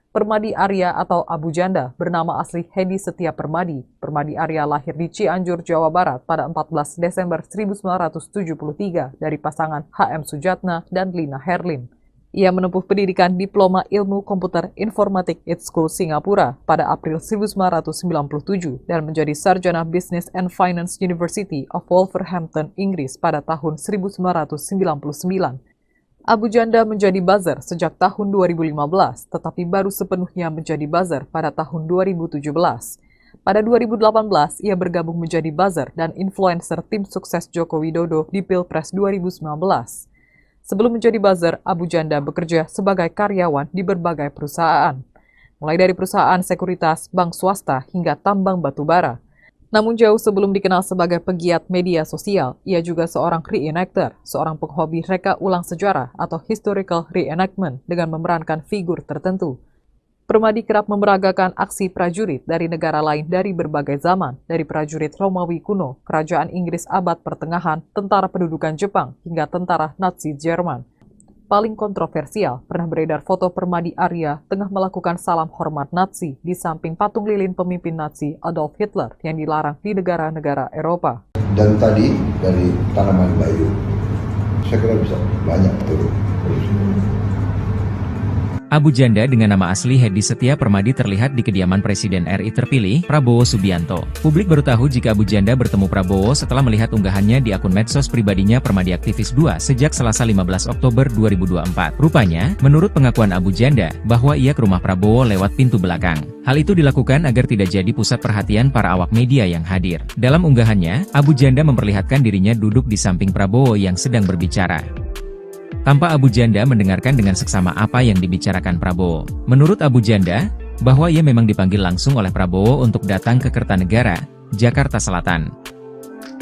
Permadi Arya atau Abu Janda bernama asli Hedi Setia Permadi. Permadi Arya lahir di Cianjur, Jawa Barat pada 14 Desember 1973 dari pasangan HM Sujatna dan Lina Herlin. Ia menempuh pendidikan Diploma Ilmu Komputer Informatik School Singapura pada April 1997 dan menjadi sarjana Business and Finance University of Wolverhampton, Inggris pada tahun 1999. Abu Janda menjadi buzzer sejak tahun 2015, tetapi baru sepenuhnya menjadi buzzer pada tahun 2017. Pada 2018, ia bergabung menjadi buzzer dan influencer tim sukses Joko Widodo di Pilpres 2019. Sebelum menjadi buzzer, Abu Janda bekerja sebagai karyawan di berbagai perusahaan, mulai dari perusahaan sekuritas, bank swasta, hingga tambang batubara. Namun jauh sebelum dikenal sebagai pegiat media sosial, ia juga seorang reenactor, seorang penghobi reka ulang sejarah atau historical reenactment dengan memerankan figur tertentu. Permadi kerap memeragakan aksi prajurit dari negara lain dari berbagai zaman, dari prajurit Romawi kuno, kerajaan Inggris abad pertengahan, tentara pendudukan Jepang, hingga tentara Nazi Jerman. Paling kontroversial, pernah beredar foto Permadi Arya tengah melakukan salam hormat Nazi di samping patung lilin pemimpin Nazi Adolf Hitler yang dilarang di negara-negara Eropa. Dan tadi dari tanaman bayu, saya kira bisa banyak turun. Abu Janda dengan nama asli Hedi Setia Permadi terlihat di kediaman Presiden RI terpilih, Prabowo Subianto. Publik baru tahu jika Abu Janda bertemu Prabowo setelah melihat unggahannya di akun medsos pribadinya Permadiaktivis2 sejak Selasa 15 Oktober 2024. Rupanya, menurut pengakuan Abu Janda, bahwa ia ke rumah Prabowo lewat pintu belakang. Hal itu dilakukan agar tidak jadi pusat perhatian para awak media yang hadir. Dalam unggahannya, Abu Janda memperlihatkan dirinya duduk di samping Prabowo yang sedang berbicara. Tanpa Abu Janda mendengarkan dengan seksama apa yang dibicarakan Prabowo. Menurut Abu Janda, bahwa ia memang dipanggil langsung oleh Prabowo untuk datang ke Kertanegara, Jakarta Selatan.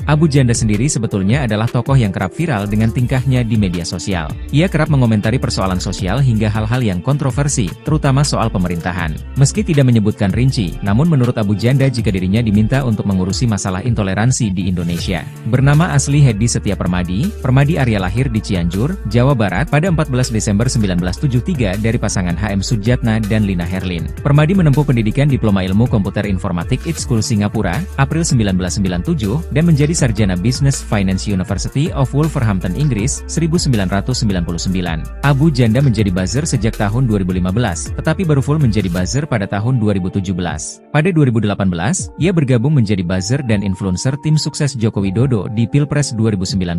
Abu Janda sendiri sebetulnya adalah tokoh yang kerap viral dengan tingkahnya di media sosial. Ia kerap mengomentari persoalan sosial hingga hal-hal yang kontroversi, terutama soal pemerintahan. Meski tidak menyebutkan rinci, namun menurut Abu Janda jika dirinya diminta untuk mengurusi masalah intoleransi di Indonesia. Bernama asli Hedi Setia Permadi, Permadi Arya lahir di Cianjur, Jawa Barat pada 14 Desember 1973 dari pasangan HM Sujatna dan Lina Herlin. Permadi menempuh pendidikan Diploma Ilmu Komputer Informatik School Singapura, April 1997, dan menjadi sarjana Business Finance University of Wolverhampton, Inggris, 1999. Abu Janda menjadi buzzer sejak tahun 2015, tetapi baru full menjadi buzzer pada tahun 2017. Pada 2018, ia bergabung menjadi buzzer dan influencer tim sukses Joko Widodo di Pilpres 2019.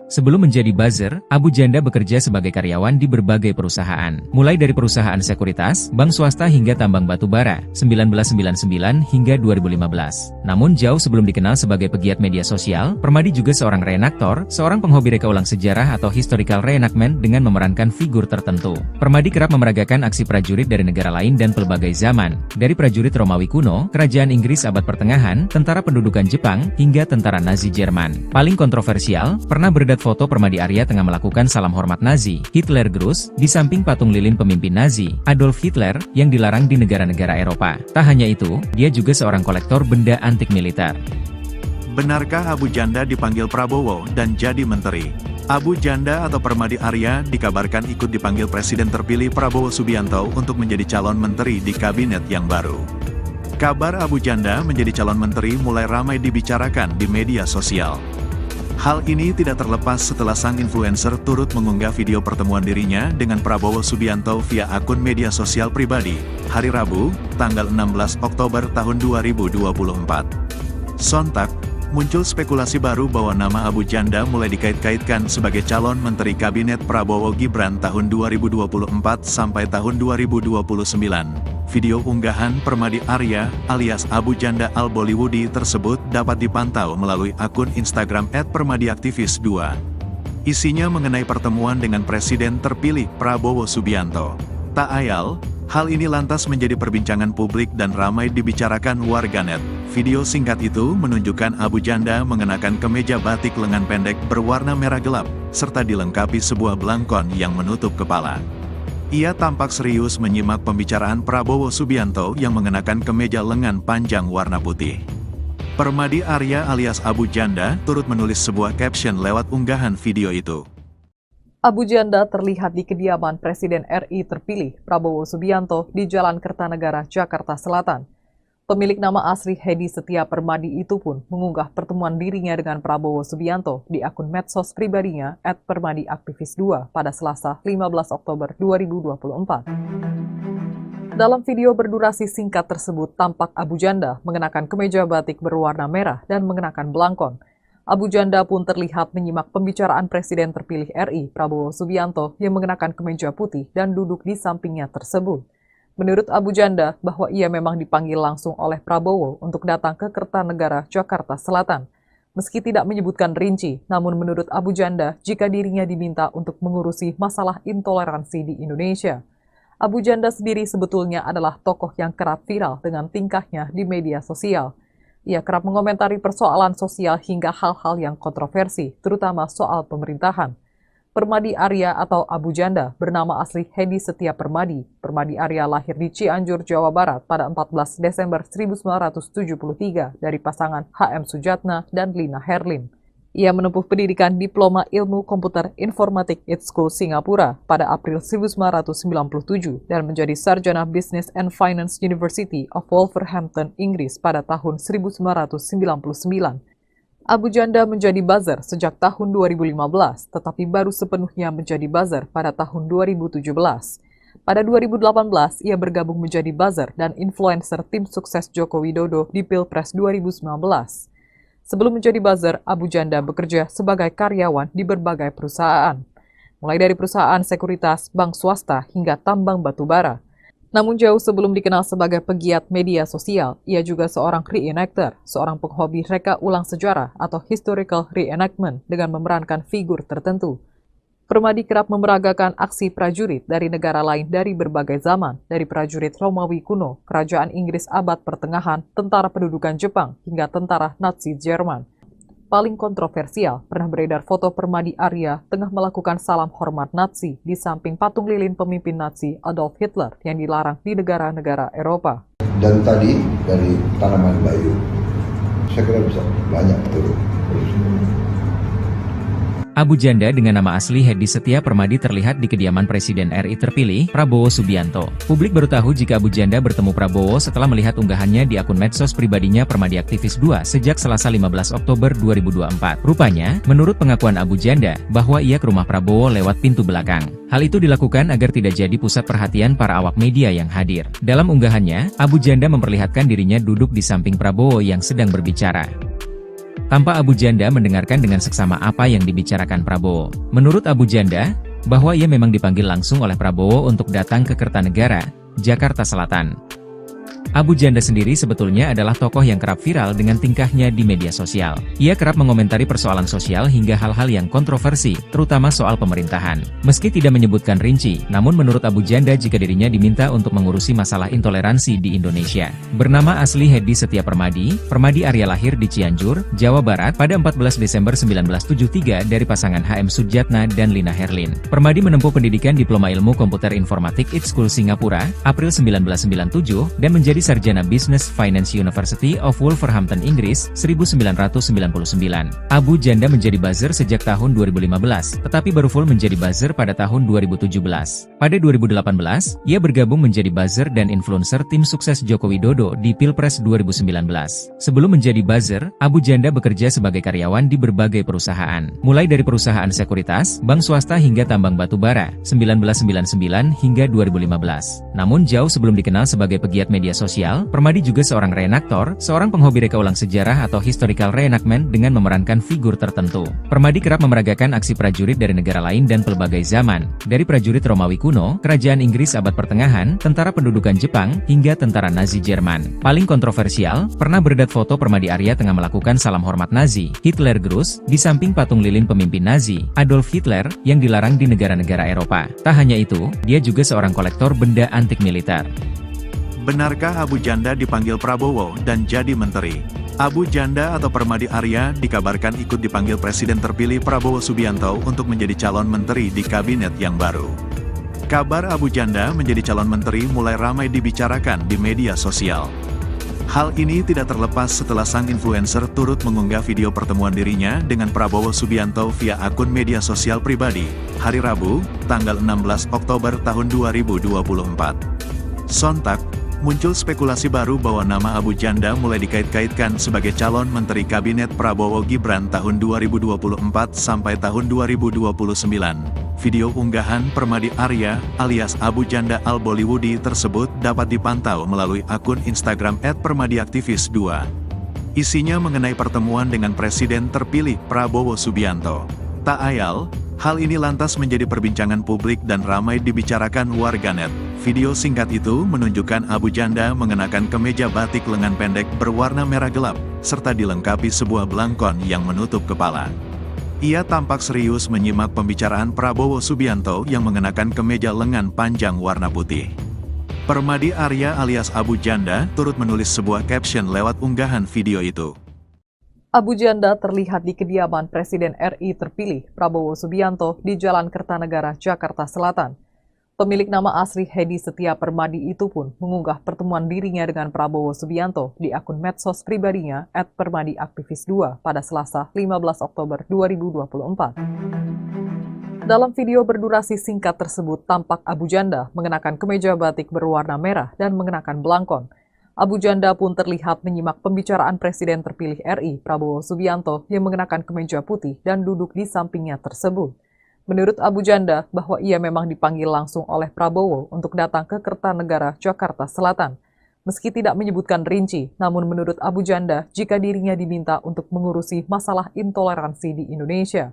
Sebelum menjadi buzzer, Abu Janda bekerja sebagai karyawan di berbagai perusahaan, mulai dari perusahaan sekuritas, bank swasta hingga tambang batubara, 1999 hingga 2015. Namun jauh sebelum dikenal sebagai pegiat media sosial sosial, Permadi juga seorang reenaktor, seorang penghobi reka ulang sejarah atau historical reenactment dengan memerankan figur tertentu. Permadi kerap memeragakan aksi prajurit dari negara lain dan pelbagai zaman, dari prajurit Romawi kuno, kerajaan Inggris abad pertengahan, tentara pendudukan Jepang, hingga tentara Nazi Jerman. Paling kontroversial, pernah beredar foto Permadi Arya tengah melakukan salam hormat Nazi, Hitler Gruß, di samping patung lilin pemimpin Nazi, Adolf Hitler, yang dilarang di negara-negara Eropa. Tak hanya itu, dia juga seorang kolektor benda antik militer. Benarkah Abu Janda dipanggil Prabowo dan jadi menteri? Abu Janda atau Permadi Arya dikabarkan ikut dipanggil Presiden terpilih Prabowo Subianto untuk menjadi calon menteri di kabinet yang baru. Kabar Abu Janda menjadi calon menteri mulai ramai dibicarakan di media sosial. Hal ini tidak terlepas setelah sang influencer turut mengunggah video pertemuan dirinya dengan Prabowo Subianto via akun media sosial pribadi, hari Rabu, tanggal 16 Oktober tahun 2024. Sontak, muncul spekulasi baru bahwa nama Abu Janda mulai dikait-kaitkan sebagai calon menteri kabinet Prabowo Gibran tahun 2024 sampai tahun 2029. Video unggahan Permadi Arya alias Abu Janda Al-Bollywoodi tersebut dapat dipantau melalui akun Instagram @permadiaktivis2. Isinya mengenai pertemuan dengan Presiden terpilih Prabowo Subianto. Tak ayal, hal ini lantas menjadi perbincangan publik dan ramai dibicarakan warganet. Video singkat itu menunjukkan Abu Janda mengenakan kemeja batik lengan pendek berwarna merah gelap, serta dilengkapi sebuah belangkon yang menutup kepala. Ia tampak serius menyimak pembicaraan Prabowo Subianto yang mengenakan kemeja lengan panjang warna putih. Permadi Arya alias Abu Janda turut menulis sebuah caption lewat unggahan video itu. Abu Janda terlihat di kediaman Presiden RI terpilih Prabowo Subianto di Jalan Kertanegara, Jakarta Selatan. Pemilik nama asli Hedi Setia Permadi itu pun mengunggah pertemuan dirinya dengan Prabowo Subianto di akun medsos pribadinya @permadiaktivis2 pada Selasa 15 Oktober 2024. Dalam video berdurasi singkat tersebut tampak Abu Janda mengenakan kemeja batik berwarna merah dan mengenakan belangkon. Abu Janda pun terlihat menyimak pembicaraan Presiden terpilih RI Prabowo Subianto yang mengenakan kemeja putih dan duduk di sampingnya tersebut. Menurut Abu Janda, bahwa ia memang dipanggil langsung oleh Prabowo untuk datang ke Kertanegara, Jakarta Selatan. Meski tidak menyebutkan rinci, namun menurut Abu Janda, jika dirinya diminta untuk mengurusi masalah intoleransi di Indonesia. Abu Janda sendiri sebetulnya adalah tokoh yang kerap viral dengan tingkahnya di media sosial. Ia kerap mengomentari persoalan sosial hingga hal-hal yang kontroversi, terutama soal pemerintahan. Permadi Arya atau Abu Janda bernama asli Hedi Setia Permadi. Permadi Arya lahir di Cianjur, Jawa Barat pada 14 Desember 1973 dari pasangan HM Sujatna dan Lina Herlin. Ia menempuh pendidikan Diploma Ilmu Komputer Informatik ITSCO Singapura pada April 1997 dan menjadi sarjana Business and Finance University of Wolverhampton, Inggris pada tahun 1999. Abu Janda menjadi buzzer sejak tahun 2015, tetapi baru sepenuhnya menjadi buzzer pada tahun 2017. Pada 2018, ia bergabung menjadi buzzer dan influencer tim sukses Joko Widodo di Pilpres 2019. Sebelum menjadi buzzer, Abu Janda bekerja sebagai karyawan di berbagai perusahaan, mulai dari perusahaan sekuritas, bank swasta, hingga tambang batu bara. Namun jauh sebelum dikenal sebagai pegiat media sosial, ia juga seorang reenactor, seorang penghobi reka ulang sejarah atau historical reenactment dengan memerankan figur tertentu. Permadi kerap memeragakan aksi prajurit dari negara lain dari berbagai zaman, dari prajurit Romawi kuno, kerajaan Inggris abad pertengahan, tentara pendudukan Jepang, hingga tentara Nazi Jerman. Paling kontroversial, pernah beredar foto Permadi Arya tengah melakukan salam hormat Nazi di samping patung lilin pemimpin Nazi Adolf Hitler yang dilarang di negara-negara Eropa. Dan tadi dari tanaman bayu, saya kira bisa banyak turun. Abu Janda dengan nama asli Hedi Setia Permadi terlihat di kediaman Presiden RI terpilih, Prabowo Subianto. Publik baru tahu jika Abu Janda bertemu Prabowo setelah melihat unggahannya di akun medsos pribadinya Permadiaktivis2 sejak Selasa 15 Oktober 2024. Rupanya, menurut pengakuan Abu Janda, bahwa ia ke rumah Prabowo lewat pintu belakang. Hal itu dilakukan agar tidak jadi pusat perhatian para awak media yang hadir. Dalam unggahannya, Abu Janda memperlihatkan dirinya duduk di samping Prabowo yang sedang berbicara. Tanpa Abu Janda mendengarkan dengan seksama apa yang dibicarakan Prabowo. Menurut Abu Janda, bahwa ia memang dipanggil langsung oleh Prabowo untuk datang ke Kertanegara, Jakarta Selatan. Abu Janda sendiri sebetulnya adalah tokoh yang kerap viral dengan tingkahnya di media sosial. Ia kerap mengomentari persoalan sosial hingga hal-hal yang kontroversi, terutama soal pemerintahan. Meski tidak menyebutkan rinci, namun menurut Abu Janda jika dirinya diminta untuk mengurusi masalah intoleransi di Indonesia. Bernama asli Hedi Setia Permadi, Permadi Arya lahir di Cianjur, Jawa Barat pada 14 Desember 1973 dari pasangan HM Sujatna dan Lina Herlin. Permadi menempuh pendidikan Diploma Ilmu Komputer Informatik IT School Singapura, April 1997, dan menjadi sarjana Business Finance University of Wolverhampton, Inggris, 1999. Abu Janda menjadi buzzer sejak tahun 2015, tetapi baru full menjadi buzzer pada tahun 2017. Pada 2018, ia bergabung menjadi buzzer dan influencer tim sukses Joko Widodo di Pilpres 2019. Sebelum menjadi buzzer, Abu Janda bekerja sebagai karyawan di berbagai perusahaan, mulai dari perusahaan sekuritas, bank swasta hingga tambang batu bara, 1999 hingga 2015. Namun jauh sebelum dikenal sebagai pegiat media sosial, Permadi juga seorang reenaktor, seorang penghobi reka ulang sejarah atau historical reenactment dengan memerankan figur tertentu. Permadi kerap memeragakan aksi prajurit dari negara lain dan pelbagai zaman, dari prajurit Romawi kuno, kerajaan Inggris abad pertengahan, tentara pendudukan Jepang, hingga tentara Nazi Jerman. Paling kontroversial, pernah beredar foto Permadi Arya tengah melakukan salam hormat Nazi, Hitler Gruß, di samping patung lilin pemimpin Nazi, Adolf Hitler, yang dilarang di negara-negara Eropa. Tak hanya itu, dia juga seorang kolektor benda antik militer. Benarkah Abu Janda dipanggil Prabowo dan jadi menteri? Abu Janda atau Permadi Arya dikabarkan ikut dipanggil Presiden terpilih Prabowo Subianto untuk menjadi calon menteri di kabinet yang baru. Kabar Abu Janda menjadi calon menteri mulai ramai dibicarakan di media sosial. Hal ini tidak terlepas setelah sang influencer turut mengunggah video pertemuan dirinya dengan Prabowo Subianto via akun media sosial pribadi, hari Rabu, tanggal 16 Oktober tahun 2024. Sontak, muncul spekulasi baru bahwa nama Abu Janda mulai dikait-kaitkan sebagai calon Menteri Kabinet Prabowo Gibran tahun 2024 sampai tahun 2029. Video unggahan Permadi Arya alias Abu Janda Al-Bollywoodi tersebut dapat dipantau melalui akun Instagram @permadiaktivis2. Isinya mengenai pertemuan dengan Presiden terpilih Prabowo Subianto. Tak ayal, hal ini lantas menjadi perbincangan publik dan ramai dibicarakan warganet. Video singkat itu menunjukkan Abu Janda mengenakan kemeja batik lengan pendek berwarna merah gelap, serta dilengkapi sebuah belangkon yang menutup kepala. Ia tampak serius menyimak pembicaraan Prabowo Subianto yang mengenakan kemeja lengan panjang warna putih. Permadi Arya alias Abu Janda turut menulis sebuah caption lewat unggahan video itu. Abu Janda terlihat di kediaman Presiden RI terpilih Prabowo Subianto di Jalan Kertanegara, Jakarta Selatan. Pemilik nama asli Hedi Setia Permadi itu pun mengunggah pertemuan dirinya dengan Prabowo Subianto di akun medsos pribadinya @permadiaktivis2 pada Selasa 15 Oktober 2024. Dalam video berdurasi singkat tersebut tampak Abu Janda mengenakan kemeja batik berwarna merah dan mengenakan belangkon. Abu Janda pun terlihat menyimak pembicaraan Presiden terpilih RI Prabowo Subianto yang mengenakan kemeja putih dan duduk di sampingnya tersebut. Menurut Abu Janda, bahwa ia memang dipanggil langsung oleh Prabowo untuk datang ke Kertanegara, Jakarta Selatan. Meski tidak menyebutkan rinci, namun menurut Abu Janda, jika dirinya diminta untuk mengurusi masalah intoleransi di Indonesia.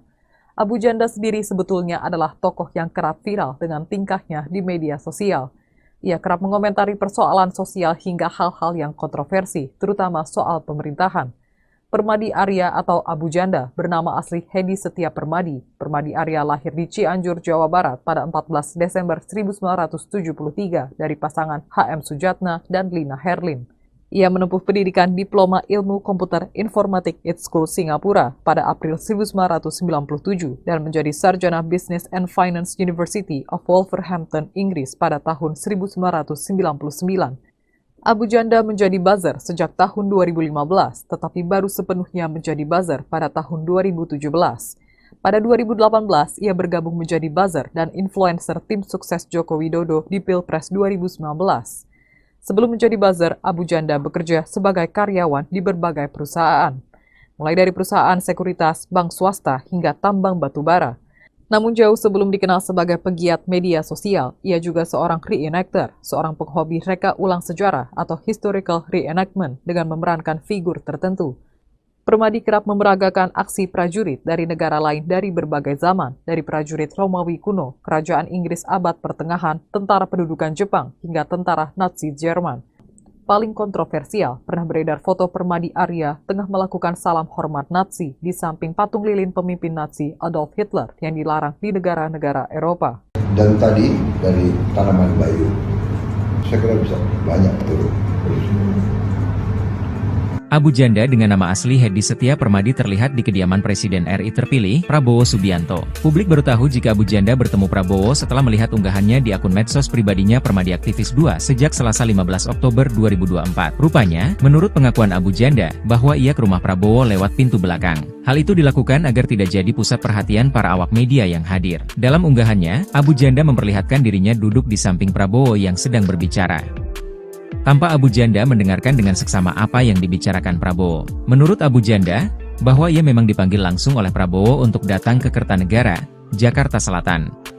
Abu Janda sendiri sebetulnya adalah tokoh yang kerap viral dengan tingkahnya di media sosial. Ia kerap mengomentari persoalan sosial hingga hal-hal yang kontroversi, terutama soal pemerintahan. Permadi Arya atau Abu Janda bernama asli Hedi Setia Permadi. Permadi Arya lahir di Cianjur, Jawa Barat pada 14 Desember 1973 dari pasangan HM Sujatna dan Lina Herlin. Ia menempuh pendidikan Diploma Ilmu Komputer Informatik IT School Singapura pada April 1997 dan menjadi sarjana Business and Finance University of Wolverhampton, Inggris pada tahun 1999. Abu Janda menjadi buzzer sejak tahun 2015, tetapi baru sepenuhnya menjadi buzzer pada tahun 2017. Pada 2018, ia bergabung menjadi buzzer dan influencer tim sukses Joko Widodo di Pilpres 2019. Sebelum menjadi buzzer, Abu Janda bekerja sebagai karyawan di berbagai perusahaan, mulai dari perusahaan sekuritas, bank swasta, hingga tambang batu bara. Namun jauh sebelum dikenal sebagai pegiat media sosial, ia juga seorang reenactor, seorang penghobi reka ulang sejarah atau historical reenactment dengan memerankan figur tertentu. Permadi kerap memeragakan aksi prajurit dari negara lain dari berbagai zaman, dari prajurit Romawi kuno, kerajaan Inggris abad pertengahan, tentara pendudukan Jepang, hingga tentara Nazi Jerman. Paling kontroversial, pernah beredar foto Permadi Arya tengah melakukan salam hormat Nazi di samping patung lilin pemimpin Nazi Adolf Hitler yang dilarang di negara-negara Eropa. Dan tadi dari tanaman bayu, saya kira bisa banyak turun. Abu Janda dengan nama asli Hedi Setia Permadi terlihat di kediaman Presiden RI terpilih, Prabowo Subianto. Publik baru tahu jika Abu Janda bertemu Prabowo setelah melihat unggahannya di akun medsos pribadinya Permadi Aktivis 2 sejak Selasa 15 Oktober 2024. Rupanya, menurut pengakuan Abu Janda, bahwa ia ke rumah Prabowo lewat pintu belakang. Hal itu dilakukan agar tidak jadi pusat perhatian para awak media yang hadir. Dalam unggahannya, Abu Janda memperlihatkan dirinya duduk di samping Prabowo yang sedang berbicara. Tanpa Abu Janda mendengarkan dengan seksama apa yang dibicarakan Prabowo. Menurut Abu Janda, bahwa ia memang dipanggil langsung oleh Prabowo untuk datang ke Kertanegara, Jakarta Selatan.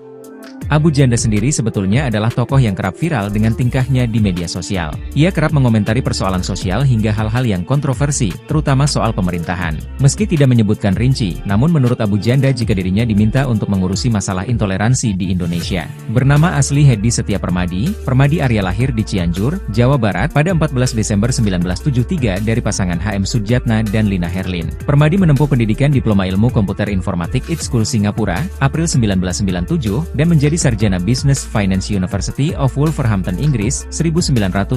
Abu Janda sendiri sebetulnya adalah tokoh yang kerap viral dengan tingkahnya di media sosial. Ia kerap mengomentari persoalan sosial hingga hal-hal yang kontroversi, terutama soal pemerintahan. Meski tidak menyebutkan rinci, namun menurut Abu Janda jika dirinya diminta untuk mengurusi masalah intoleransi di Indonesia. Bernama asli Hedi Setia Permadi, Permadi Arya lahir di Cianjur, Jawa Barat pada 14 Desember 1973 dari pasangan HM Sujatna dan Lina Herlin. Permadi menempuh pendidikan Diploma Ilmu Komputer Informatik IT School Singapura, April 1997, dan menjadi sarjana Business Finance University of Wolverhampton, Inggris, 1999.